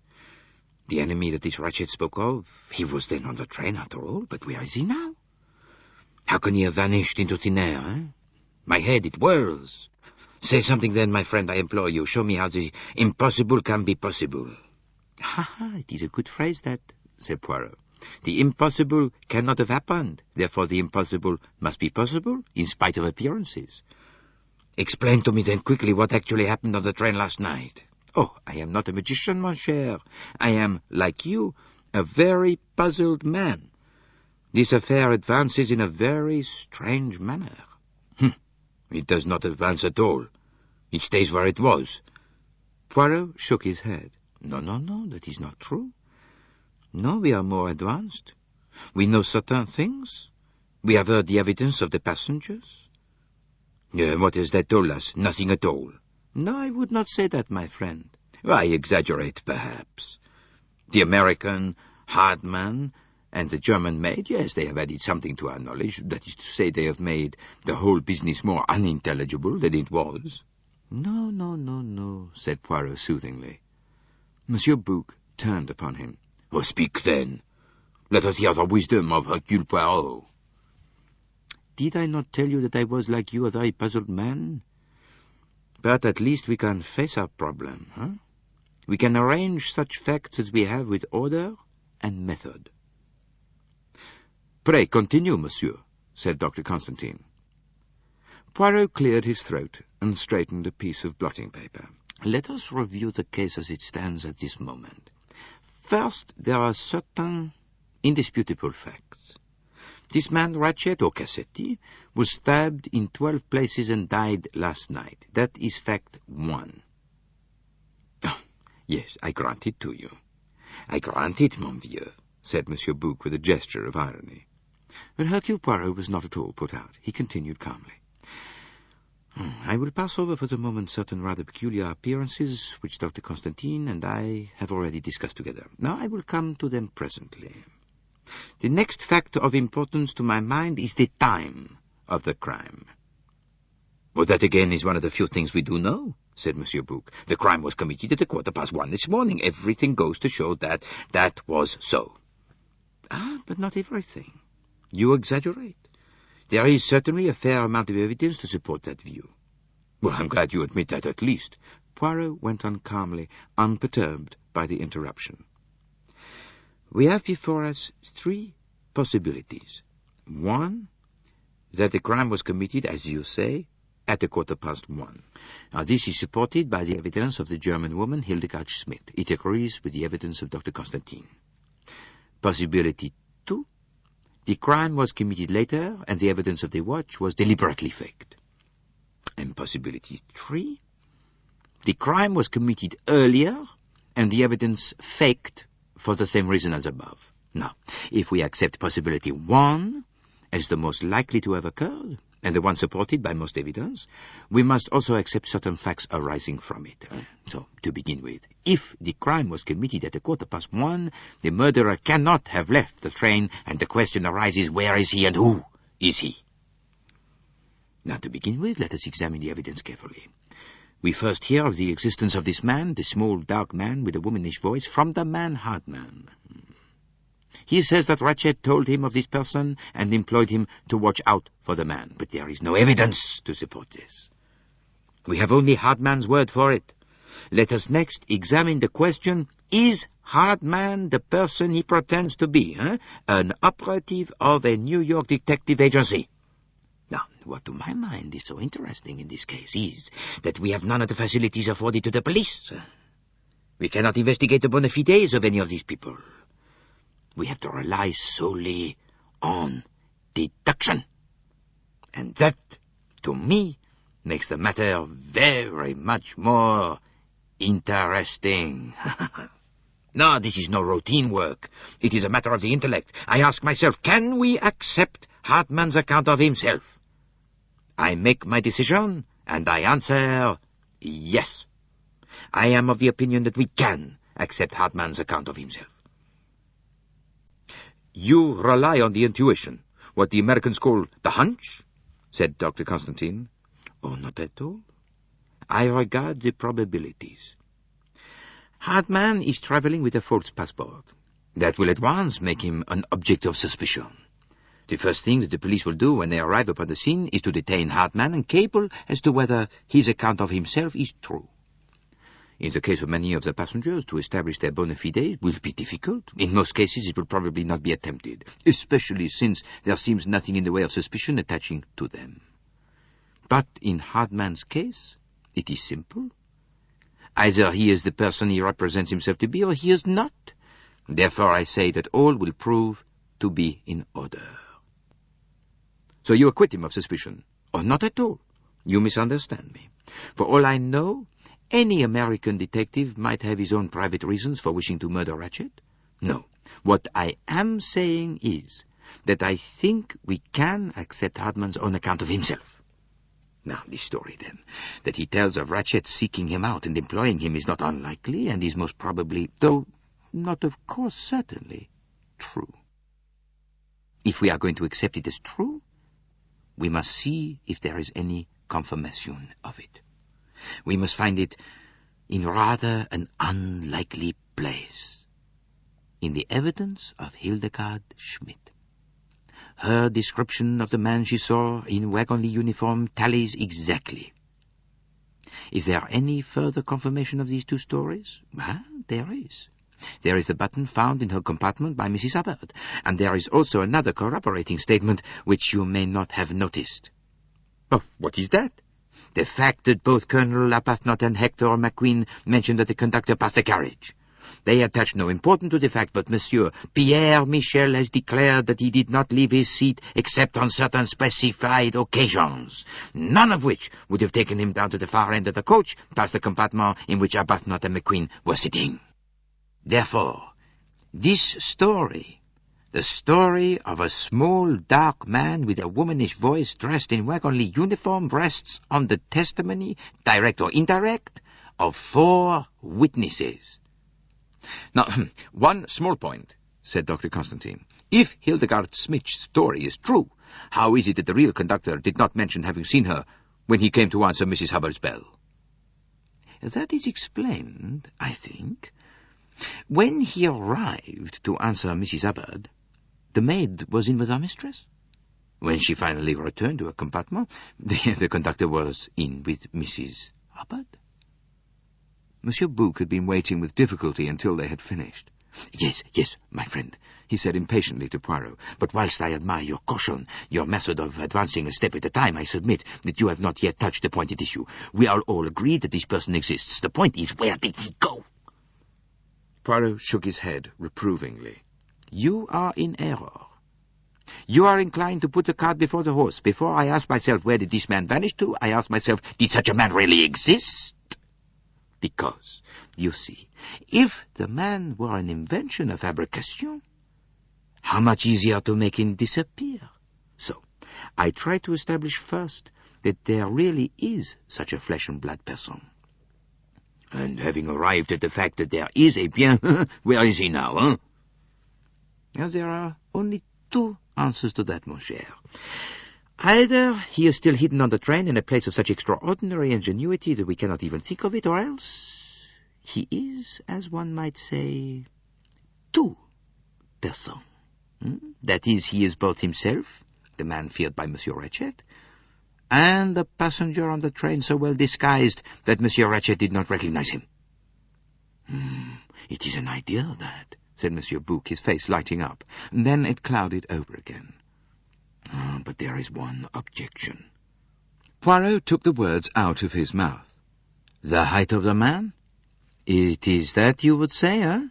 The enemy that this Ratchet spoke of, he was then on the train after all, but where is he now? How can he have vanished into thin air, eh? My head, it whirls. Say something then, my friend, I implore you. Show me how the impossible can be possible. Ha, it is a good phrase, that, said Poirot. The impossible cannot have happened. Therefore the impossible must be possible, in spite of appearances. Explain to me then quickly what actually happened on the train last night. Oh, I am not a magician, mon cher. I am, like you, a very puzzled man. This affair advances in a very strange manner. It does not advance at all. It stays where it was. Poirot shook his head. No, that is not true. No, we are more advanced. We know certain things. We have heard the evidence of the passengers. What has that told us? Nothing at all. No, I would not say that, my friend. I exaggerate, perhaps. The American, hard man, and the German maid, yes, they have added something to our knowledge. That is to say, they have made the whole business more unintelligible than it was. No, said Poirot soothingly. Monsieur Bouc turned upon him. Oh, speak then. Let us hear the wisdom of Hercule Poirot. Did I not tell you that I was, like you, a very puzzled man? But at least we can face our problem, huh? We can arrange such facts as we have with order and method. Pray continue, monsieur, said Dr. Constantine. Poirot cleared his throat and straightened a piece of blotting paper. Let us review the case as it stands at this moment. First, there are certain indisputable facts. This man, Ratchet or Cassetti, was stabbed in 12 places and died last night. That is fact 1. Oh, yes, I grant it to you. I grant it, mon vieux, said Monsieur Bouc with a gesture of irony. But Hercule Poirot was not at all put out. He continued calmly. I will pass over for the moment certain rather peculiar appearances which Dr. Constantine and I have already discussed together. Now I will come to them presently. The next fact of importance to my mind is the time of the crime. Well, that again is one of the few things we do know, said Monsieur Bouc. The crime was committed at 1:15 this morning. Everything goes to show that that was so. But not everything. You exaggerate. There is certainly a fair amount of evidence to support that view. Well, I'm glad you admit that at least. Poirot went on calmly, unperturbed by the interruption. We have before us 3 possibilities. 1, that the crime was committed, as you say, at 1:15. Now, this is supported by the evidence of the German woman Hildegard Schmidt. It agrees with the evidence of Dr. Constantine. Possibility 2. The crime was committed later, and the evidence of the watch was deliberately faked. And possibility 3. The crime was committed earlier, and the evidence faked for the same reason as above. Now, if we accept possibility 1 as the most likely to have occurred, and the one supported by most evidence, we must also accept certain facts arising from it. So, to begin with, if the crime was committed at 1:15, the murderer cannot have left the train, and the question arises, where is he and who is he? Now, to begin with, let us examine the evidence carefully. We first hear of the existence of this man, the small, dark man with a womanish voice, from the man Hardman. He says that Ratchet told him of this person and employed him to watch out for the man, but there is no evidence to support this. We have only Hardman's word for it. Let us next examine the question, is Hardman the person he pretends to be, an operative of a New York detective agency? Now, what to my mind is so interesting in this case is that we have none of the facilities afforded to the police. We cannot investigate the bona fides of any of these people. We have to rely solely on deduction. And that, to me, makes the matter very much more interesting. No, this is no routine work. It is a matter of the intellect. I ask myself, can we accept Hartmann's account of himself? I make my decision, and I answer yes. I am of the opinion that we can accept Hartmann's account of himself. You rely on the intuition, what the Americans call the hunch, said Dr. Constantine. Oh, not at all. I regard the probabilities. Hartmann is traveling with a false passport. That will at once make him an object of suspicion. The first thing that the police will do when they arrive upon the scene is to detain Hartmann and cable as to whether his account of himself is true. In the case of many of the passengers, to establish their bona fides will be difficult. In most cases, it will probably not be attempted, especially since there seems nothing in the way of suspicion attaching to them. But in Hartmann's case, it is simple. Either he is the person he represents himself to be, or he is not. Therefore, I say that all will prove to be in order. So you acquit him of suspicion? Or not at all. You misunderstand me. For all I know, any American detective might have his own private reasons for wishing to murder Ratchet. No. What I am saying is that I think we can accept Hartmann's own account of himself. Now, this story, then, that he tells of Ratchet seeking him out and employing him is not unlikely, and is most probably, though not of course certainly, true. If we are going to accept it as true, we must see if there is any confirmation of it. We must find it in rather an unlikely place, in the evidence of Hildegard Schmidt. Her description of the man she saw in wagonly uniform tallies exactly. Is there any further confirmation of these two stories? Well, there is. There is the button found in her compartment by Mrs. Hubbard, and there is also another corroborating statement which you may not have noticed. Oh, what is that? The fact that both Colonel Arbuthnot and Hector McQueen mentioned that the conductor passed the carriage. They attach no importance to the fact, but Monsieur Pierre Michel has declared that he did not leave his seat except on certain specified occasions, none of which would have taken him down to the far end of the coach, past the compartment in which Arbuthnot and McQueen were sitting. Therefore, this story, the story of a small, dark man with a womanish voice dressed in wagonly uniform, rests on the testimony, direct or indirect, of 4 witnesses. Now, one small point, said Dr. Constantine. If Hildegard Schmidt's story is true, how is it that the real conductor did not mention having seen her when he came to answer Mrs. Hubbard's bell? That is explained, I think. When he arrived to answer Mrs. Hubbard, the maid was in with her mistress. When she finally returned to her compartment, the conductor was in with Mrs. Hubbard. Monsieur Bouc had been waiting with difficulty until they had finished. Yes, my friend, he said impatiently to Poirot. "But whilst I admire your caution, your method of advancing a step at a time, I submit that you have not yet touched the point at issue. We are all agreed that this person exists. The point is, where did he go?" Poirot shook his head reprovingly. "You are in error. You are inclined to put the cart before the horse. Before I ask myself where did this man vanish to, I ask myself, did such a man really exist? Because, you see, if the man were an invention, a fabrication, how much easier to make him disappear. So, I try to establish first that there really is such a flesh-and-blood person. And having arrived at the fact that there is, eh bien, where is he now, hein? Now, there are only two answers to that, mon cher. Either he is still hidden on the train in a place of such extraordinary ingenuity that we cannot even think of it, or else he is, as one might say, two persons. That is, he is both himself, the man feared by Monsieur Ratchet, and the passenger on the train so well disguised that Monsieur Ratchet did not recognize him. It is an idea, that, said Monsieur Bouc, his face lighting up. And then it clouded over again. But there is one objection. Poirot took the words out of his mouth. The height of the man? It is that you would say, eh?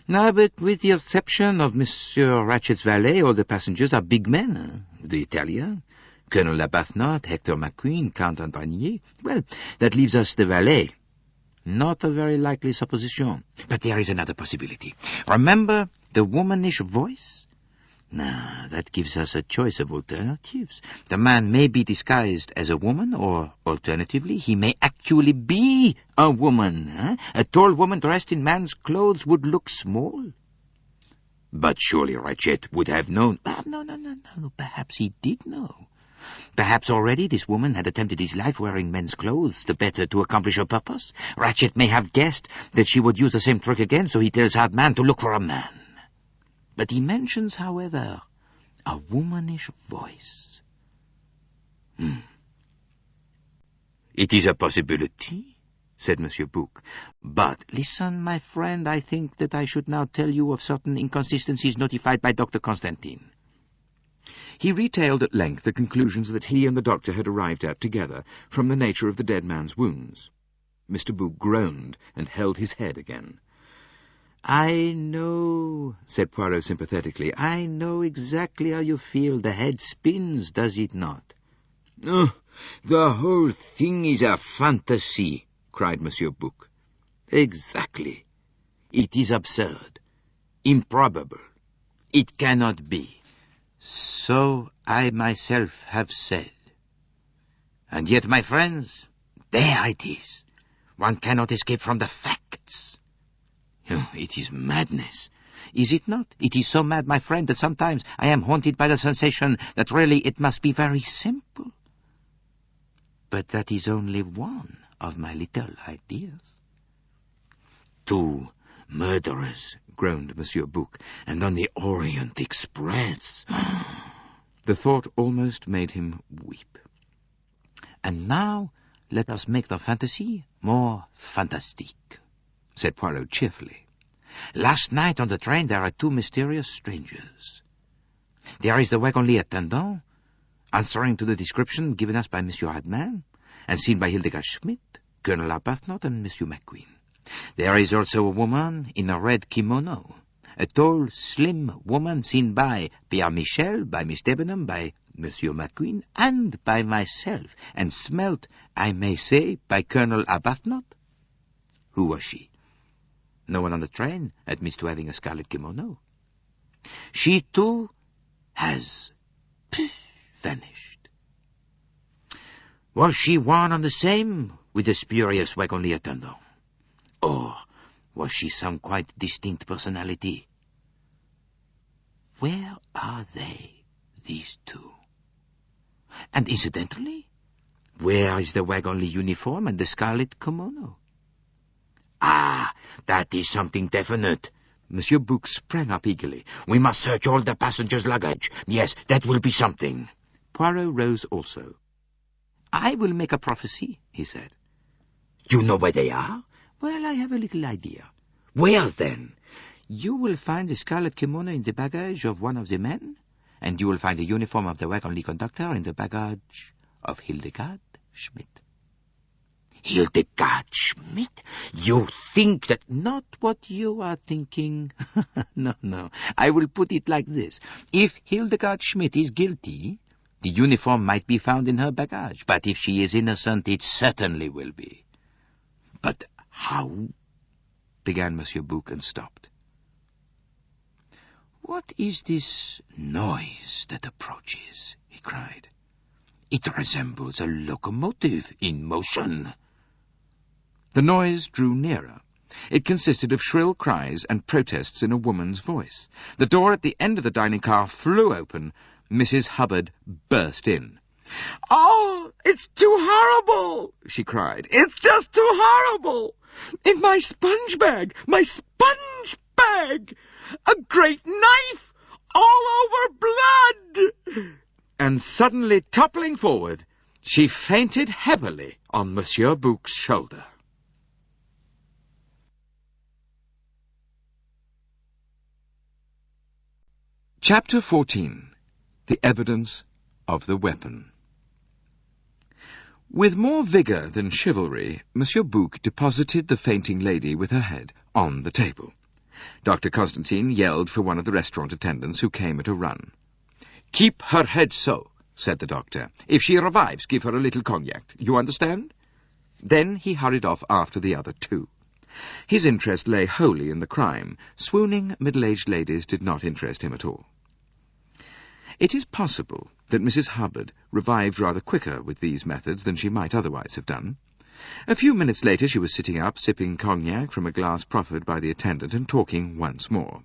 No, but with the exception of Monsieur Ratchet's valet, all the passengers are big men. The Italian, Colonel Arbuthnot, Hector McQueen, Count Andranier. Well, that leaves us the valet. Not a very likely supposition. But there is another possibility. Remember the womanish voice? Now, that gives us a choice of alternatives. The man may be disguised as a woman, or, alternatively, he may actually be a woman. A tall woman dressed in man's clothes would look small. But surely Ratchet would have known. No. Perhaps he did know. Perhaps already this woman had attempted his life wearing men's clothes, the better to accomplish her purpose. Ratchet may have guessed that she would use the same trick again, so he tells Hard Man to look for a man. But he mentions, however, a womanish voice. It is a possibility, said Monsieur Bouc. But listen, my friend, I think that I should now tell you of certain inconsistencies notified by Dr. Constantine. He retailed at length the conclusions that he and the doctor had arrived at together from the nature of the dead man's wounds. Mr. Bouc groaned and held his head again. I know, said Poirot sympathetically, I know exactly how you feel. The head spins, does it not? Oh, the whole thing is a fantasy, cried Monsieur Bouc. Exactly. It is absurd, improbable. It cannot be. So I myself have said. And yet, my friends, there it is. One cannot escape from the facts. It is madness, is it not? It is so mad, my friend, that sometimes I am haunted by the sensation that really it must be very simple. But that is only one of my little ideas. 2 murderers, groaned Monsieur Bouc, and on the Orient Express. The thought almost made him weep. And now let us make the fantasy more fantastique, said Poirot cheerfully. Last night on the train there are 2 mysterious strangers. There is the wagon-lit attendant, answering to the description given us by Monsieur Hadman, and seen by Hildegard Schmidt, Colonel Arbuthnot, and Monsieur McQueen. There is also a woman in a red kimono, a tall, slim woman seen by Pierre Michel, by Miss Debenham, by Monsieur McQueen, and by myself, and smelt, I may say, by Colonel Arbuthnot. Who was she? No one on the train admits to having a scarlet kimono. She, too, has vanished. Was she one and the same with the spurious wagon-lit attendant? Or was she some quite distinct personality? Where are they, these 2? And incidentally, where is the wagon-lit uniform and the scarlet kimono? Ah, that is something definite. Monsieur Bouc sprang up eagerly. We must search all the passengers' luggage. Yes, that will be something. Poirot rose also. I will make a prophecy, he said. You know where they are? Well, I have a little idea. Where, then? You will find the scarlet kimono in the baggage of one of the men, and you will find the uniform of the wagon conductor in the baggage of Hildegard Schmidt. Hildegard Schmidt? You think that... Not what you are thinking. No. I will put it like this. If Hildegard Schmidt is guilty, the uniform might be found in her baggage. But if she is innocent, it certainly will be. But how? Began Monsieur Bouc and stopped. What is this noise that approaches? He cried. It resembles a locomotive in motion. The noise drew nearer. It consisted of shrill cries and protests in a woman's voice. The door at the end of the dining car flew open. Mrs. Hubbard burst in. "Oh, it's too horrible!" she cried. "It's just too horrible! In my sponge bag! My sponge bag! A great knife! All over blood!" And suddenly toppling forward, she fainted heavily on Monsieur Bouc's shoulder. Chapter 14. The Evidence of the Weapon. With more vigour than chivalry, Monsieur Bouc deposited the fainting lady with her head on the table. Dr. Constantine yelled for one of the restaurant attendants who came at a run. "Keep her head so," said the doctor. "If she revives, give her a little cognac. You understand?" Then he hurried off after the other two. His interest lay wholly in the crime. Swooning middle-aged ladies did not interest him at all. It is possible that Mrs. Hubbard revived rather quicker with these methods than she might otherwise have done. A few minutes later she was sitting up, sipping cognac from a glass proffered by the attendant, and talking once more.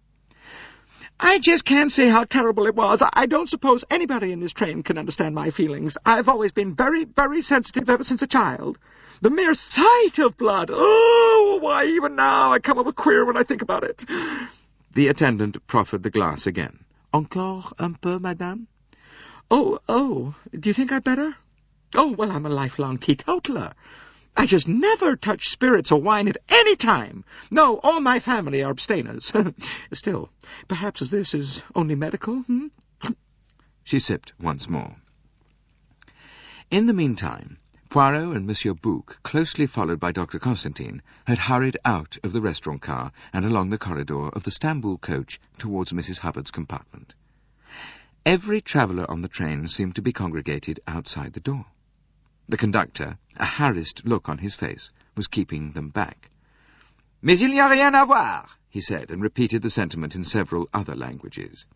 "I just can't say how terrible it was. I don't suppose anybody in this train can understand my feelings. I've always been very, very sensitive ever since a child. The mere sight of blood, oh, why, even now I come up queer when I think about it." The attendant proffered the glass again. "Encore un peu, madame?" Oh, do you think I'd better? Oh, well, I'm a lifelong teetotaler. I just never touch spirits or wine at any time. No, all my family are abstainers. Still, perhaps as this is only medical, She sipped once more. In the meantime, Poirot and Monsieur Bouc, closely followed by Dr. Constantine, had hurried out of the restaurant car and along the corridor of the Stamboul coach towards Mrs. Hubbard's compartment. Every traveller on the train seemed to be congregated outside the door. The conductor, a harassed look on his face, was keeping them back. "Mais il n'y a rien à voir," he said, and repeated the sentiment in several other languages.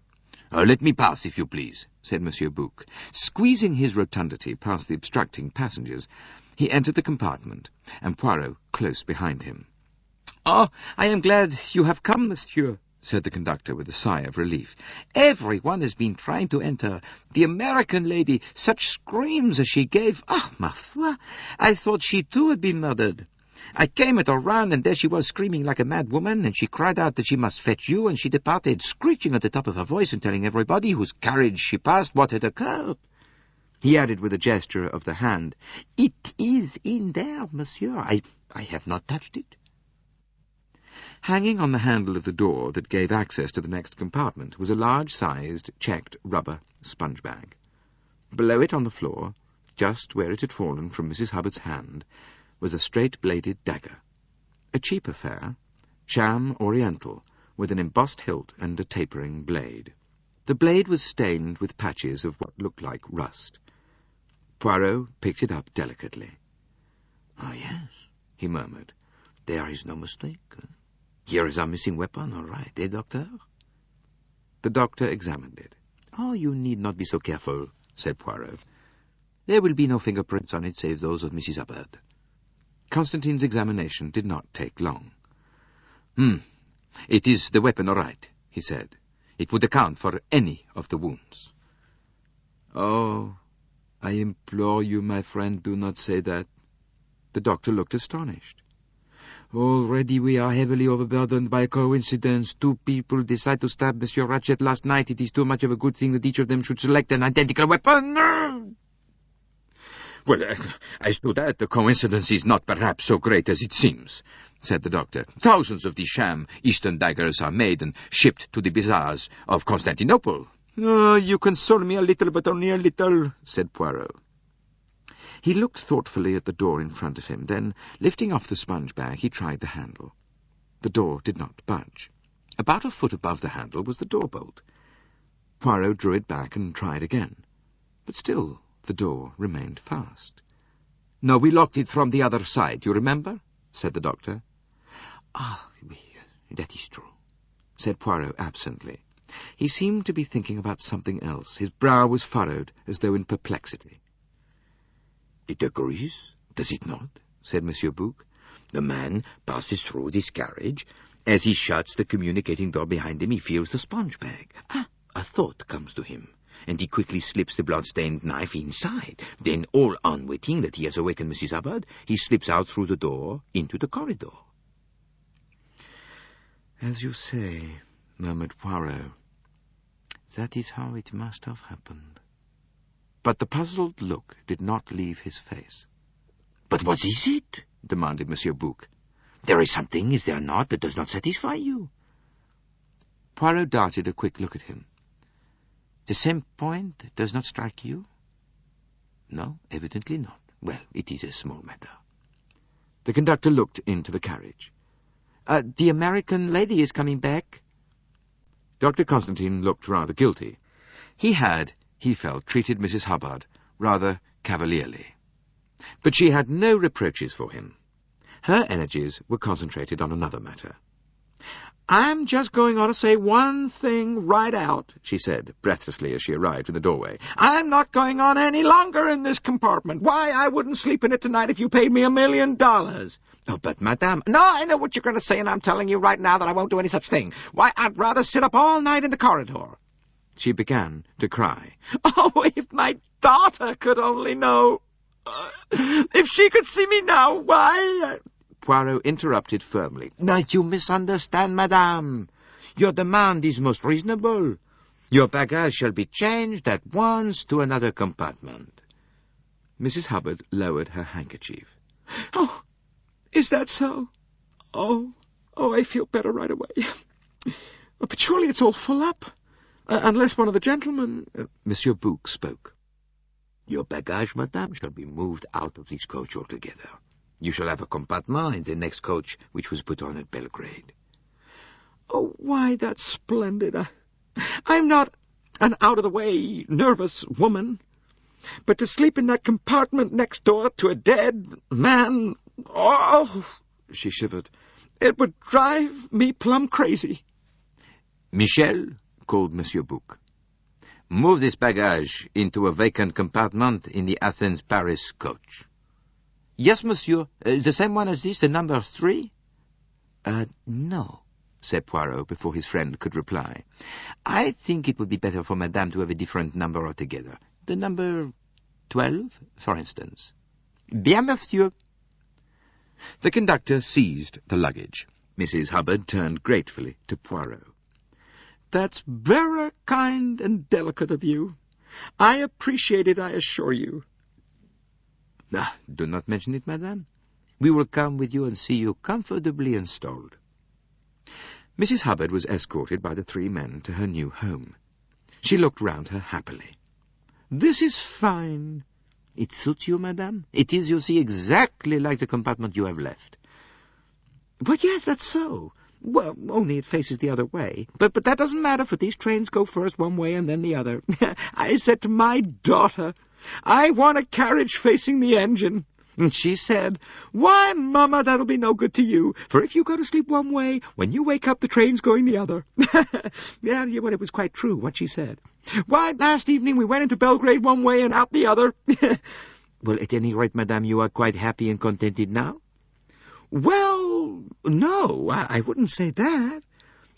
Let me pass, if you please," said Monsieur Bouc. Squeezing his rotundity past the obstructing passengers, he entered the compartment, and Poirot close behind him. "Oh, I am glad you have come, monsieur," said the conductor with a sigh of relief. "Everyone has been trying to enter. The American lady, such screams as she gave. Ah, ma foi, I thought she too had been murdered. I came at a run, and there she was screaming like a mad woman, and she cried out that she must fetch you, and she departed, screeching at the top of her voice and telling everybody whose carriage she passed what had occurred." He added with a gesture of the hand, "It is in there, monsieur. I have not touched it." Hanging on the handle of the door that gave access to the next compartment was a large-sized, checked rubber sponge bag. Below it on the floor, just where it had fallen from Mrs. Hubbard's hand, was a straight-bladed dagger. A cheap affair, sham oriental, with an embossed hilt and a tapering blade. The blade was stained with patches of what looked like rust. Poirot picked it up delicately. "Ah, yes," he murmured. "There is no mistake. Here is our missing weapon, all right, eh, doctor?" The doctor examined it. "Oh, you need not be so careful," said Poirot. "There will be no fingerprints on it save those of Mrs. Hubbard." Constantine's examination did not take long. "It is the weapon, all right," he said. "It would account for any of the wounds." "Oh, I implore you, my friend, do not say that." The doctor looked astonished. "Already we are heavily overburdened by a coincidence. 2 people decide to stab Monsieur Ratchet last night. It is too much of a good thing that each of them should select an identical weapon." Well, as to that, the coincidence is not perhaps so great as it seems, said the doctor. Thousands of these sham Eastern daggers are made and shipped to the bazaars of Constantinople. Oh, you console me a little, but only a little, said Poirot. He looked thoughtfully at the door in front of him, then, lifting off the sponge bag, he tried the handle. The door did not budge. About a foot above the handle was the door bolt. Poirot drew it back and tried again, but still the door remained fast. No, we locked it from the other side, you remember? Said the doctor. Ah, oui, that is true, said Poirot absently. He seemed to be thinking about something else. His brow was furrowed, as though in perplexity. It agrees, does it not? Said Monsieur Bouc. The man passes through this carriage. As he shuts the communicating door behind him, he feels the sponge bag. A thought comes to him, and he quickly slips the blood-stained knife inside. Then, all unwitting that he has awakened Mrs. Hubbard, he slips out through the door into the corridor. As you say, murmured Poirot, that is how it must have happened. But the puzzled look did not leave his face. But what is it? Demanded Monsieur Bouc. There is something, is there not, that does not satisfy you? Poirot darted a quick look at him. The same point does not strike you? No, evidently not. Well, it is a small matter. The conductor looked into the carriage. The American lady is coming back. Dr. Constantine looked rather guilty. He had, he felt, treated Mrs. Hubbard rather cavalierly. But she had no reproaches for him. Her energies were concentrated on another matter. I'm just going on to say one thing right out, she said, breathlessly as she arrived in the doorway. I'm not going on any longer in this compartment. Why, I wouldn't sleep in it tonight if you paid me $1 million. Oh, but, madame... No, I know what you're going to say, and I'm telling you right now that I won't do any such thing. Why, I'd rather sit up all night in the corridor. She began to cry. Oh, if my daughter could only know. If she could see me now, why... Poirot interrupted firmly. No, you misunderstand, madame. Your demand is most reasonable. Your baggage shall be changed at once to another compartment. Mrs. Hubbard lowered her handkerchief. Oh, is that so? Oh, I feel better right away. But surely it's all full up. Unless one of the gentlemen... Monsieur Bouc spoke. Your baggage, madame, shall be moved out of this coach altogether. You shall have a compartment in the next coach which was put on at Belgrade. Oh, why, that's splendid. I'm not an out-of-the-way, nervous woman. But to sleep in that compartment next door to a dead man... Oh, she shivered. It would drive me plumb crazy. Michel, called Monsieur Bouc, move this baggage into a vacant compartment in the Athens-Paris coach. Yes, monsieur. The same one as this, the number 3? No, said Poirot before his friend could reply. I think it would be better for madame to have a different number altogether. The number 12, for instance. Bien, monsieur. The conductor seized the luggage. Mrs. Hubbard turned gratefully to Poirot. That's very kind and delicate of you. I appreciate it, I assure you. Do not mention it, madame. We will come with you and see you comfortably installed. Mrs. Hubbard was escorted by the 3 men to her new home. She looked round her happily. This is fine. It suits you, madame? It is, you see, exactly like the compartment you have left. But yes, that's so. Well, only it faces the other way. But that doesn't matter, for these trains go first one way and then the other. I said to my daughter, I want a carriage facing the engine. And she said, why, Mama, that'll be no good to you, for if you go to sleep one way, when you wake up the train's going the other. Yeah, well, it was quite true, what she said. Why, last evening we went into Belgrade one way and out the other. Well, at any rate, madame, you are quite happy and contented now? Well, no, I wouldn't say that.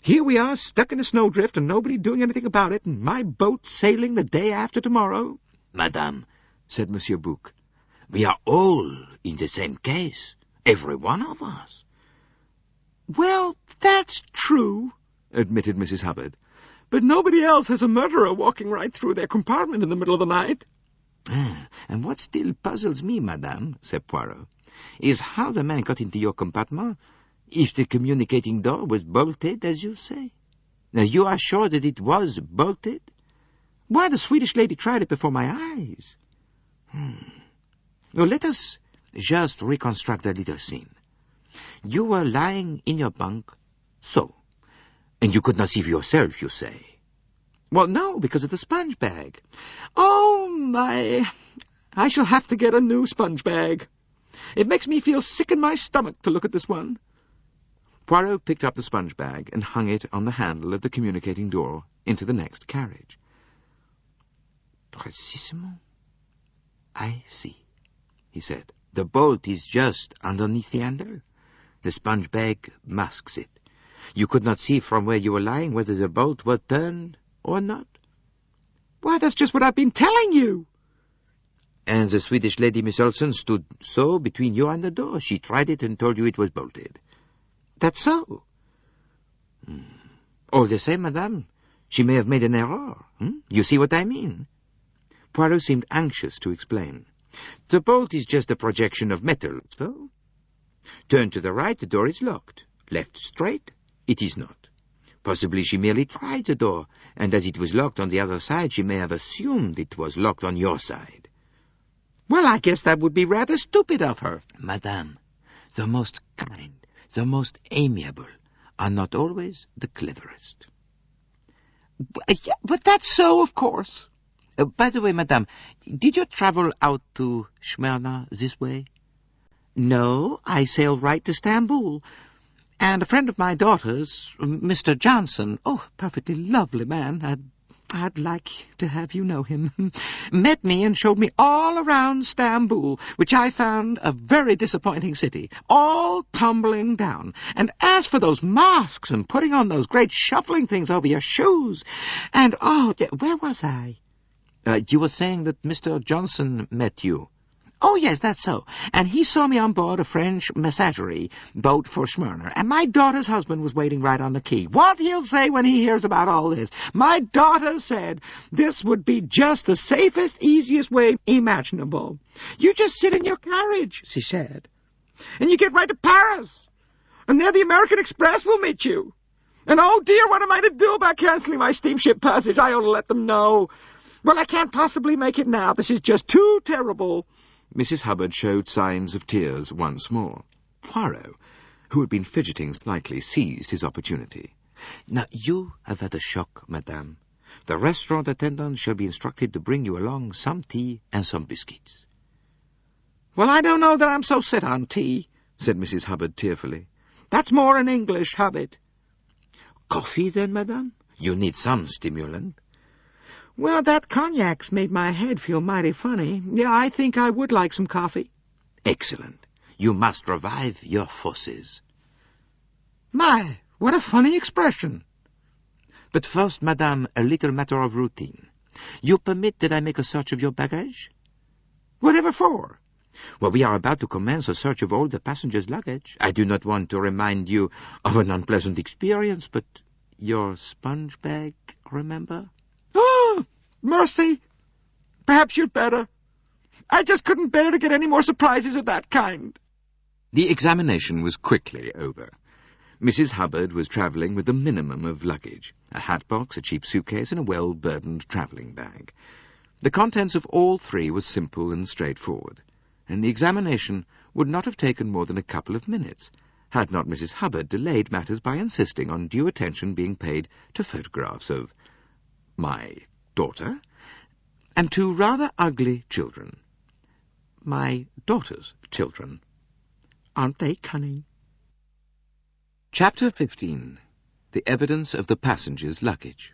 Here we are, stuck in a snowdrift, and nobody doing anything about it, and my boat sailing the day after tomorrow. Madame, said Monsieur Bouc, we are all in the same case, every one of us. Well, that's true, admitted Mrs. Hubbard. But nobody else has a murderer walking right through their compartment in the middle of the night. And what still puzzles me, madame, said Poirot, is how the man got into your compartment if the communicating door was bolted, as you say. Now, you are sure that it was bolted? Why, the Swedish lady tried it before my eyes. Well, let us just reconstruct a little scene. You were lying in your bunk, so, and you could not see for yourself, you say. Well, no, because of the sponge bag. Oh, my, I shall have to get a new sponge bag. It makes me feel sick in my stomach to look at this one. Poirot picked up the sponge bag and hung it on the handle of the communicating door into the next carriage. Précisément. I see, he said. The bolt is just underneath the handle. The sponge bag masks it. You could not see from where you were lying whether the bolt were turned or not. Why, that's just what I've been telling you. And the Swedish lady, Miss Olsen, stood so between you and the door. She tried it and told you it was bolted. That's so. All the same, madame, she may have made an error. You see what I mean? Poirot seemed anxious to explain. The bolt is just a projection of metal, so? Turn to the right, the door is locked. Left straight, it is not. Possibly she merely tried the door, and as it was locked on the other side, she may have assumed it was locked on your side. Well, I guess that would be rather stupid of her. Madame, the most kind, the most amiable, are not always the cleverest. Yeah, but that's so, of course. By the way, madame, did you travel out to Smyrna this way? No, I sailed right to Stamboul. And a friend of my daughter's, Mr. Johnson, perfectly lovely man, I'd like to have you know him, met me and showed me all around Stamboul, which I found a very disappointing city, all tumbling down. And as for those masks and putting on those great shuffling things over your shoes, and, where was I? You were saying that Mr. Johnson met you. Oh, yes, that's so. And he saw me on board a French messagerie boat for Smyrna, and my daughter's husband was waiting right on the quay. What he'll say when he hears about all this. My daughter said this would be just the safest, easiest way imaginable. You just sit in your carriage, she said, and you get right to Paris, and there the Orient Express will meet you. And oh, dear, what am I to do about cancelling my steamship passage? I ought to let them know. Well, I can't possibly make it now. This is just too terrible. Mrs. Hubbard showed signs of tears once more. Poirot, who had been fidgeting slightly, seized his opportunity. Now, you have had a shock, madame. The restaurant attendant shall be instructed to bring you along some tea and some biscuits. Well, I don't know that I'm so set on tea, said Mrs. Hubbard tearfully. That's more an English habit. Coffee, then, madame? You need some stimulant. Well, that cognac's made my head feel mighty funny. Yeah, I think I would like some coffee. Excellent. You must revive your forces. My, what a funny expression. But first, madame, a little matter of routine. You permit that I make a search of your baggage? Whatever for? Well, we are about to commence a search of all the passengers' luggage. I do not want to remind you of an unpleasant experience, but your sponge bag, remember? Oh, mercy. Perhaps you'd better. I just couldn't bear to get any more surprises of that kind. The examination was quickly over. Mrs. Hubbard was travelling with the minimum of luggage, a hat-box, a cheap suitcase, and a well-burdened travelling bag. The contents of all three were simple and straightforward, and the examination would not have taken more than a couple of minutes, had not Mrs. Hubbard delayed matters by insisting on due attention being paid to photographs of my daughter and two rather ugly children. My daughter's children. Aren't they cunning? Chapter 15. The Evidence of the Passengers' Luggage.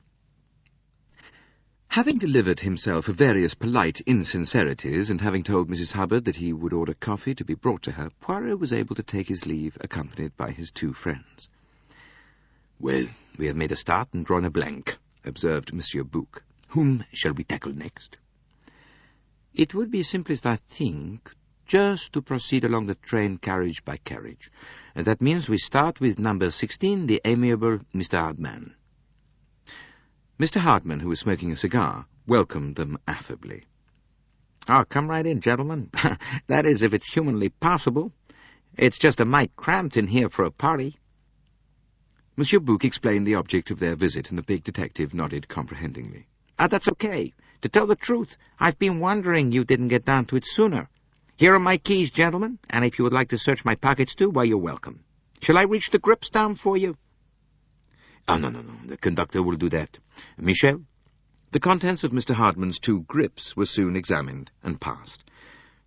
Having delivered himself of various polite insincerities, and having told Mrs. Hubbard that he would order coffee to be brought to her, Poirot was able to take his leave, accompanied by his two friends. Well, we have made a start and drawn a blank, observed Monsieur Bouc. Whom shall we tackle next? It would be simplest, I think, just to proceed along the train carriage by carriage. And that means we start with number 16, the amiable Mr. Hardman. Mr. Hardman, who was smoking a cigar, welcomed them affably. Oh, come right in, gentlemen. That is, if it's humanly possible. It's just a mite cramped in here for a party. Monsieur Bouc explained the object of their visit, and the big detective nodded comprehendingly. That's okay. To tell the truth, I've been wondering you didn't get down to it sooner. Here are my keys, gentlemen, and if you would like to search my pockets too, why, you're welcome. Shall I reach the grips down for you? Oh, no. The conductor will do that. Michel? The contents of Mr. Hardman's 2 grips were soon examined and passed.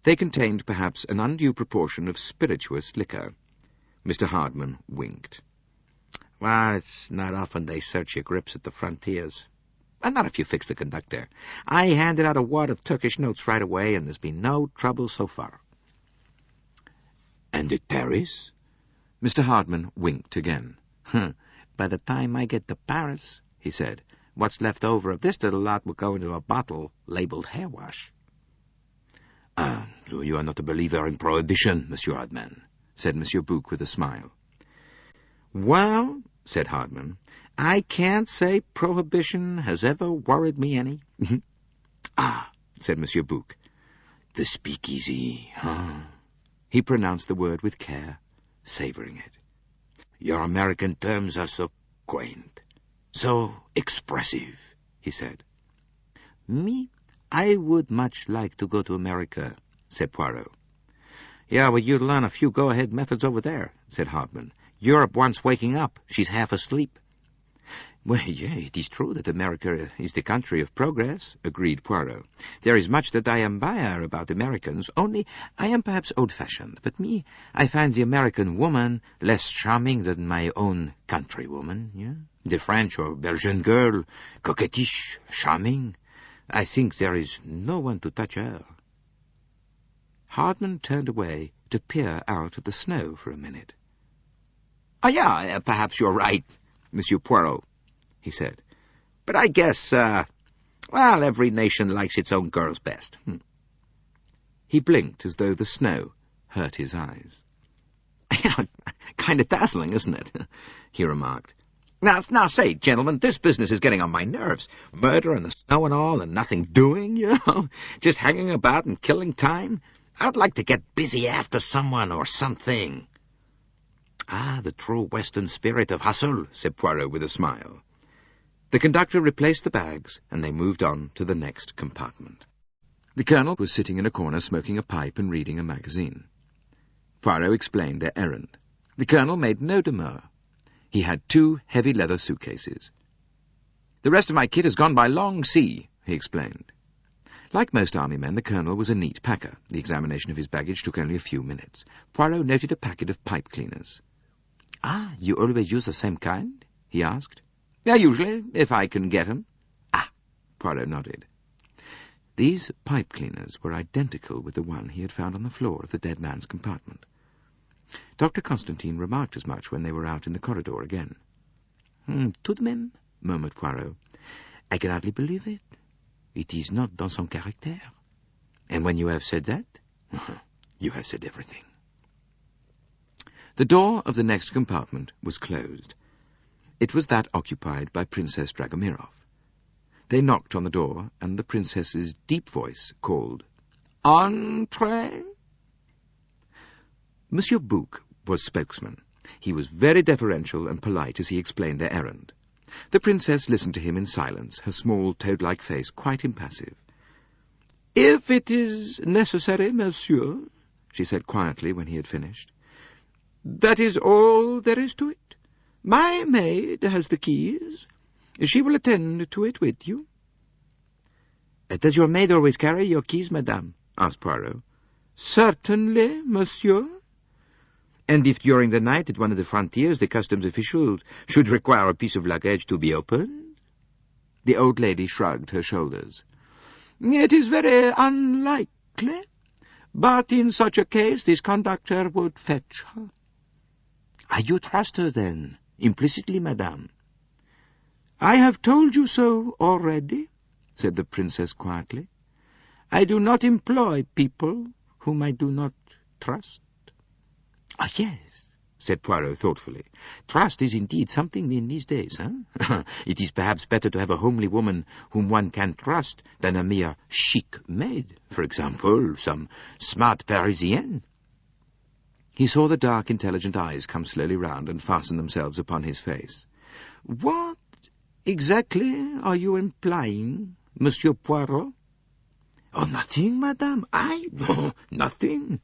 They contained perhaps an undue proportion of spirituous liquor. Mr. Hardman winked. Well, it's not often they search your grips at the frontiers. And not if you fix the conductor. I handed out a wad of Turkish notes right away, and there's been no trouble so far. And at Paris? Mr. Hardman winked again. By the time I get to Paris, he said, what's left over of this little lot will go into a bottle labeled hair wash. So you are not a believer in prohibition, Monsieur Hardman, said Monsieur Bouc with a smile. Well, said Hardman, I can't say prohibition has ever worried me any. Said Monsieur Bouc. The speakeasy, huh? He pronounced the word with care, savouring it. Your American terms are so quaint, so expressive, he said. Me? I would much like to go to America, said Poirot. Yeah, well, you'd learn a few go-ahead methods over there, said Hardman. Europe wants waking up. She's half asleep. Well, yeah, it is true that America is the country of progress, agreed Poirot. There is much that I admire about Americans, only I am perhaps old-fashioned. But me, I find the American woman less charming than my own countrywoman, yeah? The French or Belgian girl, coquettish, charming. I think there is no one to touch her. Hardman turned away to peer out at the snow for a minute. Yeah, perhaps you're right, Monsieur Poirot, he said. But I guess, every nation likes its own girls best. He blinked as though the snow hurt his eyes. Kind of dazzling, isn't it? He remarked. Now, say, gentlemen, this business is getting on my nerves. Murder and the snow and all, and nothing doing, you know? Just hanging about and killing time. I'd like to get busy after someone or something. The true Western spirit of hustle, said Poirot with a smile. The conductor replaced the bags, and they moved on to the next compartment. The Colonel was sitting in a corner smoking a pipe and reading a magazine. Poirot explained their errand. The Colonel made no demur. He had 2 heavy leather suitcases. The rest of my kit has gone by long sea, he explained. Like most army men, the Colonel was a neat packer. The examination of his baggage took only a few minutes. Poirot noted a packet of pipe cleaners. You always use the same kind? He asked. Yeah, usually, if I can get 'em. Poirot nodded. These pipe cleaners were identical with the one he had found on the floor of the dead man's compartment. Dr. Constantine remarked as much when they were out in the corridor again. Tout de même, murmured Poirot. I can hardly believe it. It is not dans son caractère. And when you have said that, you have said everything. The door of the next compartment was closed. It was that occupied by Princess Dragomirov. They knocked on the door, and the princess's deep voice called, "Entrez!" Monsieur Bouc was spokesman. He was very deferential and polite as he explained their errand. The princess listened to him in silence, her small toad-like face quite impassive. "If it is necessary, monsieur," she said quietly when he had finished, "that is all there is to it. My maid has the keys. She will attend to it with you." "Does your maid always carry your keys, madame?" asked Poirot. "Certainly, monsieur." "And if during the night at one of the frontiers the customs officials should require a piece of luggage to be opened?" The old lady shrugged her shoulders. "It is very unlikely, but in such a case this conductor would fetch her." "You trust her, then, implicitly, madame?" "I have told you so already," said the princess quietly. "I do not employ people whom I do not trust." "Yes," said Poirot thoughtfully. "Trust is indeed something in these days, huh? It is perhaps better to have a homely woman whom one can trust than a mere chic maid, for example, some smart Parisienne." He saw the dark, intelligent eyes come slowly round and fasten themselves upon his face. "What exactly are you implying, Monsieur Poirot?" "Oh, nothing, madame. No, nothing."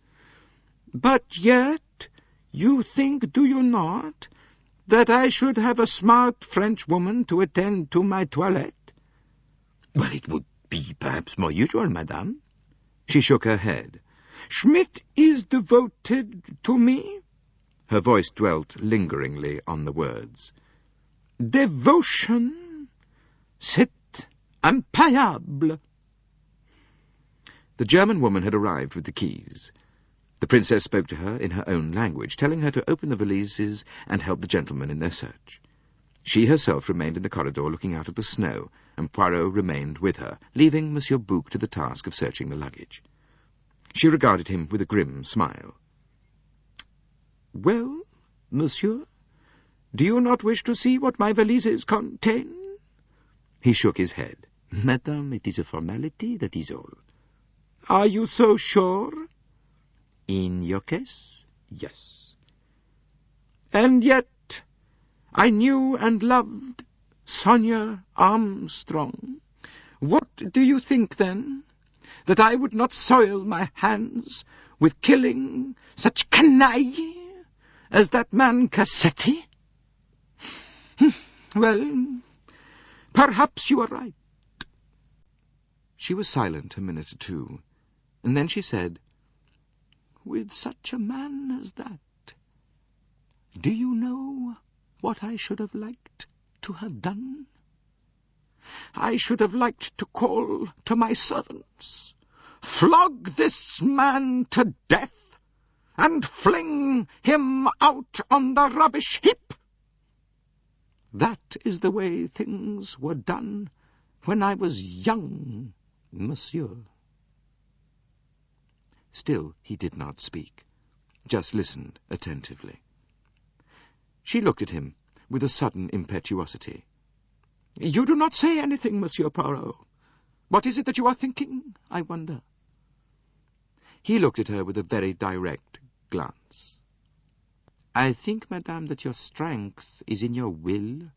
"But yet you think, do you not, that I should have a smart French woman to attend to my toilette?" "Well, it would be perhaps more usual, madame." She shook her head. "Schmidt is devoted to me?" Her voice dwelt lingeringly on the words. "Devotion, c'est impayable." The German woman had arrived with the keys. The princess spoke to her in her own language, telling her to open the valises and help the gentlemen in their search. She herself remained in the corridor looking out at the snow, and Poirot remained with her, leaving Monsieur Bouc to the task of searching the luggage. She regarded him with a grim smile. "Well, monsieur, do you not wish to see what my valises contain?" He shook his head. "Madame, it is a formality, that is all." "Are you so sure?" "In your case, yes." "And yet I knew and loved Sonia Armstrong. What do you think, then? That I would not soil my hands with killing such canaille as that man Cassetti? Well, perhaps you are right." She was silent a minute or two, and then she said, "With such a man as that, do you know what I should have liked to have done? I should have liked to call to my servants, 'Flog this man to death, and fling him out on the rubbish heap.' That is the way things were done when I was young, monsieur." Still he did not speak, just listened attentively. She looked at him with a sudden impetuosity. "You do not say anything, Monsieur Poirot. What is it that you are thinking, I wonder?" He looked at her with a very direct glance. "I think, madame, that your strength is in your will,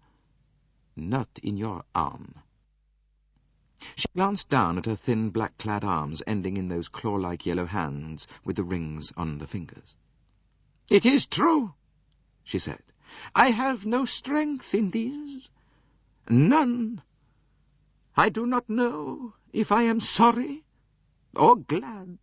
not in your arm." She glanced down at her thin, black-clad arms, ending in those claw-like yellow hands with the rings on the fingers. "It is true," she said. "I have no strength in these. None. I do not know if I am sorry or glad."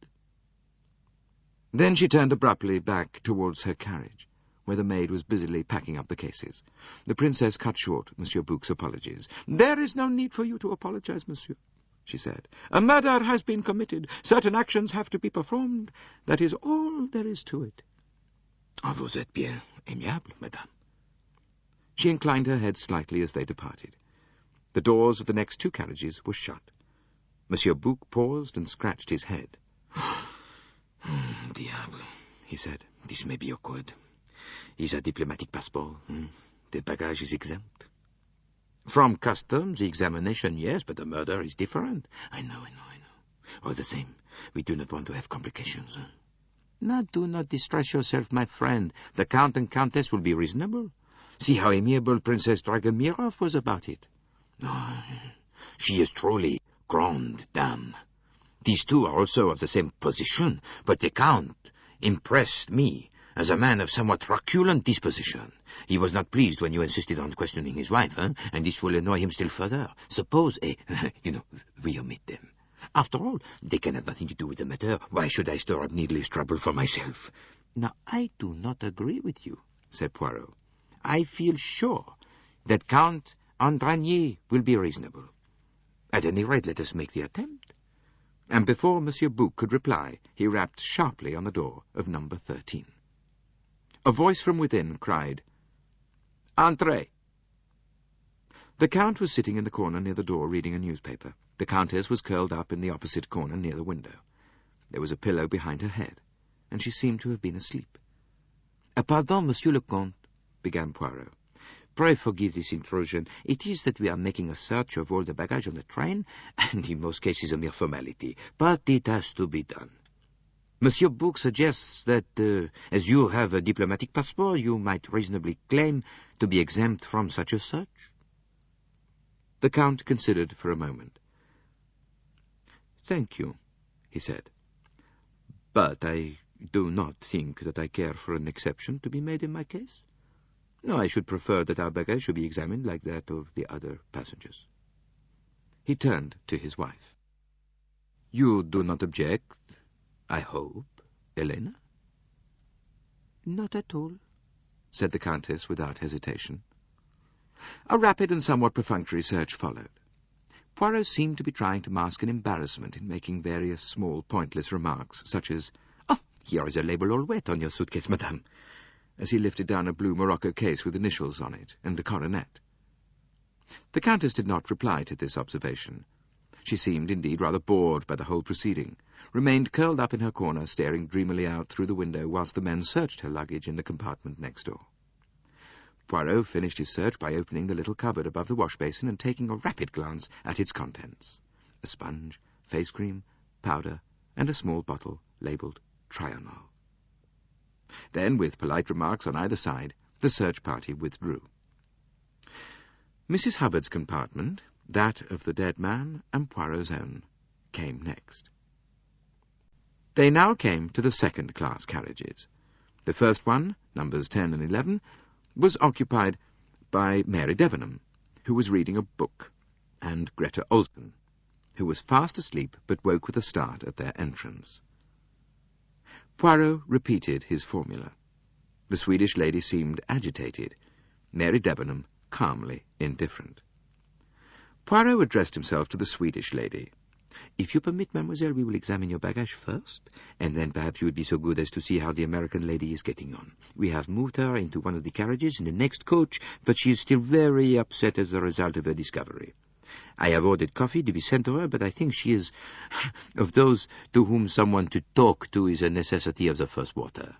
Then she turned abruptly back towards her carriage, where the maid was busily packing up the cases. The princess cut short Monsieur Bouc's apologies. "There is no need for you to apologize, monsieur," she said. "A murder has been committed. Certain actions have to be performed. That is all there is to it." "Vous êtes bien aimable, madame." She inclined her head slightly as they departed. The doors of the next two carriages were shut. Monsieur Bouc paused and scratched his head. "Diable," he said. "This may be awkward. Is a diplomatic passport? The baggage is exempt." "From customs, the examination, yes, but the murder is different." I know. All the same, we do not want to have complications. Now, do not distress yourself, my friend. The Count and Countess will be reasonable. See how amiable Princess Dragomirov was about it. Oh, she is truly grande dame. These two are also of the same position, but the Count impressed me as a man of somewhat truculent disposition. He was not pleased when you insisted on questioning his wife, and this will annoy him still further. Suppose, we omit them. After all, they can have nothing to do with the matter. Why should I stir up needless trouble for myself? Now, I do not agree with you, said Poirot. I feel sure that Count Andranier will be reasonable. At any rate, let us make the attempt. And before Monsieur Bouc could reply, he rapped sharply on the door of number 13. A voice from within cried, "Entrez!" The Count was sitting in the corner near the door reading a newspaper. The Countess was curled up in the opposite corner near the window. There was a pillow behind her head, and she seemed to have been asleep. Pardon, Monsieur le Comte, began Poirot. Pray forgive this intrusion. It is that we are making a search of all the baggage on the train, and in most cases a mere formality. But it has to be done. Monsieur Book suggests that, as you have a diplomatic passport, you might reasonably claim to be exempt from such a search. The Count considered for a moment. Thank you, he said. But I do not think that I care for an exception to be made in my case. No, I should prefer that our baggage should be examined like that of the other passengers. He turned to his wife. You do not object, I hope, Elena? Not at all, said the Countess without hesitation. A rapid and somewhat perfunctory search followed. Poirot seemed to be trying to mask an embarrassment in making various small, pointless remarks, such as, "Oh, here is a label all wet on your suitcase, madame," as he lifted down a blue morocco case with initials on it and a coronet. The Countess did not reply to this observation. She seemed, indeed, rather bored by the whole proceeding, remained curled up in her corner, staring dreamily out through the window whilst the men searched her luggage in the compartment next door. Poirot finished his search by opening the little cupboard above the wash-basin and taking a rapid glance at its contents. A sponge, face cream, powder, and a small bottle labelled Trianol. Then, with polite remarks on either side, the search party withdrew. Mrs. Hubbard's compartment, that of the dead man, and Poirot's own, came next. They now came to the second-class carriages. The first one, numbers 10 and 11, was occupied by Mary Debenham, who was reading a book, and Greta Olsen, who was fast asleep but woke with a start at their entrance. Poirot repeated his formula. The Swedish lady seemed agitated, Mary Debenham calmly indifferent. Poirot addressed himself to the Swedish lady. "If you permit, mademoiselle, we will examine your baggage first, and then perhaps you would be so good as to see how the American lady is getting on. We have moved her into one of the carriages in the next coach, but she is still very upset as a result of her discovery. I have ordered coffee to be sent to her, but I think she is of those to whom someone to talk to is a necessity of the first water."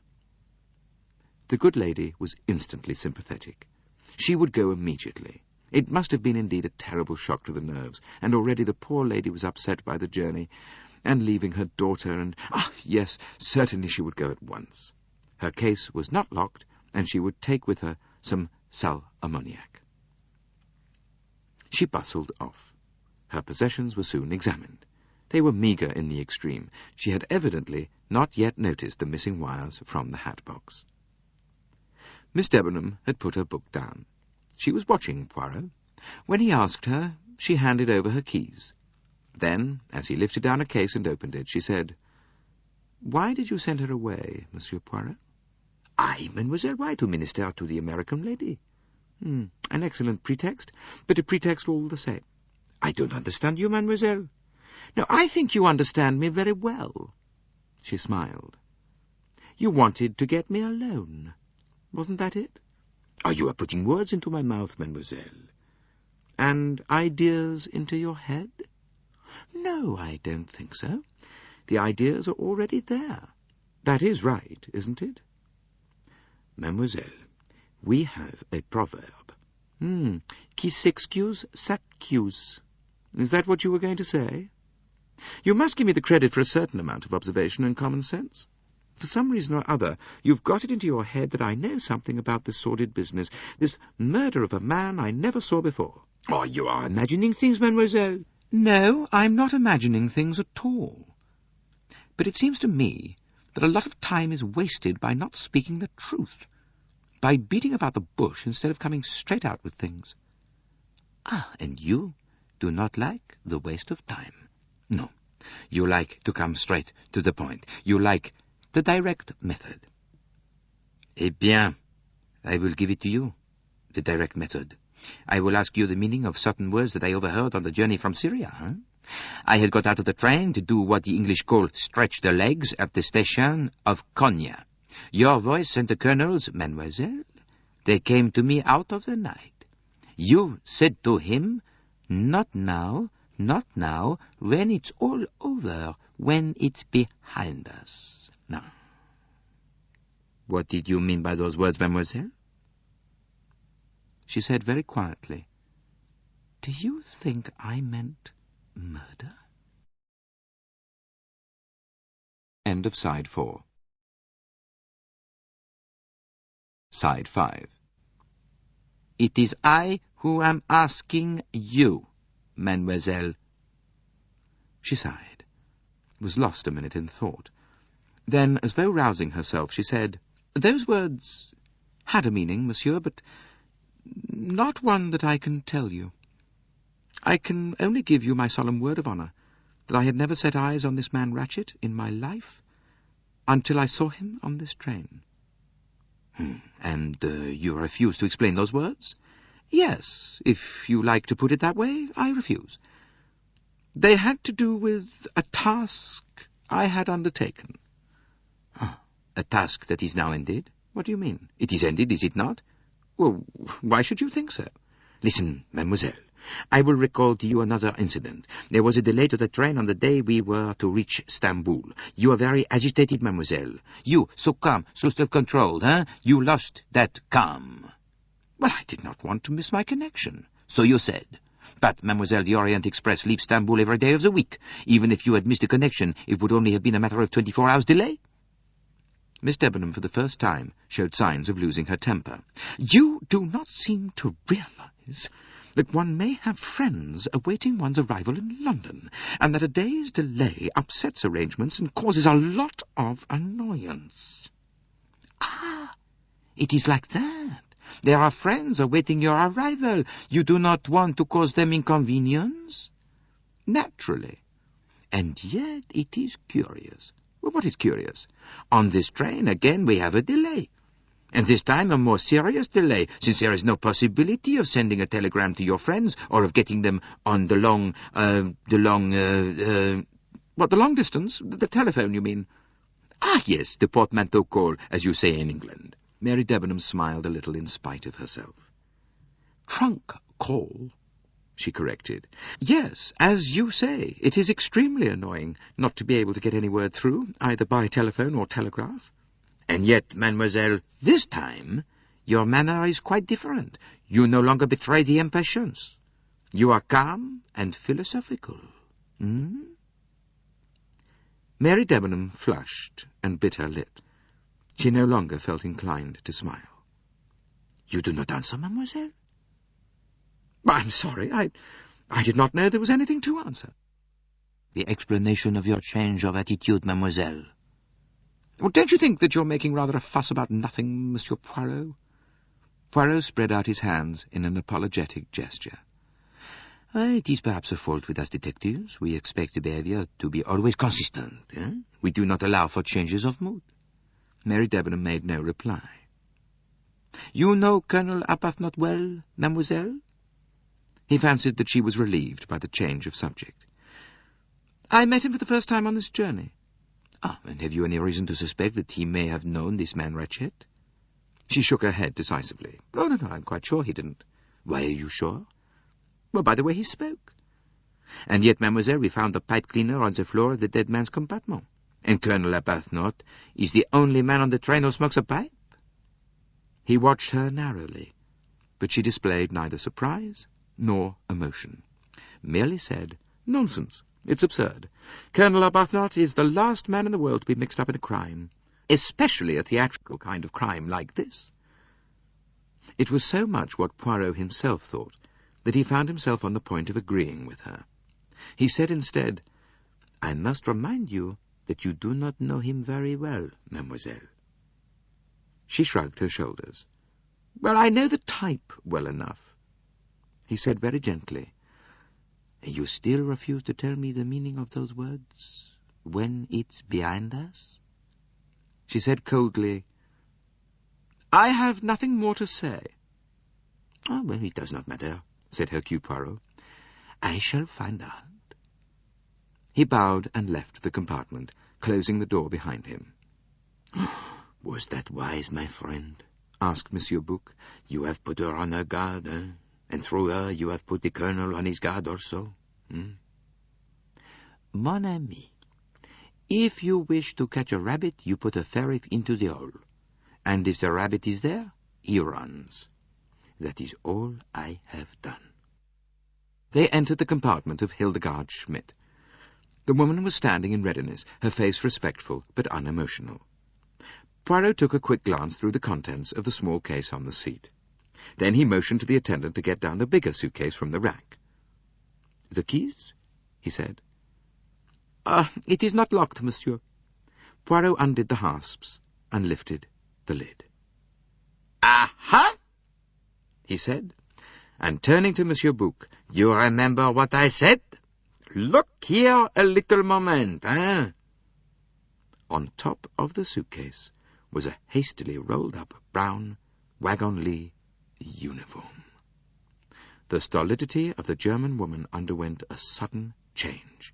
The good lady was instantly sympathetic. She would go immediately. It must have been indeed a terrible shock to the nerves, and already the poor lady was upset by the journey, and leaving her daughter, and, yes, certainly she would go at once. Her case was not locked, and she would take with her some sal ammoniac. She bustled off. Her possessions were soon examined. They were meagre in the extreme. She had evidently not yet noticed the missing wires from the hat-box. Miss Debenham had put her book down. She was watching Poirot. When he asked her, she handed over her keys. Then, as he lifted down a case and opened it, she said, "Why did you send her away, Monsieur Poirot?" "I, mademoiselle, why to minister to the American lady?" An excellent pretext, but a pretext all the same." "I don't understand you, mademoiselle." "No, I think you understand me very well." She smiled. "You wanted to get me alone. Wasn't that it?" "Oh, you are putting words into my mouth, mademoiselle." "And ideas into your head?" "No, I don't think so. The ideas are already there. That is right, isn't it?" "Mademoiselle, we have a proverb. Qui s'excuse, s'accuse. Is that what you were going to say? You must give me the credit for a certain amount of observation and common sense. For some reason or other, you've got it into your head that I know something about this sordid business, this murder of a man I never saw before." "Oh, you are imagining things, mademoiselle." "No, I'm not imagining things at all. But it seems to me that a lot of time is wasted by not speaking the truth, by beating about the bush instead of coming straight out with things." "And you do not like the waste of time." "No, you like to come straight to the point. You like the direct method." "Eh bien, I will give it to you, the direct method. I will ask you the meaning of certain words that I overheard on the journey from Syria. I had got out of the train to do what the English call stretch the legs at the station of Konya. Your voice and the Colonel's, mademoiselle, they came to me out of the night. You said to him, 'Not now, not now, when it's all over, when it's behind us.' Now, What did you mean by those words, mademoiselle? She said very quietly, "Do you think I meant murder?" End of Side 4. Side 5. It is I who am asking you, mademoiselle. She sighed, was lost a minute in thought. Then, as though rousing herself, she said, "Those words had a meaning, monsieur, but not one that I can tell you. I can only give you my solemn word of honour that I had never set eyes on this man Ratchet in my life until I saw him on this train." And you refuse to explain those words? "Yes, if you like to put it that way, I refuse. They had to do with a task I had undertaken." A task that is now ended? "What do you mean?" It is ended, is it not? "Well, why should you think so?" Listen, mademoiselle. I will recall to you another incident. There was a delay to the train on the day we were to reach Stamboul. You are very agitated, mademoiselle. You, so calm, so self-controlled, eh? You lost that calm. "Well, I did not want to miss my connection." So you said. But, mademoiselle, the Orient Express leaves Stamboul every day of the week. Even if you had missed a connection, it would only have been a matter of 24 hours delay. Miss Debenham, for the first time, showed signs of losing her temper. "You do not seem to realize that one may have friends awaiting one's arrival in London, and that a day's delay upsets arrangements and causes a lot of annoyance." "Ah, it is like that. There are friends awaiting your arrival. You do not want to cause them inconvenience?" "Naturally." "And yet it is curious. "Well, what is curious?" On this train, again, we have a delay. And this time a more serious delay, since there is no possibility of sending a telegram to your friends or of getting them on What, the long distance? The telephone, you mean? Ah, yes, the portmanteau call, as you say in England. Mary Debenham smiled a little in spite of herself. "Trunk call," she corrected. "Yes, as you say, it is extremely annoying not to be able to get any word through, either by telephone or telegraph." "And yet, mademoiselle, this time your manner is quite different. You no longer betray the impatience. You are calm and philosophical." Mary Debenham flushed and bit her lip. She no longer felt inclined to smile. "You do not answer, mademoiselle?" "I'm sorry. I did not know there was anything to answer." "The explanation of your change of attitude, mademoiselle." "Well, don't you think that you're making rather a fuss about nothing, Monsieur Poirot?" Poirot spread out his hands in an apologetic gesture. It is perhaps a fault with us detectives. We expect the behavior to be always consistent. Eh? We do not allow for changes of mood. Mary Debenham made no reply. "You know Colonel Arbuthnot well, mademoiselle?" He fancied that she was relieved by the change of subject. "I met him for the first time on this journey." "Ah, and have you any reason to suspect that he may have known this man Ratchet?" She shook her head decisively. "Oh, no, I'm quite sure he didn't." "Why are you sure?" "Well, by the way he spoke." "And yet, mademoiselle, we found a pipe cleaner on the floor of the dead man's compartment. And Colonel Arbuthnot is the only man on the train who smokes a pipe." He watched her narrowly, but she displayed neither surprise nor emotion. Merely said, "Nonsense. It's absurd. Colonel Arbuthnot is the last man in the world to be mixed up in a crime, especially a theatrical kind of crime like this." It was so much what Poirot himself thought that he found himself on the point of agreeing with her. He said instead, "I must remind you that you do not know him very well, mademoiselle." She shrugged her shoulders. "Well, I know the type well enough." He said very gently, "You still refuse to tell me the meaning of those words, when it's behind us?" She said coldly, "I have nothing more to say." "Oh, well, it does not matter," said Hercule Poirot. "I shall find out." He bowed and left the compartment, closing the door behind him. "Was that wise, my friend?" asked Monsieur Bouc. "You have put her on her guard, eh? And through her you have put the Colonel on his guard also? Mon ami, if you wish to catch a rabbit, you put a ferret into the hole. and if the rabbit is there, he runs. That is all I have done." They entered the compartment of Hildegard Schmidt. The woman was standing in readiness, her face respectful but unemotional. Poirot took a quick glance through the contents of the small case on the seat. Then he motioned to the attendant to get down the bigger suitcase from the rack. "The keys?" he said. It is not locked, monsieur." Poirot undid the hasps and lifted the lid. "Aha!" he said, and turning to Monsieur Bouc, "You remember what I said? Look here a little moment, eh?" On top of the suitcase was a hastily rolled-up brown wagon-lit uniform. The stolidity of the German woman underwent a sudden change.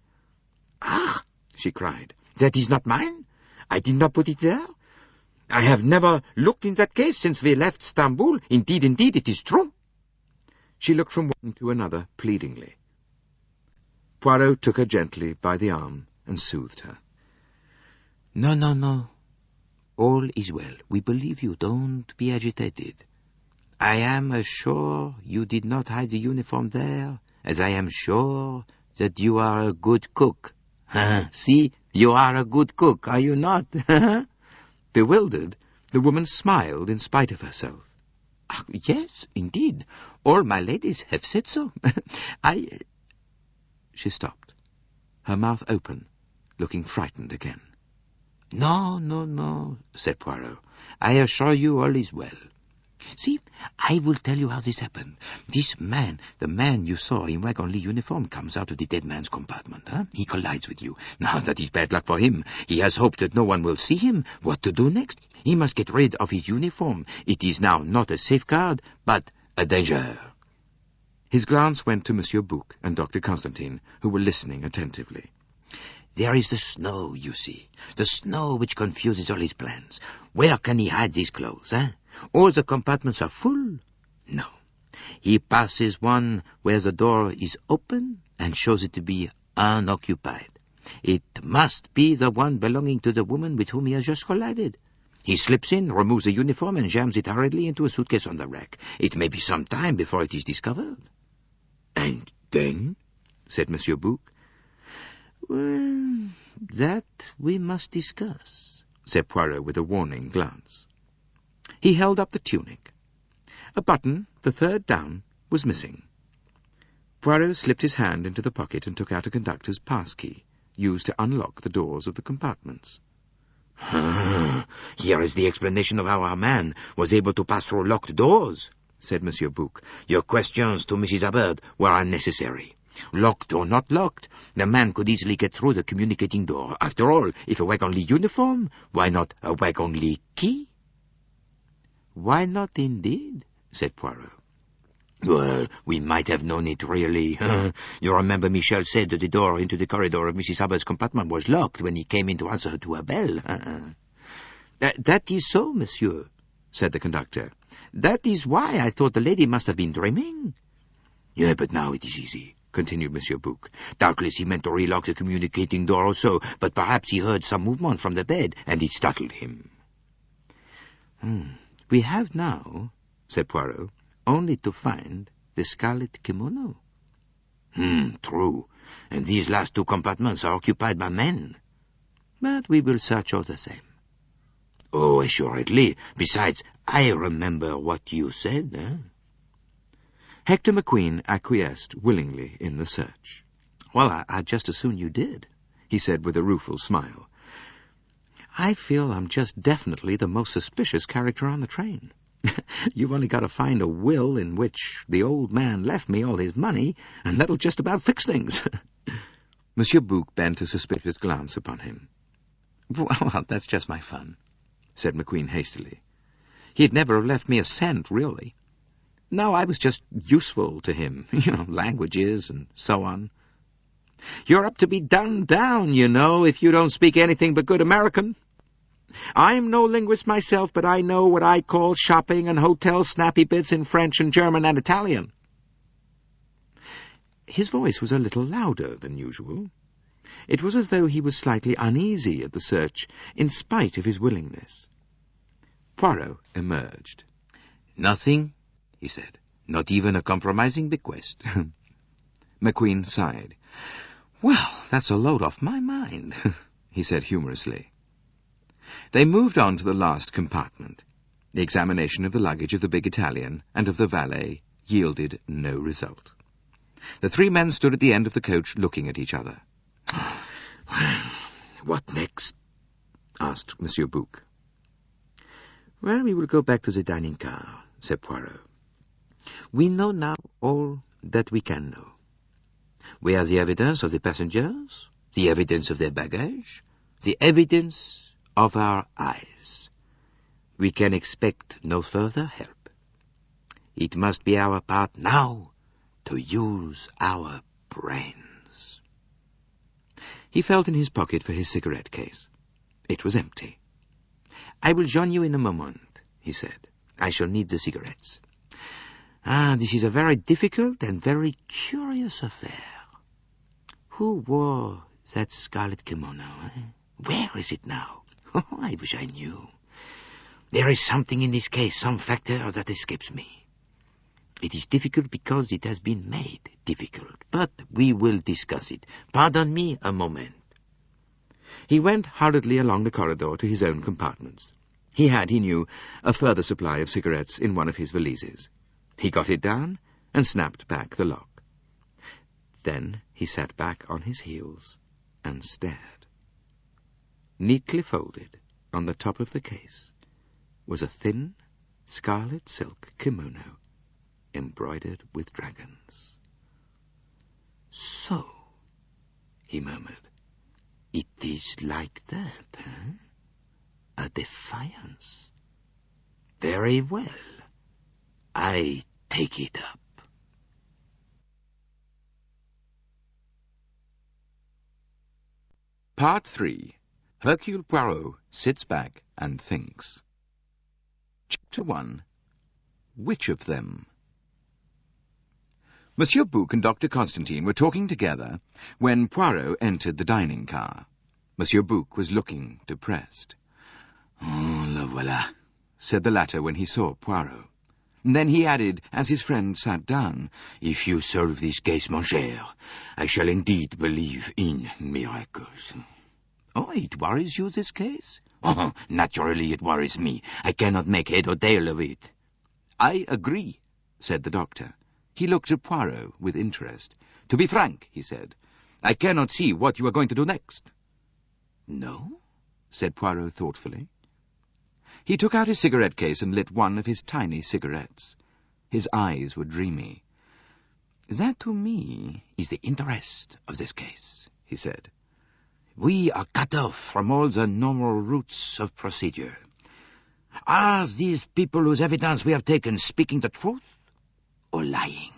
"Ah!" she cried. "That is not mine. I did not put it there. I have never looked in that case since we left Stamboul. Indeed, it is true." She looked from one to another pleadingly. Poirot took her gently by the arm and soothed her. No. All is well. We believe you. Don't be agitated. I am as sure you did not hide the uniform there as I am sure that you are a good cook. See, you are a good cook, are you not? Bewildered, the woman smiled in spite of herself. Yes, indeed. All my ladies have said so. She stopped, her mouth open, looking frightened again. No, said Poirot. I assure you all is well. See, I will tell you how this happened. This man, the man you saw in wagon-lit uniform, comes out of the dead man's compartment. He collides with you. Now, that is bad luck for him. He has hoped that no one will see him. What to do next? He must get rid of his uniform. It is now not a safeguard, but a danger. His glance went to Monsieur Bouc and Dr. Constantine, who were listening attentively. There is the snow, you see. The snow which confuses all his plans. Where can he hide these clothes, All the compartments are full? No. He passes one where the door is open and shows it to be unoccupied. It must be the one belonging to the woman with whom he has just collided. He slips in, removes the uniform, and jams it hurriedly into a suitcase on the rack. It may be some time before it is discovered. And then? Said Monsieur Bouc. Well, that we must discuss, said Poirot with a warning glance. He held up the tunic. A button, the third down, was missing. Poirot slipped his hand into the pocket and took out a conductor's pass key, used to unlock the doors of the compartments. Here is the explanation of how our man was able to pass through locked doors, said Monsieur Bouc. Your questions to Mrs. Hubbard were unnecessary. Locked or not locked, the man could easily get through the communicating door. After all, if a wagon-lit uniform, why not a wagon-lit key? Why not indeed? Said Poirot. Well, we might have known it, really. You remember Michel said that the door into the corridor of Mrs. Hubbard's compartment was locked when he came in to answer to her bell. That is so, monsieur, said the conductor. That is why I thought the lady must have been dreaming. Yeah, but now it is easy, continued Monsieur Bouc. Doubtless he meant to relock the communicating door also, but perhaps he heard some movement from the bed, and it startled him. We have now, said Poirot, only to find the scarlet kimono. True. And these last two compartments are occupied by men. But we will search all the same. Oh, assuredly. Besides, I remember what you said, Hector McQueen acquiesced willingly in the search. Well, I'd just as soon you did, he said with a rueful smile. I feel I'm just definitely the most suspicious character on the train. You've only got to find a will in which the old man left me all his money, and that'll just about fix things. Monsieur Bouc bent a suspicious glance upon him. Well, that's just my fun, said McQueen hastily. He'd never have left me a cent, really. No, I was just useful to him, languages and so on. You're up to be done down, if you don't speak anything but good American. I'm no linguist myself, but I know what I call shopping and hotel snappy bits in French and German and Italian. His voice was a little louder than usual. It was as though he was slightly uneasy at the search, in spite of his willingness. Poirot emerged. "Nothing?" he said. "Not even a compromising bequest?" McQueen sighed. "Well, that's a load off my mind," he said humorously. They moved on to the last compartment. The examination of the luggage of the big Italian and of the valet yielded no result. The three men stood at the end of the coach looking at each other. "Well, what next?" asked Monsieur Bouc. "Well, we will go back to the dining car," said Poirot. "We know now all that we can know. We have the evidence of the passengers, the evidence of their baggage, the evidence of our eyes. We can expect no further help. It must be our part now to use our brains." He felt in his pocket for his cigarette case. It was empty. "I will join you in a moment," he said. "I shall need the cigarettes. This is a very difficult and very curious affair. Who wore that scarlet kimono? Where is it now? I wish I knew. There is something in this case, some factor that escapes me. It is difficult because it has been made difficult, but we will discuss it. Pardon me a moment." He went hurriedly along the corridor to his own compartments. He had, he knew, a further supply of cigarettes in one of his valises. He got it down and snapped back the lock. Then he sat back on his heels and stared. Neatly folded on the top of the case was a thin, scarlet silk kimono embroidered with dragons. "So," he murmured, "it is like that, eh? A defiance. Very well. I take it up." Part 3. Hercule Poirot sits back and thinks. Chapter 1. Which of them? Monsieur Bouc and Dr. Constantine were talking together when Poirot entered the dining car. Monsieur Bouc was looking depressed. "Oh, le voilà," said the latter when he saw Poirot. And then he added, as his friend sat down, "If you solve this case, mon cher, I shall indeed believe in miracles." "Oh, it worries you, this case?" "Oh, naturally it worries me. I cannot make head or tail of it." "I agree," said the doctor. He looked at Poirot with interest. "To be frank," he said, "I cannot see what you are going to do next." "No?" said Poirot thoughtfully. He took out his cigarette case and lit one of his tiny cigarettes. His eyes were dreamy. "That, to me, is the interest of this case," he said. "We are cut off from all the normal routes of procedure. Are these people whose evidence we have taken speaking the truth or lying?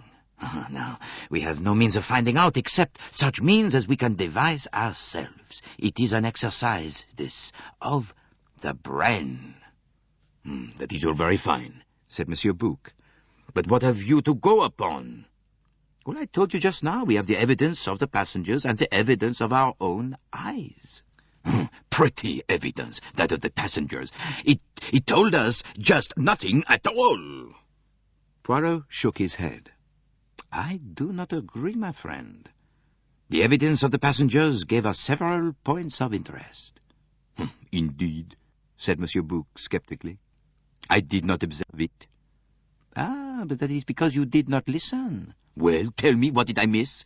Now, we have no means of finding out except such means as we can devise ourselves. It is an exercise, this, of the brain." "That is all very fine," said Monsieur Bouc. "But what have you to go upon?" "Well, I told you just now, we have the evidence of the passengers and the evidence of our own eyes." "Pretty evidence, that of the passengers. It told us just nothing at all." Poirot shook his head. "I do not agree, my friend. The evidence of the passengers gave us several points of interest." "Indeed," said Monsieur Bouc sceptically. "I did not observe it." But that is because you did not listen." "Well, tell me, what did I miss?"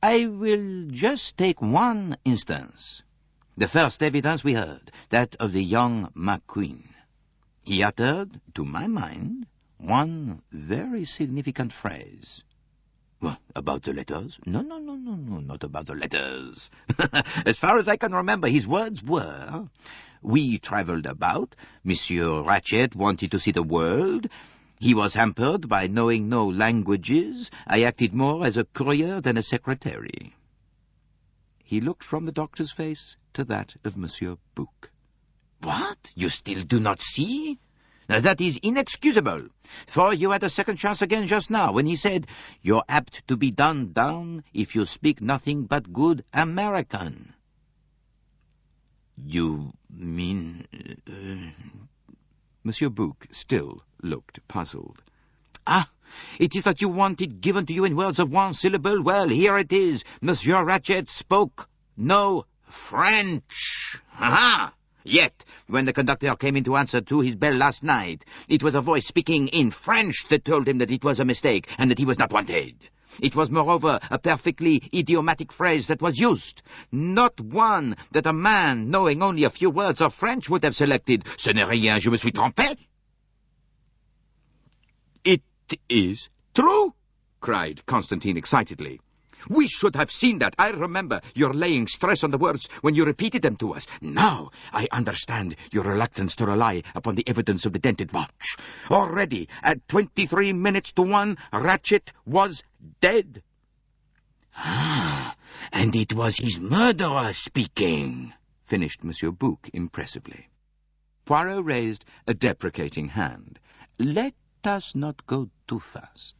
"I will just take one instance. The first evidence we heard, that of the young McQueen. He uttered, to my mind, one very significant phrase." "What, about the letters?" No, not about the letters. As far as I can remember, his words were, 'We travelled about. Monsieur Ratchet wanted to see the world. He was hampered by knowing no languages. I acted more as a courier than a secretary.'" He looked from the doctor's face to that of Monsieur Bouc. "What? You still do not see? Now, that is inexcusable, for you had a second chance again just now when he said, 'You're apt to be done down if you speak nothing but good American.'" "You mean Monsieur Bouc still looked puzzled. Ah, it is that you want it given to you in words of one syllable? Well, here it is. Monsieur Ratchet spoke no French. Ha-ha! Yet, when the conductor came in to answer to his bell last night, it was a voice speaking in French that told him that it was a mistake and that he was not wanted. It was, moreover, a perfectly idiomatic phrase that was used, not one that a man knowing only a few words of French would have selected. Ce n'est rien, je me suis trompé. It is true, cried Constantine excitedly. We should have seen that. I remember your laying stress on the words when you repeated them to us. Now I understand your reluctance to rely upon the evidence of the dented watch. Already, at 23 minutes to 1, Ratchet was dead. Ah, and it was his murderer speaking, finished Monsieur Bouc impressively. Poirot raised a deprecating hand. Let us not go too fast.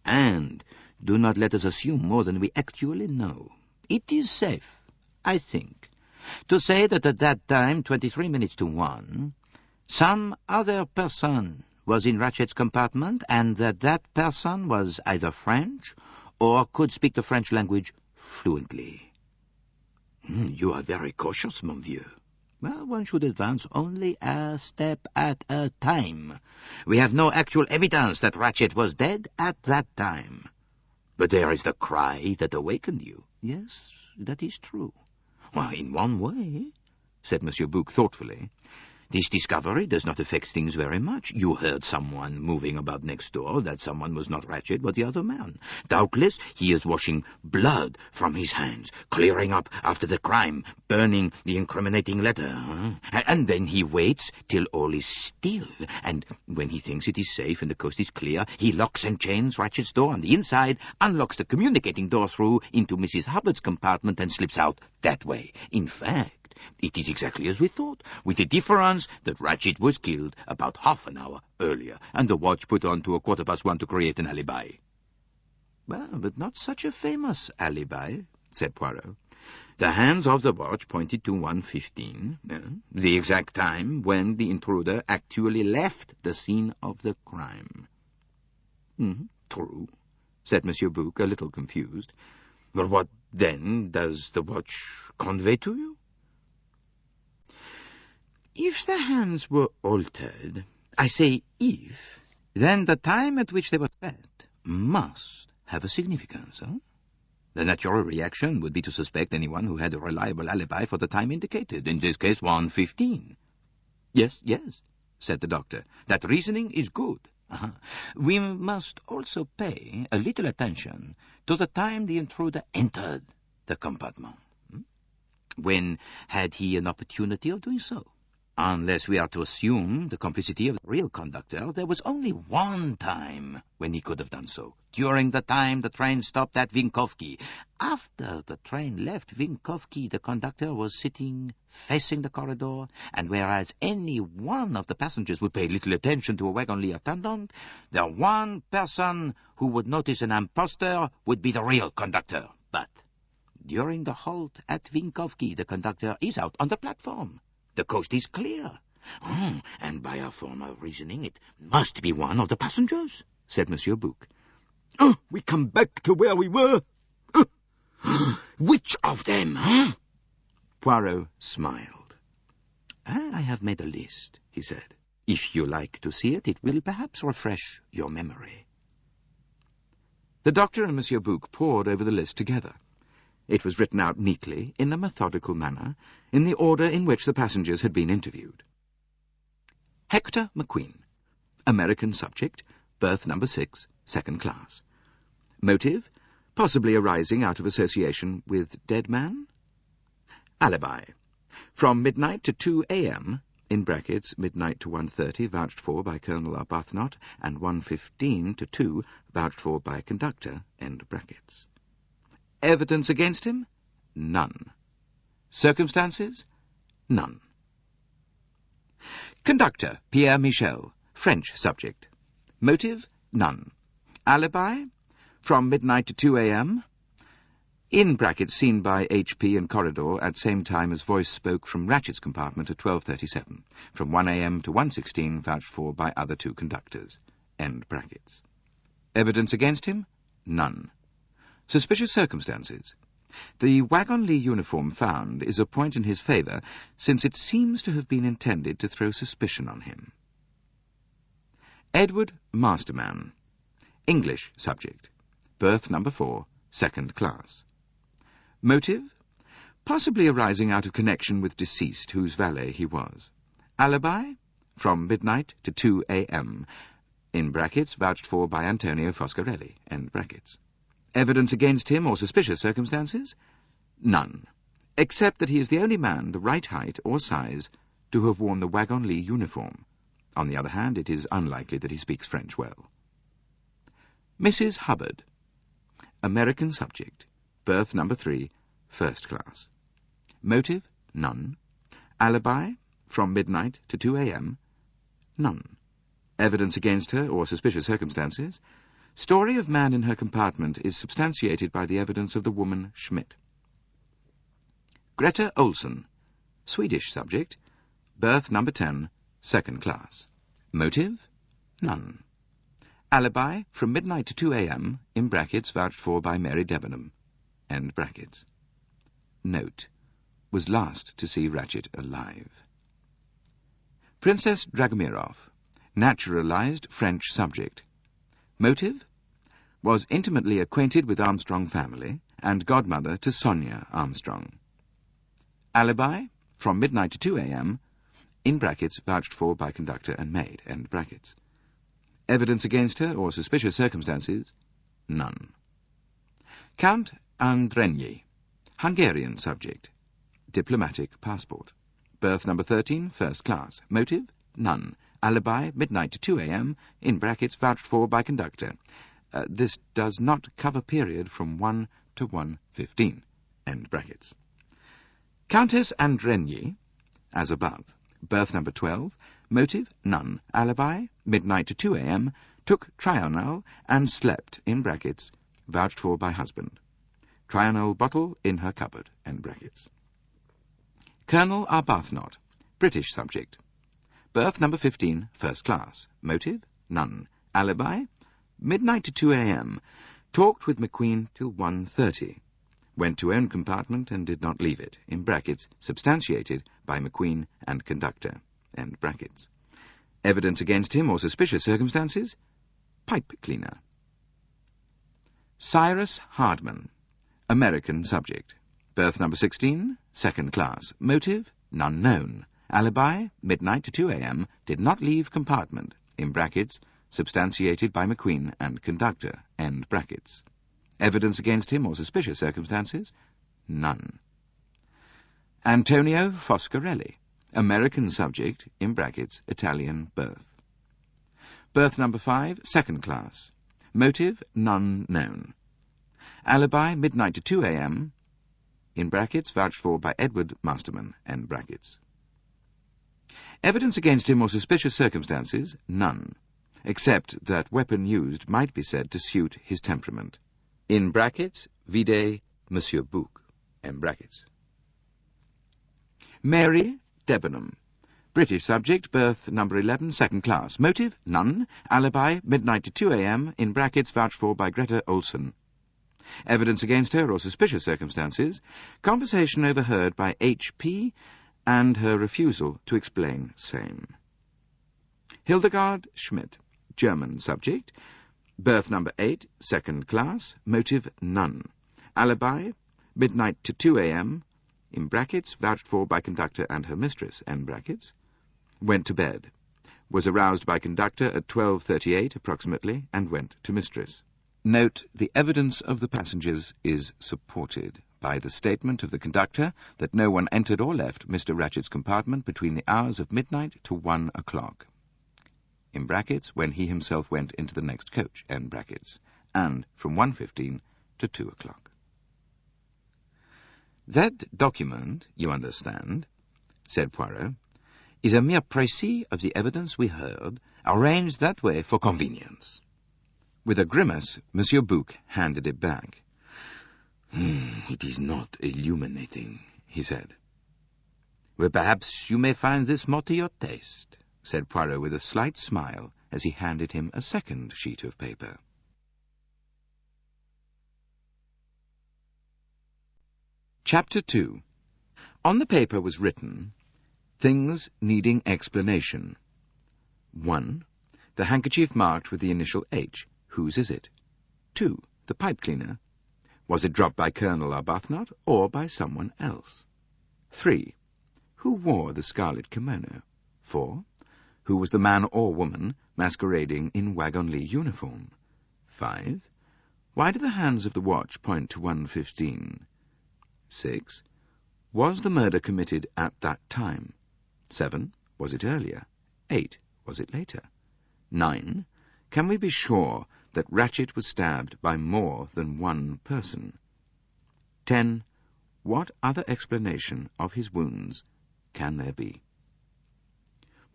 And do not let us assume more than we actually know. It is safe, I think, to say that at that time, 23 minutes to 1, some other person was in Ratchet's compartment, and that person was either French or could speak the French language fluently. You are very cautious, mon vieux. Well, one should advance only a step at a time. We have no actual evidence that Ratchet was dead at that time. But there is the cry that awakened you. Yes, that is true. Well, in one way, said Monsieur Bouc thoughtfully. This discovery does not affect things very much. You heard someone moving about next door. That someone was not Ratchet, but the other man. Doubtless he is washing blood from his hands, clearing up after the crime, burning the incriminating letter. And then he waits till all is still, and when he thinks it is safe and the coast is clear, he locks and chains Ratchet's door on the inside, unlocks the communicating door through into Mrs. Hubbard's compartment, and slips out that way. In fact, it is exactly as we thought, with the difference that Ratchet was killed about half an hour earlier, and the watch put on to 1:15 to create an alibi. Well, but not such a famous alibi, said Poirot. The hands of the watch pointed to 1:15, the exact time when the intruder actually left the scene of the crime. True, said Monsieur Bouc, a little confused. But what, then, does the watch convey to you? If the hands were altered, I say if, then the time at which they were set must have a significance, huh? The natural reaction would be to suspect anyone who had a reliable alibi for the time indicated, in this case 1:15. Yes, said the doctor. That reasoning is good. We must also pay a little attention to the time the intruder entered the compartment. When had he an opportunity of doing so? Unless we are to assume the complicity of the real conductor, there was only one time when he could have done so, during the time the train stopped at Vinkovki. After the train left Vinkovki, the conductor was sitting facing the corridor, and whereas any one of the passengers would pay little attention to a wagon-lit attendant, the one person who would notice an impostor would be the real conductor. But during the halt at Vinkovki, the conductor is out on the platform. The coast is clear. And by a form of reasoning, it must be one of the passengers, said Monsieur Bouc. We come back to where we were. Which of them, huh? Poirot smiled. I have made a list, he said. If you like to see it, it will perhaps refresh your memory. The doctor and Monsieur Bouc pored over the list together. It was written out neatly, in a methodical manner, in the order in which the passengers had been interviewed. Hector McQueen, American subject, berth number 6, second class. Motive, possibly arising out of association with dead man. Alibi, from midnight to 2 a.m., in brackets, midnight to 1:30, vouched for by Colonel Arbuthnot, and 1:15 to 2, vouched for by conductor, end brackets. Evidence against him? None. Circumstances? None. Conductor, Pierre Michel, French subject. Motive? None. Alibi? From midnight to 2 a.m.? in brackets seen by H.P. in corridor at same time as voice spoke from Ratchet's compartment at 12:37, from 1 a.m. to 1:16 vouched for by other two conductors, end brackets. Evidence against him? None. Suspicious circumstances. The Wagonly uniform found is a point in his favour, since it seems to have been intended to throw suspicion on him. Edward Masterman. English subject. Berth number 4, second class. Motive? Possibly arising out of connection with deceased, whose valet he was. Alibi? From midnight to 2 a.m., in brackets vouched for by Antonio Foscarelli, end brackets. Evidence against him or suspicious circumstances? None, except that he is the only man the right height or size to have worn the Wagonly uniform. On the other hand, it is unlikely that he speaks French well. Mrs. Hubbard. American subject. Berth number 3, first class. Motive? None. Alibi? From midnight to 2 a.m.? None. Evidence against her or suspicious circumstances? Story of man in her compartment is substantiated by the evidence of the woman Schmidt. Greta Olsen. Swedish subject. Berth number 10, second class. Motive? None. Alibi? From midnight to 2 a.m., in brackets vouched for by Mary Debenham, end brackets. Note. Was last to see Ratchet alive. Princess Dragomirov. Naturalized French subject. Motive? Was intimately acquainted with Armstrong family and godmother to Sonia Armstrong. Alibi? From midnight to 2 a.m., in brackets vouched for by conductor and maid, end brackets. Evidence against her or suspicious circumstances? None. Count Andrenyi. Hungarian subject. Diplomatic passport. Berth number 13, first class. Motive? None. Alibi, midnight to 2 a.m., in brackets vouched for by conductor. This does not cover period from 1 to 1:15, end brackets. Countess Andrenyi, as above. Berth number 12. Motive? None. Alibi, midnight to 2 a.m., took Trional and slept, in brackets, vouched for by husband. Trional bottle in her cupboard, end brackets. Colonel Arbuthnot, British subject. Berth number 15, first class. Motive? None. Alibi? Midnight to 2 a.m. Talked with McQueen till 1:30. Went to own compartment and did not leave it, in brackets, substantiated by McQueen and conductor, end brackets. Evidence against him or suspicious circumstances? Pipe cleaner. Cyrus Hardman. American subject. Berth number 16, second class. Motive? None known. Alibi, midnight to 2 a.m., did not leave compartment, in brackets, substantiated by McQueen and conductor, end brackets. Evidence against him or suspicious circumstances? None. Antonio Foscarelli. American subject, in brackets, Italian birth. Berth number 5, second class. Motive? None known. Alibi, midnight to 2 a.m., in brackets, vouched for by Edward Masterman, end brackets. Evidence against him or suspicious circumstances? None, except that weapon used might be said to suit his temperament. In brackets, vide Monsieur Bouc, end brackets. Mary Debenham. British subject, berth number 11, second class. Motive? None. Alibi, midnight to 2 a.m., in brackets, vouched for by Greta Olsen. Evidence against her or suspicious circumstances? Conversation overheard by H.P., and her refusal to explain same. Hildegard Schmidt. German subject. Berth number 8, second class. Motive? None. Alibi? Midnight to 2 a.m., in brackets, vouched for by conductor and her mistress, end brackets. Went to bed. Was aroused by conductor at 12:38 approximately, and went to mistress. Note, the evidence of the passengers is supported by the statement of the conductor that no one entered or left Mr. Ratchet's compartment between the hours of midnight to 1 o'clock, in brackets, when he himself went into the next coach, end brackets, and from 1:15 to 2 o'clock. That document, you understand, said Poirot, is a mere précis of the evidence we heard, arranged that way for convenience. With a grimace, Monsieur Bouc handed it back. It is not illuminating, he said. Well, perhaps you may find this more to your taste, said Poirot with a slight smile as he handed him a second sheet of paper. Chapter 2. On the paper was written, Things needing explanation. 1. The handkerchief marked with the initial H. Whose is it? 2. The pipe cleaner. Was it dropped by Colonel Arbuthnot or by someone else? 3. Who wore the scarlet kimono? 4. Who was the man or woman masquerading in wagonly uniform? 5. Why do the hands of the watch point to 1:15? 6. Was the murder committed at that time? 7. Was it earlier? 8. Was it later? 9. Can we be sure that Ratchet was stabbed by more than one person? 10. What other explanation of his wounds can there be?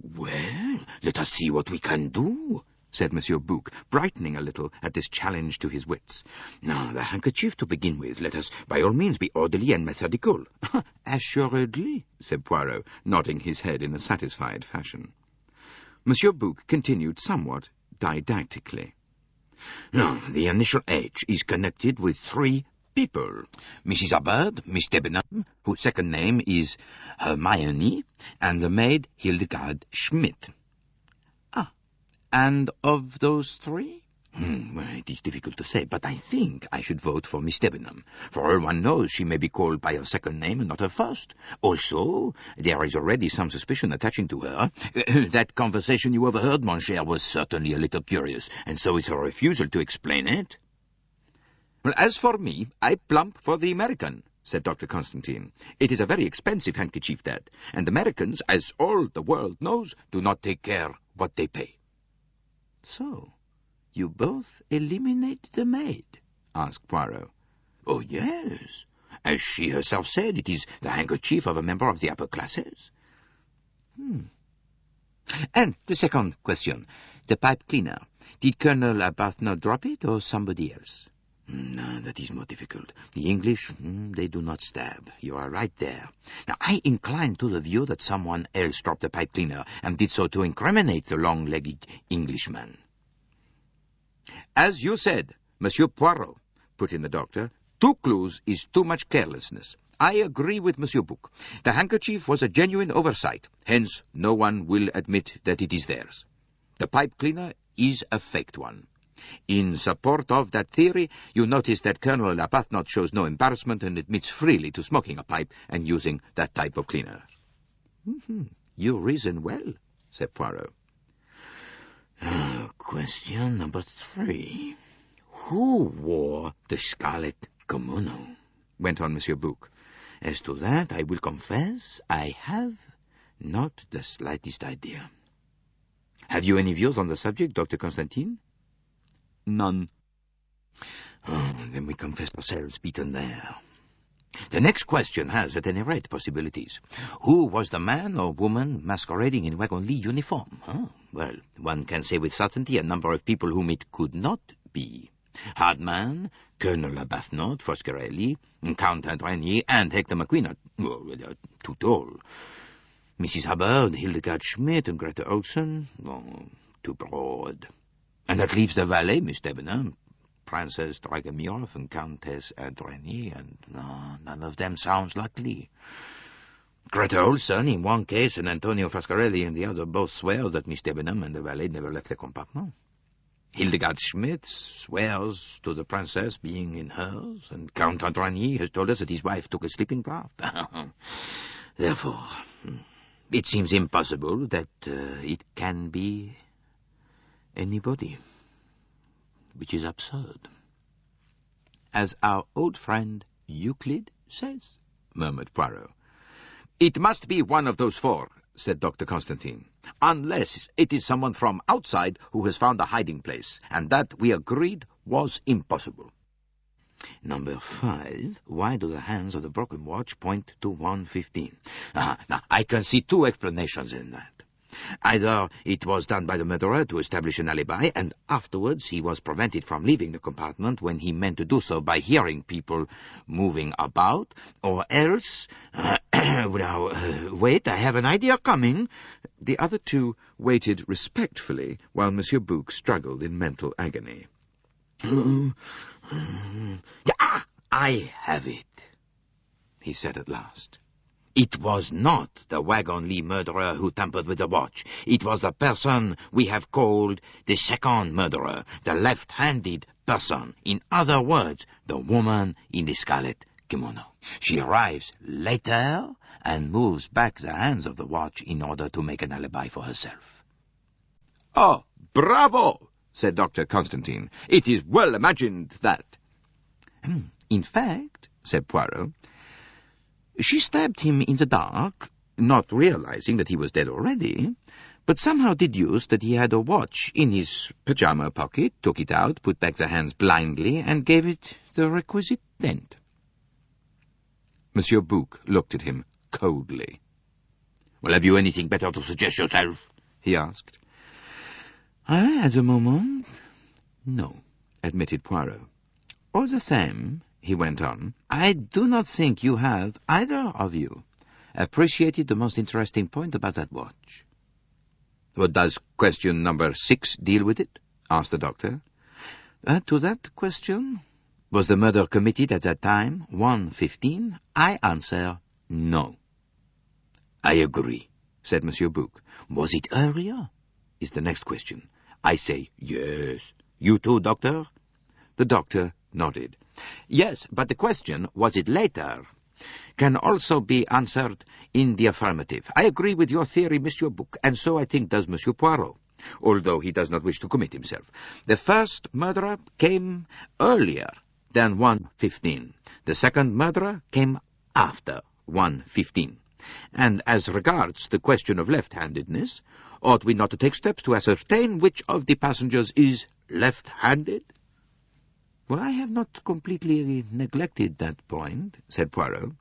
Well, let us see what we can do, said Monsieur Bouc, brightening a little at this challenge to his wits. Now, the handkerchief to begin with. Let us, by all means, be orderly and methodical. Assuredly, said Poirot, nodding his head in a satisfied fashion. Monsieur Bouc continued somewhat didactically. Now, the initial H is connected with 3 people. Mrs. Hubbard, Miss Debenham, whose second name is Hermione, and the maid Hildegard Schmidt. And of those 3? Well, it is difficult to say, but I think I should vote for Miss Debenham. For all one knows, she may be called by her second name and not her first. Also, there is already some suspicion attaching to her. That conversation you overheard, mon cher, was certainly a little curious, and so is her refusal to explain it. Well, as for me, I plump for the American, said Dr. Constantine. It is a very expensive handkerchief, that, and Americans, as all the world knows, do not take care what they pay. So, you both eliminate the maid? Asked Poirot. Oh, yes. As she herself said, it is the handkerchief of a member of the upper classes. And the second question, the pipe cleaner. Did Colonel Arbuthnot drop it, or somebody else? No, that is more difficult. The English, they do not stab. You are right there. Now, I incline to the view that someone else dropped the pipe cleaner and did so to incriminate the long-legged Englishman. As you said, Monsieur Poirot, put in the doctor, 2 clues is too much carelessness. I agree with Monsieur Bouc. The handkerchief was a genuine oversight. Hence, no one will admit that it is theirs. The pipe cleaner is a faked one. In support of that theory, you notice that Colonel Arbuthnot shows no embarrassment and admits freely to smoking a pipe and using that type of cleaner. You reason well, said Poirot. Question number 3. Who wore the scarlet kimono? Went on Monsieur Bouc. As to that, I will confess, I have not the slightest idea. Have you any views on the subject, Dr. Constantine? None. Then we confess ourselves beaten there. The next question has, at any rate, possibilities. Who was the man or woman masquerading in wagonly uniform? Well, one can say with certainty a number of people whom it could not be. Hardman, Colonel Arbuthnot, Foscarelli, Count Andrigny, and Hector McQueen are too tall. Mrs. Hubbard, Hildegard Schmidt, and Greta Olson, too broad. And that leaves the valet, Miss Debenham, Princess Dragomirov, and Countess Andrigny, and none of them sounds likely. Greta Olson in one case, and Antonio Foscarelli in the other, both swear that Miss Debenham and the valet never left the compartment. Hildegard Schmidt swears to the princess being in hers, and Count Andrigny has told us that his wife took a sleeping draught. Therefore, it seems impossible that it can be anybody, which is absurd. As our old friend Euclid says, murmured Poirot. It must be one of those 4, said Dr. Constantine, unless it is someone from outside who has found a hiding place, and that, we agreed, was impossible. Number 5, why do the hands of the broken watch point to 1:15? Now, I can see 2 explanations in that. Either it was done by the murderer to establish an alibi, and afterwards he was prevented from leaving the compartment when he meant to do so by hearing people moving about, or else... wait, I have an idea coming. The other two waited respectfully while Monsieur Bouc struggled in mental agony. I have it, he said at last. It was not the wagon-lee murderer who tampered with the watch. It was the person we have called the second murderer, the left-handed person. In other words, the woman in the scarlet kimono. She arrives later and moves back the hands of the watch in order to make an alibi for herself. "Oh, bravo!" said Dr. Constantine. "It is well imagined that." In fact, said Poirot, she stabbed him in the dark, not realizing that he was dead already, but somehow deduced that he had a watch in his pyjama pocket, took it out, put back the hands blindly, and gave it the requisite dent. Monsieur Bouc looked at him coldly. "Well, have you anything better to suggest yourself?" he asked. At the moment, no, admitted Poirot. All the same, he went on, I do not think you have, either of you, appreciated the most interesting point about that watch. What does question number 6 deal with it? Asked the doctor. To that question, was the murder committed at that time, 1:15? I answer no. I agree, said Monsieur Bouc. Was it earlier? Is the next question. I say yes. You too, doctor? The doctor nodded. Yes, but the question, was it later, can also be answered in the affirmative. I agree with your theory, Monsieur Bouc, and so I think does Monsieur Poirot, although he does not wish to commit himself. The first murderer came earlier than 1:15. The second murderer came after 1:15. And as regards the question of left-handedness, ought we not to take steps to ascertain which of the passengers is left-handed? Well, I have not completely neglected that point, said Poirot.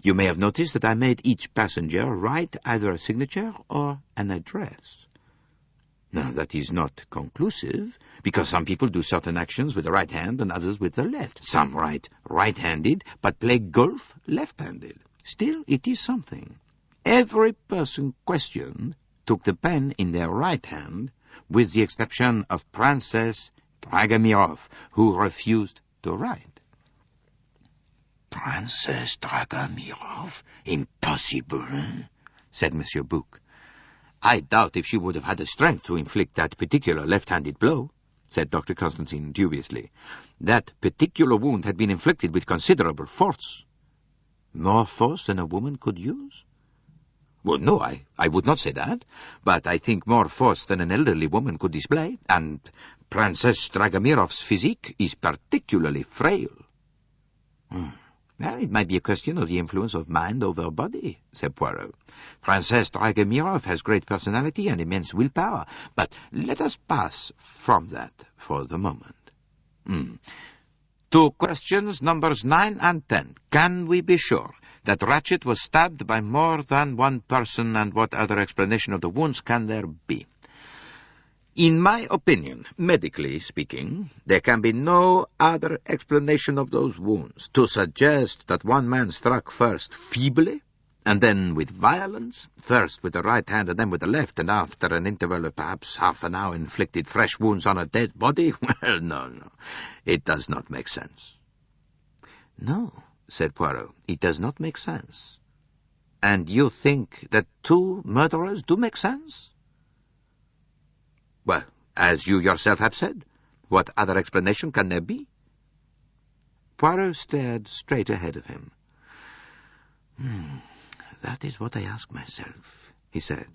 You may have noticed that I made each passenger write either a signature or an address. Now, that is not conclusive, because some people do certain actions with the right hand and others with the left. Some write right-handed, but play golf left-handed. Still, it is something. Every person questioned took the pen in their right hand, with the exception of Princess Dragomirov, who refused to write. Princess Dragomirov? Impossible, said Monsieur Bouc. I doubt if she would have had the strength to inflict that particular left-handed blow, said Dr. Constantine dubiously. That particular wound had been inflicted with considerable force. More force than a woman could use? Well, no, I would not say that, but I think more force than an elderly woman could display, and Princess Dragomirov's physique is particularly frail. Well, it might be a question of the influence of mind over body, said Poirot. Princess Dragomirov has great personality and immense willpower, but let us pass from that for the moment. To questions numbers 9 and 10. Can we be sure that Ratchet was stabbed by more than one person, and what other explanation of the wounds can there be? In my opinion, medically speaking, there can be no other explanation of those wounds. To suggest that one man struck first feebly, and then with violence, first with the right hand and then with the left, and after an interval of perhaps half an hour inflicted fresh wounds on a dead body, well, no, it does not make sense. No, said Poirot, it does not make sense. And you think that two murderers do make sense? Well, as you yourself have said, what other explanation can there be? Poirot stared straight ahead of him. That is what I ask myself, he said.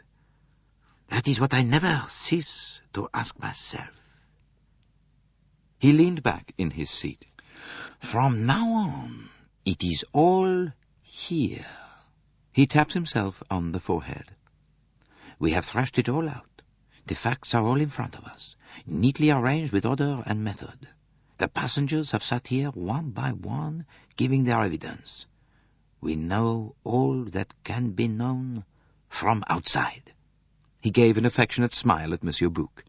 That is what I never cease to ask myself. He leaned back in his seat. From now on, it is all here. He tapped himself on the forehead. We have thrashed it all out. The facts are all in front of us, neatly arranged with order and method. The passengers have sat here one by one, giving their evidence. We know all that can be known from outside. He gave an affectionate smile at Monsieur Bouc.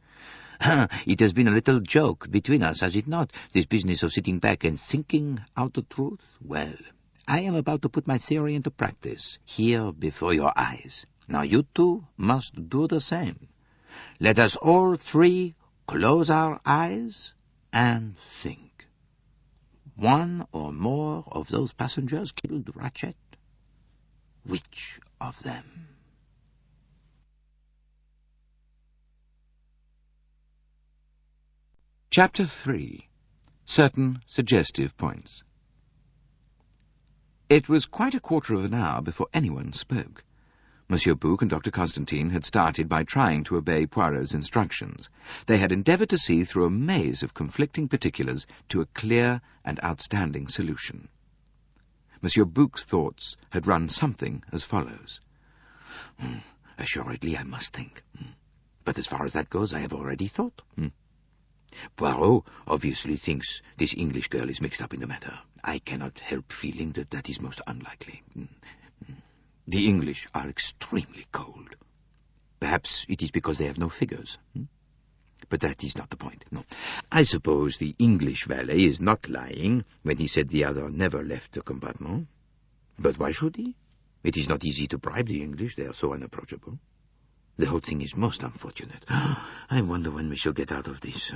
It has been a little joke between us, has it not? This business of sitting back and thinking out the truth? Well, I am about to put my theory into practice, here before your eyes. Now you two must do the same. Let us all three close our eyes and think. One or more of those passengers killed Ratchet? Which of them? Chapter 3. Certain Suggestive Points. It was quite a quarter of an hour before anyone spoke. Monsieur Bouc and Dr. Constantine had started by trying to obey Poirot's instructions. They had endeavoured to see through a maze of conflicting particulars to a clear and outstanding solution. Monsieur Bouc's thoughts had run something as follows. Assuredly, I must think. But as far as that goes, I have already thought. Poirot obviously thinks this English girl is mixed up in the matter. I cannot help feeling that that is most unlikely. The English are extremely cold. Perhaps it is because they have no figures. But that is not the point. No. I suppose the English valet is not lying when he said the other never left the compartment. But why should he? It is not easy to bribe the English. They are so unapproachable. The whole thing is most unfortunate. I wonder when we shall get out of this.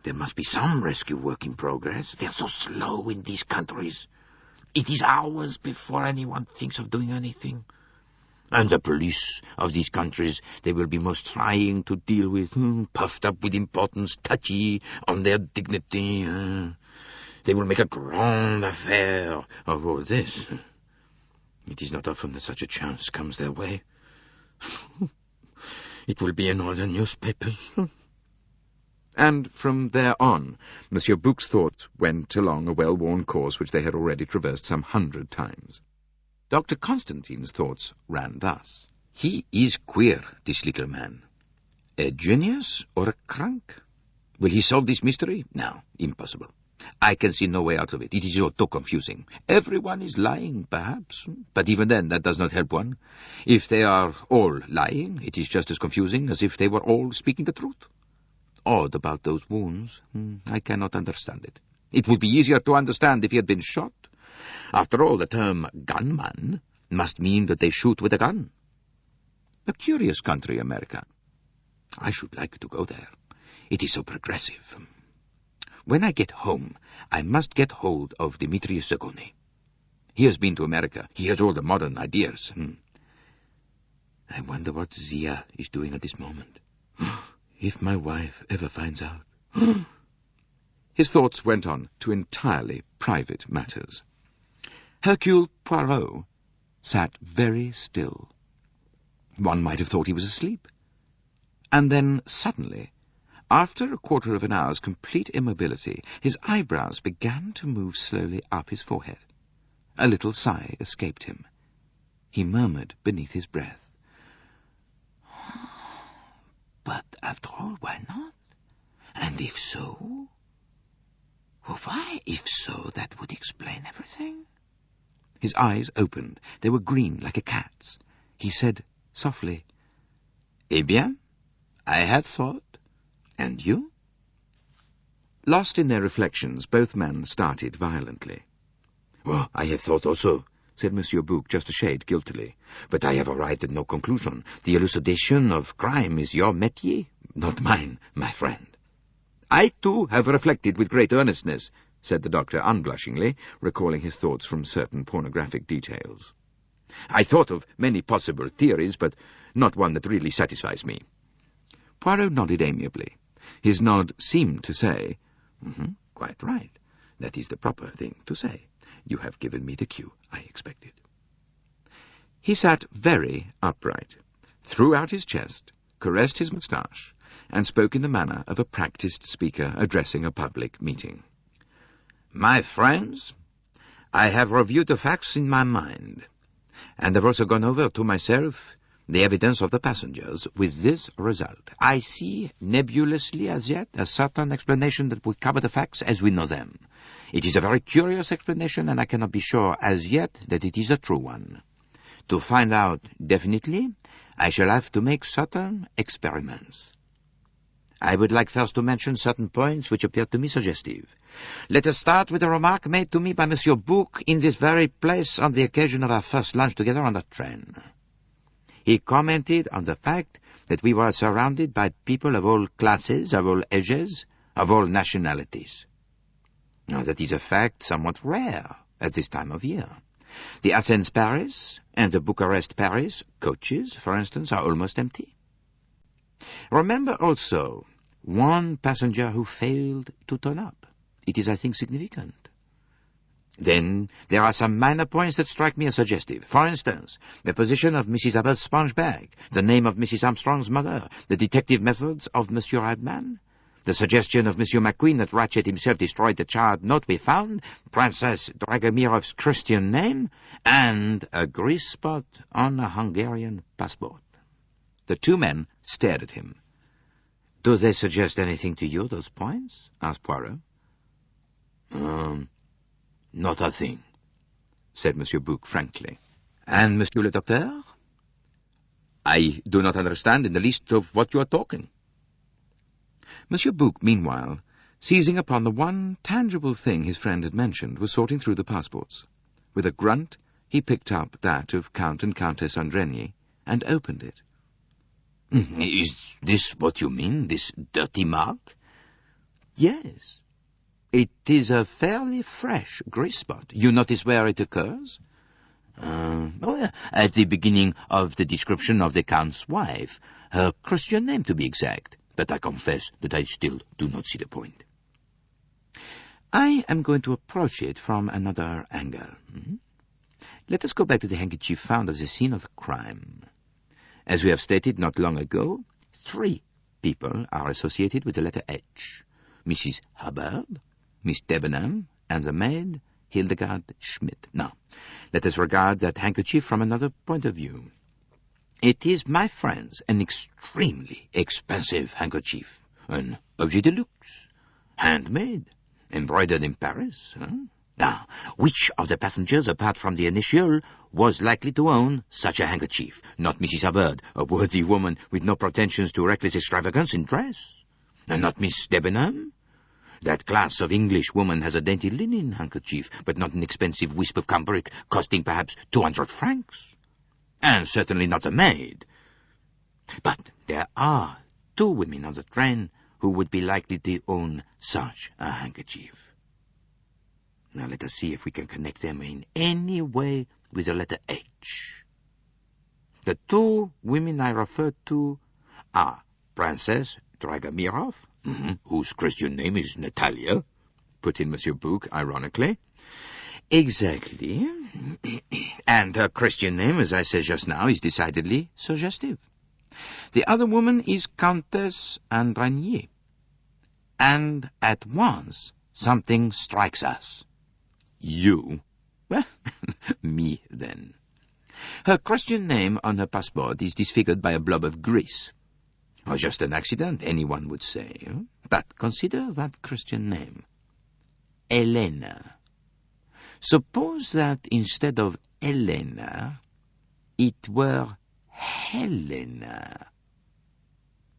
There must be some rescue work in progress. They are so slow in these countries. It is hours before anyone thinks of doing anything. And the police of these countries, they will be most trying to deal with, puffed up with importance, touchy on their dignity. They will make a grand affair of all this. It is not often that such a chance comes their way. It will be in all the newspapers. And from there on, Monsieur Bouc's thoughts went along a well-worn course which they had already traversed some 100 times. Dr. Constantine's thoughts ran thus. He is queer, this little man. A genius or a crank? Will he solve this mystery? No, impossible. I can see no way out of it. It is all too confusing. Everyone is lying, perhaps, but even then that does not help one. If they are all lying, it is just as confusing as if they were all speaking the truth. Odd about those wounds. I cannot understand it. It would be easier to understand if he had been shot. After all, the term gunman must mean that they shoot with a gun. A curious country, America. I should like to go there. It is so progressive. When I get home, I must get hold of Demetrius Zagonyi. He has been to America. He has all the modern ideas. I wonder what Zia is doing at this moment. If my wife ever finds out. His thoughts went on to entirely private matters. Hercule Poirot sat very still. One might have thought he was asleep. And then, suddenly, after a quarter of an hour's complete immobility, his eyebrows began to move slowly up his forehead. A little sigh escaped him. He murmured beneath his breath, But after all, why not? And if so? Well, why, if so, that would explain everything. His eyes opened. They were green like a cat's. He said softly, Eh bien, I have thought. And you? Lost in their reflections, both men started violently. Well, I have thought also, said Monsieur Bouc, just a shade guiltily. But I have arrived at no conclusion. The elucidation of crime is your métier, not mine, my friend. I, too, have reflected with great earnestness, said the doctor unblushingly, recalling his thoughts from certain pornographic details. I thought of many possible theories, but not one that really satisfies me. Poirot nodded amiably. His nod seemed to say, Quite right. That is the proper thing to say. You have given me the cue I expected. He sat very upright, threw out his chest, caressed his moustache, and spoke in the manner of a practised speaker addressing a public meeting. My friends, I have reviewed the facts in my mind, and have also gone over to myself the evidence of the passengers, with this result. I see nebulously as yet a certain explanation that will cover the facts as we know them. It is a very curious explanation, and I cannot be sure as yet that it is a true one. To find out definitely, I shall have to make certain experiments. I would like first to mention certain points which appear to me suggestive. Let us start with a remark made to me by Monsieur Bouc in this very place on the occasion of our first lunch together on the train. He commented on the fact that we were surrounded by people of all classes, of all ages, of all nationalities. Now, that is a fact somewhat rare at this time of year. The Athens-Paris and the Bucharest-Paris coaches, for instance, are almost empty. Remember also one passenger who failed to turn up. It is, I think, significant. Then there are some minor points that strike me as suggestive. For instance, the position of Mrs. Abbott's sponge bag, the name of Mrs. Armstrong's mother, the detective methods of Monsieur Adman, the suggestion of Monsieur McQueen that Ratchet himself destroyed the charred note we found, Princess Dragomirov's Christian name, and a grease spot on a Hungarian passport. The two men stared at him. Do they suggest anything to you, those points? Asked Poirot. Not a thing, said Monsieur Bouc frankly. And Monsieur le Docteur? I do not understand in the least of what you are talking. Monsieur Bouc, meanwhile, seizing upon the one tangible thing his friend had mentioned, was sorting through the passports. With a grunt, he picked up that of Count and Countess Andreni and opened it. Is this what you mean, this dirty mark? Yes. It is a fairly fresh grease spot. You notice where it occurs? At the beginning of the description of the Count's wife, her Christian name to be exact, but I confess that I still do not see the point. I am going to approach it from another angle. Let us go back to the handkerchief found at the scene of the crime. As we have stated not long ago, 3 people are associated with the letter H. Mrs. Hubbard, Miss Debenham, and the maid, Hildegard Schmidt. Now, let us regard that handkerchief from another point of view. It is, my friends, an extremely expensive handkerchief, an objet de luxe, handmade, embroidered in Paris. Now, which of the passengers, apart from the initial, was likely to own such a handkerchief? Not Mrs. Hubbard, a worthy woman with no pretensions to reckless extravagance in dress. And not Miss Debenham? That class of English woman has a dainty linen handkerchief, but not an expensive wisp of cambric costing perhaps 200 francs. And certainly not a maid. But there are 2 women on the train who would be likely to own such a handkerchief. Now let us see if we can connect them in any way with the letter H. The 2 women I refer to are Princess Dragomirov, whose Christian name is Natalia, put in Monsieur Bouc ironically. Exactly. And her Christian name, as I said just now, is decidedly suggestive. The other woman is Countess Andrenier. And at once something strikes us. You? Well, me then. Her Christian name on her passport is disfigured by a blob of grease. Or just an accident, anyone would say. But consider that Christian name. Elena. Suppose that instead of Elena, it were Helena.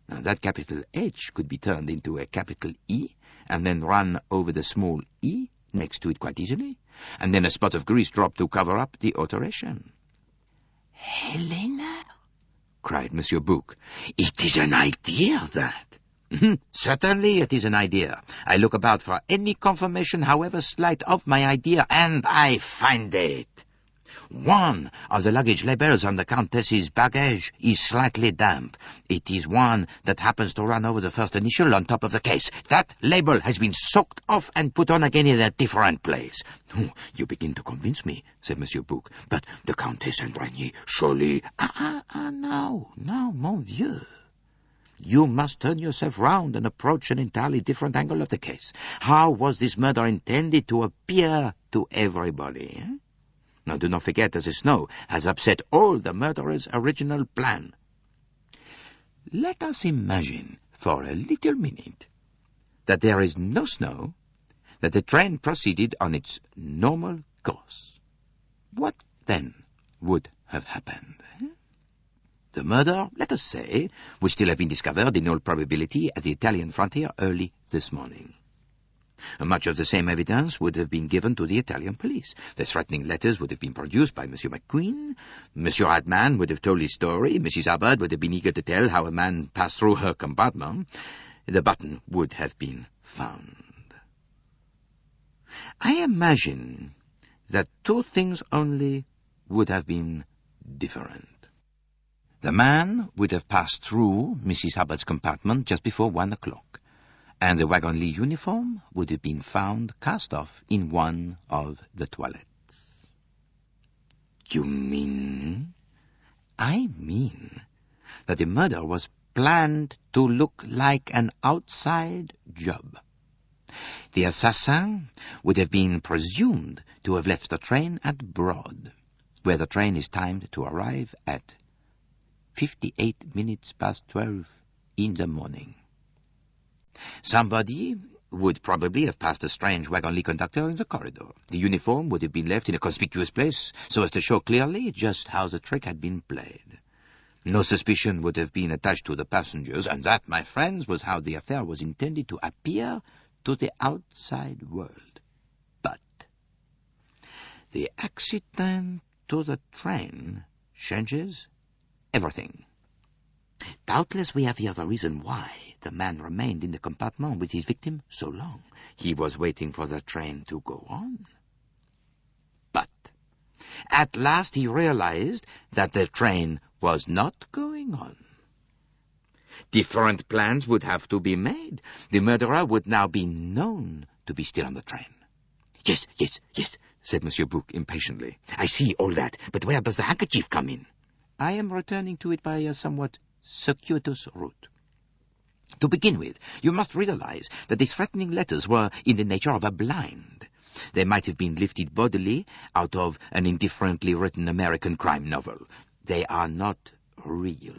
Now that capital H could be turned into a capital E, and then run over the small e next to it quite easily, and then a spot of grease dropped to cover up the alteration. Helena? Cried Monsieur Bouc. It is an idea, that. Certainly it is an idea. I look about for any confirmation, however slight, of my idea, and I find it. One of the luggage labels on the Countess's baggage is slightly damp. It is one that happens to run over the first initial on top of the case. That label has been soaked off and put on again in a different place. You begin to convince me, said Monsieur Bouc. But the Countess Andrenier, surely... No, mon vieux. You must turn yourself round and approach an entirely different angle of the case. How was this murder intended to appear to everybody? Now, do not forget that the snow has upset all the murderer's original plan. Let us imagine for a little minute that there is no snow, that the train proceeded on its normal course. What then would have happened? The murder, let us say, would still have been discovered in all probability at the Italian frontier early this morning. Much of the same evidence would have been given to the Italian police. The threatening letters would have been produced by Monsieur McQueen. Monsieur Hartmann would have told his story. Mrs. Hubbard would have been eager to tell how a man passed through her compartment. The button would have been found. I imagine that two things only would have been different. The man would have passed through Mrs. Hubbard's compartment just before 1 o'clock, and the wagon-lit uniform would have been found cast off in one of the toilettes. You mean? I mean that the murder was planned to look like an outside job. The assassin would have been presumed to have left the train at Broad, where the train is timed to arrive at 58 minutes past 12 in the morning. Somebody would probably have passed a strange wagon-lit conductor in the corridor. The uniform would have been left in a conspicuous place so as to show clearly just how the trick had been played. No suspicion would have been attached to the passengers, and that, my friends, was how the affair was intended to appear to the outside world. But the accident to the train changes everything. Doubtless we have here the reason why the man remained in the compartment with his victim so long. He was waiting for the train to go on. But at last he realized that the train was not going on. Different plans would have to be made. The murderer would now be known to be still on the train. Yes, said Monsieur Bouc impatiently. I see all that, but where does the handkerchief come in? I am returning to it by a somewhat circuitous route. To begin with, you must realize that these threatening letters were in the nature of a blind. They might have been lifted bodily out of an indifferently written American crime novel. They are not real.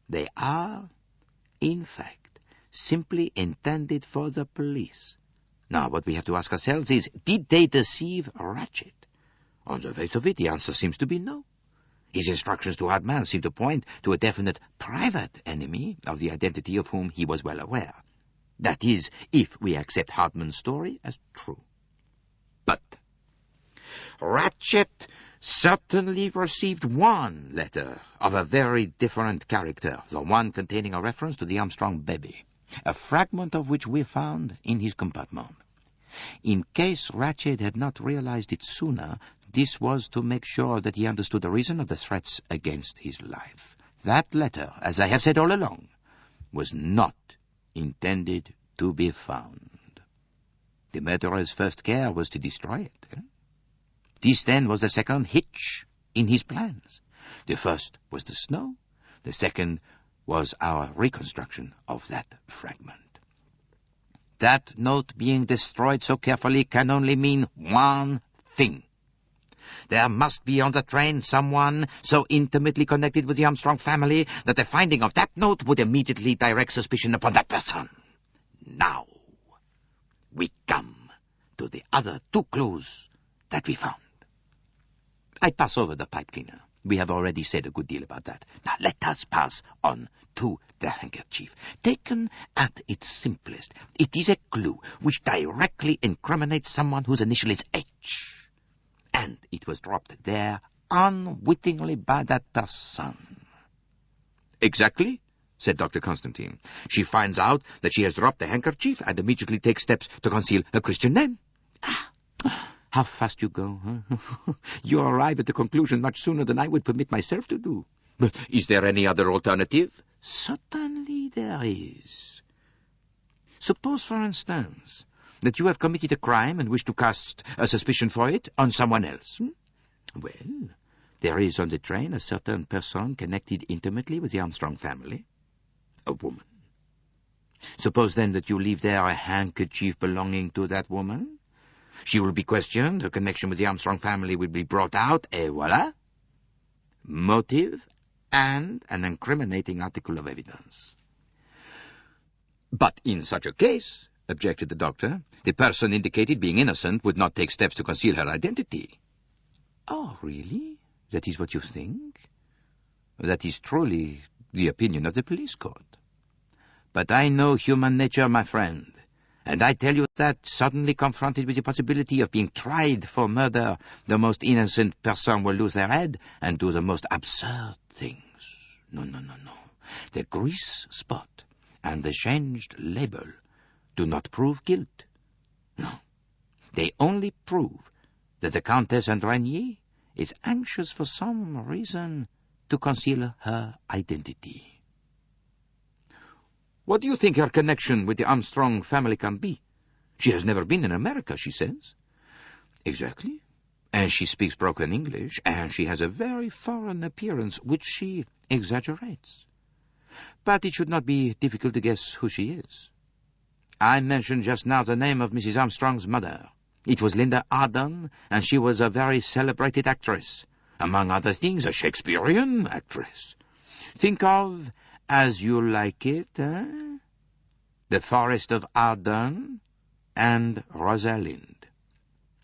They are, in fact, simply intended for the police. Now, what we have to ask ourselves is, did they deceive Ratchet? On the face of it, the answer seems to be no. His instructions to Hartmann seem to point to a definite private enemy of the identity of whom he was well aware. That is, if we accept Hartmann's story as true. But Ratchet certainly received one letter of a very different character, the one containing a reference to the Armstrong baby, a fragment of which we found in his compartment. In case Ratchet had not realized it sooner, this was to make sure that he understood the reason of the threats against his life. That letter, as I have said all along, was not intended to be found. The murderer's first care was to destroy it. This, then, was the second hitch in his plans. The first was the snow. The second was our reconstruction of that fragment. That note being destroyed so carefully can only mean one thing. There must be on the train someone so intimately connected with the Armstrong family that the finding of that note would immediately direct suspicion upon that person. Now, we come to the other two clues that we found. I pass over the pipe cleaner. We have already said a good deal about that. Now let us pass on to the handkerchief. Taken at its simplest, it is a clue which directly incriminates someone whose initial is H. And it was dropped there unwittingly by that person. Exactly, said Dr. Constantine. She finds out that she has dropped the handkerchief and immediately takes steps to conceal her Christian name. How fast you go, huh? You arrive at the conclusion much sooner than I would permit myself to do. But is there any other alternative? Certainly there is. Suppose, for instance, that you have committed a crime and wish to cast a suspicion for it on someone else. Well, there is on the train a certain person connected intimately with the Armstrong family, a woman. Suppose then that you leave there a handkerchief belonging to that woman. She will be questioned, her connection with the Armstrong family will be brought out, et voilà. Motive and an incriminating article of evidence. But in such a case, objected the doctor, the person indicated being innocent would not take steps to conceal her identity. Oh, really? That is what you think? That is truly the opinion of the police court. But I know human nature, my friend, and I tell you that, suddenly confronted with the possibility of being tried for murder, the most innocent person will lose their head and do the most absurd things. No. The grease spot and the changed label do not prove guilt. No. They only prove that the Countess Andrigny is anxious for some reason to conceal her identity. What do you think her connection with the Armstrong family can be? She has never been in America, she says. Exactly. And she speaks broken English, and she has a very foreign appearance, which she exaggerates. But it should not be difficult to guess who she is. I mentioned just now the name of Mrs. Armstrong's mother. It was Linda Arden, and she was a very celebrated actress. Among other things, a Shakespearean actress. Think of As You Like It, The Forest of Arden, and Rosalind.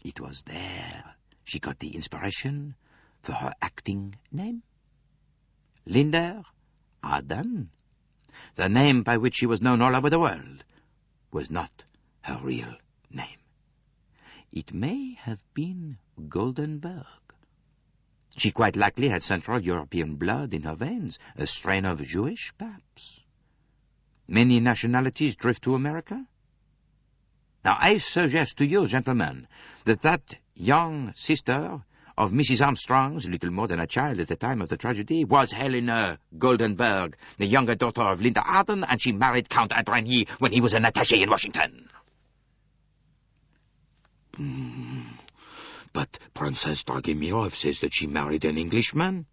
It was there she got the inspiration for her acting name. Linda Arden, the name by which she was known all over the world, was not her real name. It may have been Goldenberg. She quite likely had Central European blood in her veins, a strain of Jewish, perhaps. Many nationalities drift to America. Now, I suggest to you, gentlemen, that young sister of Mrs. Armstrong's, little more than a child at the time of the tragedy, was Helena Goldenberg, the younger daughter of Linda Arden, and she married Count Andrigny when he was an attaché in Washington. But Princess Dragomirov says that she married an Englishman.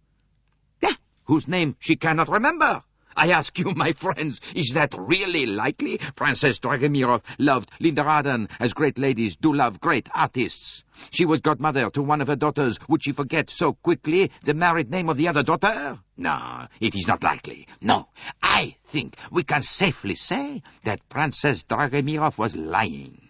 Yeah, whose name she cannot remember. I ask you, my friends, is that really likely? Princess Dragomirov loved Linda Arden as great ladies do love great artists. She was godmother to one of her daughters. Would she forget so quickly the married name of the other daughter? No, it is not likely. No, I think we can safely say that Princess Dragomirov was lying.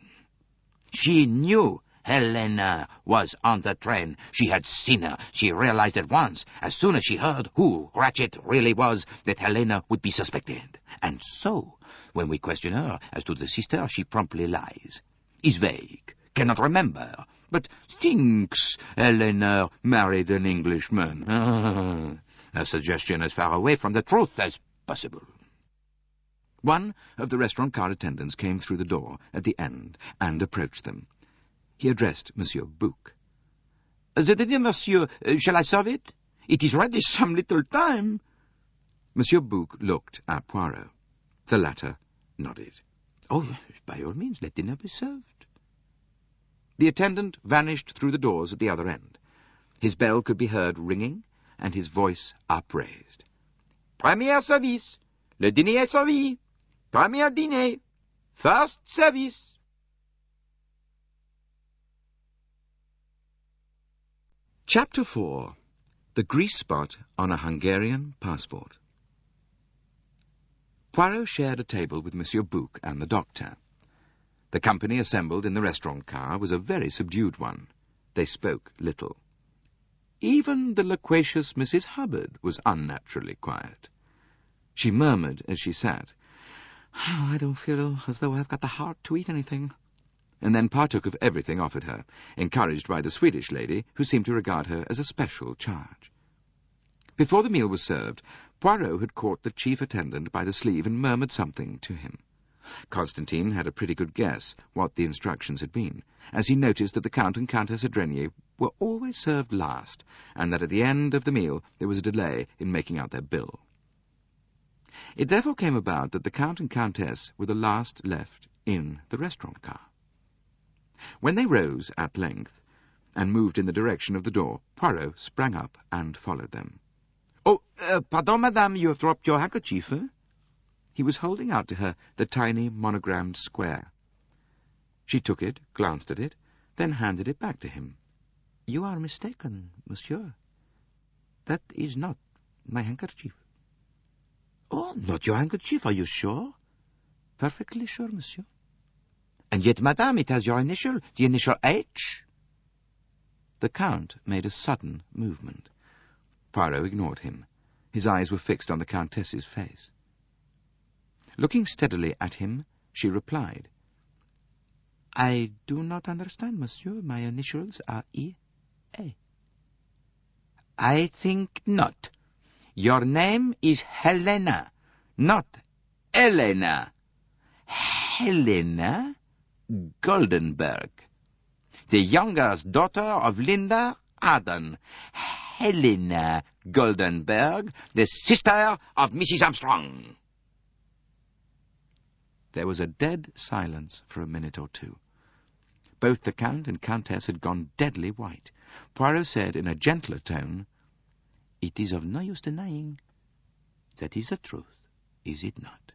She knew Helena was on the train. She had seen her. She realized at once, as soon as she heard who Ratchet really was, that Helena would be suspected. And so, when we question her as to the sister, she promptly lies, is vague, cannot remember, but thinks Helena married an Englishman. A suggestion as far away from the truth as possible. One of the restaurant car attendants came through the door at the end and approached them. He addressed Monsieur Bouc. The dinner, monsieur. Shall I serve it? It is ready some little time. Monsieur Bouc looked at Poirot. The latter nodded. Oh, by all means, let dinner be served. The attendant vanished through the doors at the other end. His bell could be heard ringing, and his voice upraised. Premier service. Le dîner est servi. Premier dîner. First service. Chapter 4. The Grease Spot on a Hungarian Passport. Poirot shared a table with Monsieur Bouc and the doctor. The company assembled in the restaurant car was a very subdued one. They spoke little. Even the loquacious Mrs. Hubbard was unnaturally quiet. She murmured as she sat, "Oh, I don't feel as though I've got the heart to eat anything," and then partook of everything offered her, encouraged by the Swedish lady, who seemed to regard her as a special charge. Before the meal was served, Poirot had caught the chief attendant by the sleeve and murmured something to him. Constantine had a pretty good guess what the instructions had been, as he noticed that the Count and Countess Andrigny were always served last, and that at the end of the meal there was a delay in making out their bill. It therefore came about that the Count and Countess were the last left in the restaurant car. When they rose at length and moved in the direction of the door, Poirot sprang up and followed them. Oh, pardon, madame, you have dropped your handkerchief, eh? He was holding out to her the tiny monogrammed square. She took it, glanced at it, then handed it back to him. You are mistaken, monsieur. That is not my handkerchief. Oh, not your handkerchief, are you sure? Perfectly sure, monsieur. And yet, madame, it has your initial, the initial H. The Count made a sudden movement. Poirot ignored him. His eyes were fixed on the Countess's face. Looking steadily at him, she replied, I do not understand, monsieur. My initials are E.A. I think not. Your name is Helena, not Elena. Helena Goldenberg, the younger daughter of Linda Arden. Helena Goldenberg, the sister of Mrs. Armstrong. There was a dead silence for a minute or two. Both the Count and Countess had gone deadly white. Poirot said in a gentler tone, It is of no use denying. That is the truth, is it not?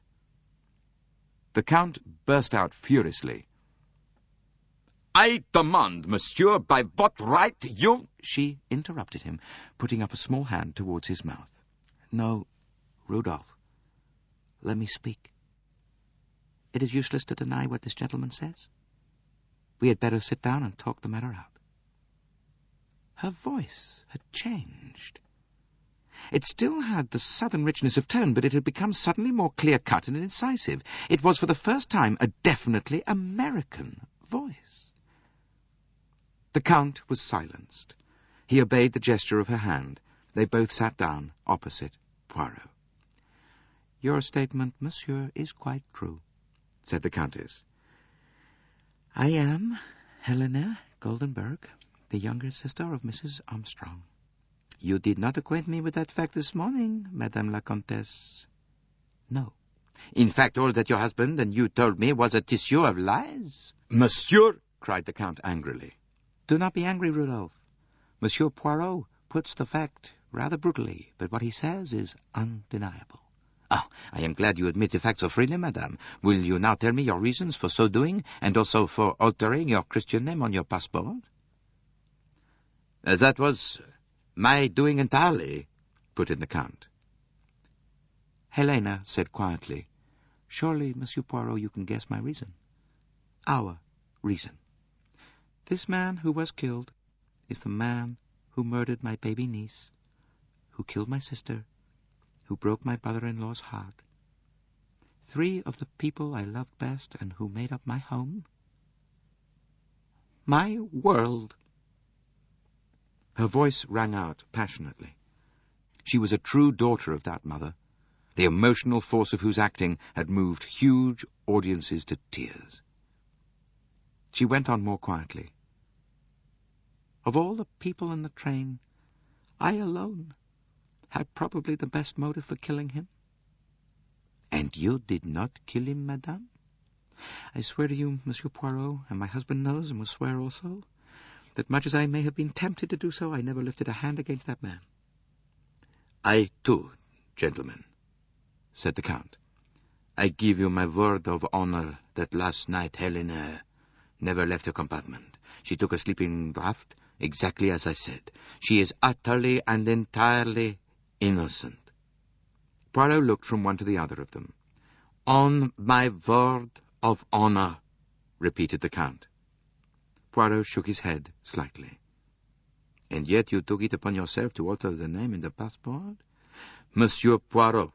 The Count burst out furiously. I demand, monsieur, by what right you... She interrupted him, putting up a small hand towards his mouth. No, Rudolph, let me speak. It is useless to deny what this gentleman says. We had better sit down and talk the matter out. Her voice had changed. It still had the southern richness of tone, but it had become suddenly more clear-cut and incisive. It was for the first time a definitely American voice. The Count was silenced. He obeyed the gesture of her hand. They both sat down opposite Poirot. Your statement, monsieur, is quite true, said the Countess. I am Helena Goldenberg, the younger sister of Mrs. Armstrong. You did not acquaint me with that fact this morning, Madame la Comtesse. No. In fact, all that your husband and you told me was a tissue of lies. Monsieur, cried the Count angrily. Do not be angry, Rudolph. Monsieur Poirot puts the fact rather brutally, but what he says is undeniable. Oh, I am glad you admit the facts so freely, madame. Will you now tell me your reasons for so doing, and also for altering your Christian name on your passport? That was my doing entirely, put in the Count. Helena said quietly, Surely, Monsieur Poirot, you can guess my reason. Our reason. This man who was killed is the man who murdered my baby niece, who killed my sister, who broke my brother-in-law's heart. 3 of the people I loved best and who made up my home. My world. Her voice rang out passionately. She was a true daughter of that mother, the emotional force of whose acting had moved huge audiences to tears. She went on more quietly. Of all the people in the train, I alone had probably the best motive for killing him. And you did not kill him, madame? I swear to you, Monsieur Poirot, and my husband knows and will swear also, that much as I may have been tempted to do so, I never lifted a hand against that man. I too, gentlemen, said the Count. I give you my word of honor that last night Helena never left her compartment. She took a sleeping draught, exactly as I said. She is utterly and entirely innocent. Poirot looked from one to the other of them. On my word of honor, repeated the Count. Poirot shook his head slightly. And yet you took it upon yourself to alter the name in the passport? Monsieur Poirot,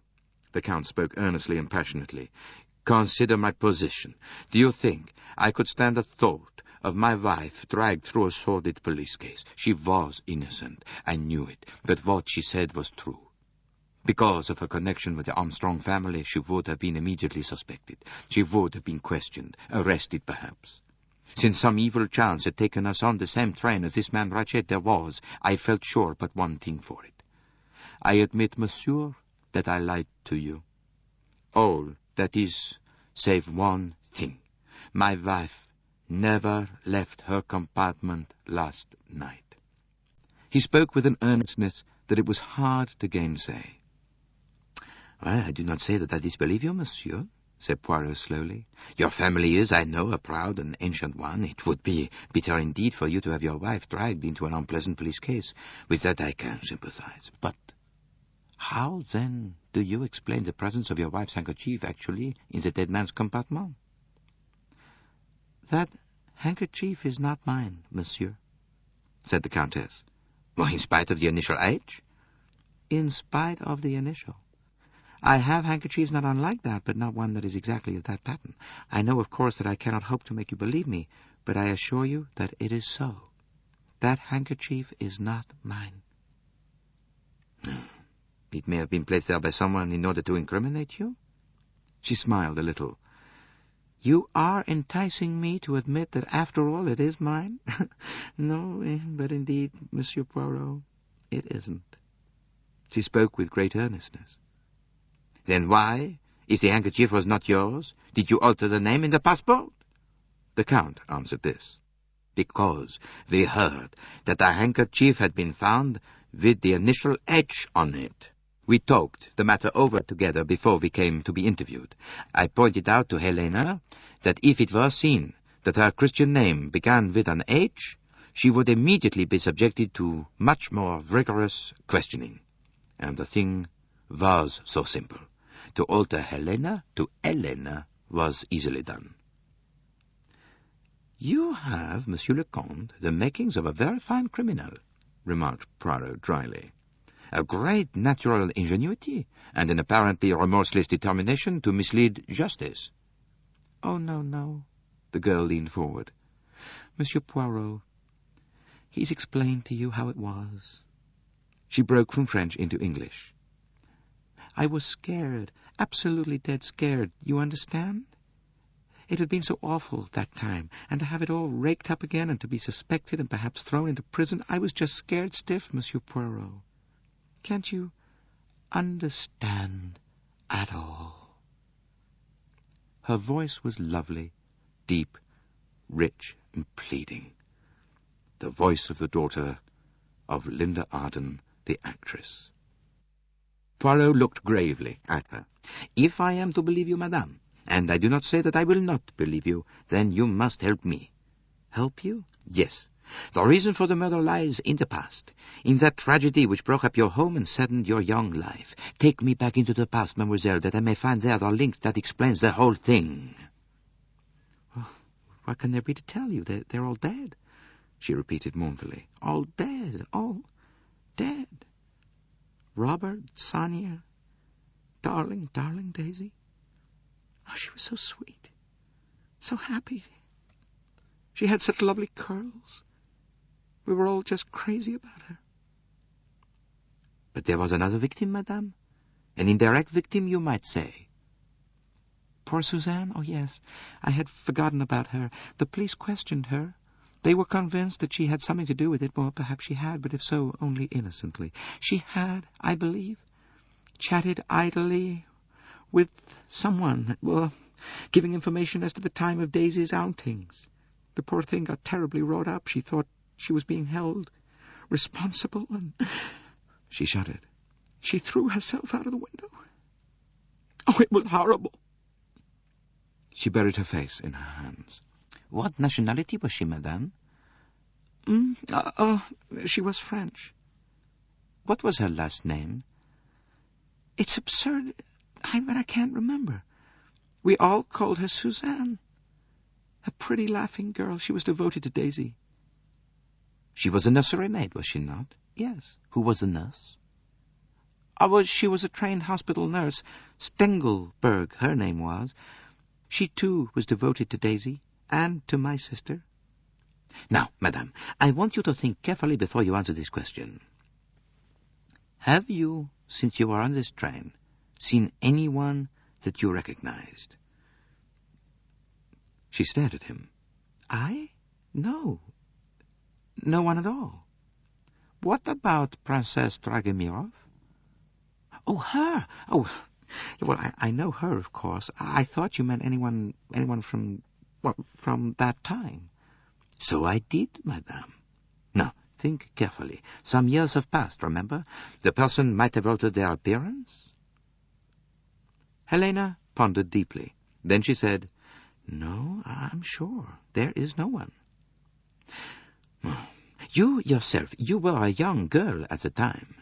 the Count spoke earnestly and passionately, consider my position. Do you think I could stand the thought of my wife dragged through a sordid police case? She was innocent. I knew it. But what she said was true. Because of her connection with the Armstrong family, she would have been immediately suspected. She would have been questioned, arrested perhaps. Since some evil chance had taken us on the same train as this man Rachet there was, I felt sure but one thing for it. I admit, monsieur, that I lied to you. All, that is, save one thing. My wife never left her compartment last night. He spoke with an earnestness that it was hard to gainsay. Well, I do not say that I disbelieve you, monsieur, said Poirot slowly. Your family is, I know, a proud and ancient one. It would be bitter indeed for you to have your wife dragged into an unpleasant police case. With that I can sympathize. But how, then, do you explain the presence of your wife's handkerchief actually in the dead man's compartment? That handkerchief is not mine, monsieur, said the Countess. Well, in spite of the initial H? in spite of the initial. I have handkerchiefs not unlike that, but not one that is exactly of that pattern. I know, of course, that I cannot hope to make you believe me, but I assure you that it is so. That handkerchief is not mine. It may have been placed there by someone in order to incriminate you? She smiled a little. You are enticing me to admit that after all it is mine? No, but indeed, Monsieur Poirot, it isn't. She spoke with great earnestness. Then why, if the handkerchief was not yours, did you alter the name in the passport? The Count answered this. Because we heard that the handkerchief had been found with the initial H on it. We talked the matter over together before we came to be interviewed. I pointed out to Helena that if it were seen that her Christian name began with an H, she would immediately be subjected to much more rigorous questioning. And the thing was so simple. To alter Helena to Elena was easily done. You have, Monsieur le Comte, the makings of a very fine criminal, remarked Poirot dryly. A great natural ingenuity, and an apparently remorseless determination to mislead justice. Oh, no. The girl leaned forward. Monsieur Poirot, he's explained to you how it was. She broke from French into English. I was scared, absolutely dead scared, you understand? It had been so awful that time, and to have it all raked up again and to be suspected and perhaps thrown into prison, I was just scared stiff, Monsieur Poirot. Can't you understand at all? Her voice was lovely, deep, rich, and pleading. The voice of the daughter of Linda Arden, the actress. Poirot looked gravely at her. If I am to believe you, madame, and I do not say that I will not believe you, then you must help me. Help you? Yes. The reason for the murder lies in the past, in that tragedy which broke up your home and saddened your young life. Take me back into the past, mademoiselle, that I may find there the link that explains the whole thing. Well, what can there be to tell you? They're all dead, she repeated mournfully. All dead, all dead. Robert, Sonia, darling Daisy. Oh, she was so sweet, so happy. She had such lovely curls. We were all just crazy about her. But there was another victim, madame? An indirect victim, you might say. Poor Suzanne? Oh, yes. I had forgotten about her. The police questioned her. They were convinced that she had something to do with it. Well, perhaps she had, but if so, only innocently. She had, I believe, chatted idly with someone, well, giving information as to the time of Daisy's outings. The poor thing got terribly wrought up. She thought she was being held responsible, and she shuddered. She threw herself out of the window. Oh, it was horrible. She buried her face in her hands. What nationality was she, madame? She was French. What was her last name? It's absurd. I can't remember. We all called her Suzanne. A pretty, laughing girl. She was devoted to Daisy. She was a nursery maid, was she not? Yes. Who was the nurse? She was a trained hospital nurse. Stengelberg, her name was. She, too, was devoted to Daisy and to my sister. Now, madame, I want you to think carefully before you answer this question. Have you, since you were on this train, seen anyone that you recognized? She stared at him. I? No. No one at all. What about Princess Dragomirov? Oh, her! Oh, well, I know her, of course. I thought you meant anyone from that time. So I did, madame. Now, think carefully. Some years have passed, remember? The person might have altered their appearance. Helena pondered deeply. Then she said, No, I'm sure. There is no one. You yourself, you were a young girl at the time.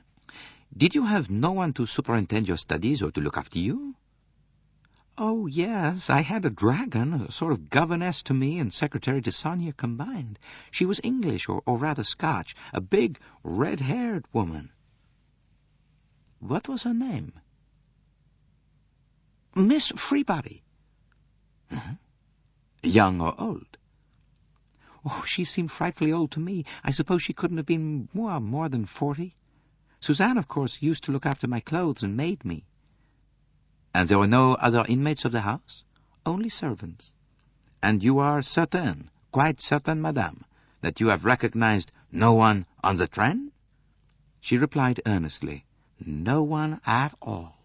Did you have no one to superintend your studies or to look after you? Oh, yes, I had a dragon, a sort of governess to me and secretary to Sonia combined. She was English, or rather Scotch, a big, red-haired woman. What was her name? Miss Freebody. Young or old? Oh, she seemed frightfully old to me. I suppose she couldn't have been more than 40. Suzanne, of course, used to look after my clothes and maid me. And there were no other inmates of the house? Only servants. And you are certain, quite certain, madame, that you have recognized no one on the train? She replied earnestly, no one at all.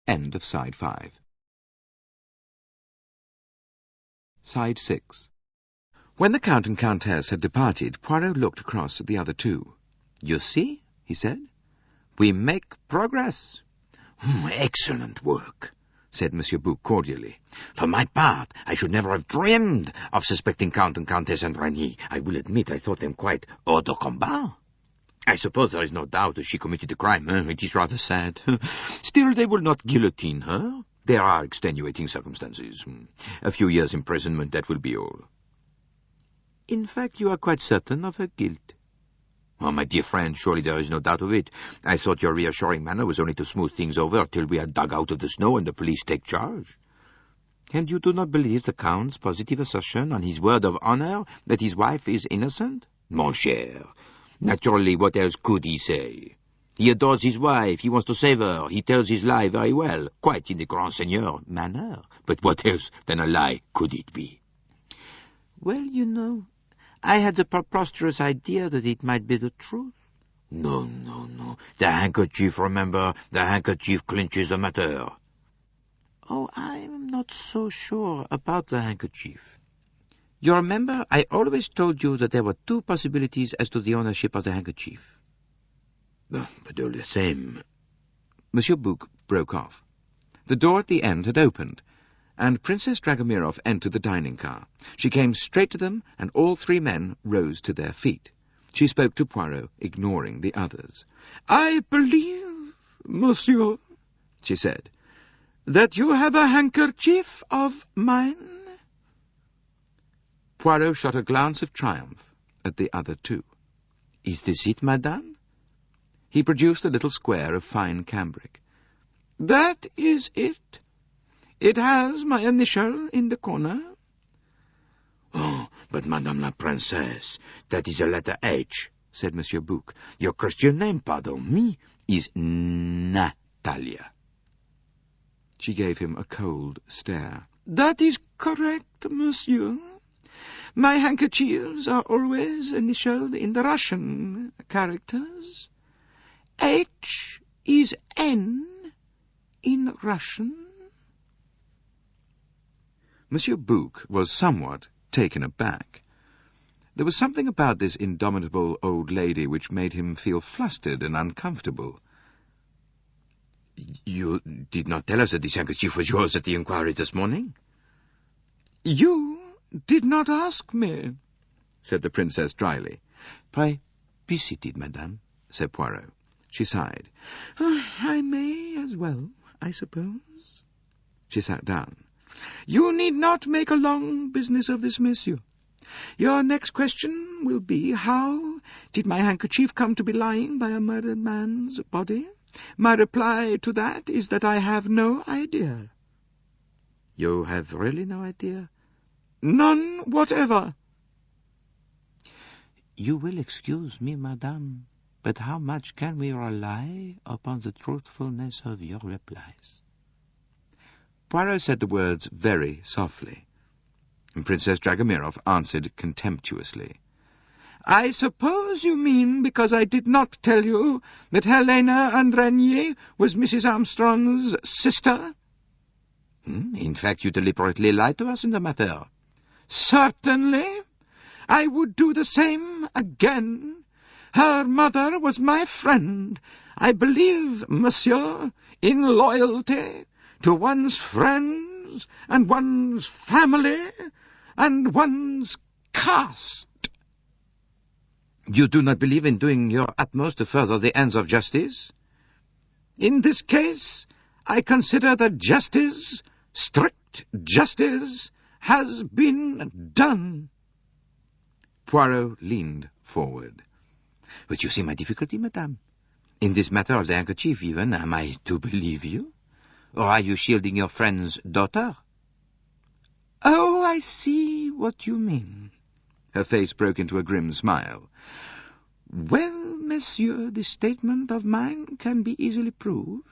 End of Side 5. Side 6. When the Count and Countess had departed, Poirot looked across at the other two. You see, he said, we make progress. Excellent work, said Monsieur Bouc cordially. For my part, I should never have dreamed of suspecting Count and Countess and Ragny. I will admit I thought them quite hors de combat. I suppose there is no doubt that she committed the crime. It is rather sad. Still, they will not guillotine her. There are extenuating circumstances. A few years' imprisonment, that will be all. In fact, you are quite certain of her guilt. Oh, my dear friend, surely there is no doubt of it. I thought your reassuring manner was only to smooth things over till we are dug out of the snow and the police take charge. And you do not believe the Count's positive assertion on his word of honor that his wife is innocent? Mon cher, naturally, what else could he say? He adores his wife, he wants to save her, he tells his lie very well, quite in the grand seigneur manner. But what else than a lie could it be? Well, you know, I had the preposterous idea that it might be the truth. No. The handkerchief, remember, the handkerchief clinches the matter. Oh, I'm not so sure about the handkerchief. You remember, I always told you that there were two possibilities as to the ownership of the handkerchief. But all the same... Monsieur Bouc broke off. The door at the end had opened, and Princess Dragomirov entered the dining car. She came straight to them, and all three men rose to their feet. She spoke to Poirot, ignoring the others. "I believe, monsieur," she said, "that you have a handkerchief of mine." Poirot shot a glance of triumph at the other two. "Is this it, madame?" He produced a little square of fine cambric. "That is it. It has my initial in the corner." "Oh, but Madame la Princesse, that is a letter H," said Monsieur Bouc. "Your Christian name, pardon me, is Natalia." She gave him a cold stare. "That is correct, monsieur. My handkerchiefs are always initialed in the Russian characters. H is N in Russian." Monsieur Bouc was somewhat taken aback. There was something about this indomitable old lady which made him feel flustered and uncomfortable. "You did not tell us that this handkerchief was yours at the inquiry this morning?" "You did not ask me," said the princess dryly. "Pray, be seated, madame," said Poirot. She sighed. "I may as well, I suppose." She sat down. "You need not make a long business of this, monsieur. Your next question will be, how did my handkerchief come to be lying by a murdered man's body? My reply to that is that I have no idea." "You have really no idea?" "None whatever." You will excuse me, madame, but how much can we rely upon the truthfulness of your replies?" Poirot said the words very softly, and Princess Dragomirov answered contemptuously. "I suppose you mean because I did not tell you that Helena Andrenier was Mrs. Armstrong's sister?" In fact, you deliberately lied to us in the matter." "Certainly. I would do the same again. Her mother was my friend. I believe, monsieur, in loyalty to one's friends and one's family and one's caste." "You do not believe in doing your utmost to further the ends of justice?" "In this case, I consider that justice, strict justice, has been done." Poirot leaned forward. But you see my difficulty, madame. In this matter of the handkerchief, even, am I to believe you? Or are you shielding your friend's daughter? Oh, I see what you mean. Her face broke into a grim smile. Well, monsieur, this statement of mine can be easily proved.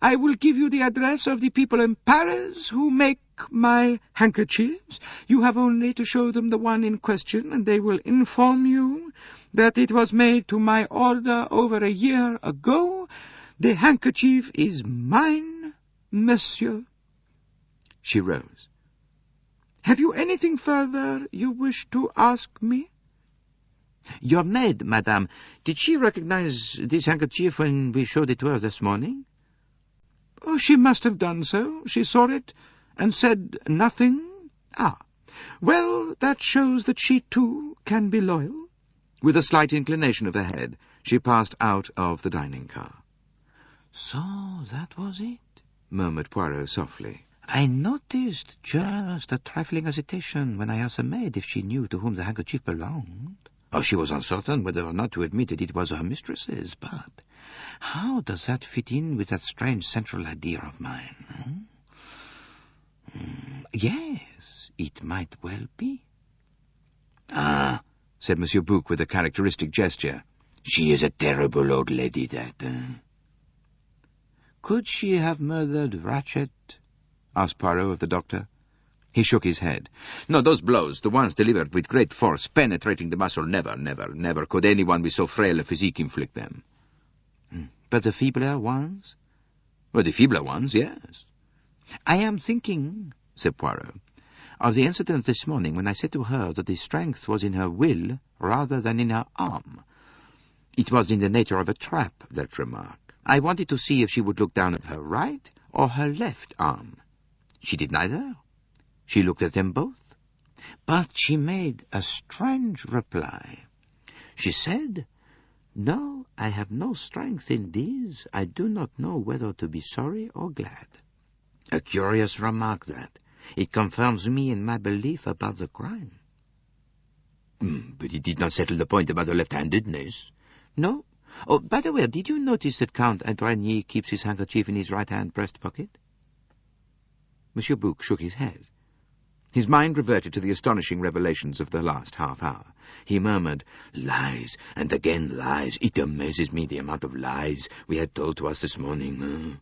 I will give you the address of the people in Paris who make my handkerchiefs. You have only to show them the one in question, and they will inform you that it was made to my order over a year ago. The handkerchief is mine, monsieur. She rose. Have you anything further you wish to ask me? Your maid, madame, did she recognize this handkerchief when we showed it to her this morning? Oh, she must have done so. She saw it and said nothing. Ah, well, that shows that she, too, can be loyal. With a slight inclination of the head, she passed out of the dining car. So that was it, murmured Poirot softly. I noticed just a trifling hesitation when I asked the maid if she knew to whom the handkerchief belonged. Oh, she was uncertain whether or not to admit that it was her mistress's, but how does that fit in with that strange central idea of mine? Yes, it might well be. Ah, said Monsieur Bouc with a characteristic gesture. She is a terrible old lady, that. Could she have murdered Ratchet? Asked Poirot of the doctor. He shook his head. No, those blows, the ones delivered with great force, penetrating the muscle, never could anyone with so frail a physique inflict them. But the feebler ones? Well, the feebler ones, yes. I am thinking, said Poirot, of the incident this morning when I said to her that the strength was in her will rather than in her arm. It was in the nature of a trap, that remark. I wanted to see if she would look down at her right or her left arm. She did neither. She looked at them both, but she made a strange reply. She said, "No, I have no strength in these. I do not know whether to be sorry or glad." A curious remark, that. It confirms me in my belief about the crime. But it did not settle the point about the left-handedness. No. Oh, by the way, did you notice that Count Antoigny keeps his handkerchief in his right-hand breast pocket? Monsieur Bouc shook his head. His mind reverted to the astonishing revelations of the last half-hour. He murmured, "Lies, and again lies. It amazes me the amount of lies we had told to us this morning."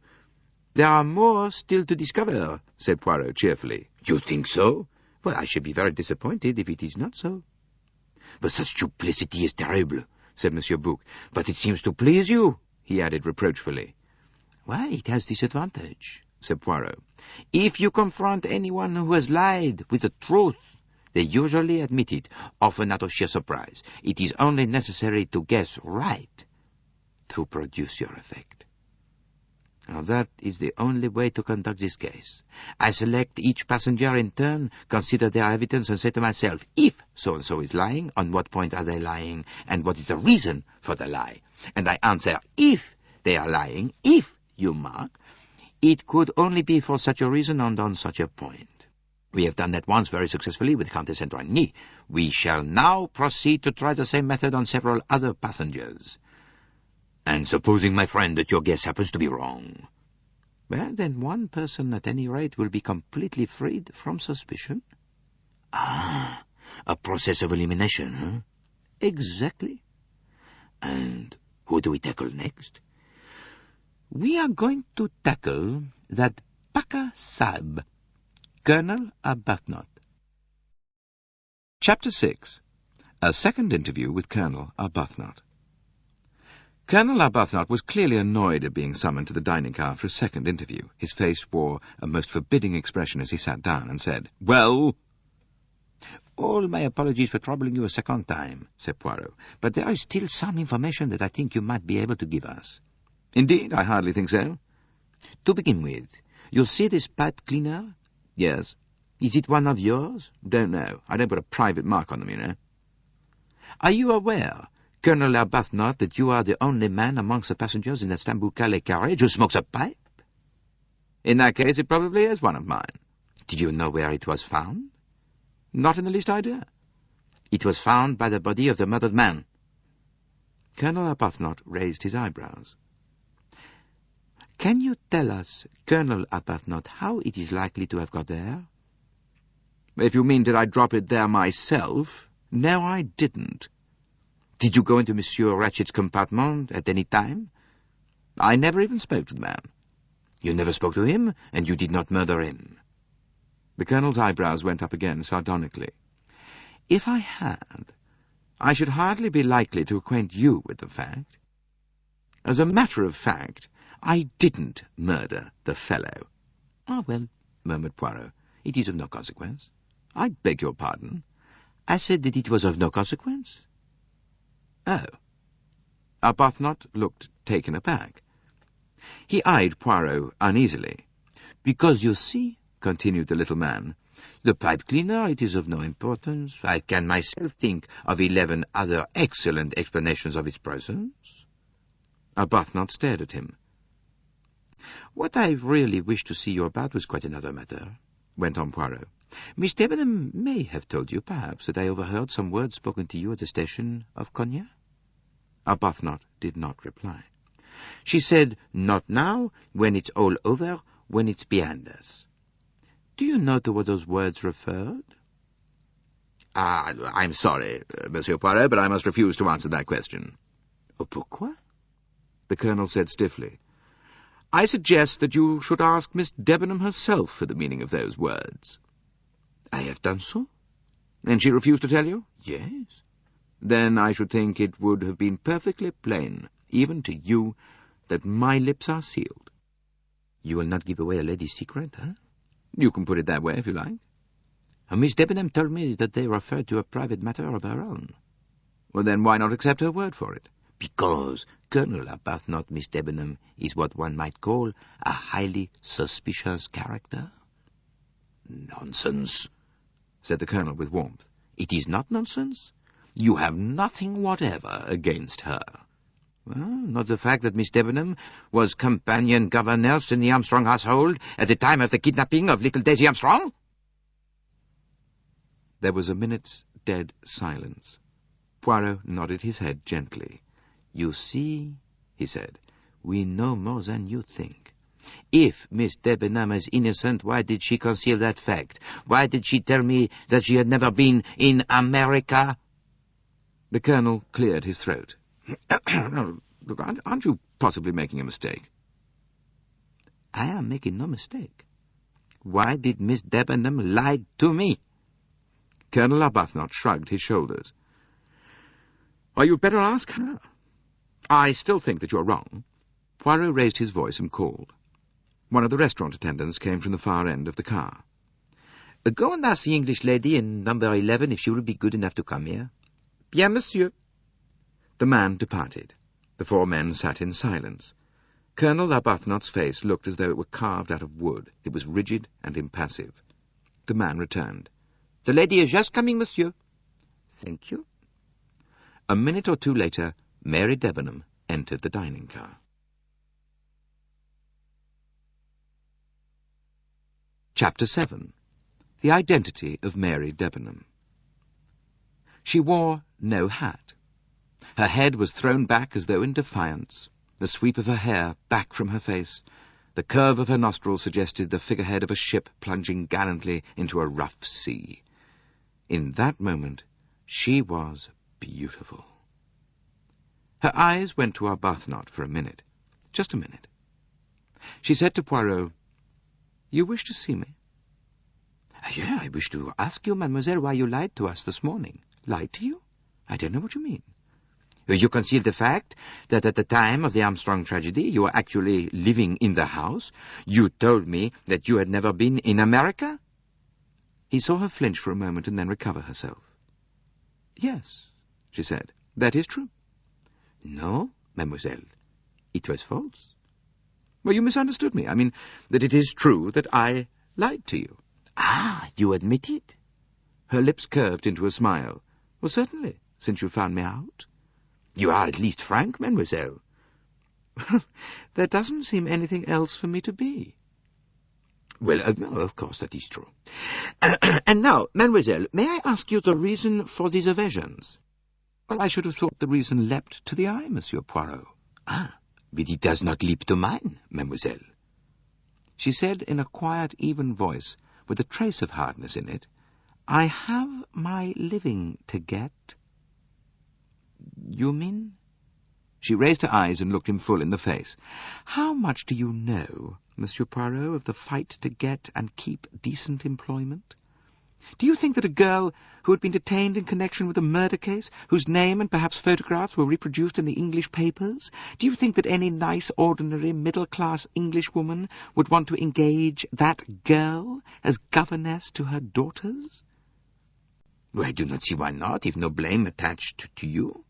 "There are more still to discover," said Poirot cheerfully. "You think so?" "Well, I should be very disappointed if it is not so." "But such duplicity is terrible," said Monsieur Bouc. "But it seems to please you," he added reproachfully. "Why, it has this advantage," said Poirot. "If you confront anyone who has lied with the truth, they usually admit it, often out of sheer surprise. It is only necessary to guess right to produce your effect. Now, that is the only way to conduct this case. I select each passenger in turn, consider their evidence, and say to myself, if so-and-so is lying, on what point are they lying, and what is the reason for the lie? And I answer, if they are lying, if you mark, it could only be for such a reason and on such a point. We have done that once very successfully with Countess Antoigny. We shall now proceed to try the same method on several other passengers." "And supposing, my friend, that your guess happens to be wrong?" "Well, then one person at any rate will be completely freed from suspicion." "Ah, a process of elimination, huh?" "Exactly." "And who do we tackle next?" "We are going to tackle that Paka Sahib, Colonel Arbuthnot." Chapter 6. A second interview with Colonel Arbuthnot. Colonel Arbuthnot was clearly annoyed at being summoned to the dining car for a second interview. His face wore a most forbidding expression as he sat down and said, "Well?" "All my apologies for troubling you a second time," said Poirot, "but there is still some information that I think you might be able to give us." "Indeed, I hardly think so." "To begin with, you see this pipe cleaner?" "Yes." "Is it one of yours?" "Don't know. I don't put a private mark on them, you know." "Are you aware, Colonel Arbuthnot, that you are the only man amongst the passengers in the Stamboul-Calais carriage who smokes a pipe?" "In that case, it probably is one of mine." "Did you know where it was found?" "Not in the least idea." "It was found by the body of the murdered man." Colonel Arbuthnot raised his eyebrows. "Can you tell us, Colonel Arbuthnot, how it is likely to have got there?" "If you mean did I drop it there myself? No, I didn't." "Did you go into Monsieur Ratchett's compartment at any time?" "I never even spoke to the man." "You never spoke to him, and you did not murder him?" The Colonel's eyebrows went up again sardonically. "If I had, I should hardly be likely to acquaint you with the fact. As a matter of fact, I didn't murder the fellow." "Ah, well," murmured Poirot, "it is of no consequence." "I beg your pardon?" "I said that it was of no consequence." "Oh." Arbuthnot looked taken aback. He eyed Poirot uneasily. "Because, you see," continued the little man, "the pipe cleaner, it is of no importance. I can myself think of 11 other excellent explanations of its presence." Arbuthnot stared at him. "What I really wished to see you about was quite another matter," went on Poirot. "Miss Debenham may have told you, perhaps, that I overheard some words spoken to you at the station of Cognac?" Arbuthnot did not reply. "She said, 'Not now, when it's all over, when it's behind us.' Do you know to what those words referred?" "I'm sorry, Monsieur Poirot, but I must refuse to answer that question." "Pourquoi?" The Colonel said stiffly. "I suggest that you should ask Miss Debenham herself for the meaning of those words." "I have done so." "And she refused to tell you?" "Yes." "Then I should think it would have been perfectly plain, even to you, that my lips are sealed." "You will not give away a lady's secret, eh?" "You can put it that way, if you like." "Miss Debenham told me that they referred to a private matter of her own." "Well, then why not accept her word for it?" "Because Colonel Arbuthnot, Miss Debenham, is what one might call a highly suspicious character." "Nonsense," said the Colonel with warmth. "It is not nonsense." "You have nothing whatever against her." "Well, not the fact that Miss Debenham was companion governess in the Armstrong household at the time of the kidnapping of little Daisy Armstrong?" There was a minute's dead silence. Poirot nodded his head gently. "You see," he said, "we know more than you think. If Miss Debenham is innocent, why did she conceal that fact? Why did she tell me that she had never been in America?" The Colonel cleared his throat. "Look, aren't you possibly making a mistake?" "I am making no mistake. Why did Miss Debenham lie to me?" Colonel Arbuthnot shrugged his shoulders. "Well, you'd better ask her. I still think that you're wrong." Poirot raised his voice and called. One of the restaurant attendants came from the far end of the car. "Go and ask the English lady in number 11 if she will be good enough to come here." "Bien, monsieur." The man departed. The four men sat in silence. Colonel Arbuthnot's face looked as though it were carved out of wood. It was rigid and impassive. The man returned. "The lady is just coming, monsieur." "Thank you." A minute or two later, Mary Debenham entered the dining car. Chapter 7. The Identity of Mary Debenham. She wore no hat. Her head was thrown back as though in defiance, the sweep of her hair back from her face. The curve of her nostrils suggested the figurehead of a ship plunging gallantly into a rough sea. In that moment, she was beautiful. Her eyes went to Arbuthnot for a minute, just a minute. She said to Poirot, "You wish to see me?" "Yeah, I wish to ask you, mademoiselle, why you lied to us this morning." "Lied to you? I don't know what you mean." "You concealed the fact that at the time of the Armstrong tragedy you were actually living in the house. You told me that you had never been in America." He saw her flinch for a moment and then recover herself. "Yes," she said, "that is true." "No, mademoiselle, it was false." "Well, you misunderstood me. I mean that it is true that I lied to you." "Ah, you admit it?" Her lips curved into a smile. "Well, certainly, since you found me out." "You are at least frank, mademoiselle." "There doesn't seem anything else for me to be." "Well, no, of course, that is true. And now, mademoiselle, may I ask you the reason for these evasions?" Well, I should have thought the reason leapt to the eye, Monsieur Poirot. Ah, but it does not leap to mine, mademoiselle. She said in a quiet, even voice, with a trace of hardness in it, I have my living to get. You mean? She raised her eyes and looked him full in the face. How much do you know, Monsieur Poirot, of the fight to get and keep decent employment? Do you think that a girl who had been detained in connection with a murder case, whose name and perhaps photographs were reproduced in the English papers, do you think that any nice, ordinary, middle-class Englishwoman would want to engage that girl as governess to her daughters? Well, I do not see why not, if no blame attached to you.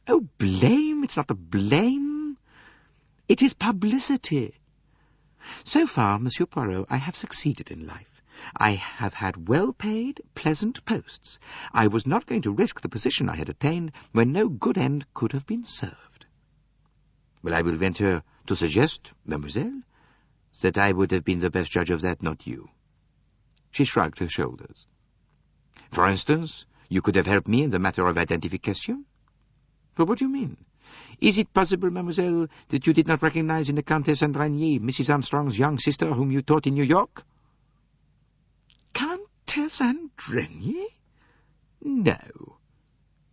Oh, blame? It's not a blame. It is publicity. So far, Monsieur Poirot, I have succeeded in life. I have had well-paid, pleasant posts. I was not going to risk the position I had attained when no good end could have been served. Well, I will venture to suggest, mademoiselle, that I would have been the best judge of that, not you. She shrugged her shoulders. For instance, you could have helped me in the matter of identification? But what do you mean? Is it possible, mademoiselle, that you did not recognize in the Countess Andrigny Mrs. Armstrong's young sister whom you taught in New York? Countess Andrigny? No.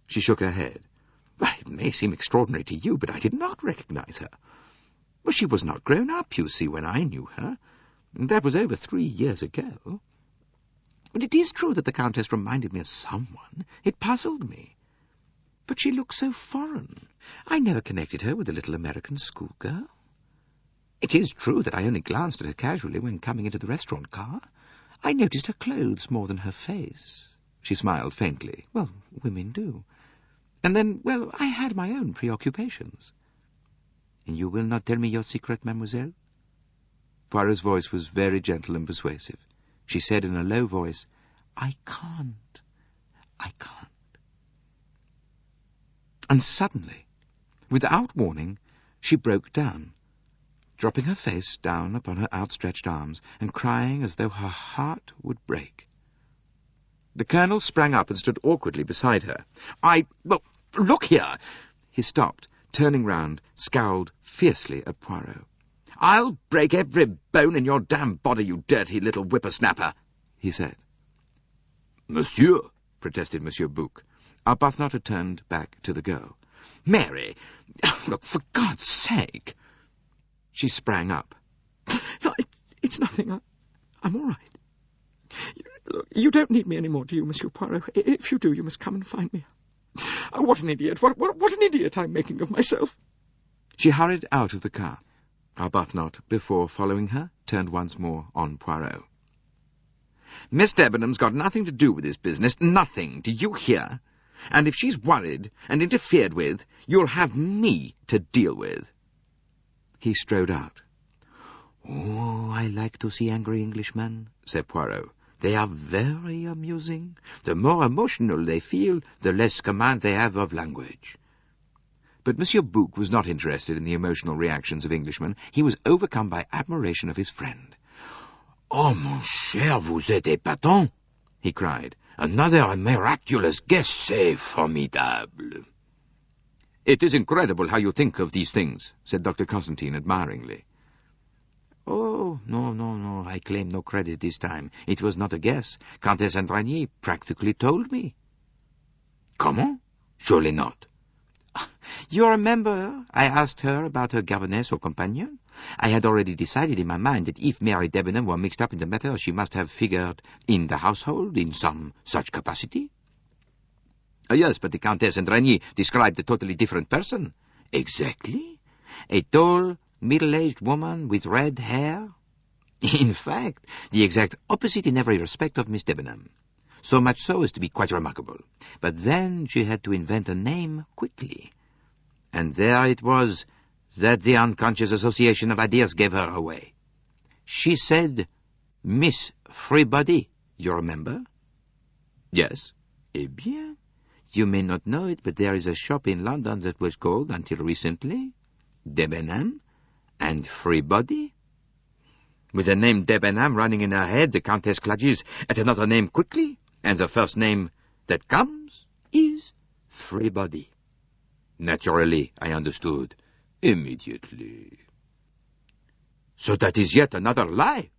She shook her head. Well, it may seem extraordinary to you, but I did not recognize her. Well, she was not grown up, you see, when I knew her. That was over 3 years ago. But it is true that the Countess reminded me of someone. It puzzled me. But she looked so foreign. I never connected her with the little American schoolgirl. It is true that I only glanced at her casually when coming into the restaurant car. I noticed her clothes more than her face. She smiled faintly. Well, women do. And then, well, I had my own preoccupations. And you will not tell me your secret, mademoiselle? Poirot's voice was very gentle and persuasive. She said in a low voice, I can't. I can't. And suddenly, without warning, she broke down, dropping her face down upon her outstretched arms and crying as though her heart would break. The Colonel sprang up and stood awkwardly beside her. Well, look here! He stopped, turning round, scowled fiercely at Poirot. I'll break every bone in your damn body, you dirty little whippersnapper, he said. Monsieur, protested Monsieur Bouc. Arbuthnot had turned back to the girl. Mary, look, for God's sake! She sprang up. No, it's nothing. I'm all right. Look, you don't need me any more, do you, Monsieur Poirot? If you do, you must come and find me. Oh, what an idiot! What an idiot I'm making of myself! She hurried out of the car. Arbuthnot, before following her, turned once more on Poirot. Miss Debenham's got nothing to do with this business. Nothing. Do you hear? And if she's worried and interfered with, you'll have me to deal with. He strode out. Oh, I like to see angry Englishmen, said Poirot. They are very amusing. The more emotional they feel, the less command they have of language. But Monsieur Bouc was not interested in the emotional reactions of Englishmen. He was overcome by admiration of his friend. Oh, mon cher, vous êtes épatant, he cried. Another miraculous guess, c'est formidable. It is incredible how you think of these things, said Dr. Constantine admiringly. Oh, no, I claim no credit this time. It was not a guess. Countess Andrigny practically told me. Comment? Surely not. You remember I asked her about her governess or companion? I had already decided in my mind that if Mary Debenham were mixed up in the matter, she must have figured in the household in some such capacity. Yes, but the Countess Andrigny described a totally different person. Exactly. A tall, middle-aged woman with red hair. In fact, the exact opposite in every respect of Miss Debenham. So much so as to be quite remarkable. But then she had to invent a name quickly. And there it was that the unconscious association of ideas gave her away. She said, Miss Freebody, you remember? Yes. Eh bien, you may not know it, but there is a shop in London that was called, until recently, Debenham and Freebody. With the name Debenham running in her head, the Countess clutches at another name quickly, and the first name that comes is Everybody. Naturally, I understood. Immediately. So that is yet another lie.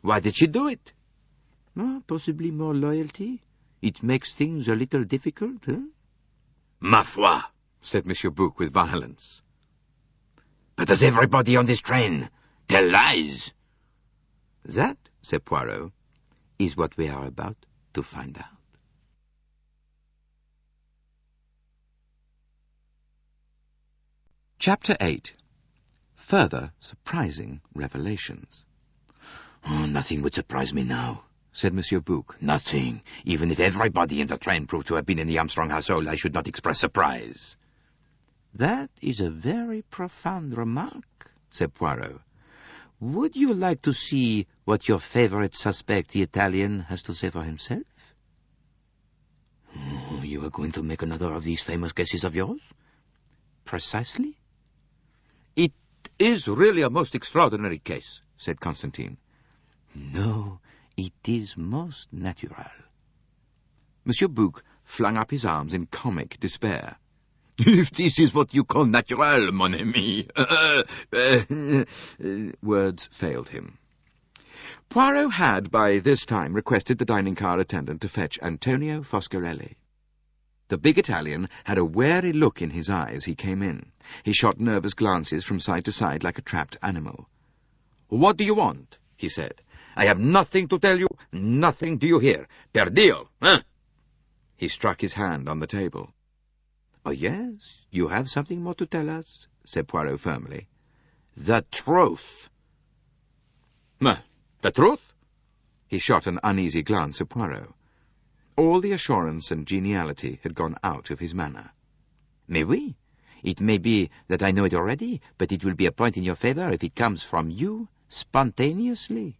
Why did she do it? Oh, possibly more loyalty. It makes things a little difficult, huh? Ma foi, said Monsieur Bouc with violence. but does everybody on this train tell lies? That, said Poirot, is what we are about to find out. Chapter 8. Further Surprising Revelations. Oh, nothing would surprise me now, said Monsieur Bouc. Nothing. Even if everybody in the train proved to have been in the Armstrong household, I should not express surprise. That is a very profound remark, said Poirot. Would you like to see what your favorite suspect, the Italian, has to say for himself? Oh, you are going to make another of these famous guesses of yours? Precisely. It is really a most extraordinary case, said Constantine. No, it is most natural. Monsieur Bouc flung up his arms in comic despair. If this is what you call natural, mon ami. Words failed him. Poirot had, by this time, requested the dining-car attendant to fetch Antonio Foscarelli. The big Italian had a wary look in his eye as he came in. He shot nervous glances from side to side like a trapped animal. What do you want? He said. I have nothing to tell you, nothing do you hear. Per Dio, huh? He struck his hand on the table. Oh, yes, you have something more to tell us, said Poirot firmly. The truth. The truth? He shot an uneasy glance at Poirot. All the assurance and geniality had gone out of his manner. Mais oui, it may be that I know it already, but it will be a point in your favor if it comes from you spontaneously.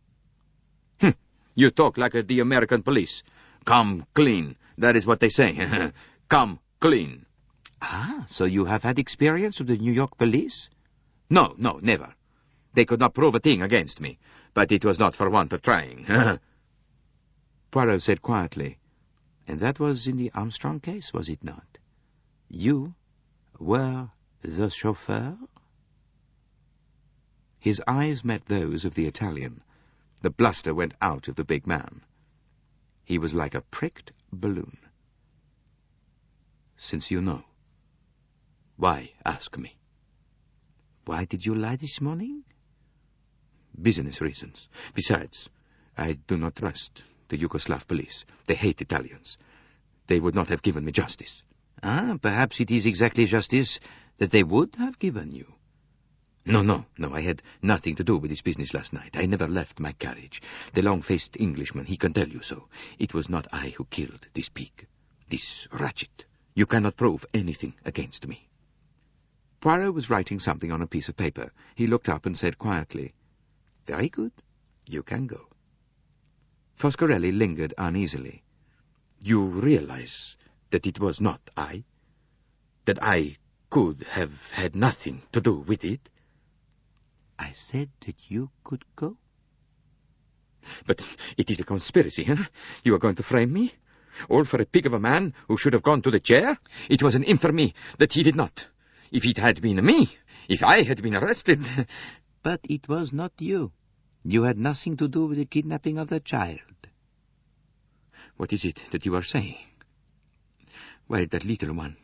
You talk like the American police. Come clean. That is what they say. Come clean. Ah, so you have had experience with the New York police? No, never. They could not prove a thing against me, but it was not for want of trying. Poirot said quietly, And that was in the Armstrong case, was it not? You were the chauffeur? His eyes met those of the Italian. The bluster went out of the big man. He was like a pricked balloon. Since you know, why ask me? Why did you lie this morning? Business reasons. Besides, I do not trust the Yugoslav police. They hate Italians. They would not have given me justice. Ah, perhaps it is exactly justice that they would have given you. No, I had nothing to do with this business last night. I never left my carriage. The long-faced Englishman, he can tell you so. It was not I who killed this pig, this Ratchet. You cannot prove anything against me. Poirot was writing something on a piece of paper. He looked up and said quietly, Very good. You can go. Foscarelli lingered uneasily. You realize that it was not I? That I could have had nothing to do with it? I said that you could go. But it is a conspiracy, huh? You are going to frame me? All for a pig of a man who should have gone to the chair? It was an infamy that he did not. If it had been me, if I had been arrested... But it was not you. You had nothing to do with the kidnapping of the child. What is it that you are saying? Well, that little one,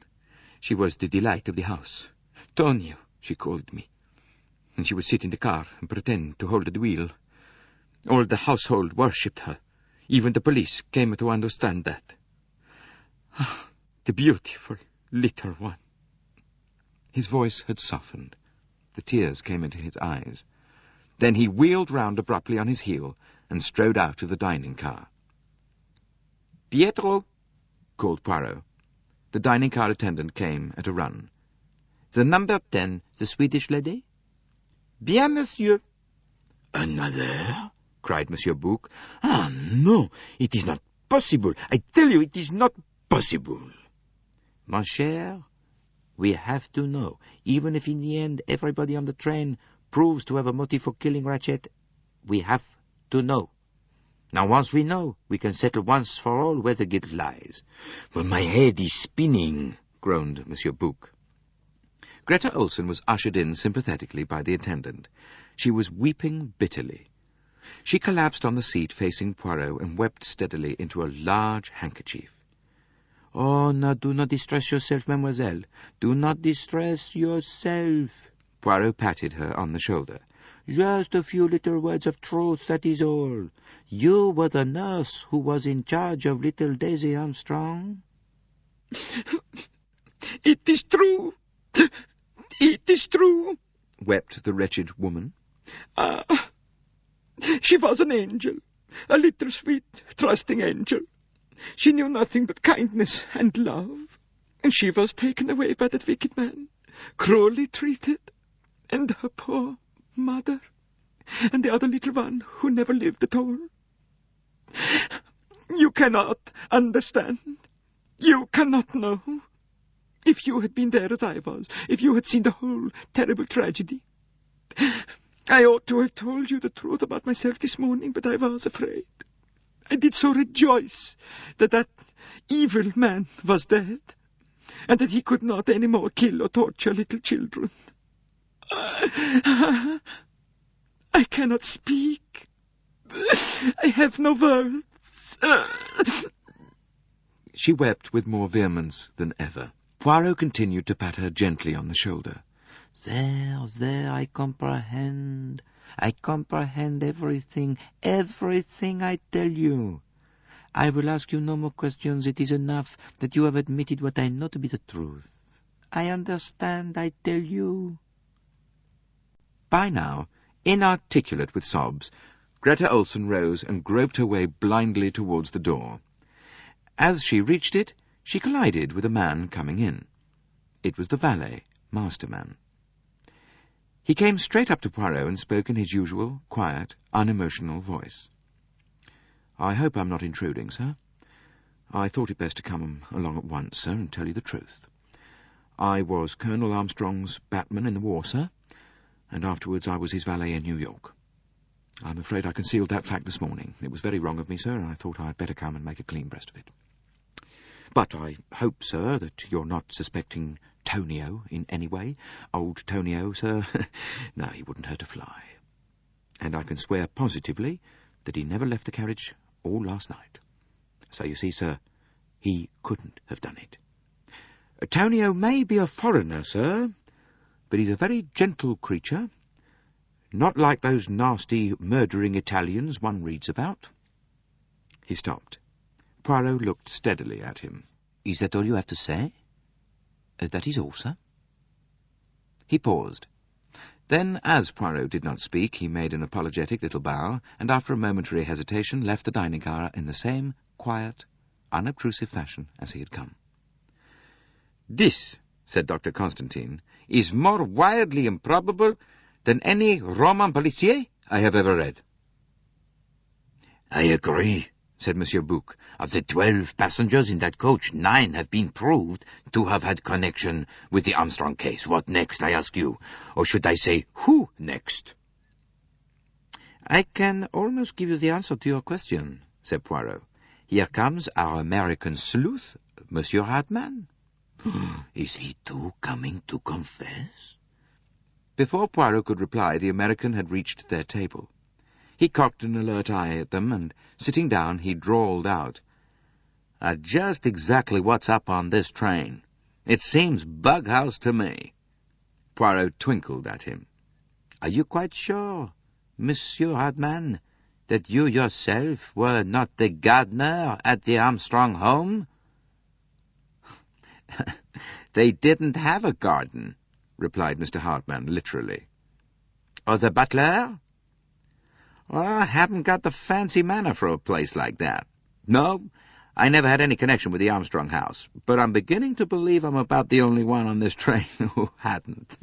she was the delight of the house. Tonio, she called me. And she would sit in the car and pretend to hold the wheel. All the household worshipped her. Even the police came to understand that. Ah, the beautiful little one. His voice had softened. The tears came into his eyes. Then he wheeled round abruptly on his heel and strode out of the dining car. Pietro, called Poirot. The dining car attendant came at a run. The number 10, the Swedish lady? Bien, monsieur. Another? Cried Monsieur Bouc. Ah, no, it is not possible. I tell you, it is not possible. Mon cher, we have to know. Even if in the end everybody on the train proves to have a motive for killing Ratchet, we have to know. Now, once we know, we can settle once for all where the guilt lies. But my head is spinning, groaned Monsieur Bouc. Greta Olsen was ushered in sympathetically by the attendant. She was weeping bitterly. She collapsed on the seat facing Poirot and wept steadily into a large handkerchief. "Oh, no, do not distress yourself, mademoiselle. Do not distress yourself." Poirot patted her on the shoulder. "Just a few little words of truth, that is all. You were the nurse who was in charge of little Daisy Armstrong?" "It is true. It is true," wept the wretched woman. She was an angel, a little sweet, trusting angel. She knew nothing but kindness and love, and she was taken away by that wicked man, cruelly treated, and her poor mother, and the other little one who never lived at all. You cannot understand. You cannot know. If you had been there as I was, if you had seen the whole terrible tragedy. I ought to have told you the truth about myself this morning, but I was afraid. I did so rejoice that that evil man was dead, and that he could not any more kill or torture little children. I cannot speak. I have no words. She wept with more vehemence than ever. Poirot continued to pat her gently on the shoulder. There, I comprehend. I comprehend everything I tell you. I will ask you no more questions. It is enough that you have admitted what I know to be the truth. I understand, I tell you." By now, inarticulate with sobs, Greta Olsen rose and groped her way blindly towards the door. As she reached it, she collided with a man coming in. It was the valet, Masterman. He came straight up to Poirot and spoke in his usual, quiet, unemotional voice. "I hope I'm not intruding, sir. I thought it best to come along at once, sir, and tell you the truth. I was Colonel Armstrong's batman in the war, sir, and afterwards I was his valet in New York. I'm afraid I concealed that fact this morning. It was very wrong of me, sir, and I thought I'd better come and make a clean breast of it. But I hope, sir, that you're not suspecting Tonio in any way. Old Tonio, sir? No, he wouldn't hurt a fly. And I can swear positively that he never left the carriage all last night. So you see, sir, he couldn't have done it. Tonio may be a foreigner, sir, but he's a very gentle creature, not like those nasty, murdering Italians one reads about." He stopped. Poirot looked steadily at him. "Is that all you have to say?" "That is all, sir." He paused. Then, as Poirot did not speak, he made an apologetic little bow, and after a momentary hesitation left the dining car in the same quiet, unobtrusive fashion as he had come. "This," said Dr. Constantine, "is more wildly improbable than any roman policier I have ever read." "I agree," said Monsieur Bouc. "Of the 12 passengers in that coach, 9 have been proved to have had connection with the Armstrong case. What next, I ask you? Or should I say, who next?" "I can almost give you the answer to your question," said Poirot. "Here comes our American sleuth, Monsieur Hartmann." "Is he too coming to confess?" Before Poirot could reply, the American had reached their table. He cocked an alert eye at them, and, sitting down, he drawled out, "Just exactly what's up on this train. It seems bughouse to me." Poirot twinkled at him. "Are you quite sure, Monsieur Hartmann, that you yourself were not the gardener at the Armstrong home?" "They didn't have a garden," replied Mr. Hartmann, literally. "Or the butler?" "Well, I haven't got the fancy manner for a place like that. No, I never had any connection with the Armstrong house, but I'm beginning to believe I'm about the only one on this train who hadn't.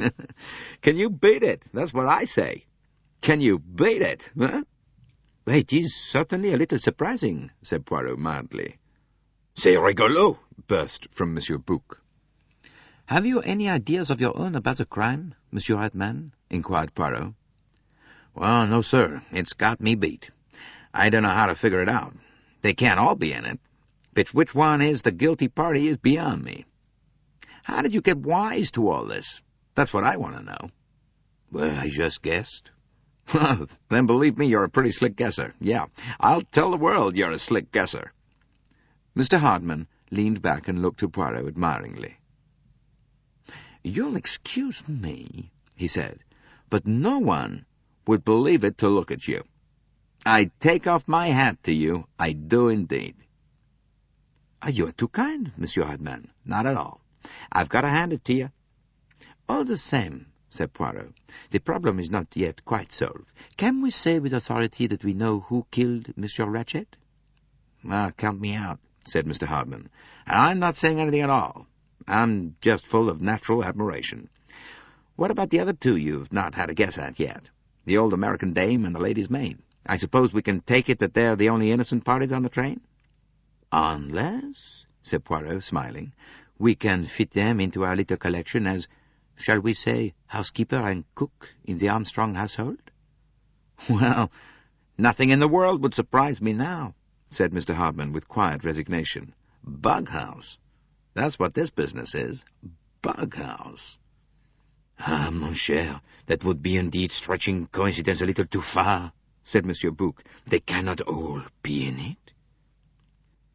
Can you beat it? That's what I say. Can you beat it, huh?" "It is certainly a little surprising," said Poirot mildly. "C'est rigolo," burst from Monsieur Bouc. "Have you any ideas of your own about the crime, Monsieur Hartmann?" inquired Poirot. "Well, no, sir. It's got me beat. I don't know how to figure it out. They can't all be in it. But which one is the guilty party is beyond me. How did you get wise to all this? That's what I want to know. Well, I just guessed. Well, then believe me, you're a pretty slick guesser. Yeah, I'll tell the world you're a slick guesser. Mr. Hardman leaned back and looked at Poirot admiringly. You'll excuse me, he said, but no one would believe it to look at you. I take off my hat to you, I do indeed. You are too kind, Monsieur Hardman. Not at all. I've got to hand it to you. All the same, said Poirot, the problem is not yet quite solved. Can we say with authority that we know who killed Monsieur Ratchet? Count me out, said Mr. Hardman. And I'm not saying anything at all. I'm just full of natural admiration. What about the other two you've not had a guess at yet? The old American dame and the lady's maid. I suppose we can take it that they're the only innocent parties on the train? Unless, said Poirot, smiling, we can fit them into our little collection as, shall we say, housekeeper and cook in the Armstrong household? Well, nothing in the world would surprise me now, said Mr. Hardman with quiet resignation. Bughouse. That's what this business is. Bughouse. Ah, mon cher, that would be indeed stretching coincidence a little too far, said Monsieur Bouc. They cannot all be in it.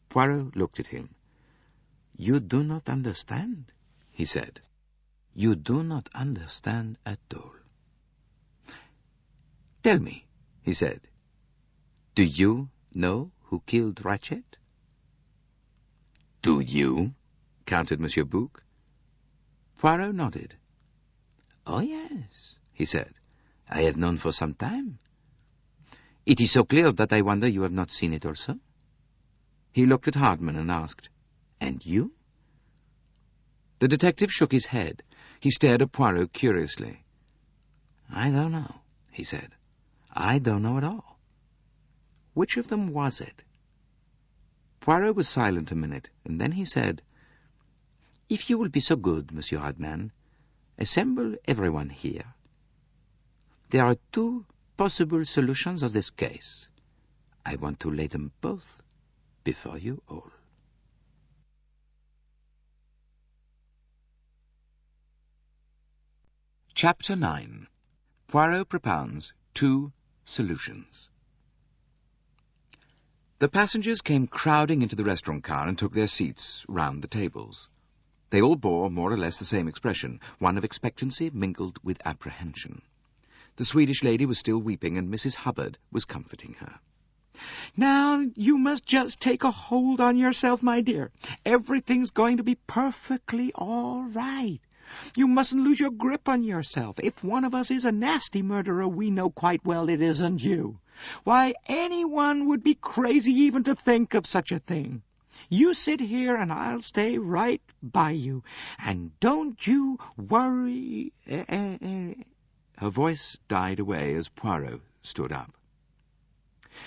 Poirot looked at him. You do not understand, he said. You do not understand at all. Tell me, he said, do you know who killed Ratchet? Do you? Countered Monsieur Bouc. Poirot nodded. Oh, yes, he said. I have known for some time. It is so clear that I wonder you have not seen it also. He looked at Hardman and asked, And you? The detective shook his head. He stared at Poirot curiously. I don't know, he said. I don't know at all. Which of them was it? Poirot was silent a minute, and then he said, If you will be so good, Monsieur Hardman, assemble everyone here. There are two possible solutions of this case. I want to lay them both before you all. Chapter 9. Poirot propounds two solutions. The passengers came crowding into the restaurant car and took their seats round the tables. They all bore more or less the same expression, one of expectancy mingled with apprehension. The Swedish lady was still weeping, and Mrs. Hubbard was comforting her. Now, you must just take a hold on yourself, my dear. Everything's going to be perfectly all right. You mustn't lose your grip on yourself. If one of us is a nasty murderer, we know quite well it isn't you. Why, anyone would be crazy even to think of such a thing. You sit here, and I'll stay right by you. And don't you worry. Her voice died away as Poirot stood up.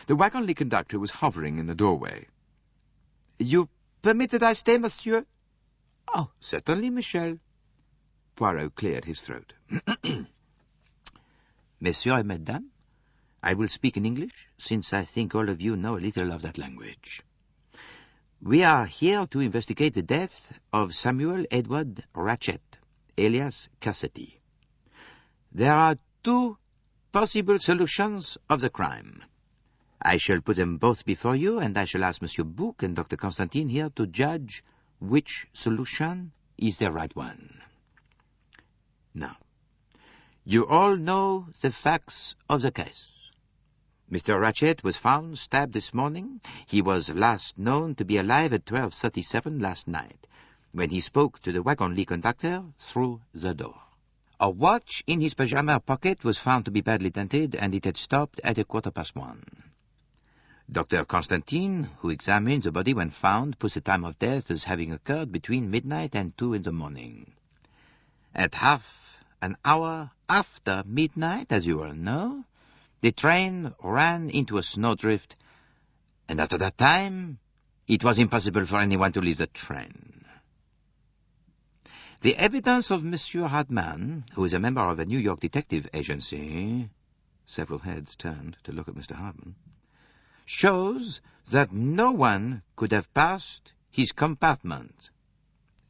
The wagon-lit conductor was hovering in the doorway. You permit that I stay, monsieur? Oh, certainly, Michel. Poirot cleared his throat. Messieurs et mesdames, I will speak in English, since I think all of you know a little of that language. We are here to investigate the death of Samuel Edward Ratchet, alias Cassetti. There are two possible solutions of the crime. I shall put them both before you, and I shall ask Monsieur Bouc and Dr. Constantine here to judge which solution is the right one. Now, you all know the facts of the case. Mr. Ratchet was found stabbed this morning. He was last known to be alive at 12:37 last night, when he spoke to the wagon-lit conductor through the door. A watch in his pajama pocket was found to be badly dented, and it had stopped at 1:15. Dr. Constantine, who examined the body when found, puts the time of death as having occurred between midnight and 2 in the morning. At half an hour after midnight, as you all know, the train ran into a snowdrift, and after that time, it was impossible for anyone to leave the train. The evidence of Monsieur Hardman, who is a member of a New York detective agency, several heads turned to look at Mr. Hardman, shows that no one could have passed his compartment.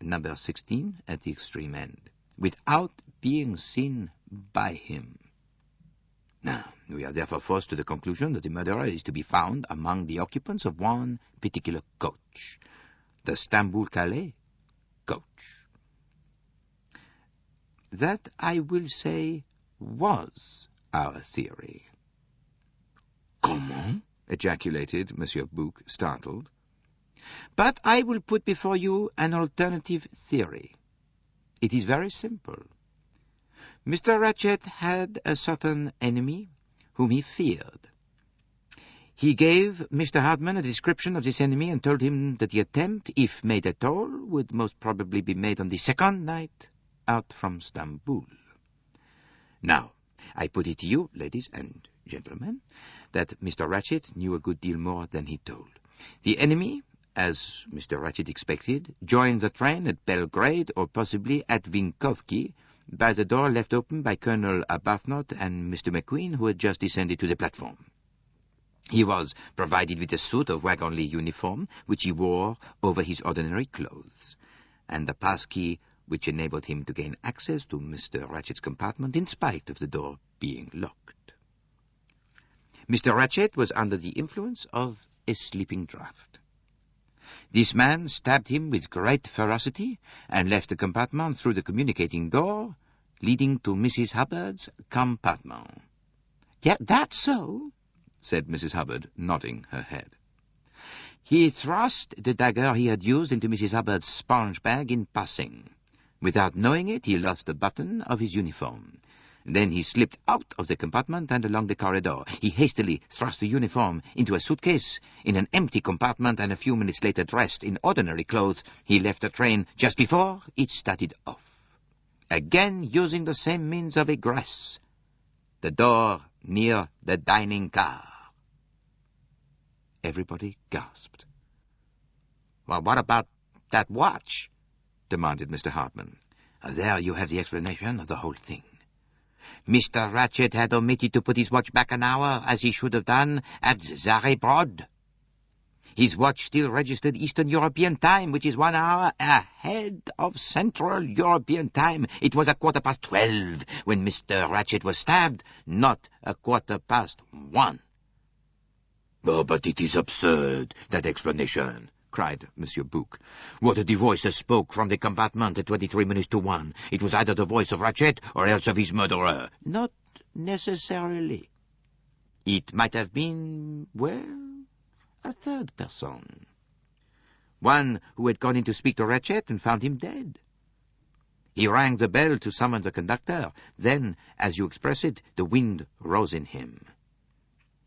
number 16 at the extreme end, without being seen by him. Now, we are therefore forced to the conclusion that the murderer is to be found among the occupants of one particular coach, the Stamboul-Calais coach. That, I will say, was our theory. Comment? Ejaculated Monsieur Bouc, startled. But I will put before you an alternative theory. It is very simple. Mr. Ratchet had a certain enemy whom he feared. He gave Mr. Hardman a description of this enemy and told him that the attempt, if made at all, would most probably be made on the second night out from Stamboul. Now, I put it to you, ladies and gentlemen, that Mr. Ratchet knew a good deal more than he told. The enemy, as Mr. Ratchet expected, joined the train at Belgrade or possibly at Vinkovci by the door left open by Colonel Arbuthnot and Mr. McQueen, who had just descended to the platform. He was provided with a suit of wagonly uniform, which he wore over his ordinary clothes, and a passkey which enabled him to gain access to Mr. Ratchet's compartment in spite of the door being locked. Mr. Ratchet was under the influence of a sleeping draught. This man stabbed him with great ferocity and left the compartment through the communicating door leading to Mrs. Hubbard's compartment. "Yeah, that's so," said Mrs. Hubbard, nodding her head. "He thrust the dagger he had used into Mrs. Hubbard's sponge bag in passing. Without knowing it, he lost the button of his uniform. Then he slipped out of the compartment and along the corridor. He hastily thrust the uniform into a suitcase in an empty compartment, and a few minutes later, dressed in ordinary clothes, he left the train just before it started off. Again using the same means of egress, the door near the dining car." Everybody gasped. "Well, what about that watch?" demanded Mr. Hardman. "There you have the explanation of the whole thing. Mr. Ratchet had omitted to put his watch back an hour, as he should have done, at Zarebrod. His watch still registered Eastern European time, which is 1 hour ahead of Central European time. It was 12:15 when Mr. Ratchet was stabbed, not 1:15. "Oh, but it is absurd, that explanation," cried Monsieur Bouc. "What of the voice that spoke from the compartment at 23 minutes to 1? It was either the voice of Ratchet or else of his murderer." "Not necessarily. It might have been, well, a third person. One who had gone in to speak to Ratchet and found him dead. He rang the bell to summon the conductor. Then, as you express it, the wind rose in him.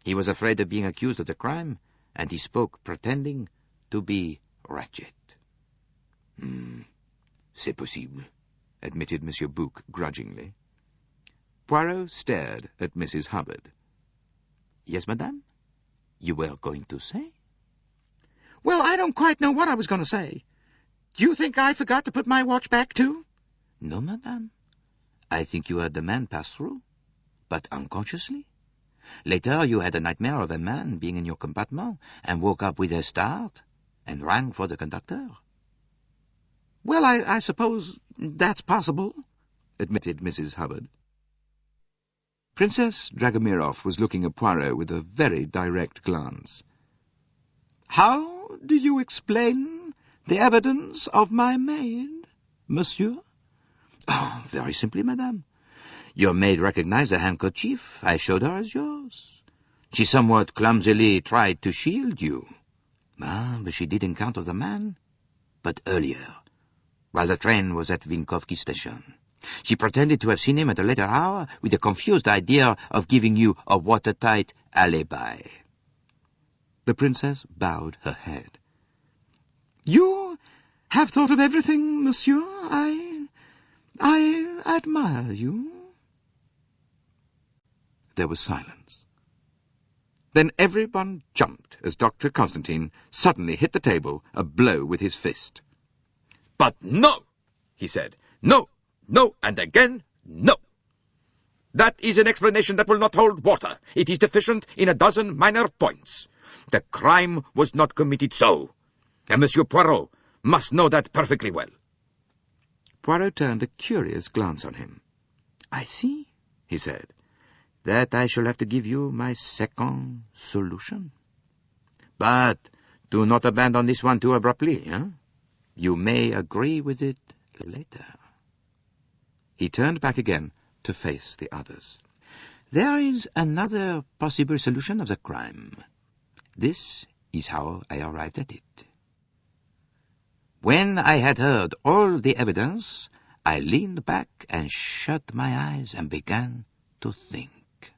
He was afraid of being accused of the crime, and he spoke pretending to be Ratchet." C'est possible," admitted Monsieur Bouc grudgingly. Poirot stared at Mrs. Hubbard. "Yes, madame? You were going to say?" "Well, I don't quite know what I was going to say. Do you think I forgot to put my watch back, too?" "No, madame. I think you heard the man pass through, but unconsciously. Later you had a nightmare of a man being in your compartment and woke up with a start and rang for the conductor." "Well, I suppose that's possible," admitted Mrs. Hubbard. Princess Dragomirov was looking at Poirot with a very direct glance. "How do you explain the evidence of my maid, monsieur?" "Oh, very simply, madame. Your maid recognized the handkerchief I showed her as yours. She somewhat clumsily tried to shield you. But she did encounter the man, but earlier, while the train was at Vinkovci station. She pretended to have seen him at a later hour with the confused idea of giving you a watertight alibi." The princess bowed her head. "You have thought of everything, monsieur. I admire you." There was silence. Then everyone jumped as Dr. Constantine suddenly hit the table a blow with his fist. "But no," he said. "No, no, and again, no. That is an explanation that will not hold water. It is deficient in a dozen minor points. The crime was not committed so, and Monsieur Poirot must know that perfectly well. Poirot turned a curious glance on him. "I see," he said, "that I shall have to give you my second solution. But do not abandon this one too abruptly, eh? You may agree with it later." He turned back again to face the others. "There is another possible solution of the crime. This is how I arrived at it. When I had heard all the evidence, I leaned back and shut my eyes and began to think.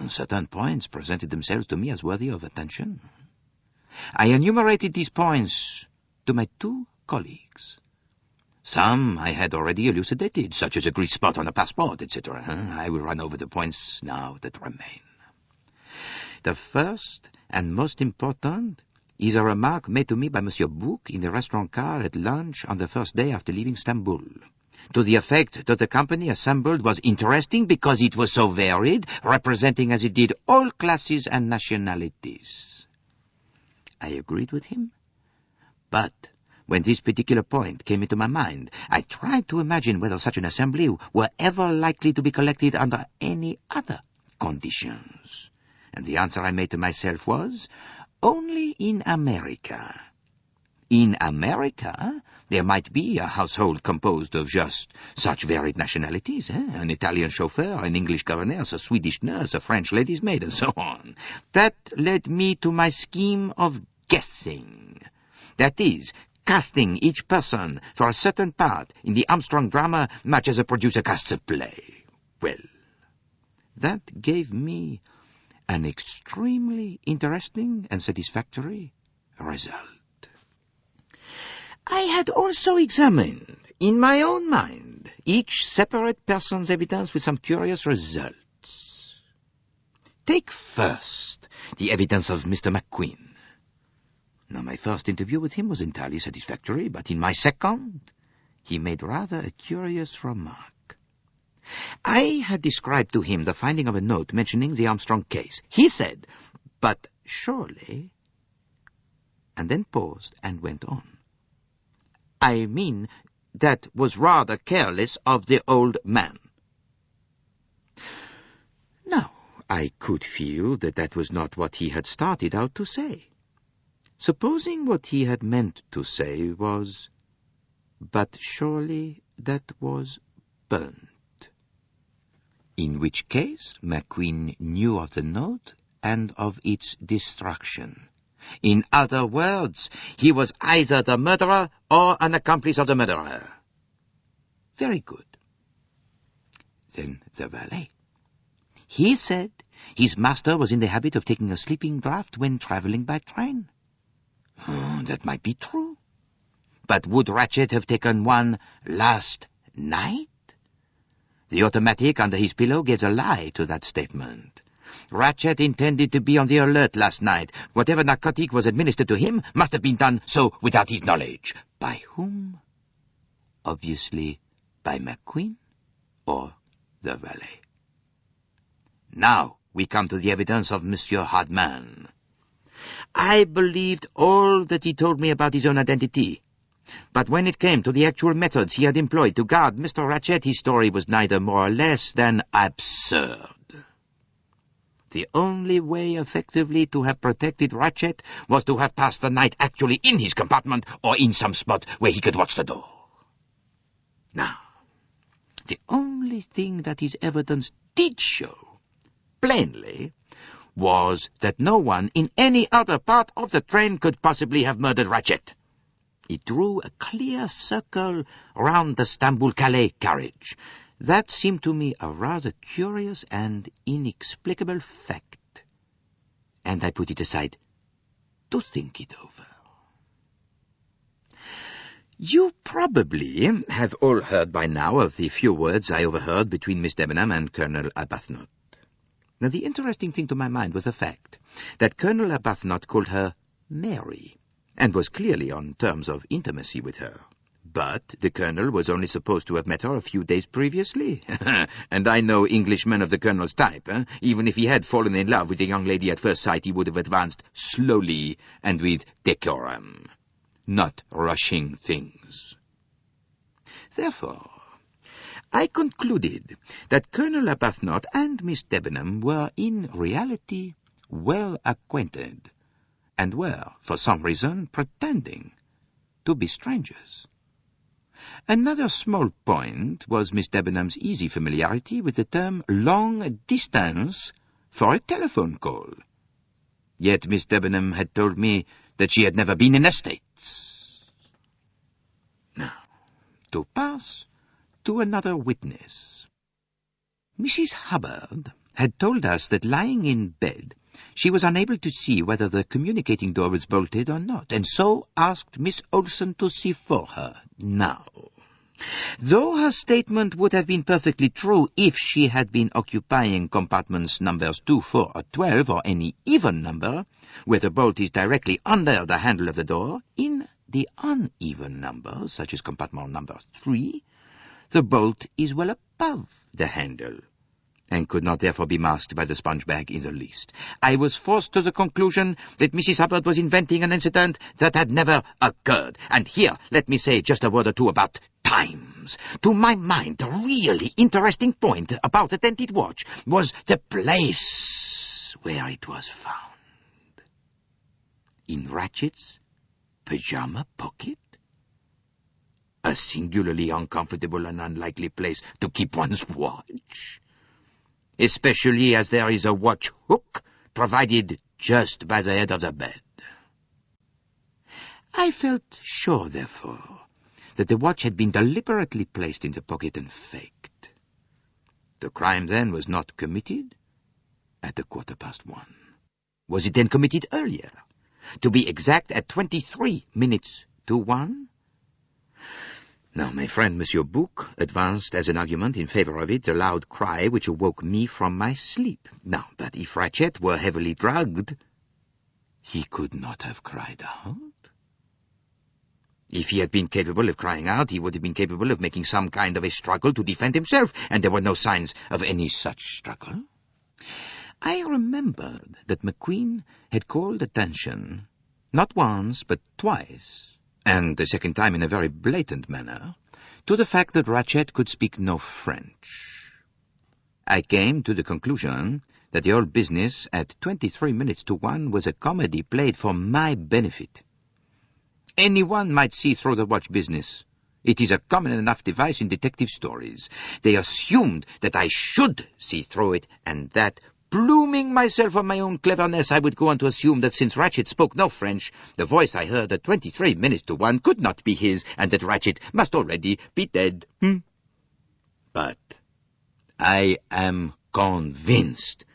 Certain points presented themselves to me as worthy of attention. I enumerated these points to my two colleagues. Some I had already elucidated, such as a grease spot on a passport, etc. I will run over the points now that remain. The first and most important is a remark made to me by Monsieur Bouc in the restaurant car at lunch on the first day after leaving Stamboul, to the effect that the company assembled was interesting because it was so varied, representing as it did all classes and nationalities. I agreed with him, but when this particular point came into my mind, I tried to imagine whether such an assembly were ever likely to be collected under any other conditions. And the answer I made to myself was, only in America. In America, there might be a household composed of just such varied nationalities, an Italian chauffeur, an English governess, a Swedish nurse, a French lady's maid, and so on. That led me to my scheme of guessing. That is, casting each person for a certain part in the Armstrong drama much as a producer casts a play. Well, that gave me an extremely interesting and satisfactory result. I had also examined, in my own mind, each separate person's evidence with some curious results. Take first the evidence of Mr. McQueen. Now, my first interview with him was entirely satisfactory, but in my second, he made rather a curious remark. I had described to him the finding of a note mentioning the Armstrong case. He said, "But surely," and then paused and went on. "I mean, that was rather careless of the old man." Now, I could feel that that was not what he had started out to say. Supposing what he had meant to say was, "But surely that was burnt," in which case McQueen knew of the note and of its destruction. In other words, he was either the murderer or an accomplice of the murderer. Very good. Then the valet. He said his master was in the habit of taking a sleeping draught when traveling by train. That might be true. But would Ratchet have taken one last night? The automatic under his pillow gives a lie to that statement. Ratchet intended to be on the alert last night. Whatever narcotic was administered to him must have been done so without his knowledge. By whom? Obviously by McQueen or the valet. Now we come to the evidence of Monsieur Hardman. I believed all that he told me about his own identity. But when it came to the actual methods he had employed to guard Mr. Ratchet, his story was neither more or less than absurd. The only way effectively to have protected Ratchet was to have passed the night actually in his compartment or in some spot where he could watch the door. Now, the only thing that his evidence did show, plainly, was that no one in any other part of the train could possibly have murdered Ratchet. It drew a clear circle round the Stamboul-Calais carriage. That seemed to me a rather curious and inexplicable fact, and I put it aside to think it over. You probably have all heard by now of the few words I overheard between Miss Debenham and Colonel Arbuthnot. Now, the interesting thing to my mind was the fact that Colonel Arbuthnot called her Mary, and was clearly on terms of intimacy with her. But the Colonel was only supposed to have met her a few days previously. And I know Englishmen of the Colonel's type. Even if he had fallen in love with a young lady at first sight, he would have advanced slowly and with decorum, not rushing things. Therefore, I concluded that Colonel Arbuthnot and Miss Debenham were in reality well acquainted, and were, for some reason, pretending to be strangers. Another small point was Miss Debenham's easy familiarity with the term long distance for a telephone call. Yet Miss Debenham had told me that she had never been in the States. Now, to pass to another witness. Mrs. Hubbard had told us that lying in bed, she was unable to see whether the communicating door was bolted or not, and so asked Miss Olson to see for her. Now, though her statement would have been perfectly true if she had been occupying compartments numbers 2, 4, or 12, or any even number, where the bolt is directly under the handle of the door, in the uneven numbers, such as compartment number 3, the bolt is well above the handle, and could not therefore be masked by the sponge bag in the least. I was forced to the conclusion that Mrs. Hubbard was inventing an incident that had never occurred. And here, let me say just a word or two about times. To my mind, the really interesting point about the tented watch was the place where it was found. In Ratchet's pyjama pocket? A singularly uncomfortable and unlikely place to keep one's watch, especially as there is a watch hook provided just by the head of the bed. I felt sure, therefore, that the watch had been deliberately placed in the pocket and faked. The crime, then, was not committed at 1:15. Was it then committed earlier? To be exact, at 23 minutes to 1? Now, my friend Monsieur Bouc advanced as an argument in favor of it a loud cry which awoke me from my sleep. Now, that if Ratchet were heavily drugged, he could not have cried out. If he had been capable of crying out, he would have been capable of making some kind of a struggle to defend himself, and there were no signs of any such struggle. I remembered that McQueen had called attention, not once, but twice, and the second time in a very blatant manner, to the fact that Ratchet could speak no French. I came to the conclusion that the whole business at 23 minutes to 1 was a comedy played for my benefit. Anyone might see through the watch business. It is a common enough device in detective stories. They assumed that I should see through it, and that, pluming myself on my own cleverness, I would go on to assume that since Ratchet spoke no French, the voice I heard at 23 minutes to 1 could not be his, and that Ratchet must already be dead. But I am convinced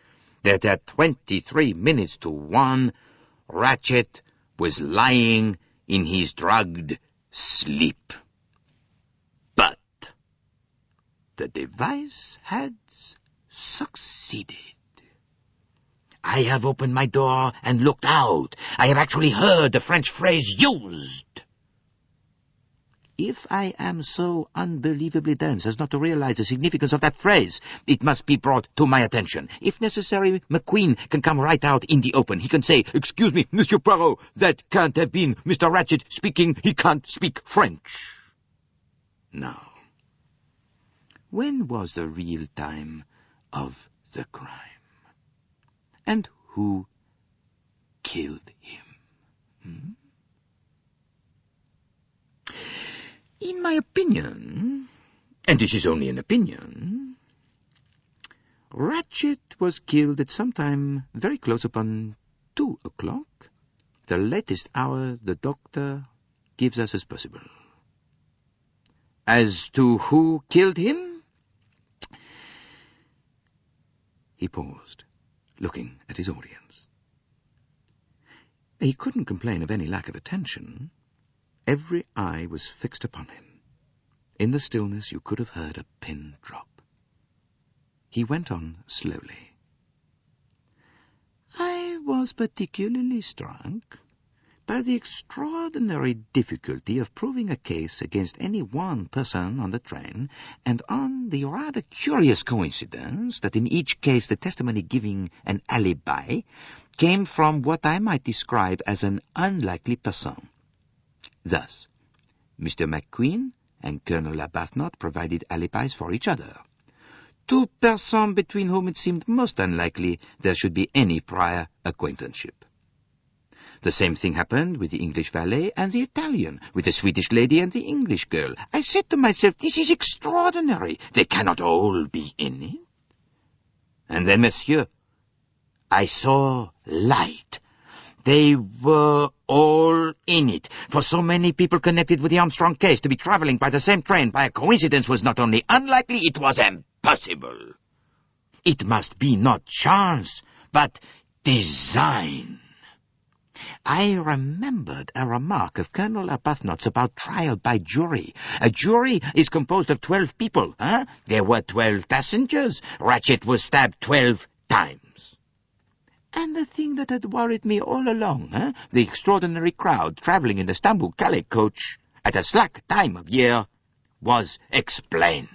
that at 23 minutes to 1, Ratchet was lying in his drugged sleep. But the device had succeeded. I have opened my door and looked out. I have actually heard the French phrase used. If I am so unbelievably dense as not to realize the significance of that phrase, it must be brought to my attention. If necessary, McQueen can come right out in the open. He can say, "Excuse me, Monsieur Poirot, that can't have been Mr. Ratchet speaking. He can't speak French." Now, when was the real time of the crime? And who killed him? In my opinion, and this is only an opinion, Ratchet was killed at some time very close upon 2 o'clock, the latest hour the doctor gives us as possible. As to who killed him, he paused, looking at his audience. He couldn't complain of any lack of attention. Every eye was fixed upon him. In the stillness you could have heard a pin drop. He went on slowly. I was particularly struck by the extraordinary difficulty of proving a case against any one person on the train, and on the rather curious coincidence that in each case the testimony giving an alibi came from what I might describe as an unlikely person. Thus, Mr. McQueen and Colonel Arbuthnot provided alibis for each other. Two persons between whom it seemed most unlikely there should be any prior acquaintanceship. The same thing happened with the English valet and the Italian, with the Swedish lady and the English girl. I said to myself, this is extraordinary. They cannot all be in it. And then, monsieur, I saw light. They were all in it. For so many people connected with the Armstrong case to be traveling by the same train by a coincidence was not only unlikely, it was impossible. It must be not chance, but design. I remembered a remark of Colonel Arbuthnot's about trial by jury. A jury is composed of 12 people, huh? There were 12 passengers. Ratchet was stabbed 12 times. And the thing that had worried me all along, the extraordinary crowd traveling in the Istanbul-Calais coach at a slack time of year, was explained.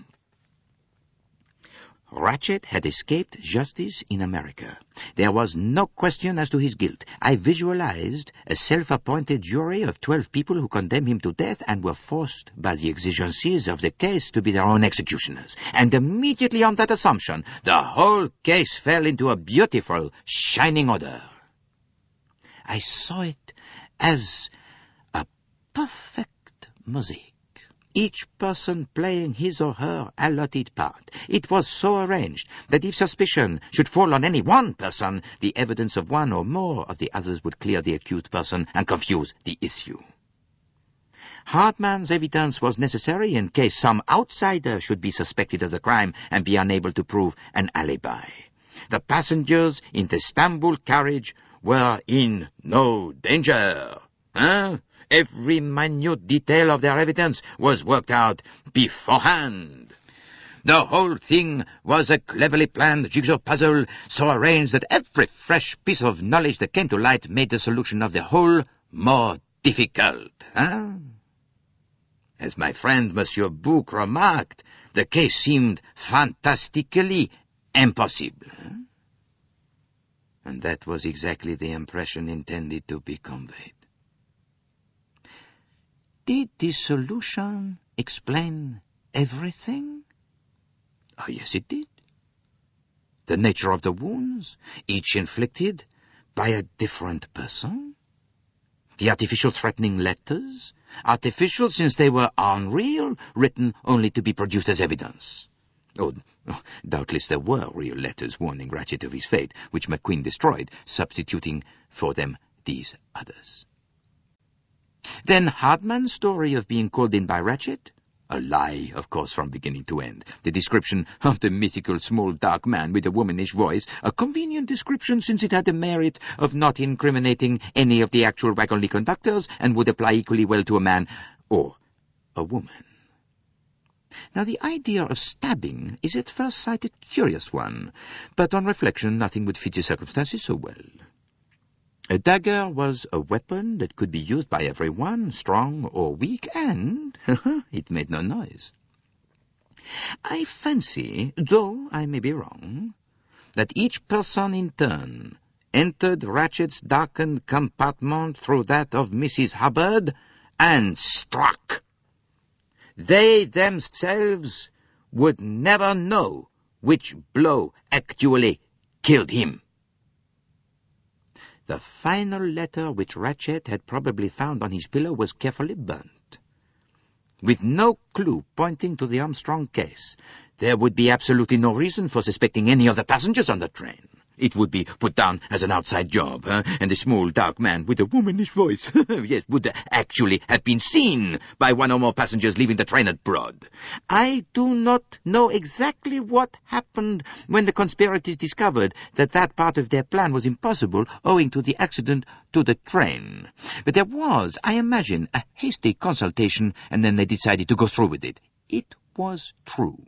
Ratchet had escaped justice in America. There was no question as to his guilt. I visualized a self-appointed jury of 12 people who condemned him to death and were forced by the exigencies of the case to be their own executioners. And immediately on that assumption, the whole case fell into a beautiful, shining order. I saw it as a perfect mosaic, each person playing his or her allotted part. It was so arranged that if suspicion should fall on any one person, the evidence of one or more of the others would clear the accused person and confuse the issue. Hartmann's evidence was necessary in case some outsider should be suspected of the crime and be unable to prove an alibi. The passengers in the Istanbul carriage were in no danger. Every minute detail of their evidence was worked out beforehand. The whole thing was a cleverly planned jigsaw puzzle, so arranged that every fresh piece of knowledge that came to light made the solution of the whole more difficult. As my friend Monsieur Bouc remarked, the case seemed fantastically impossible. And that was exactly the impression intended to be conveyed. Did this solution explain everything? Oh, yes, it did. The nature of the wounds, each inflicted by a different person. The artificial threatening letters, artificial since they were unreal, written only to be produced as evidence. Oh, doubtless there were real letters warning Ratchet of his fate, which McQueen destroyed, substituting for them these others. Then Hartmann's story of being called in by Ratchet? A lie, of course, from beginning to end. The description of the mythical small dark man with a womanish voice, a convenient description since it had the merit of not incriminating any of the actual wagonly conductors and would apply equally well to a man or a woman. Now, the idea of stabbing is at first sight a curious one, but on reflection nothing would fit the circumstances so well. A dagger was a weapon that could be used by everyone, strong or weak, and it made no noise. I fancy, though I may be wrong, that each person in turn entered Ratchet's darkened compartment through that of Mrs. Hubbard and struck. They themselves would never know which blow actually killed him. The final letter which Ratchet had probably found on his pillow was carefully burnt. With no clue pointing to the Armstrong case, there would be absolutely no reason for suspecting any of the passengers on the train. It would be put down as an outside job, and the small dark man with a womanish voice yes, would actually have been seen by one or more passengers leaving the train at Broad. I do not know exactly what happened when the conspirators discovered that that part of their plan was impossible owing to the accident to the train. But there was, I imagine, a hasty consultation, and then they decided to go through with it. It was true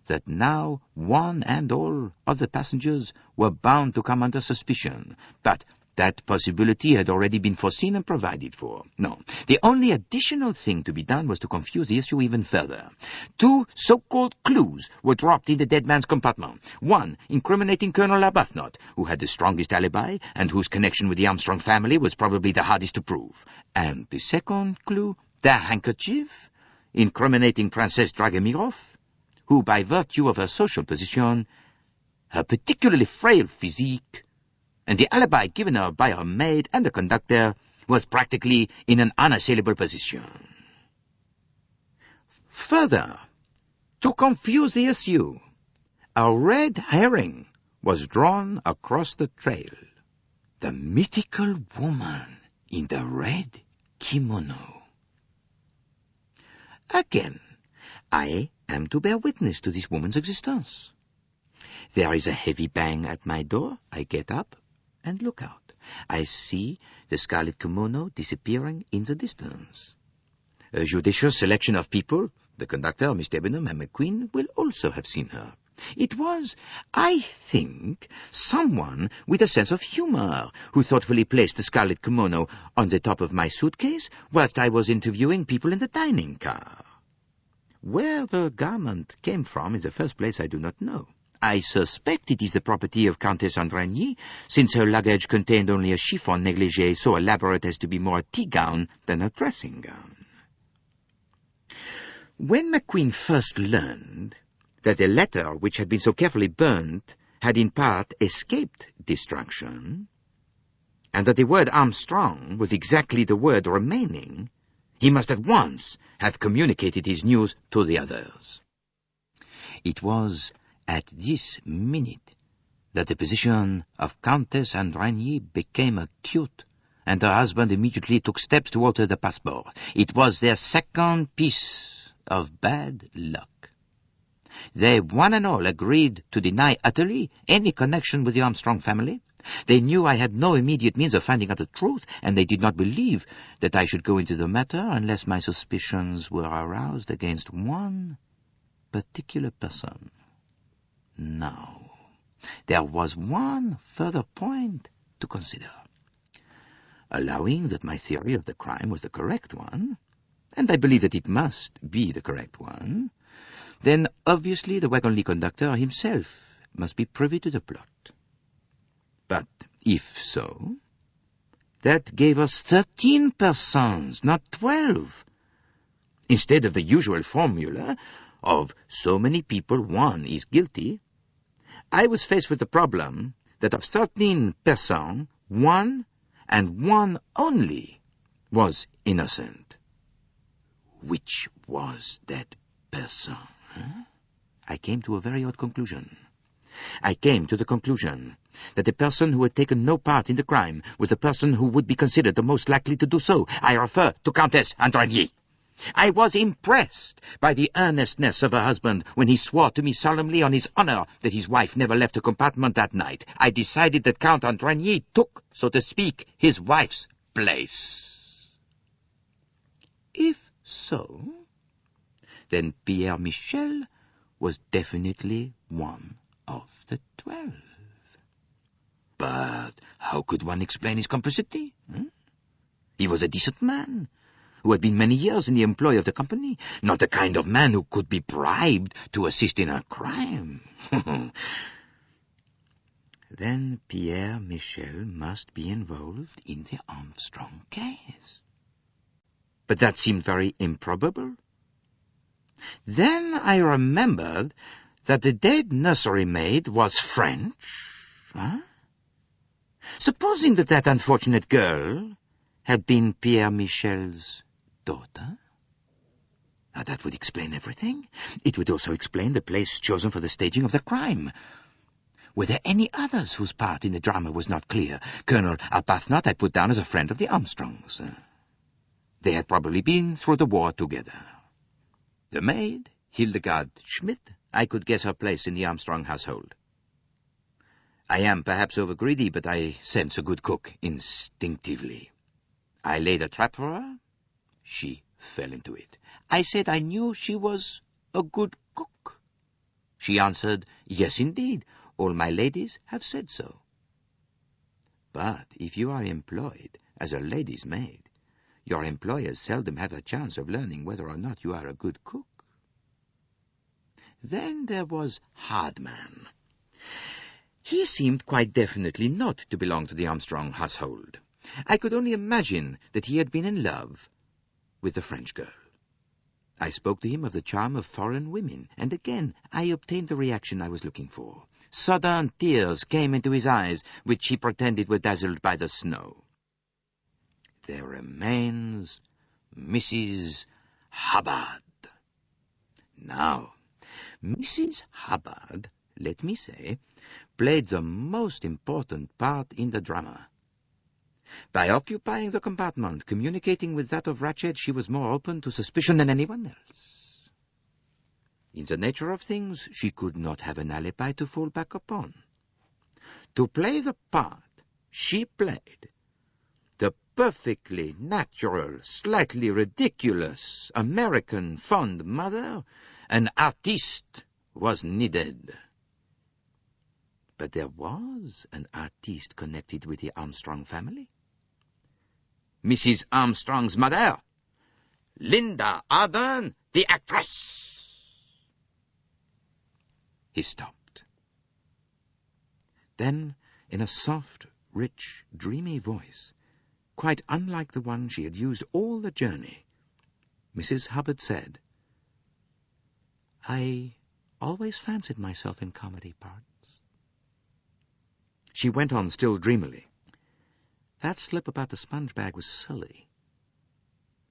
that now one and all of the passengers were bound to come under suspicion, but that possibility had already been foreseen and provided for. No, the only additional thing to be done was to confuse the issue even further. Two so-called clues were dropped in the dead man's compartment. One incriminating Colonel Arbuthnot, who had the strongest alibi and whose connection with the Armstrong family was probably the hardest to prove. And the second clue, the handkerchief, incriminating Princess Dragomirov, who, by virtue of her social position, her particularly frail physique, and the alibi given her by her maid and the conductor, was practically in an unassailable position. Further, to confuse the issue, a red herring was drawn across the trail. The mythical woman in the red kimono. Again, I am to bear witness to this woman's existence. There is a heavy bang at my door. I get up and look out. I see the scarlet kimono disappearing in the distance. A judicious selection of people, the conductor, Miss Debenham, and McQueen, will also have seen her. It was, I think, someone with a sense of humor who thoughtfully placed the scarlet kimono on the top of my suitcase whilst I was interviewing people in the dining car. Where the garment came from in the first place I do not know. I suspect it is the property of Countess Andrigny, since her luggage contained only a chiffon negligee so elaborate as to be more a tea gown than a dressing gown. When McQueen first learned that the letter which had been so carefully burnt had in part escaped destruction, and that the word Armstrong was exactly the word remaining, he must at once have communicated his news to the others. It was at this minute that the position of Countess Andrigny became acute, and her husband immediately took steps to alter the passport. It was their second piece of bad luck. They one and all agreed to deny utterly any connection with the Armstrong family. They knew I had no immediate means of finding out the truth, and they did not believe that I should go into the matter unless my suspicions were aroused against one particular person. Now, there was one further point to consider. Allowing that my theory of the crime was the correct one, and I believe that it must be the correct one, then obviously the wagon conductor himself must be privy to the plot. But if so, that gave us 13 persons, not 12. Instead of the usual formula of so many people, one is guilty, I was faced with the problem that of 13 persons, one, and one only, was innocent. Which was that person? I came to a very odd conclusion. I came to the conclusion that the person who had taken no part in the crime was the person who would be considered the most likely to do so. I refer to Countess Andrigny. I was impressed by the earnestness of her husband when he swore to me solemnly on his honor that his wife never left a compartment that night. I decided that Count Andrigny took, so to speak, his wife's place. If so, then Pierre Michel was definitely one of the 12. But how could one explain his complicity? He was a decent man, who had been many years in the employ of the company, not the kind of man who could be bribed to assist in a crime. Then Pierre Michel must be involved in the Armstrong case. But that seemed very improbable. Then I remembered that the dead nursery maid was French. Supposing that that unfortunate girl had been Pierre Michel's daughter? Now that would explain everything. It would also explain the place chosen for the staging of the crime. Were there any others whose part in the drama was not clear? Colonel Arbuthnot I put down as a friend of the Armstrongs. They had probably been through the war together. The maid, Hildegard Schmidt, I could guess her place in the Armstrong household. I am perhaps over-greedy, but I sense a good cook instinctively. I laid a trap for her. She fell into it. I said I knew she was a good cook. She answered, yes, indeed. All my ladies have said so. But if you are employed as a lady's maid, your employers seldom have a chance of learning whether or not you are a good cook. Then there was Hardman. He seemed quite definitely not to belong to the Armstrong household. I could only imagine that he had been in love with the French girl. I spoke to him of the charm of foreign women, and again I obtained the reaction I was looking for. Sudden tears came into his eyes, which he pretended were dazzled by the snow. There remains Mrs. Hubbard. Now, Mrs. Hubbard, let me say, played the most important part in the drama. By occupying the compartment, communicating with that of Ratchet, she was more open to suspicion than anyone else. In the nature of things, she could not have an alibi to fall back upon. To play the part, she played the perfectly natural, slightly ridiculous American fond mother. An artiste was needed. But there was an artiste connected with the Armstrong family. Mrs. Armstrong's mother, Linda Arden, the actress. He stopped. Then, in a soft, rich, dreamy voice, quite unlike the one she had used all the journey, Mrs. Hubbard said, "I always fancied myself in comedy parts." She went on still dreamily. "That slip about the sponge bag was silly.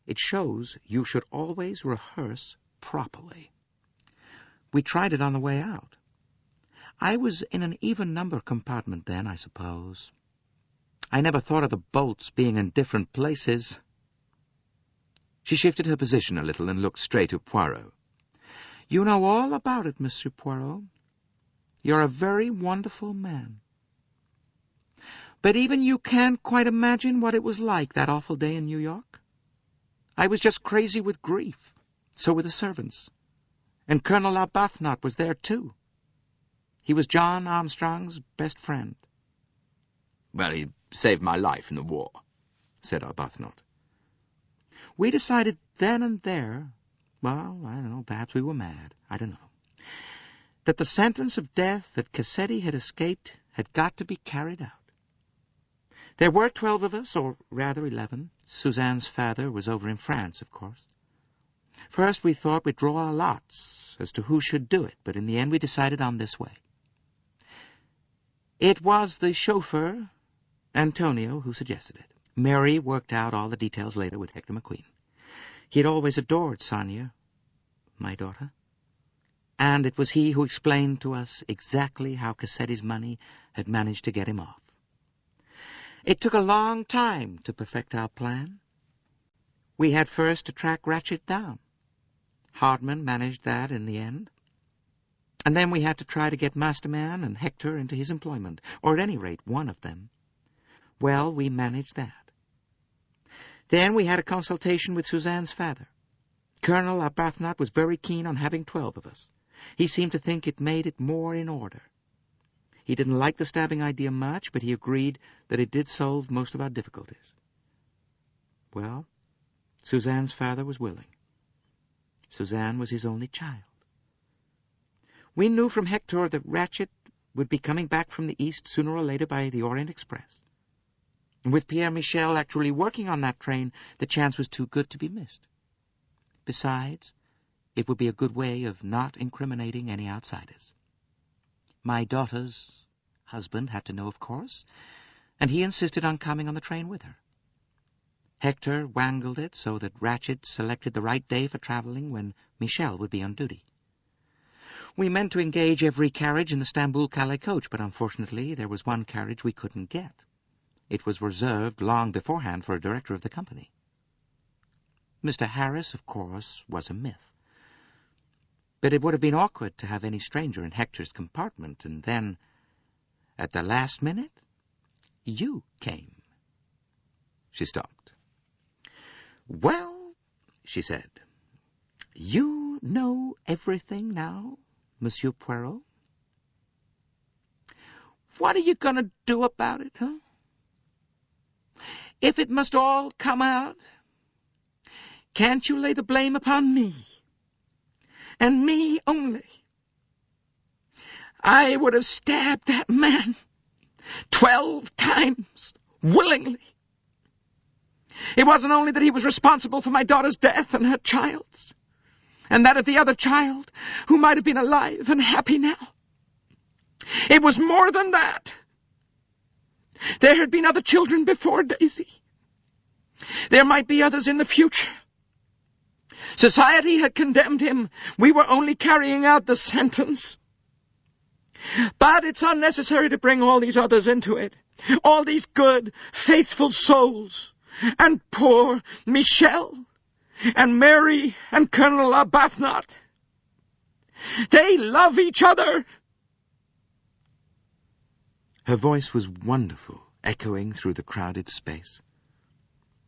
It shows you should always rehearse properly. We tried it on the way out. I was in an even number compartment then, I suppose. I never thought of the bolts being in different places." She shifted her position a little and looked straight at Poirot. "You know all about it, Monsieur Poirot. You're a very wonderful man. But even you can't quite imagine what it was like that awful day in New York. I was just crazy with grief. So were the servants. And Colonel Arbuthnot was there, too. He was John Armstrong's best friend." "Well, he saved my life in the war," said Arbuthnot. "We decided then and there, well, I don't know, perhaps we were mad, I don't know, that the sentence of death that Cassetti had escaped had got to be carried out. There were 12 of us, or rather 11. Suzanne's father was over in France, of course. First we thought we'd draw our lots as to who should do it, but in the end we decided on this way. It was the chauffeur, Antonio, who suggested it. Mary worked out all the details later with Hector McQueen. He had always adored Sonia, my daughter, and it was he who explained to us exactly how Cassetti's money had managed to get him off. It took a long time to perfect our plan. We had first to track Ratchet down. Hardman managed that in the end. And then we had to try to get Masterman and Hector into his employment, or at any rate one of them. Well, we managed that. Then we had a consultation with Suzanne's father. Colonel Arbuthnot was very keen on having 12 of us. He seemed to think it made it more in order. He didn't like the stabbing idea much, but he agreed that it did solve most of our difficulties. Well, Suzanne's father was willing. Suzanne was his only child. We knew from Hector that Ratchet would be coming back from the East sooner or later by the Orient Express. And with Pierre Michel actually working on that train, the chance was too good to be missed. Besides, it would be a good way of not incriminating any outsiders. My daughter's husband had to know, of course, and he insisted on coming on the train with her. Hector wangled it so that Ratchet selected the right day for traveling when Michel would be on duty. We meant to engage every carriage in the Stamboul-Calais coach, but unfortunately there was one carriage we couldn't get. It was reserved long beforehand for a director of the company. Mr. Harris, of course, was a myth. But it would have been awkward to have any stranger in Hector's compartment, and then, at the last minute, you came. She stopped. "Well," she said, "you know everything now, Monsieur Poirot. What are you going to do about it, huh? If it must all come out, can't you lay the blame upon me? And me only. I would have stabbed that man 12 times, willingly. It wasn't only that he was responsible for my daughter's death and her child's. and that of the other child, who might have been alive and happy now. It was more than that. There had been other children before Daisy. There might be others in the future. Society had condemned him. We were only carrying out the sentence. But it's unnecessary to bring all these others into it. All these good, faithful souls. And poor Michel. And Mary and Colonel Arbuthnot. They love each other. Her voice was wonderful, echoing through the crowded space.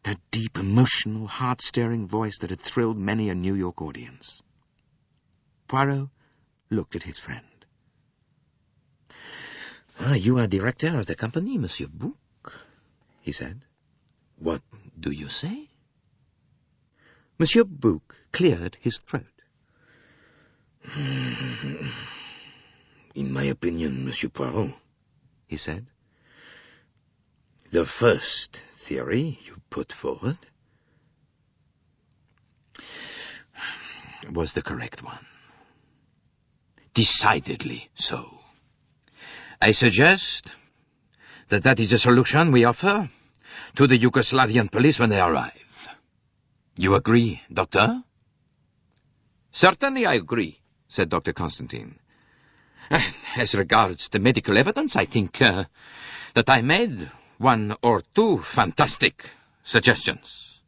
That deep, emotional, heart-stirring voice that had thrilled many a New York audience. Poirot looked at his friend. You are director of the company, Monsieur Bouc, he said. What do you say? Monsieur Bouc cleared his throat. In my opinion, Monsieur Poirot, he said, the first theory you put forward was the correct one. Decidedly so. I suggest that is the solution we offer to the Yugoslavian police when they arrive. You agree, Doctor? Certainly I agree, said Dr. Constantine. As regards the medical evidence, I think that I made one or two fantastic suggestions.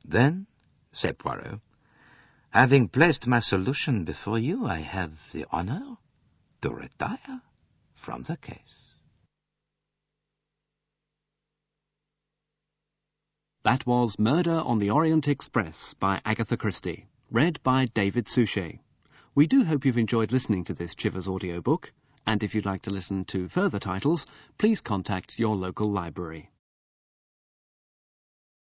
Then, said Poirot, having placed my solution before you, I have the honor to retire from the case. That was Murder on the Orient Express by Agatha Christie, read by David Suchet. We do hope you've enjoyed listening to this Chivers audiobook, and if you'd like to listen to further titles, please contact your local library.